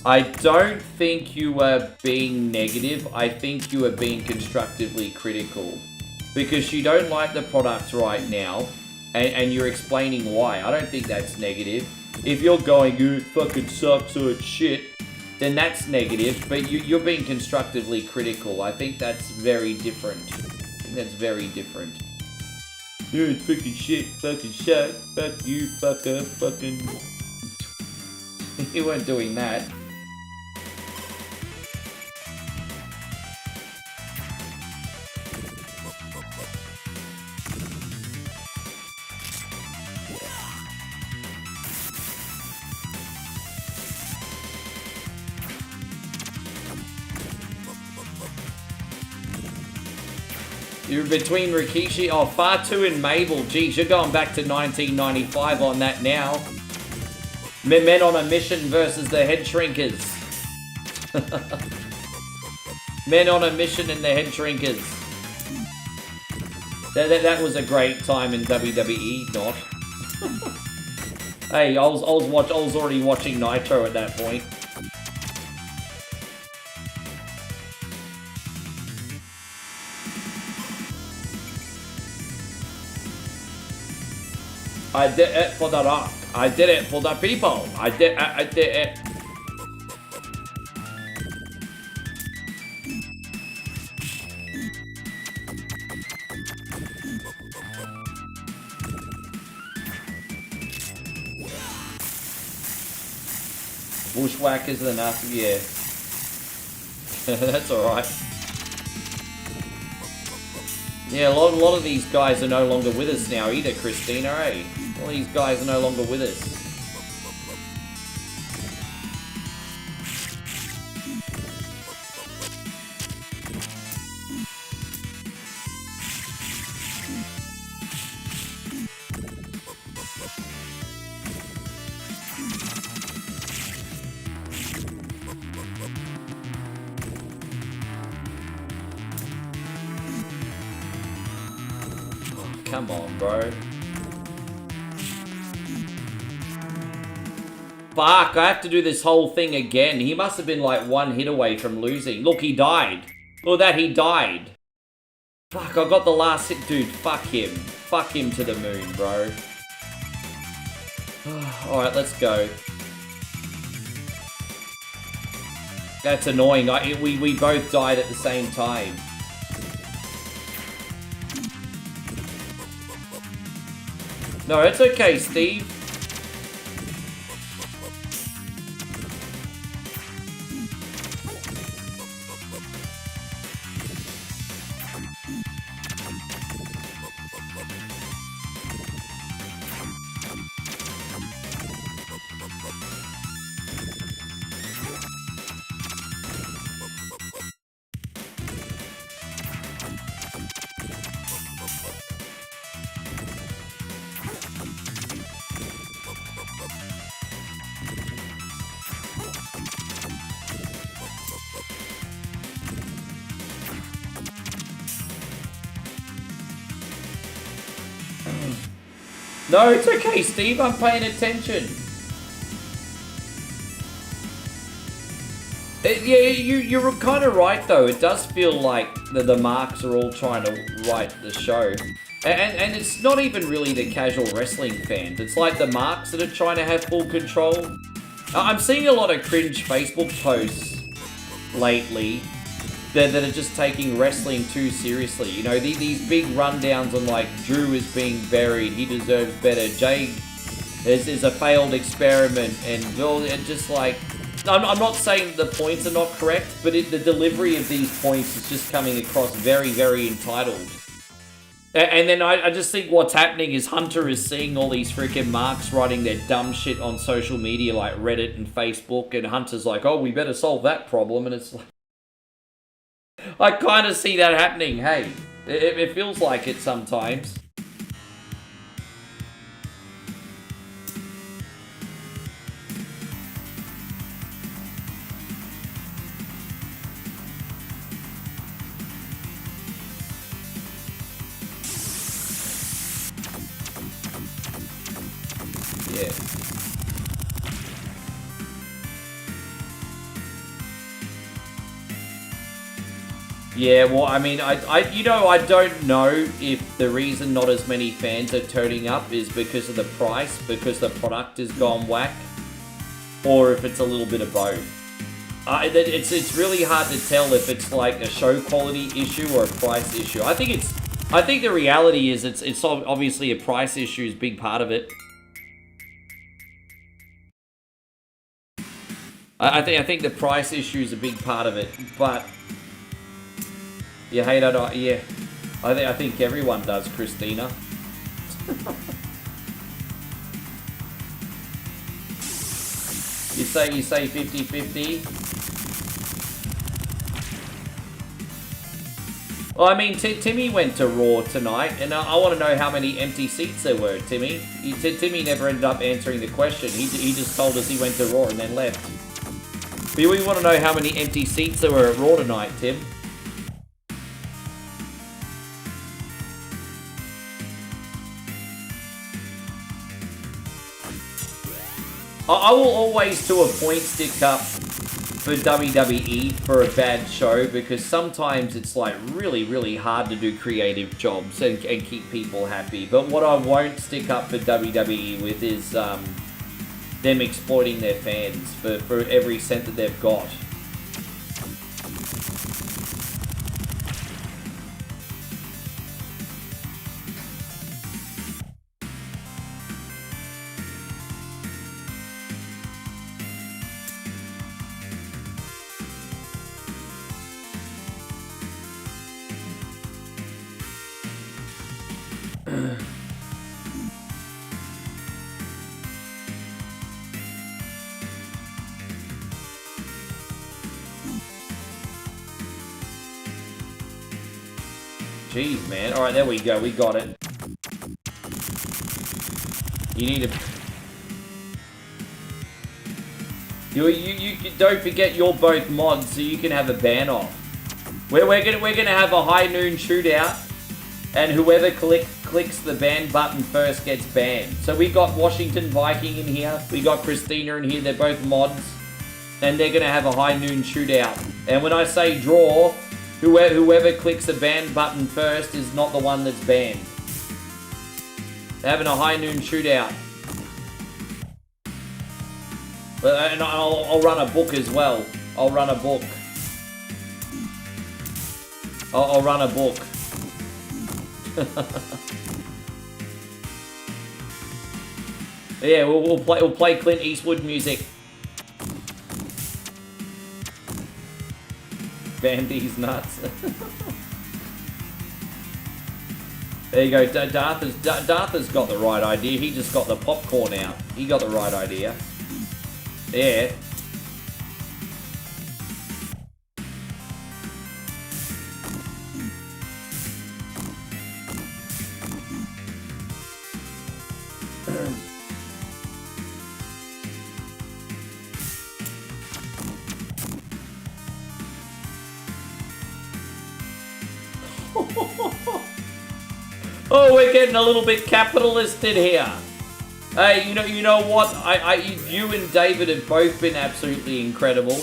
I don't think you are being negative. I think you are being constructively critical. Because you don't like the product right now. And you're explaining why. I don't think that's negative. If you're going, it fucking sucks or it's shit, then that's negative. But you're being constructively critical. I think that's very different. I think that's very different. Yeah, it's fucking shit, fucking shit, fuck you, fucker, fucking... You weren't doing that. You're between Rikishi, Fatu and Mabel. Geez, you're going back to 1995 on that now. Men on a Mission versus the Head Shrinkers. Men on a Mission and the Head Shrinkers. That was a great time in WWE, not. Hey, I was already watching Nitro at that point. I did it for the rock. I did it for the people. I did it. Bushwhackers enough, yeah. That's alright. Yeah, a lot of these guys are no longer with us now either, Christina, eh? All these guys are no longer with us. Come on, bro. Fuck, I have to do this whole thing again. He must have been like one hit away from losing. Look, he died. Look at that, he died. Fuck, I got the last hit. Dude, fuck him. Fuck him to the moon, bro. Alright, let's go. That's annoying. We both died at the same time. No, it's okay, Steve. No, it's okay, Steve. I'm paying attention. Yeah, you're kind of right, though. It does feel like the marks are all trying to write the show. And it's not even really the casual wrestling fans. It's like the marks that are trying to have full control. I'm seeing a lot of cringe Facebook posts lately that are just taking wrestling too seriously. You know, these big rundowns on like, Drew is being buried, he deserves better, Jay is a failed experiment, and well, and just like, I'm not saying the points are not correct, but the delivery of these points is just coming across very, very entitled. And then I just think what's happening is Hunter is seeing all these freaking marks writing their dumb shit on social media like Reddit and Facebook, and Hunter's like, oh, we better solve that problem, and it's like, I kind of see that happening, hey. It feels like it sometimes. Yeah. Yeah, well, I mean, I don't know if the reason not as many fans are turning up is because of the price, because the product has gone whack, or if it's a little bit of both. It's really hard to tell if it's like a show quality issue or a price issue. I think the reality is it's obviously a price issue is a big part of it. I think the price issue is a big part of it, but. You hate it, yeah. I think everyone does, Christina. You say 50-50? Well, I mean, Timmy went to Raw tonight, and I want to know how many empty seats there were, Timmy. Timmy never ended up answering the question. He just told us he went to Raw and then left. But we want to know how many empty seats there were at Raw tonight, Tim. I will always, to a point, stick up for WWE for a bad show, because sometimes it's like really, really hard to do creative jobs and keep people happy. But what I won't stick up for WWE with is them exploiting their fans for every cent that they've got. Jeez, man. Alright, there we go. We got it. You need to... You don't forget you're both mods, so you can have a ban off. We're gonna have a high noon shootout, and whoever clicks the ban button first gets banned. So we got Washington Viking in here, we got Christina in here, they're both mods, and they're gonna have a high noon shootout. And when I say draw, whoever clicks the ban button first is not the one that's banned. They're having a high noon shootout. And I'll run a book as well. I'll run a book. I'll run a book. Yeah, we'll play Clint Eastwood music. Bandy's nuts. There you go. Darth has got the right idea. He just got the popcorn out. He got the right idea. Yeah. Oh, we're getting a little bit capitalist in here. Hey, you know what? You and David have both been absolutely incredible.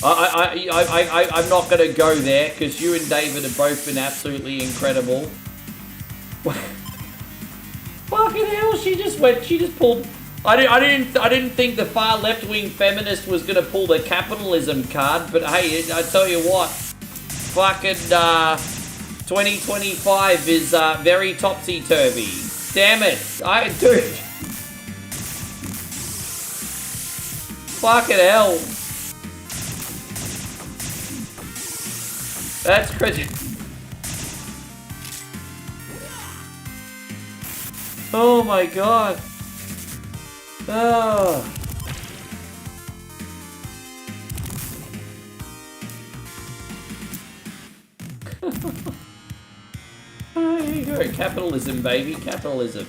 I'm not gonna go there because you and David have both been absolutely incredible. Fucking hell! She just pulled. I didn't think the far left-wing feminist was gonna pull the capitalism card, but hey, I tell you what, fucking 2025 is very topsy-turvy. Damn it! Dude. Fucking hell. That's crazy. Oh my god. Oh. There you go. Capitalism, baby. Capitalism.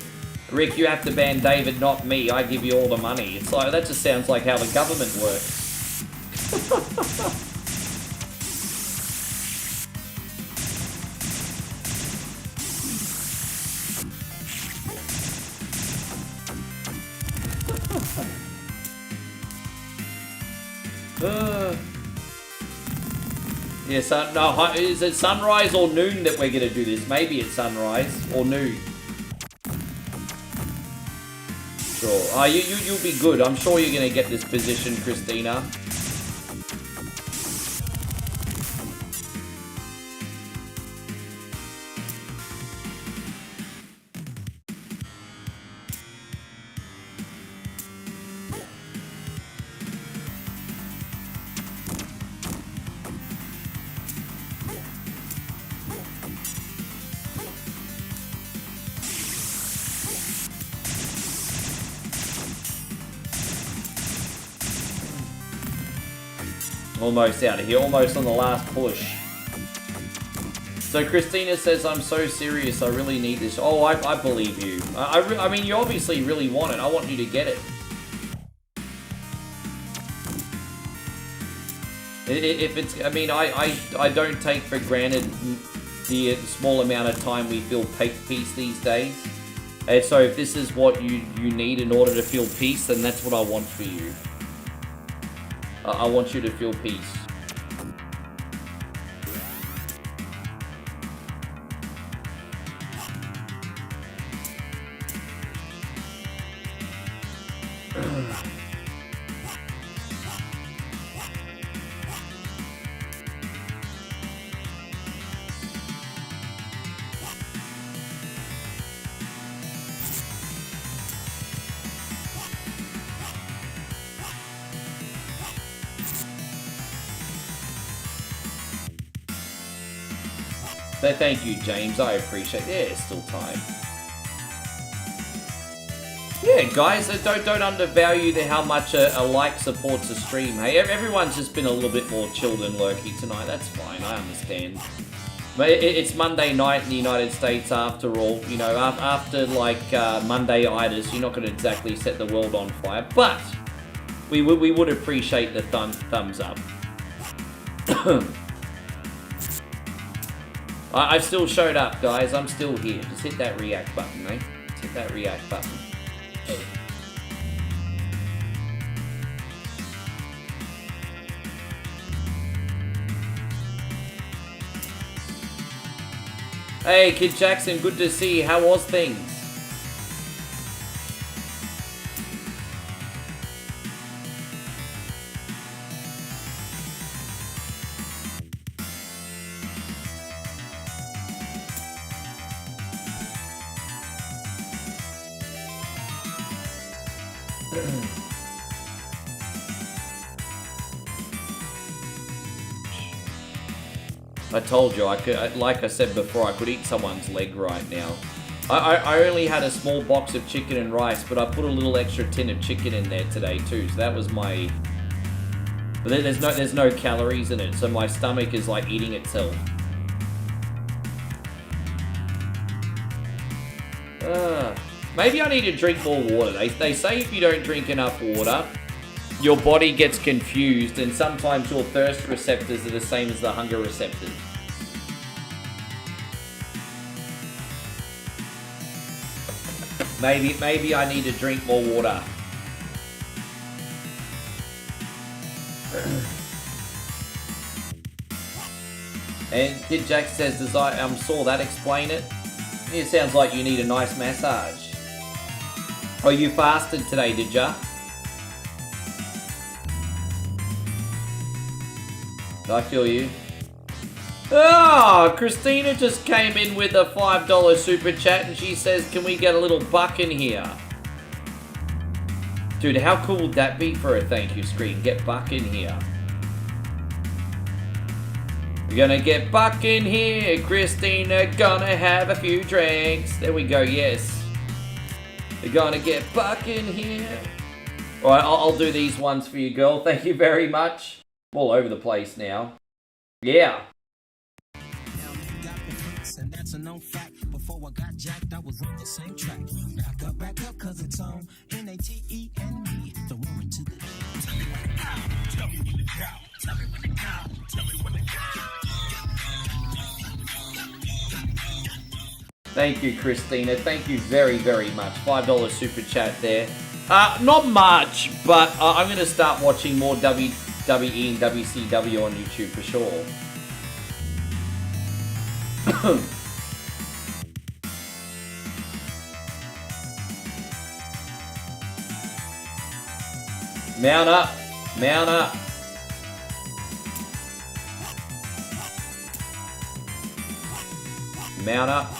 Rick, you have to ban David, not me. I give you all the money. It's like, that just sounds like how the government works. Yeah, so, no, is it sunrise or noon that we're gonna do this? Maybe it's sunrise or noon. Sure. You'll be good. I'm sure you're gonna get this position, Christina. Almost out of here, almost on the last push. So Christina says, I'm so serious, I really need this. Oh, I believe you. I mean, you obviously really want it. I want you to get it. If it's, I mean, I don't take for granted the small amount of time we feel peace these days. And so if this is what you need in order to feel peace, then that's what I want for you. I want you to feel peace. So thank you, James. I appreciate it. Yeah, there's still time. Yeah, guys, don't undervalue how much a like supports a stream. Hey, everyone's just been a little bit more chilled and lurky tonight. That's fine. I understand. But it's Monday night in the United States after all. You know, after like Monday-itis, you're not going to exactly set the world on fire. But we would appreciate the thumbs up. I've still showed up, guys. I'm still here. Just hit that react button, mate. Just hit that react button. Hey, Kid Jackson, good to see you. How was things? I told you, I could, like I said before, I could eat someone's leg right now. I only had a small box of chicken and rice, but I put a little extra tin of chicken in there today too, so that was my... But there's no calories in it, so my stomach is like eating itself. Maybe I need to drink more water. They say if you don't drink enough water, your body gets confused, and sometimes your thirst receptors are the same as the hunger receptors. Maybe I need to drink more water. And Kid Jack says, "Does I'm sore? That explain it?" It sounds like you need a nice massage. Oh, you fasted today, did ya? I feel you. Oh, Christina just came in with a $5 super chat and she says, "Can we get a little buck in here?" Dude, how cool would that be for a thank you screen? Get buck in here. We're gonna get buck in here, Christina, gonna have a few drinks. There we go, yes. We're gonna get buck in here. Alright, I'll do these ones for you, girl. Thank you very much. I'm all over the place now. Yeah. And that's a known fact. Before I got jacked, I was on the same track. Back up, cause it's on NATEND. The woman to the tell me when to go. Tell me when to go. Tell me when to go. Tell me when to go. Thank you, Christina. Thank you very, very much. $5 super chat there. Not much, but I'm going to start watching more WWE and WCW on YouTube for sure. Mount up. Mount up. Mount up.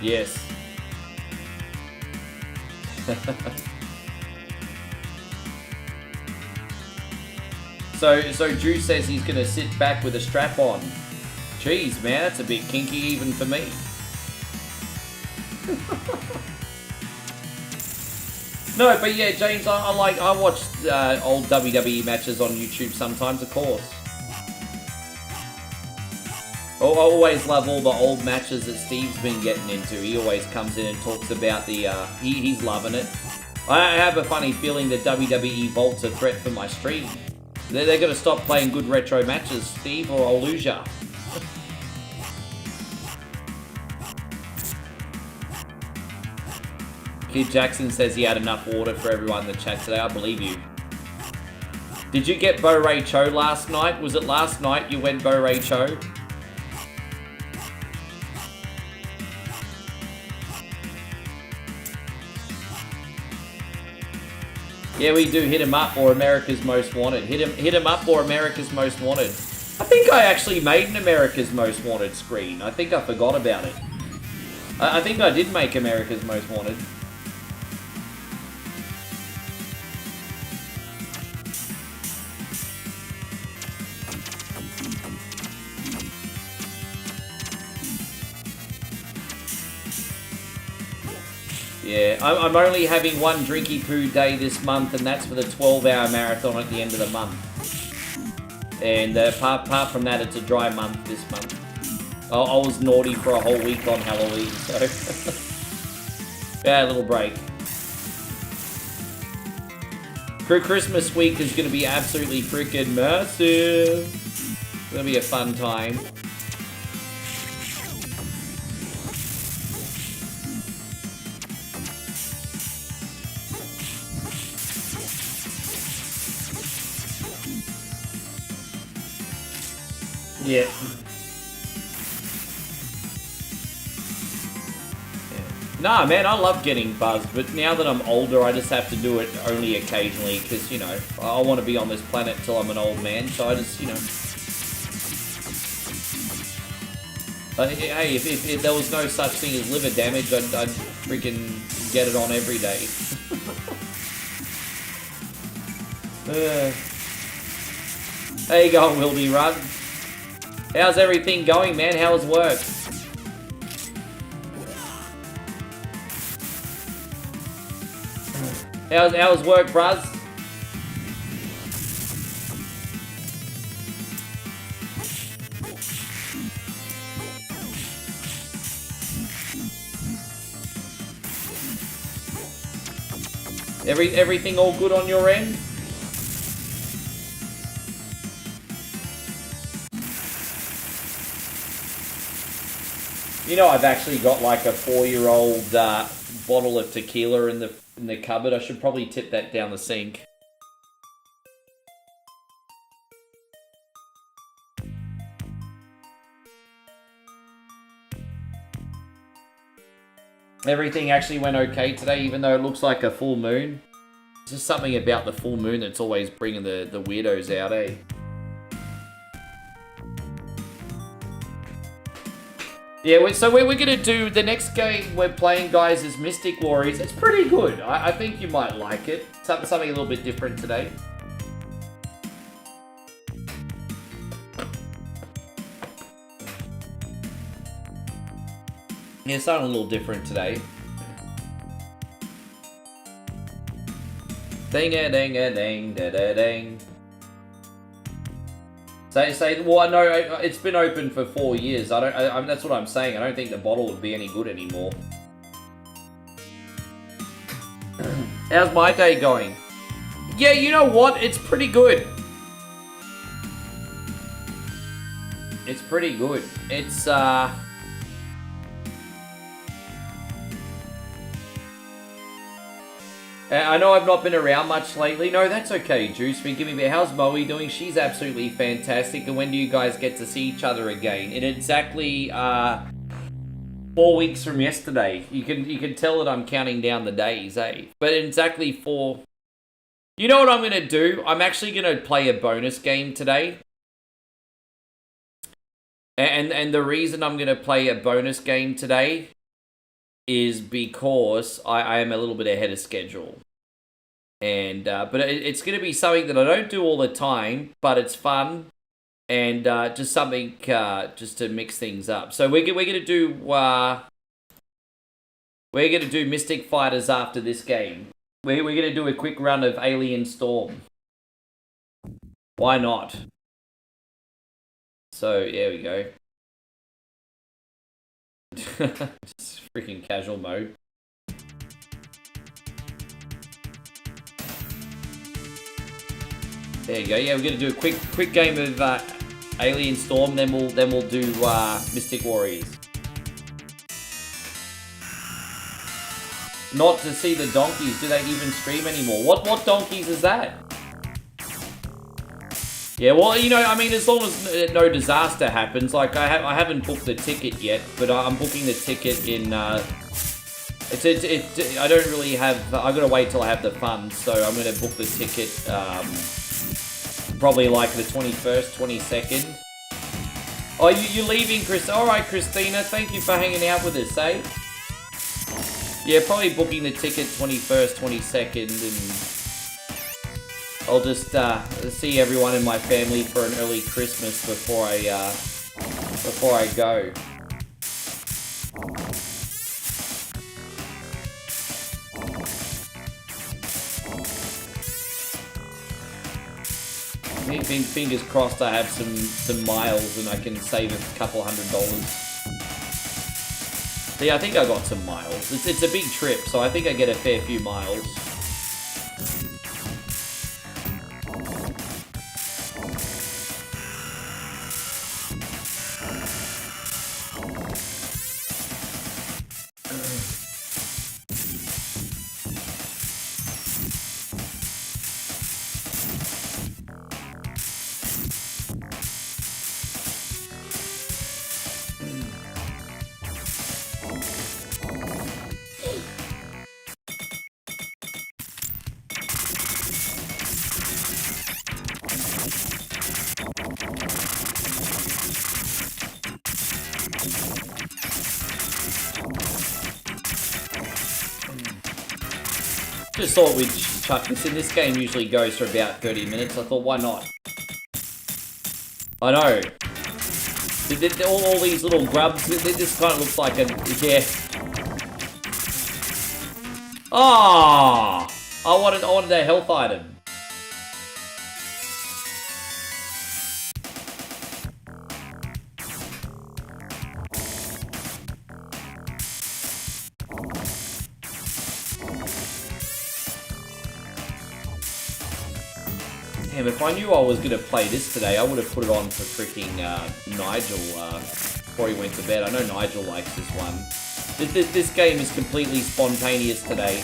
Yes. So Drew says he's gonna sit back with a strap on. Jeez, man, that's a bit kinky even for me. No, but yeah, James, I watch old WWE matches on YouTube sometimes, of course. I always love all the old matches that Steve's been getting into. He always comes in and talks about the, he's loving it. I have a funny feeling that WWE Vault's a threat for my stream. They're going to stop playing good retro matches, Steve, or I'll lose ya. Kid Jackson says he had enough water for everyone in the chat today. I believe you. Did you get Bo Ray Cho last night? Was it last night you went Bo Ray Cho? Yeah, we do. Hit 'em up or America's Most Wanted. Hit 'em up or America's Most Wanted. I think I actually made an America's Most Wanted screen. I think I forgot about it. I think I did make America's Most Wanted. Yeah, I'm only having one drinky poo day this month, and that's for the 12-hour marathon at the end of the month. And apart from that, it's a dry month this month. I was naughty for a whole week on Halloween, so... yeah, a little break. Christmas week is going to be absolutely freaking massive. It's going to be a fun time. Yeah. Nah, man, I love getting buzzed, but now that I'm older, I just have to do it only occasionally, because, you know, I want to be on this planet till I'm an old man, so I just, you know... hey, if there was no such thing as liver damage, I'd freaking get it on every day. How you going, Wildy Run? How's everything going, man? How's work? How's work, bruz? Everything all good on your end? You know, I've actually got like a 4-year-old bottle of tequila in the cupboard. I should probably tip that down the sink. Everything actually went okay today, even though it looks like a full moon. There's just something about the full moon that's always bringing the weirdos out, eh? Yeah, so we're going to do... The next game we're playing, guys, is Mystic Warriors. It's pretty good. I think you might like it. Something a little bit different today. Yeah, something a little different today. Ding-a-ding-a-ding-da-da-ding. Say, well, no, it's been open for 4 years. That's what I'm saying. I don't think the bottle would be any good anymore. How's my day going? Yeah, you know what? It's pretty good. It's pretty good. It's, I know I've not been around much lately. No, that's okay, Juice. Forgive me, but how's Moe doing? She's absolutely fantastic. And when do you guys get to see each other again? In exactly 4 weeks from yesterday. You can tell that I'm counting down the days, eh? But in exactly 4... You know what I'm going to do? I'm actually going to play a bonus game today. And the reason I'm going to play a bonus game today is because I am a little bit ahead of schedule. And but it's going to be something that I don't do all the time, but it's fun and just something just to mix things up. So we're going to do Mystic Fighters after this game. We're going to do a quick run of Alien Storm. Why not? So there we go. Just freaking casual mode. There you go. Yeah, we're gonna do a quick game of Alien Storm, then we'll do Mystic Warriors. Not to see the donkeys. Do they even stream anymore? What donkeys is that? Yeah, well, you know, I mean, as long as no disaster happens, like I haven't booked the ticket yet, but I'm booking the ticket in I don't really have. I've got to wait till I have the funds, so I'm going to book the ticket. Probably like the 21st, 22nd. Oh, you're leaving, Chris. All right, Christina. Thank you for hanging out with us, eh? Yeah, probably booking the ticket 21st, 22nd, and I'll just see everyone in my family for an early Christmas before I go. Fingers crossed I have some miles and I can save a couple $100. Yeah, I think I got some miles. It's a big trip, so I think I get a fair few miles. Just thought we'd chuck this in. This game usually goes for about 30 minutes. I thought, why not? I know. All these little grubs, this kind of looks like a... Yeah. Ah! I wanted a health item. Damn, if I knew I was going to play this today, I would have put it on for freaking Nigel before he went to bed. I know Nigel likes this one. This game is completely spontaneous today.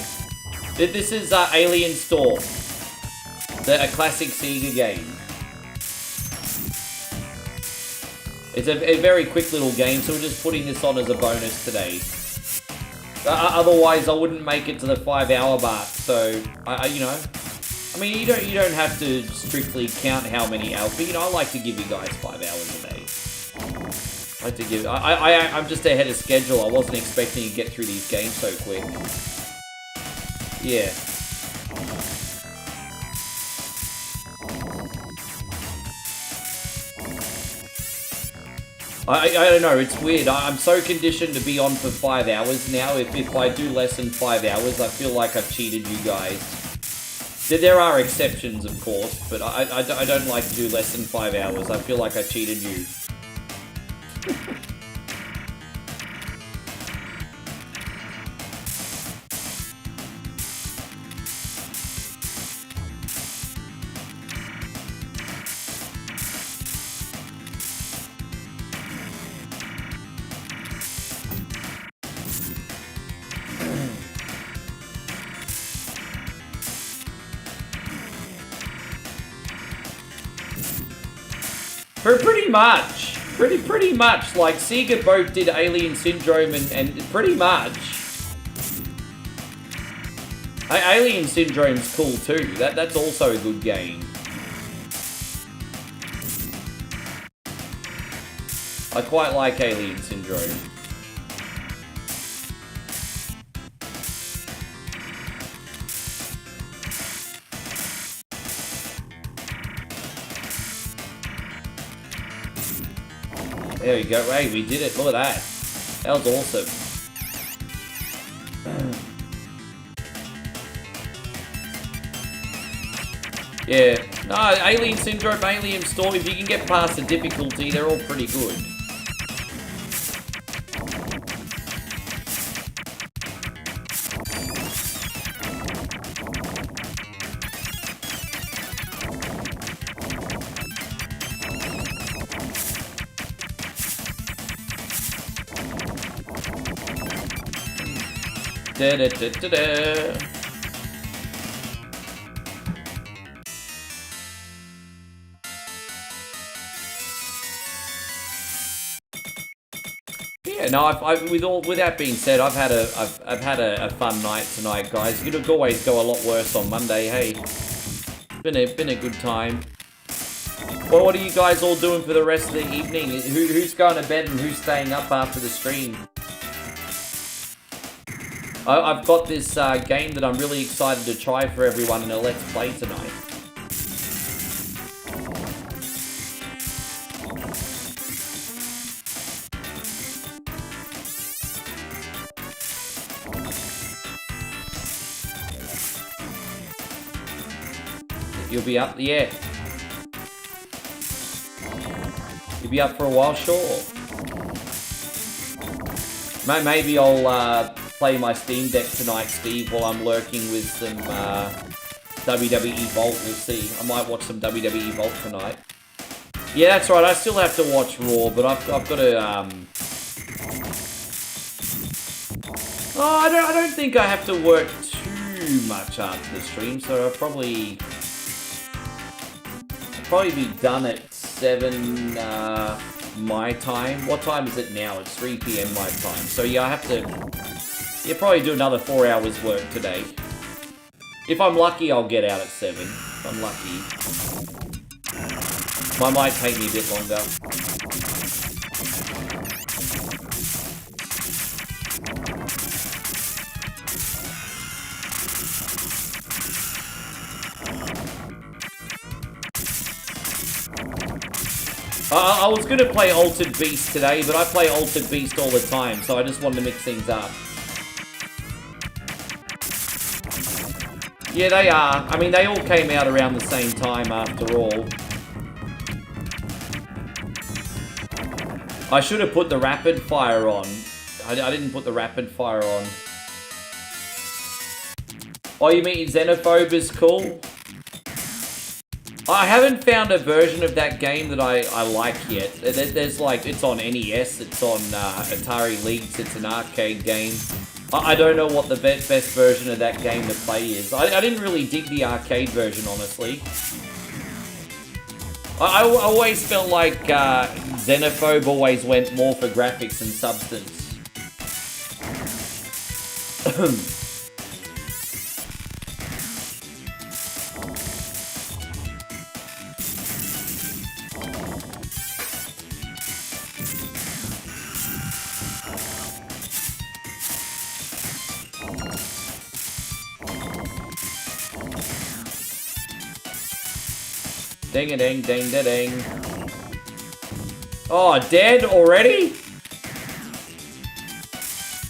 This is Alien Storm, a classic Sega game. It's a very quick little game, so we're just putting this on as a bonus today. Otherwise, I wouldn't make it to the 5-hour mark. So, you know. I mean, you don't have to strictly count how many hours, but you know, I like to give you guys 5 hours a day. I like to give. I'm just ahead of schedule. I wasn't expecting to get through these games so quick. Yeah. I don't know. It's weird. I'm so conditioned to be on for 5 hours now. If I do less than 5 hours, I feel like I've cheated you guys. There are exceptions, of course, but I don't like to do less than 5 hours. I feel like I cheated you. Pretty much, like Sega both did Alien Syndrome and pretty much. Alien Syndrome's cool too. That's also a good game. I quite like Alien Syndrome. There we go. Hey, we did it. Look at that. That was awesome. Yeah. No, Alien Syndrome, Alien Storm, if you can get past the difficulty, they're all pretty good. Da da da da da. Yeah, Yeah, no, with that being said, I've had a fun night tonight, guys. It could always go a lot worse on Monday. Hey, been a good time. Well, what are you guys all doing for the rest of the evening? Who's going to bed and who's staying up after the stream? I've got this game that I'm really excited to try for everyone in a Let's Play tonight. You'll be up, yeah. You'll be up for a while, sure. Maybe I'll play my Steam Deck tonight, Steve, while I'm lurking with some WWE Vault. We'll see. I might watch some WWE Vault tonight. Yeah, that's right. I still have to watch Raw, but I've got to. Oh, I don't think I have to work too much after the stream, so I'll probably be done at 7 my time. What time is it now? It's 3 PM my time. So yeah, I have to probably do another 4 hours work today. If I'm lucky, I'll get out at 7. If I'm lucky. Might take me a bit longer. I was going to play Altered Beast today, but I play Altered Beast all the time, so I just wanted to mix things up. Yeah, they are. I mean, they all came out around the same time after all. I should have put the rapid fire on. I didn't put the rapid fire on. Oh, you mean Xenophobe is cool? I haven't found a version of that game that I like yet. There's like, it's on NES, it's on Atari Leagues, it's an arcade game. I don't know what the best version of that game to play is. I didn't really dig the arcade version, honestly. I always felt like Xenophobe always went more for graphics and substance. Ding a ding, ding da ding. Oh, dead already?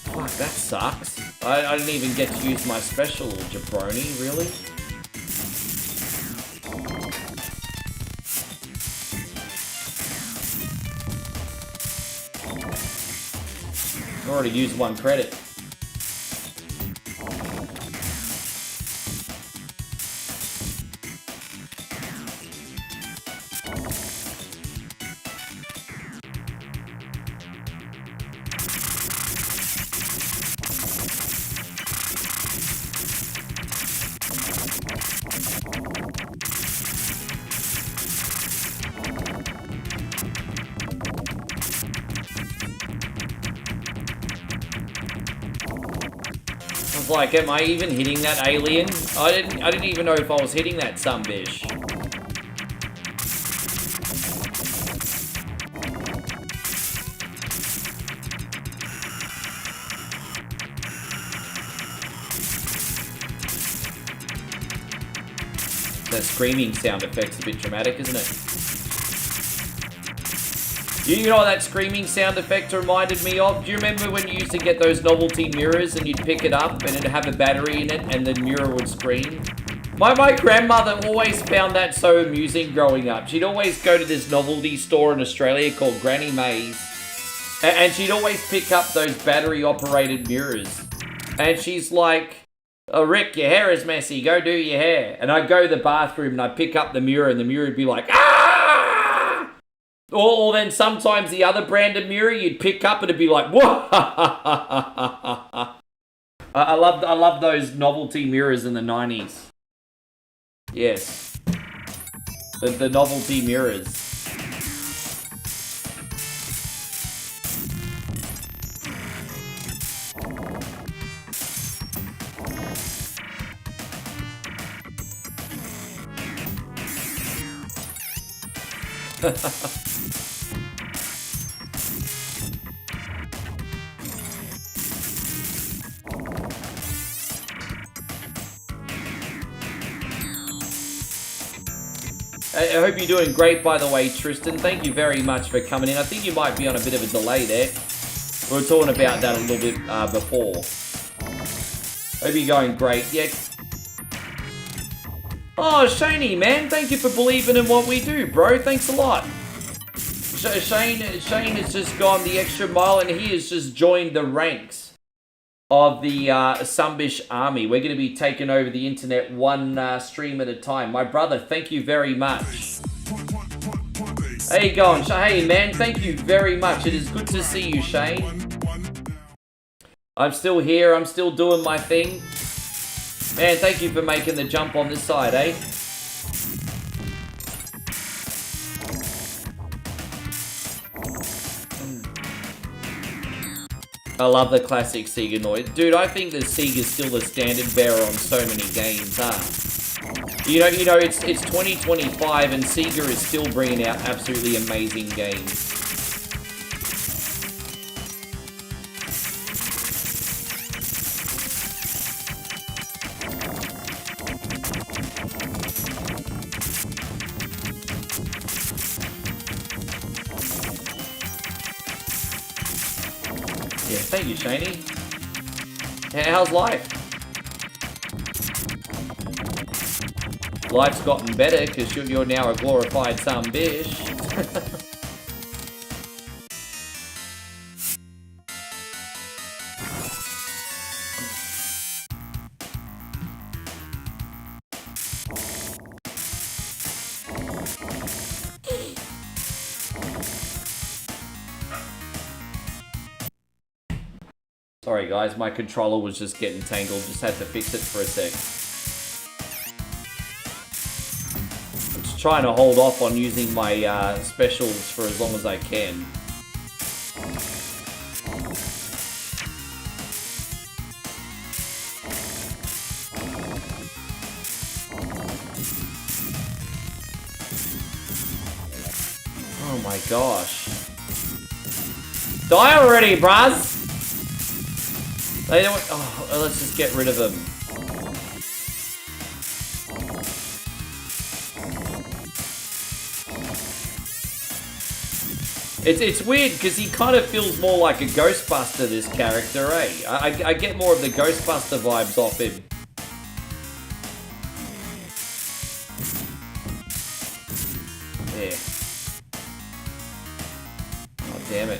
Fuck, that sucks. I didn't even get to use my special, jabroni, really? I already used 1 credit. Like, am I even hitting that alien? I didn't even know if I was hitting that sumbitch. That screaming sound effect's a bit dramatic, isn't it? You know what that screaming sound effect reminded me of? Do you remember when you used to get those novelty mirrors and you'd pick it up and it'd have a battery in it and the mirror would scream? My grandmother always found that so amusing growing up. She'd always go to this novelty store in Australia called Granny May's and she'd always pick up those battery operated mirrors. And she's like, "Oh, Rick, your hair is messy. Go do your hair." And I'd go to the bathroom and I'd pick up the mirror and the mirror would be like, "Ah!" Or then sometimes the other brand of mirror you'd pick up and it'd be like, whoa! I love those novelty mirrors in the 90s. Yes. The novelty mirrors. I hope you're doing great, by the way, Tristan. Thank you very much for coming in. I think you might be on a bit of a delay there. We were talking about that a little bit before. Hope you're going great. Yeah. Oh, Shaney, man. Thank you for believing in what we do, bro. Thanks a lot. Shane has just gone the extra mile, and he has just joined the ranks of the Sumbish army. We're going to be taking over the internet one stream at a time. My brother, thank you very much. How you going? Hey, man, thank you very much. It is good to see you, Shane. I'm still here. I'm still doing my thing. Man, thank you for making the jump on this side, eh? I love the classic Sega noise. Dude, I think the Sega's still the standard bearer on so many games, huh? You know, it's 2025 and Sega is still bringing out absolutely amazing games. Yeah, thank you, Shaney. How's life? Life's gotten better because you're now a glorified some bitch. Sorry guys, my controller was just getting tangled, just had to fix it for a sec. I'm just trying to hold off on using my specials for as long as I can. Oh my gosh. Die already, bruz! They don't. Oh, let's just get rid of them. It's weird because he kind of feels more like a Ghostbuster, this character, eh? I get more of the Ghostbuster vibes off him. Yeah. Oh, damn it.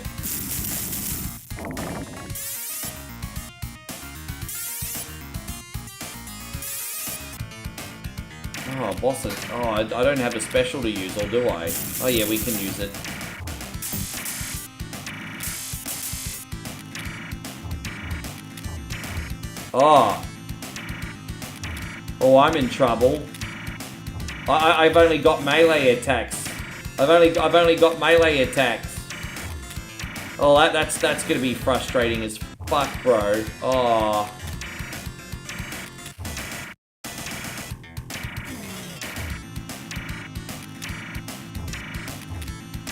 Oh, boss it. Oh, I don't have a special to use, or do I? Oh yeah, we can use it. Oh. Oh, I'm in trouble. I've only got melee attacks. I've only got melee attacks. Oh, that's gonna be frustrating as fuck, bro. Oh.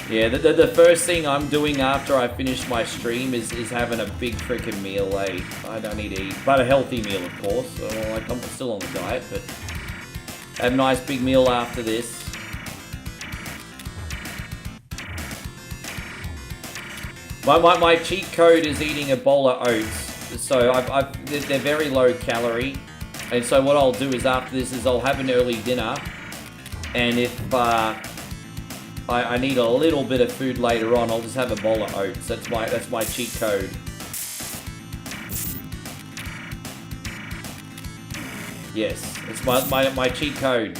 Yeah, the first thing I'm doing after I finish my stream is having a big freaking meal, eh? I don't need to eat, but a healthy meal, of course. So, like, I'm still on the diet, but have a nice big meal after this. My cheat code is eating a bowl of oats, so they're very low calorie, and so what I'll do is after this is I'll have an early dinner, and if I need a little bit of food later on, I'll just have a bowl of oats. That's my cheat code. Yes, it's my cheat code.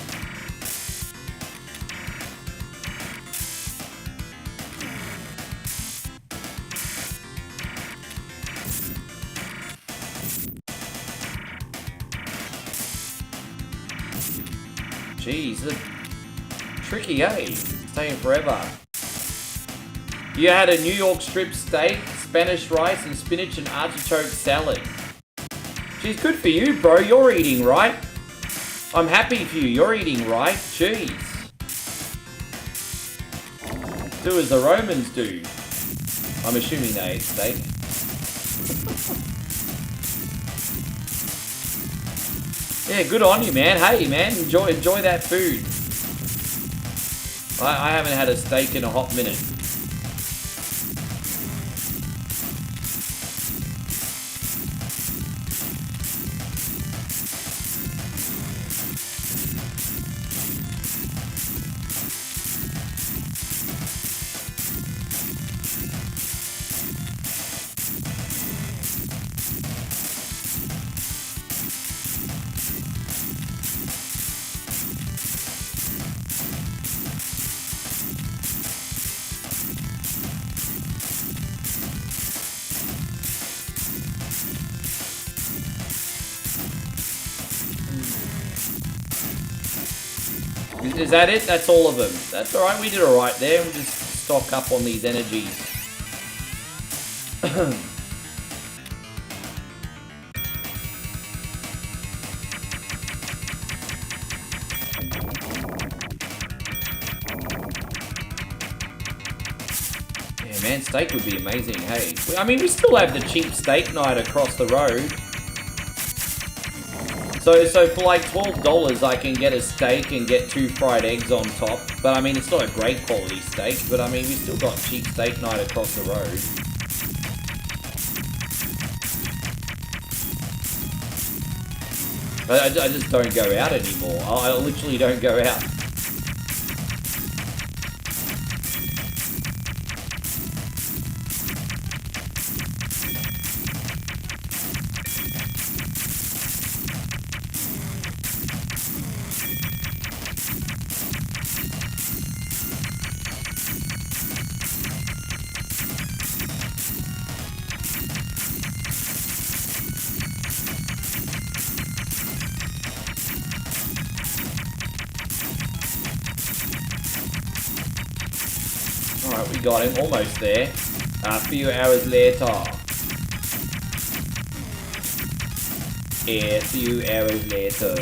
Jeez, tricky, eh? Staying forever. You had a New York strip steak, Spanish rice, and spinach and artichoke salad. Jeez, good for you, bro. You're eating right. I'm happy for you. You're eating right. Jeez. Do as the Romans do. I'm assuming they ate steak. Yeah, good on you, man. Hey, man, enjoy that food. I haven't had a steak in a hot minute. Is that it? That's all of them. That's alright, we did alright there. We'll just stock up on these energies. Yeah, man, steak would be amazing, hey. I mean, we still have the cheap steak night across the road. So for like $12, I can get a steak and get 2 fried eggs on top. But I mean, it's not a great quality steak, but I mean, we still got cheap steak night across the road. I just don't go out anymore. I literally don't go out. Alright, we got him. Almost there. A few hours later. A few hours later.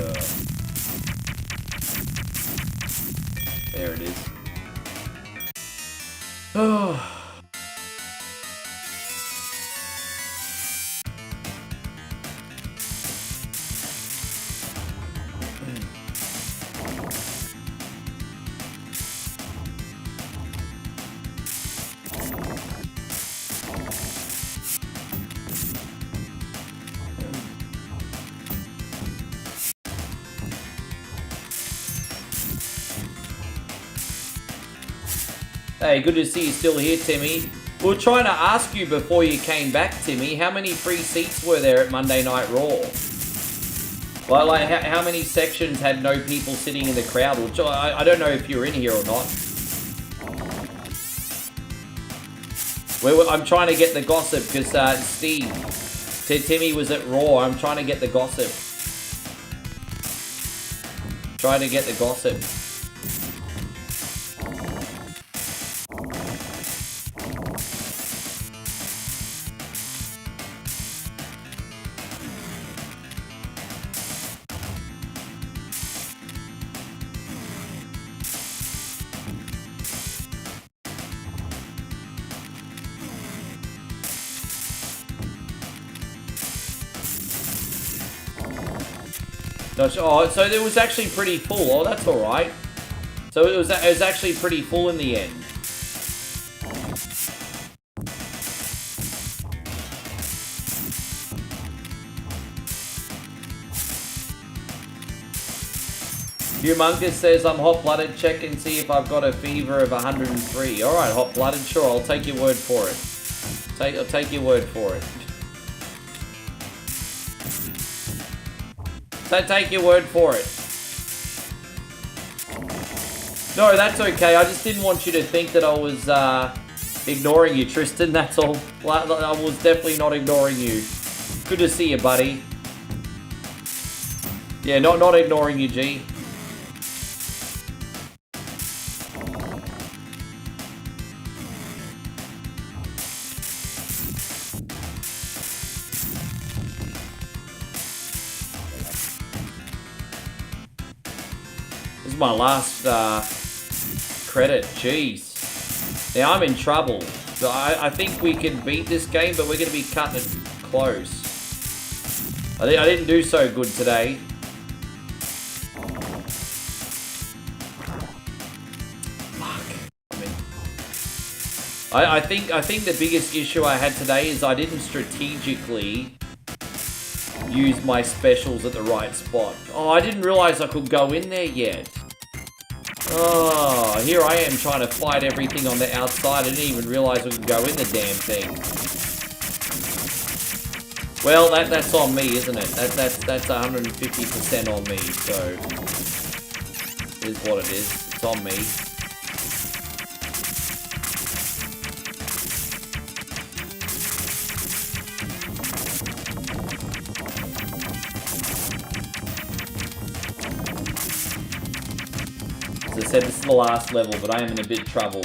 There it is. Oh. Hey, good to see you still here, Timmy. We were trying to ask you before you came back, Timmy, how many free seats were there at Monday Night Raw? Well, like how many sections had no people sitting in the crowd? Which I don't know if you're in here or not. I'm trying to get the gossip because Steve, Timmy was at Raw. I'm trying to get the gossip. Trying to get the gossip. Oh, so it was actually pretty full. Oh, that's all right. So it was actually pretty full in the end. Humongous says I'm hot-blooded. Check and see if I've got a fever of 103. All right, hot-blooded. Sure, I'll take your word for it. I'll take your word for it. Take your word for it. No, that's okay. I just didn't want you to think that I was ignoring you, Tristan. That's all. I was definitely not ignoring you. Good to see you, buddy. Yeah, not ignoring you, G. This is my last credit. Jeez. Now I'm in trouble. So I think we can beat this game, but we're going to be cutting it close. I didn't do so good today. I think the biggest issue I had today is I didn't strategically use my specials at the right spot. Oh, I didn't realize I could go in there yet. Oh, here I am trying to fight everything on the outside. I didn't even realize we could go in the damn thing. Well, that's on me, isn't it? That's 150% on me, so it is what it is. It's on me. As I said, this is the last level, but I am in a bit of trouble.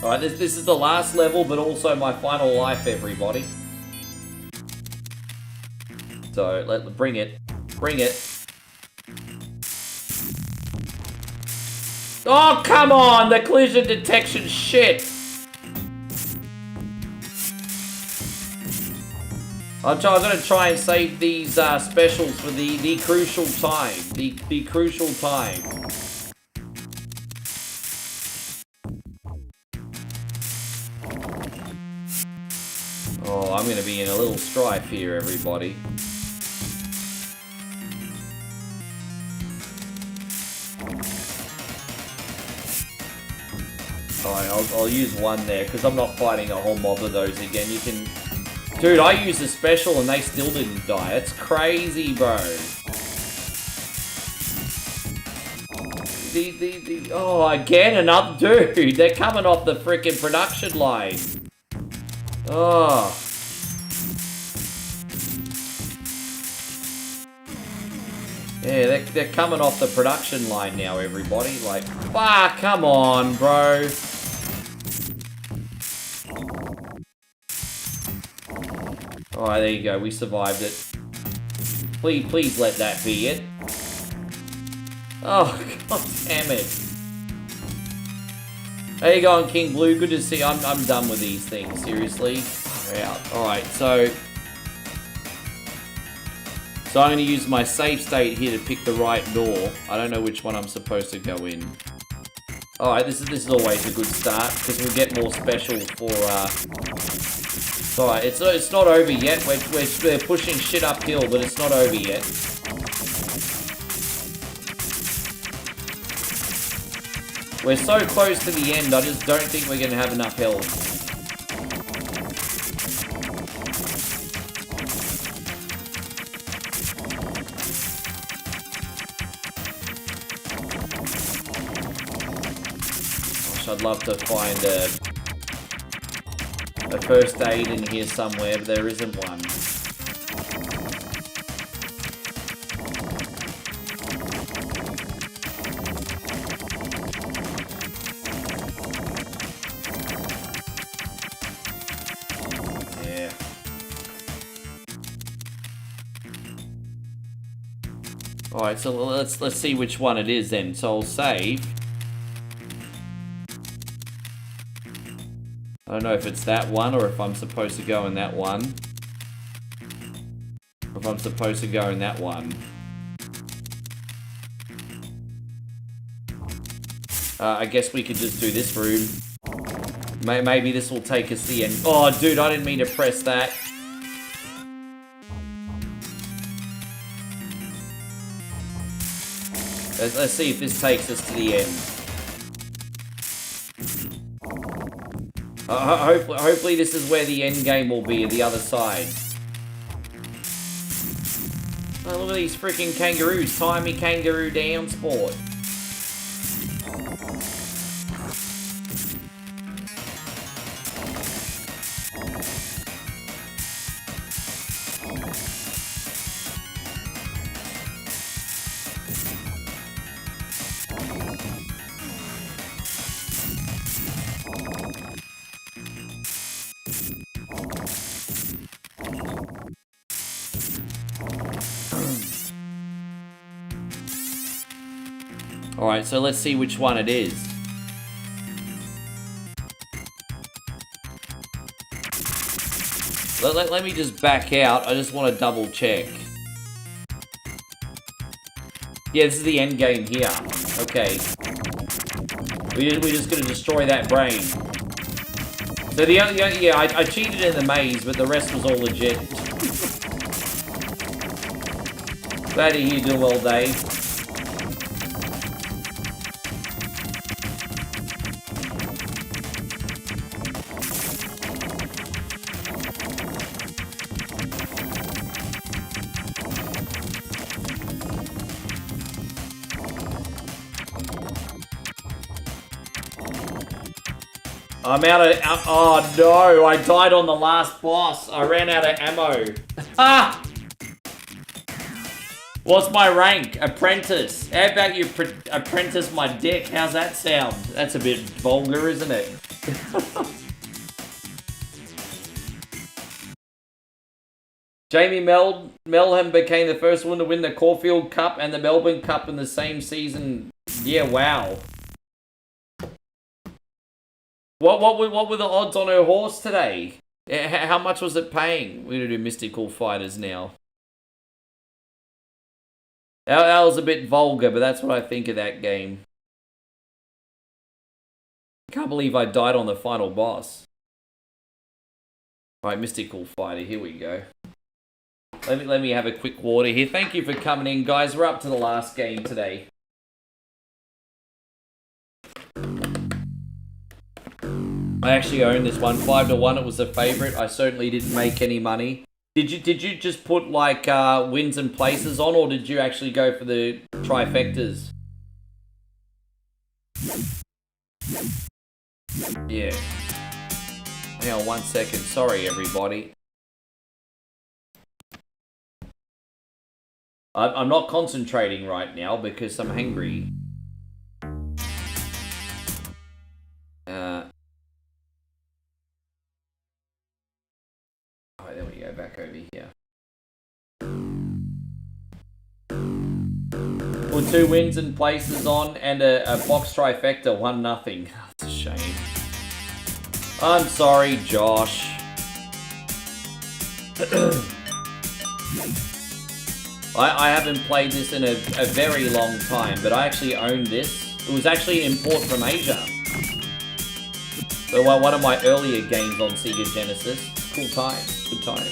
Alright, this is the last level, but also my final life, everybody. So, bring it. Bring it. Oh, come on! The collision detection shit! I'm gonna try and save these specials for the crucial time. The crucial time. Oh, I'm gonna be in a little strife here, everybody. Alright, I'll use one there, because I'm not fighting a whole mob of those again. You can... Dude, I used a special and they still didn't die. It's crazy, bro. Oh, again, another... Dude, they're coming off the freaking production line. Oh. Yeah, they're coming off the production line now, everybody. Like, fuck, come on, bro. Alright, there you go. We survived it. Please let that be it. Oh, god damn it. How you going, King Blue? Good to see you. I'm done with these things, seriously. Alright, so I'm going to use my save state here to pick the right door. I don't know which one I'm supposed to go in. Alright, this is always a good start, because we'll get more special for... Alright, it's not over yet. We're pushing shit uphill, but it's not over yet. We're so close to the end, I just don't think we're going to have enough health. I'd love to find a first aid in here somewhere, but there isn't one. Yeah. Alright, so let's see which one it is then. So I'll save. I don't know if it's that one or if I'm supposed to go in that one. Or if I'm supposed to go in that one. I guess we could just do this room. Maybe this will take us to the end. Oh, dude, I didn't mean to press that. Let's see if this takes us to the end. Hopefully this is where the end game will be, the other side. Oh, look at these freaking kangaroos. Tie me kangaroo down, sport. Alright, so let's see which one it is. Let me just back out. I just want to double check. Yeah, this is the end game here. Okay. We're just going to destroy that brain. So yeah, I cheated in the maze, but the rest was all legit. Glad to hear you doing well, Dave. I'm out of... Oh no, I died on the last boss. I ran out of ammo. Ah! What's my rank? Apprentice. How about you apprentice my dick? How's that sound? That's a bit vulgar, isn't it? Jamie Melham became the first one to win the Caulfield Cup and the Melbourne Cup in the same season. Yeah, wow. What were the odds on her horse today? How much was it paying? We're going to do Mystical Fighters now. That was a bit vulgar, but that's what I think of that game. I can't believe I died on the final boss. Alright, Mystical Fighter, here we go. Let me have a quick water here. Thank you for coming in, guys. We're up to the last game today. I actually own this one, 5-1. It was a favorite. I certainly didn't make any money. Did you just put like wins and places on, or did you actually go for the trifectas? Yeah. Hang on 1 second. Sorry, everybody. I'm not concentrating right now because I'm hungry. Alright, there we go, back over here. Put 2 wins and places on and a box trifecta, 1-0. That's a shame. I'm sorry, Josh. I haven't played this in a very long time, but I actually own this. It was actually an import from Asia. So one of my earlier games on Sega Genesis. Cool time. Good time.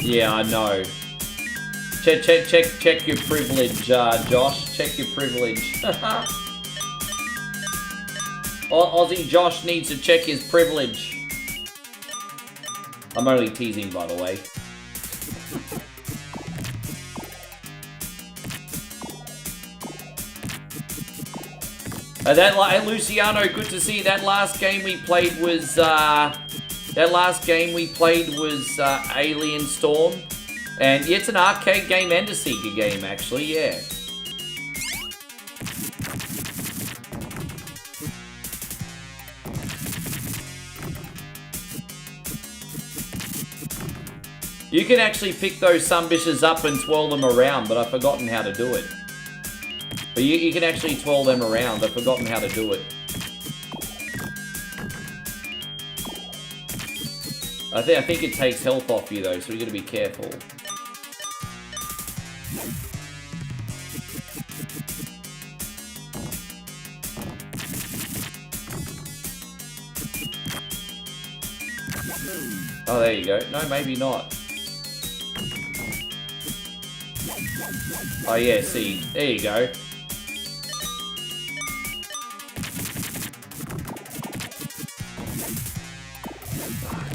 Yeah, I know. Check your privilege, Josh. Check your privilege. Aussie Josh needs to check his privilege. I'm only teasing, by the way. Luciano, good to see you. That last game we played was Alien Storm. And yeah, it's an arcade game and a Sega game, actually, yeah. You can actually pick those sumbitches up and twirl them around, but I've forgotten how to do it. But you can actually twirl them around. I've forgotten how to do it. I think it takes health off you though, so you gotta be careful. Oh, there you go. No, maybe not. Oh yeah, see, there you go.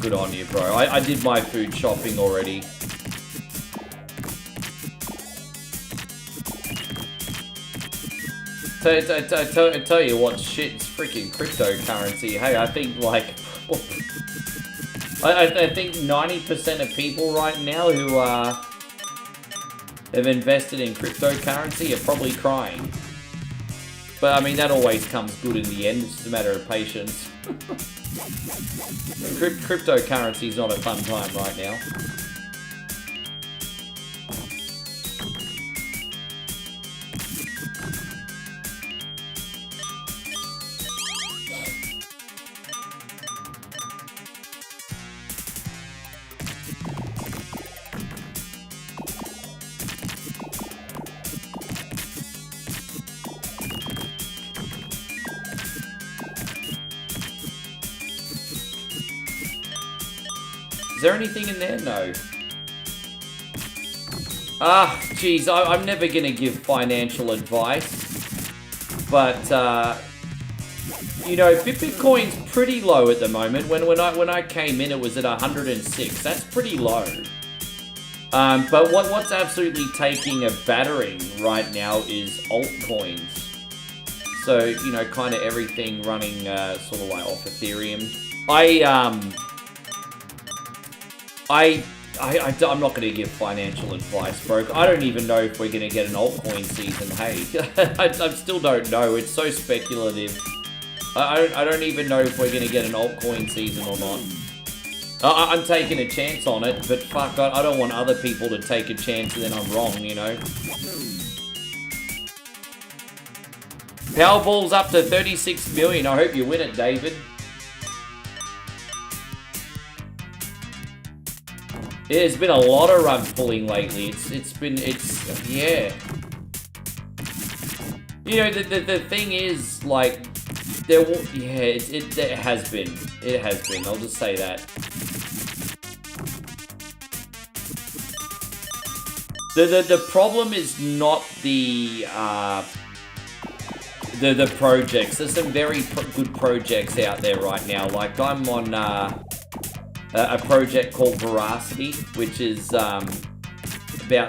Good on you, bro. I did my food shopping already. I tell you what, shit, it's freaking cryptocurrency. Hey, I think like... I think 90% of people right now who have invested in cryptocurrency are probably crying. But I mean, that always comes good in the end. It's just a matter of patience. Cryptocurrency's not a fun time right now. Is there anything in there? No. Ah, geez, I'm never gonna give financial advice. But, you know, Bitcoin's pretty low at the moment. When I came in, it was at 106. That's pretty low. But what's absolutely taking a battering right now is altcoins. So, you know, kind of everything running sort of like off Ethereum. I'm not going to give financial advice, bro. I don't even know if we're going to get an altcoin season, hey. I still don't know. It's so speculative. I don't even know if we're going to get an altcoin season or not. I'm taking a chance on it, but fuck, I don't want other people to take a chance and then I'm wrong, you know? Powerball's up to 36 million. I hope you win it, David. There's been a lot of rug pulling lately. Yeah. You know, the thing is, like, it has been. It has been. I'll just say that. The problem is not the projects. There's some very good projects out there right now. Like, I'm on a project called Veracity, which is about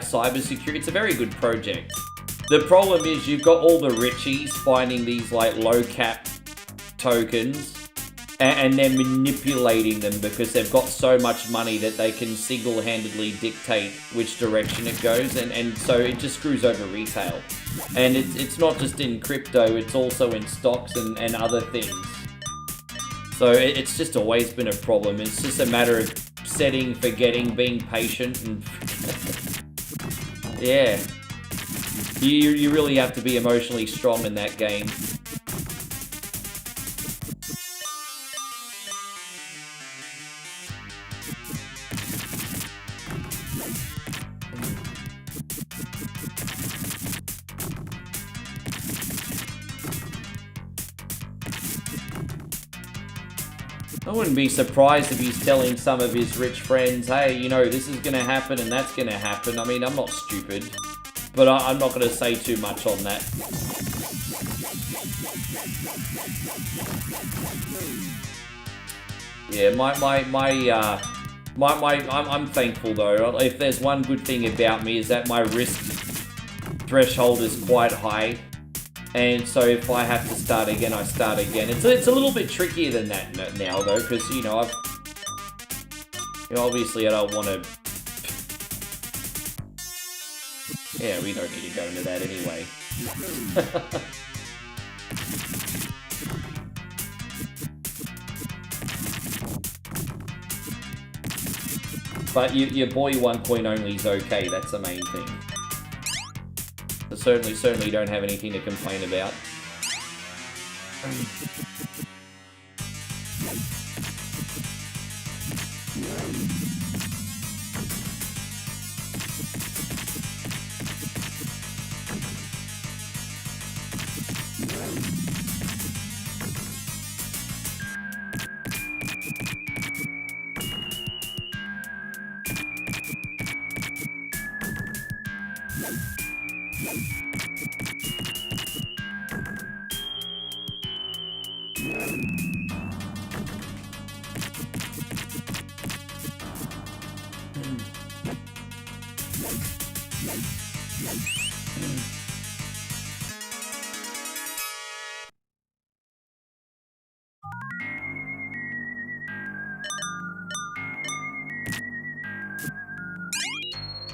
cybersecurity. It's a very good project. The problem is you've got all the richies finding these like low cap tokens and they're manipulating them because they've got so much money that they can single-handedly dictate which direction it goes, and so it just screws over retail. And it's not just in crypto, it's also in stocks and other things. So it's just always been a problem. It's just a matter of setting, forgetting, being patient, and yeah. You really have to be emotionally strong in that game. I wouldn't be surprised if he's telling some of his rich friends, hey, you know, this is going to happen and that's going to happen. I mean, I'm not stupid, but I'm not going to say too much on that. Yeah, I'm thankful though. If there's one good thing about me is that my risk threshold is quite high. And so if I have to start again, I start again. It's a little bit trickier than that now, though, because, you know, obviously I don't want to... Yeah, we don't need to go into that anyway. But your boy 1 only is okay, that's the main thing. Certainly don't have anything to complain about.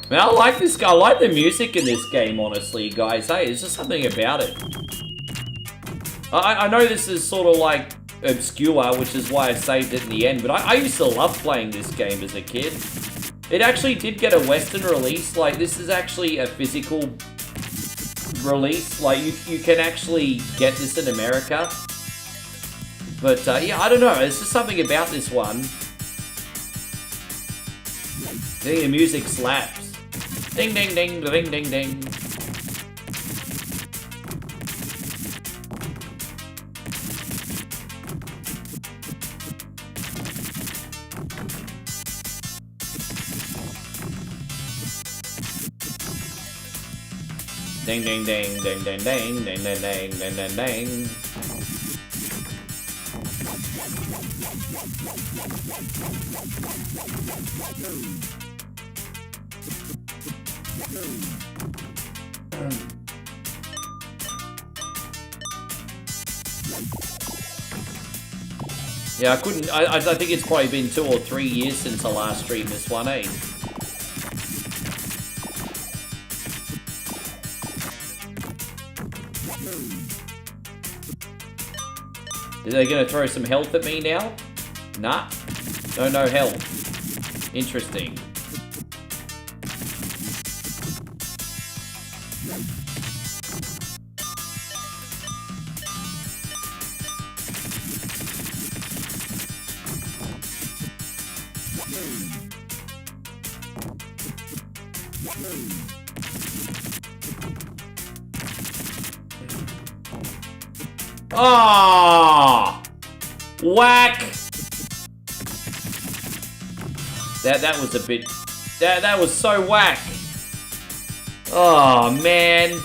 Man, I like this guy. I like the music in this game, honestly, guys. Hey, there's just something about it. I know this is sort of like obscure, which is why I saved it in the end. But I used to love playing this game as a kid. It actually did get a Western release. Like, this is actually a physical release. Like, you can actually get this in America. But, yeah, I don't know. There's just something about this one. I think the music slaps. Ding, ding, ding, ding, ding, ding. Ding, ding, ding, ding, ding, ding, ding, ding, ding, ding, ding, ding. Yeah, I couldn't. I think it's probably been 2 or 3 years since I last streamed this one, eh? Are they gonna throw some health at me now? Nah. No health. Interesting. Ah! Whack! That was a bit... That was so whack! Oh, man!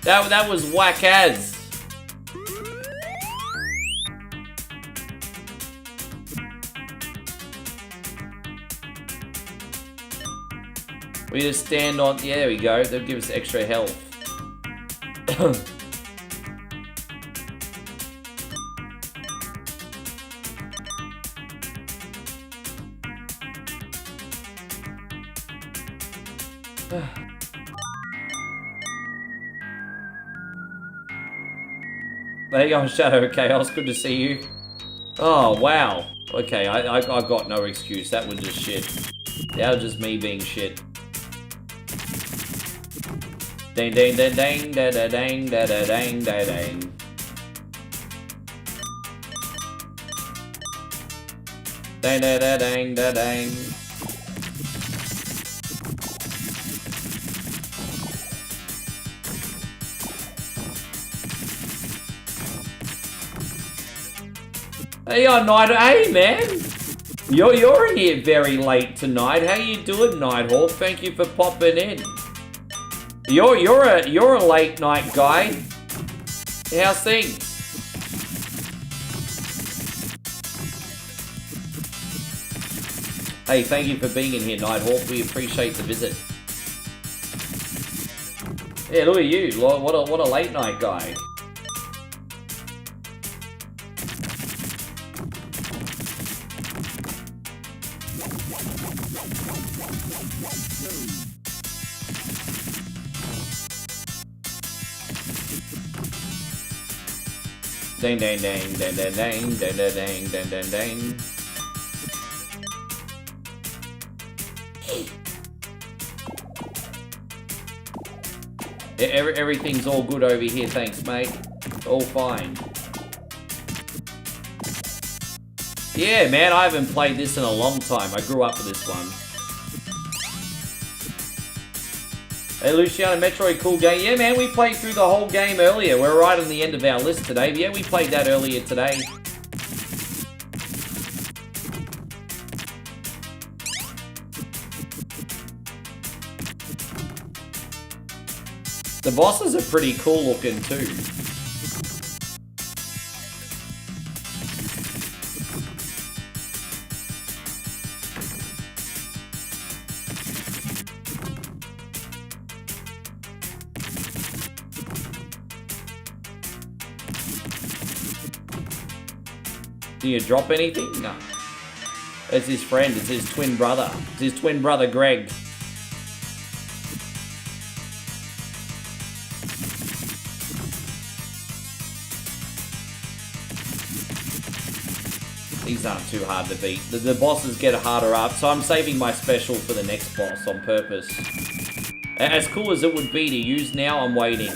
That was whack as! We just stand on... Yeah, there we go. They'll give us extra health. There you go, Shadow Chaos. Good to see you. Oh, wow. Okay, I got no excuse. That was just shit. That was just me being shit. Dang, dang, dang, dang, da da dang, da da dang, da dang. Dang, da da dang, da dang. Hey, Night. Hey, man. You're in here very late tonight. How you doing, Nighthawk? Thank you for popping in. You're a late night guy. How's things? Hey, thank you for being in here, Nighthawk. We appreciate the visit. Yeah, look at you. What a late night guy. Dang, dang, dang, dang, dang, dang, dang, dang, dang, dang, dang. Everything's all good over here, thanks, mate. All fine. Yeah, man, I haven't played this in a long time. I grew up with this one. Hey, Luciano, Metroid, cool game. Yeah, man, we played through the whole game earlier. We're right on the end of our list today. But yeah, we played that earlier today. The bosses are pretty cool looking too. Do you drop anything? No. It's his friend. It's his twin brother. It's his twin brother, Greg. bosses aren't too hard to beat. The bosses get harder up, so I'm saving my special for the next boss on purpose. As cool as it would be to use now, I'm waiting.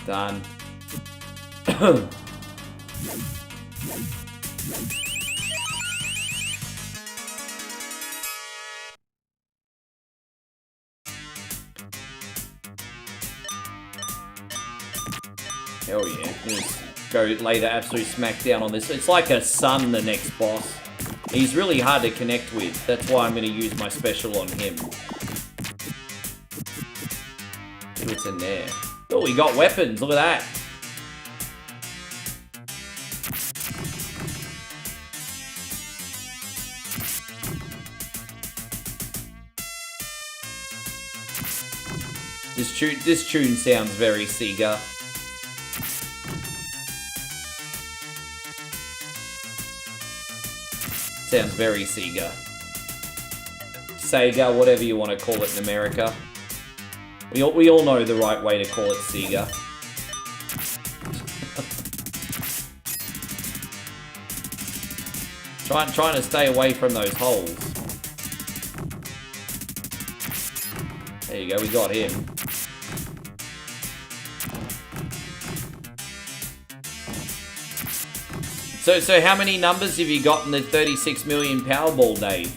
Done. Hell yeah. Just go lay the absolute smackdown on this. It's like a sun, the next boss. He's really hard to connect with. That's why I'm going to use my special on him. See what's in there. Oh, he got weapons. Look at that. This tune sounds very Sega. Sounds very Sega. Sega, whatever you want to call it in America. We all know the right way to call it Sega. Trying to stay away from those holes. There you go, we got him. So how many numbers have you got in the 36 million Powerball, Dave?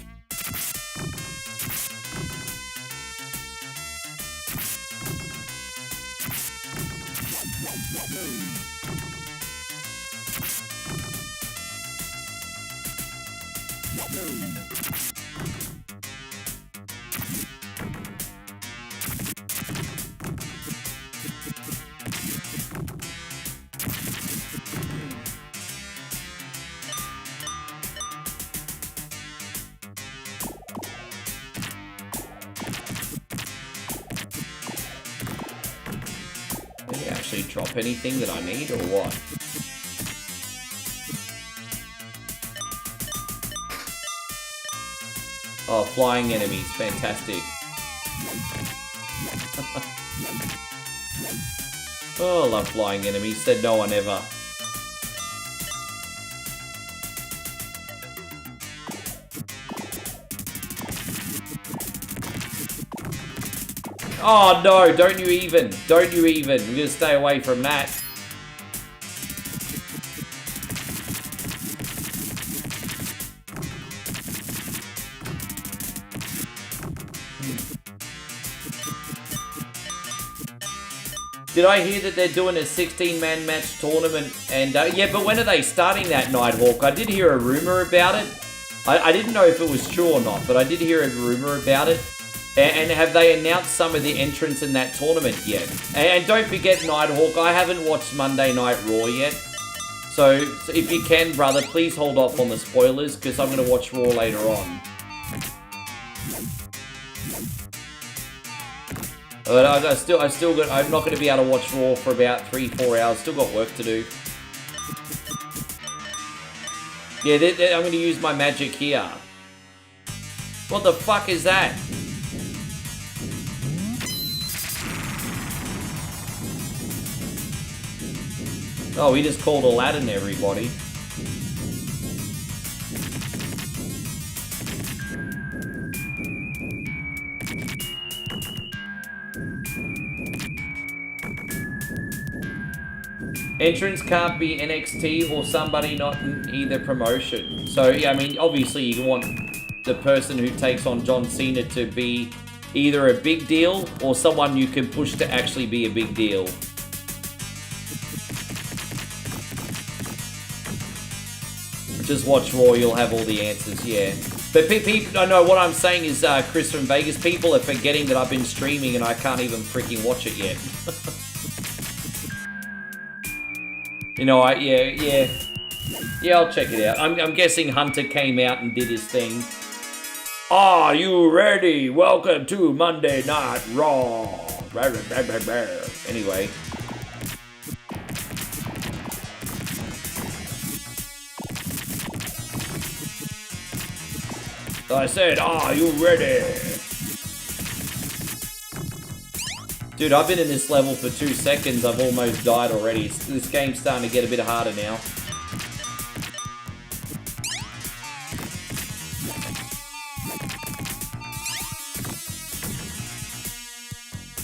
Did it actually drop anything that I need, or what? Oh, flying enemies, fantastic. Oh, I love flying enemies, said no one ever. Oh no, don't you even. Don't you even. We're gonna stay away from that. Did I hear that they're doing a 16-man match tournament? And yeah, but when are they starting that, Nighthawk? I did hear a rumor about it. I didn't know if it was true or not, but I did hear a rumor about it. And have they announced some of the entrants in that tournament yet? And don't forget, Nighthawk, I haven't watched Monday Night Raw yet. So if you can, brother, please hold off on the spoilers, because I'm going to watch Raw later on. But I'm not going to be able to watch Raw for about 3-4 hours. Still got work to do. Yeah, I'm going to use my magic here. What the fuck is that? Oh, he just called Aladdin, everybody. Entrance can't be NXT or somebody not in either promotion. So, yeah, I mean, obviously you want the person who takes on John Cena to be either a big deal or someone you can push to actually be a big deal. Just watch Raw, you'll have all the answers, yeah. But people, I know what I'm saying is, Chris from Vegas, people are forgetting that I've been streaming and I can't even freaking watch it yet. You know, yeah, I'll check it out. I'm guessing Hunter came out and did his thing. Are you ready? Welcome to Monday Night Raw. Anyway. I said, are you ready? Dude, I've been in this level for 2 seconds. I've almost died already. This game's starting to get a bit harder now.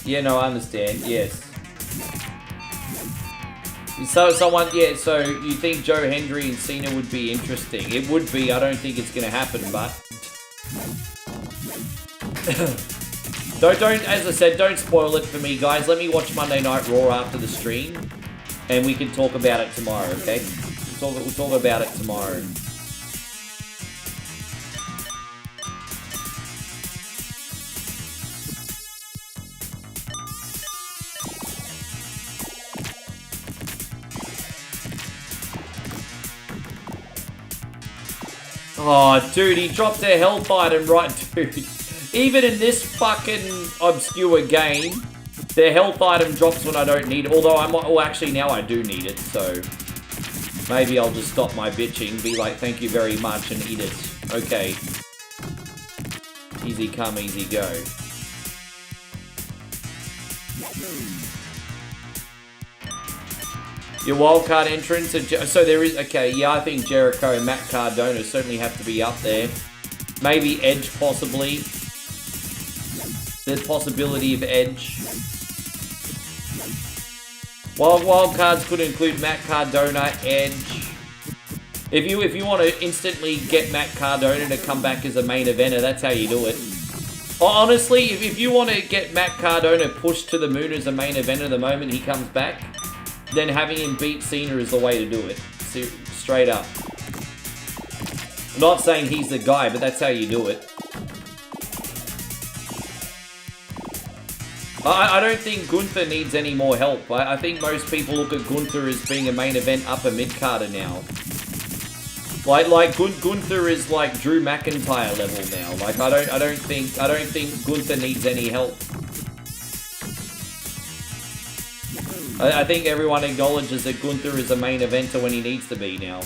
Yeah, no, I understand. Yes. So so you think Joe Hendry and Cena would be interesting? It would be. I don't think it's gonna happen, but don't. As I said, don't spoil it for me, guys. Let me watch Monday Night Raw after the stream, and we can talk about it tomorrow. Okay? We'll talk about it tomorrow. Oh, dude, he dropped a health item, right, dude? Even in this fucking obscure game, the health item drops when I don't need it. Although I might, well, actually now I do need it, so maybe I'll just stop my bitching, be like, thank you very much, and eat it. Okay. Easy come, easy go. Your wildcard entrance, so there is, okay, yeah, I think Jericho and Matt Cardona certainly have to be up there. Maybe Edge, possibly. There's possibility of Edge. Wildcards could include Matt Cardona, Edge. If you want to instantly get Matt Cardona to come back as a main eventer, that's how you do it. Honestly, if you want to get Matt Cardona pushed to the moon as a main eventer the moment he comes back, then having him beat Cena is the way to do it. Straight up. I'm not saying he's the guy, but that's how you do it. I don't think Gunther needs any more help. I think most people look at Gunther as being a main event upper mid-carder now. Like Gunther is like Drew McIntyre level now. Like I don't think Gunther needs any help. I think everyone acknowledges that Gunther is a main eventer when he needs to be now.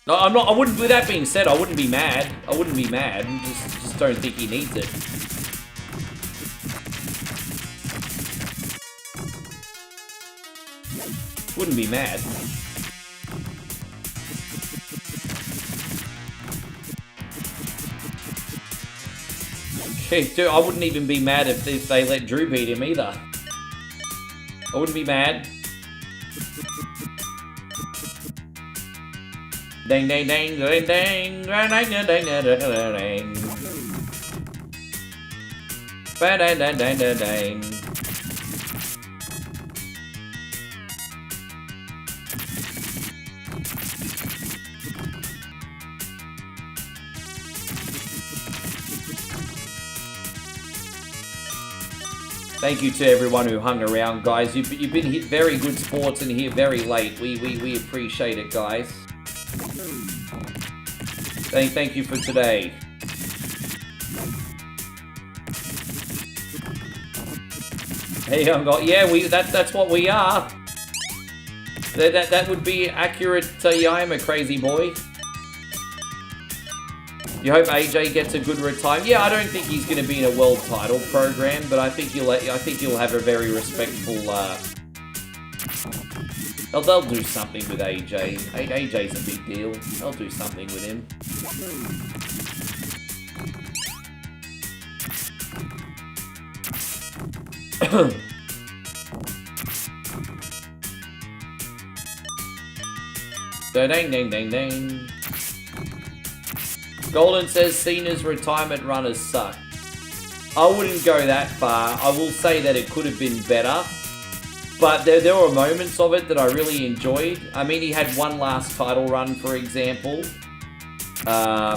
No, I'm not. I wouldn't. With that being said, I wouldn't be mad. I wouldn't be mad. Just don't think he needs it. Wouldn't be mad. Okay, dude, I wouldn't even be mad if they let Drew beat him either. I wouldn't be mad. Dang, dang, dang, dang, dang, dang, dang, dang, dang, dang, dang, dang, dang, dang, dang. Thank you to everyone who hung around, guys. You've been hit very good sports and here very late. We appreciate it, guys. Thank you for today. Hey, yeah, that's what we are. That would be accurate. Yeah, I am a crazy boy. You hope AJ gets a good retirement. Yeah, I don't think he's going to be in a world title program, but I think you'll have a very respectful. They'll do something with AJ. AJ's a big deal. They'll do something with him. Dang, dang, dang, dang. Golden says Cena's retirement run has sucked. I wouldn't go that far. I will say that it could have been better. But there were moments of it that I really enjoyed. I mean, he had one last title run, for example.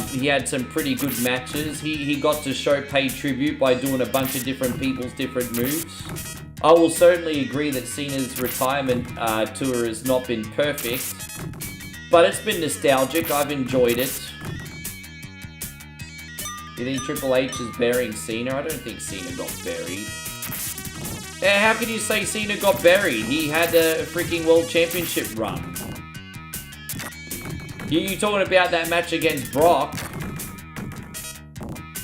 He had some pretty good matches. He got to pay tribute by doing a bunch of different people's different moves. I will certainly agree that Cena's retirement tour has not been perfect. But it's been nostalgic. I've enjoyed it. You think Triple H is burying Cena? I don't think Cena got buried. How can you say Cena got buried? He had a freaking World Championship run. You talking about that match against Brock?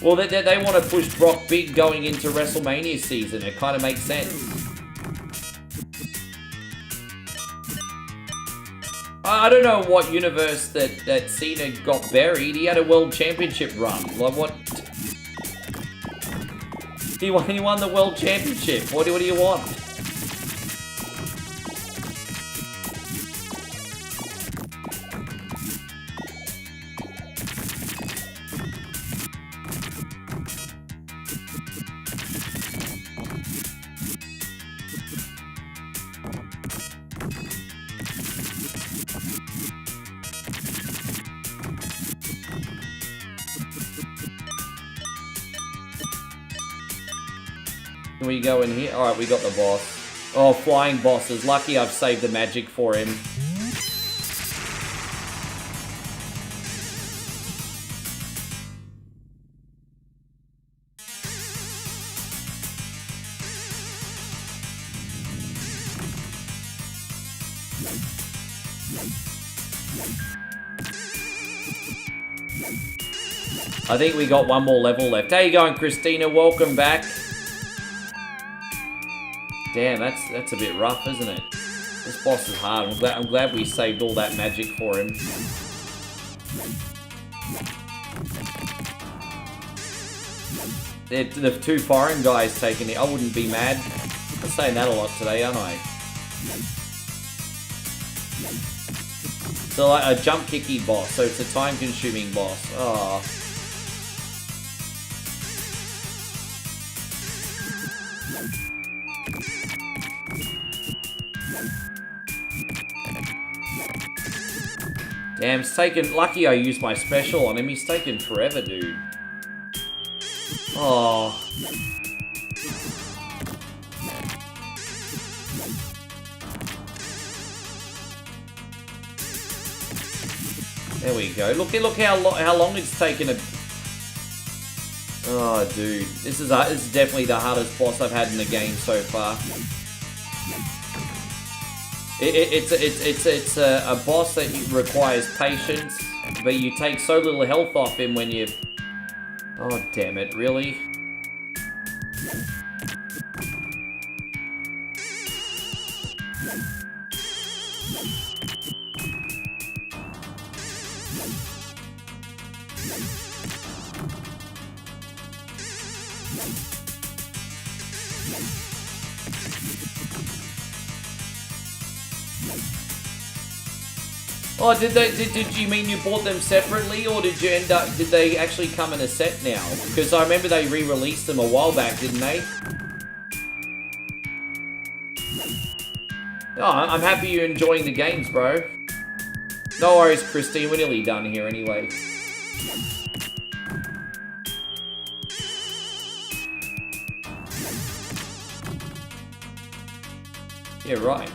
Well, they want to push Brock big going into WrestleMania season. It kind of makes sense. I don't know what universe that Cena got buried. He had a World Championship run. Like what? He won the World Championship. What do you want? Can we go in here? Alright, we got the boss. Oh, flying bosses. Lucky I've saved the magic for him. I think we got one more level left. How you going, Christina? Welcome back. Damn, that's a bit rough, isn't it? This boss is hard. I'm glad we saved all that magic for him. The two foreign guys taking it. I wouldn't be mad. I'm saying that a lot today, aren't I? So like a jump kicky boss, so it's a time-consuming boss. Oh. Damn, it's taken... Lucky I used my special on him. He's taken forever, dude. Oh. There we go. Look how long it's taken a... Oh, dude. This is definitely the hardest boss I've had in the game so far. It's a boss that requires patience, but you take so little health off him when you... Oh, damn it, really? Oh, did you mean you bought them separately, or did they actually come in a set now? Because I remember they re-released them a while back, didn't they? Oh, I'm happy you're enjoying the games, bro. No worries, Christine, we're nearly done here anyway. Yeah, right.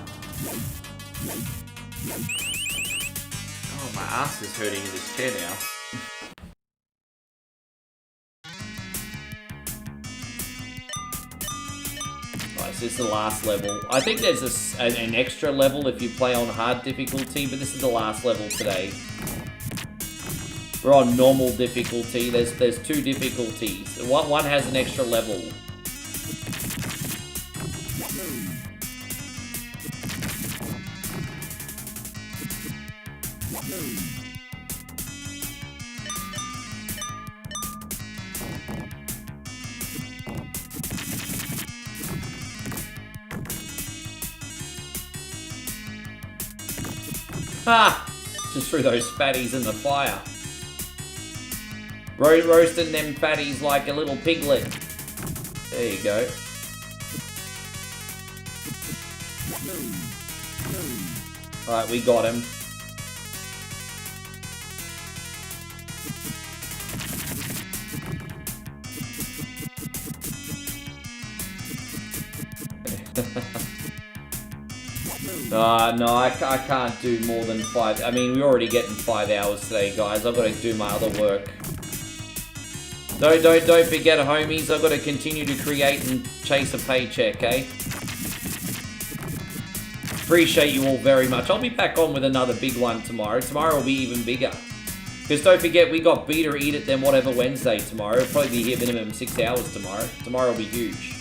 Oh, my ass is hurting in this chair now. Right, so this is the last level. I think there's an extra level if you play on hard difficulty, but this is the last level today. We're on normal difficulty. There's two difficulties. One has an extra level. Ah! Just threw those fatties in the fire. Roasting them fatties like a little piglet. There you go. Alright, we got him. No, I can't do more than 5. I mean, we're already getting 5 hours today, guys. I've got to do my other work. Don't forget, homies. I've got to continue to create and chase a paycheck, eh? Appreciate you all very much. I'll be back on with another big one tomorrow. Tomorrow will be even bigger. Because don't forget, we got Beat or Eat It Then Whatever Wednesday tomorrow. It'll probably be here minimum 6 hours tomorrow. Tomorrow will be huge.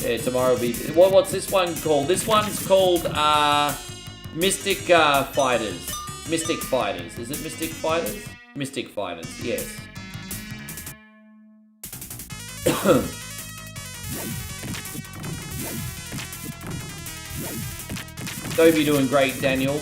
Yeah, tomorrow will be... What's this one called? This one's called Mystic Fighters. Mystic Fighters. Is it Mystic Fighters? Mystic Fighters, yes. Hope you're doing great, Daniel.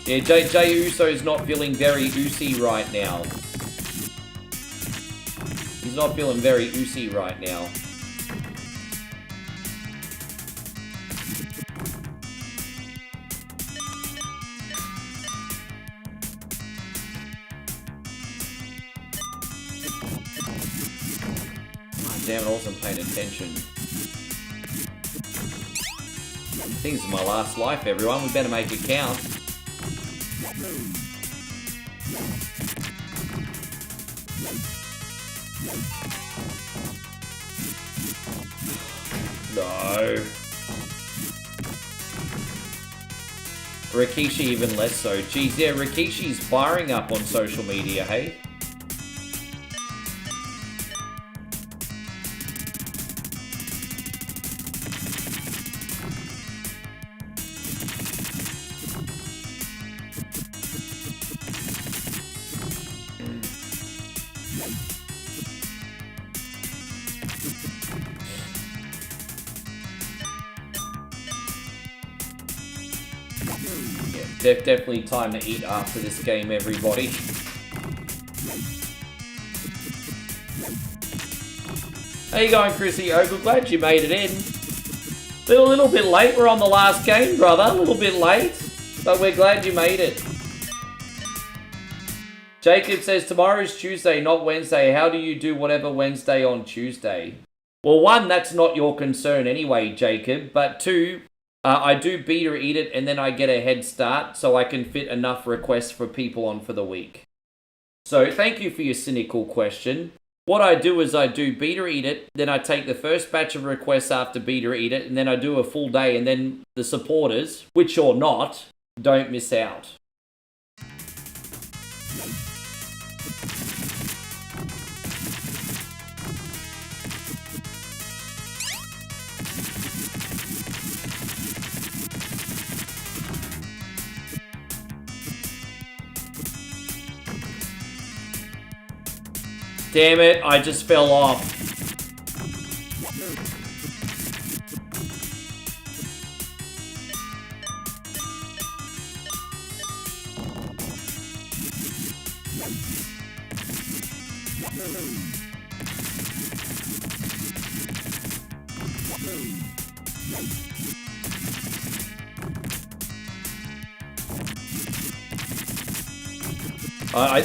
Yeah, Jay Uso's not feeling very oosy right now. He's not feeling very oosy right now. Damn it, I wasn't paying attention. I think this is my last life, everyone. We better make it count. No. Rikishi even less so. Geez, yeah, Rikishi's firing up on social media, hey? Definitely time to eat after this game, everybody. How you going, Chrissy Ogle? Glad you made it in. A little bit late. We're on the last game, brother. A little bit late, but we're glad you made it. Jacob says, tomorrow's Tuesday, not Wednesday. How do you do whatever Wednesday on Tuesday? Well, one, that's not your concern anyway, Jacob. But two, I do Beat or Eat It, and then I get a head start so I can fit enough requests for people on for the week. So thank you for your cynical question. What I do is I do Beat or Eat It, then I take the first batch of requests after Beat or Eat It, and then I do a full day, and then the supporters, which or not, don't miss out. Damn it, I just fell off.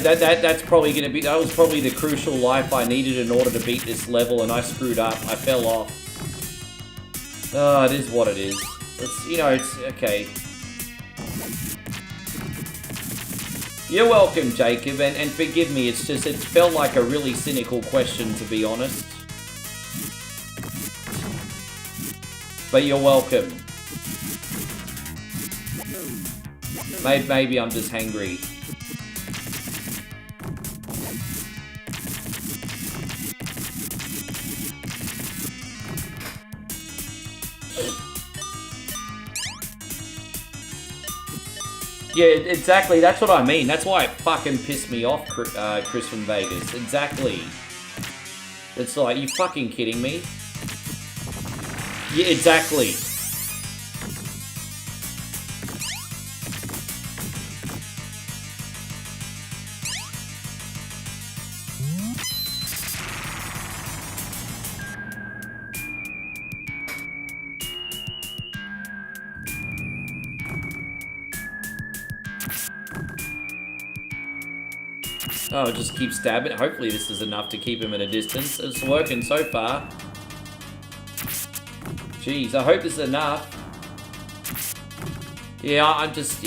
That's probably going to be... That was probably the crucial life I needed in order to beat this level, and I screwed up. I fell off. Oh, it is what it is. It's, you know, it's... Okay. You're welcome, Jacob, and forgive me, it's just... It felt like a really cynical question, to be honest. But you're welcome. Maybe I'm just hangry. Yeah, exactly. That's what I mean. That's why it fucking pissed me off, Chris from Vegas. Exactly. It's like, you fucking kidding me? Yeah, exactly. Oh, just keep stabbing. Hopefully this is enough to keep him at a distance. It's working so far. Jeez, I hope this is enough. Yeah, I'm just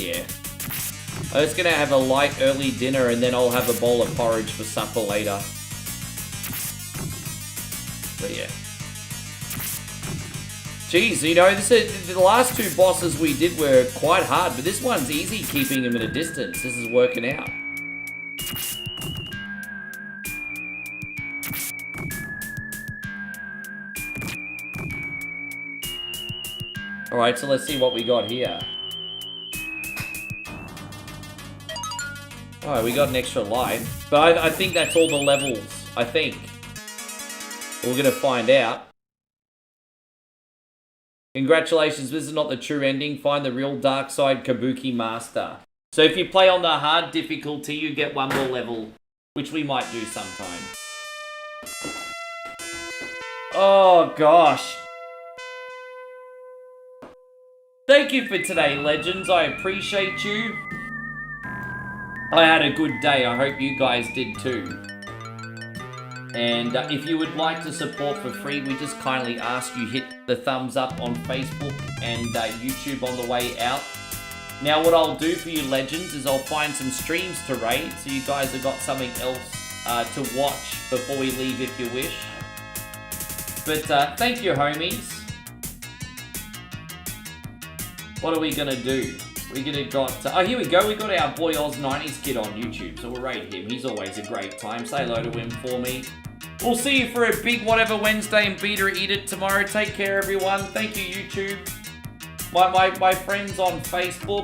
gonna have a light early dinner and then I'll have a bowl of porridge for supper later. But yeah. Jeez, you know, the last two bosses we did were quite hard, but this one's easy keeping him at a distance. This is working out. Alright, so let's see what we got here. Alright, we got an extra life. But I think that's all the levels, I think. We're gonna find out. Congratulations, this is not the true ending. Find the real dark side Kabuki Master. So if you play on the hard difficulty, you get one more level, which we might do sometime. Oh, gosh. Thank you for today, legends. I appreciate you. I had a good day. I hope you guys did too. And if you would like to support for free, we just kindly ask you hit the thumbs up on Facebook and YouTube on the way out. Now what I'll do for you legends is I'll find some streams to raid, so you guys have got something else to watch before we leave if you wish. But thank you, homies. What are we gonna do? We're gonna got... oh, here we go. We got our Boy Oz 90s kid on YouTube, so we'll raid him. He's always a great time. Say hello to him for me. We'll see you for a big whatever Wednesday and Beat or Eat It tomorrow. Take care, everyone. Thank you, YouTube. My friends on Facebook.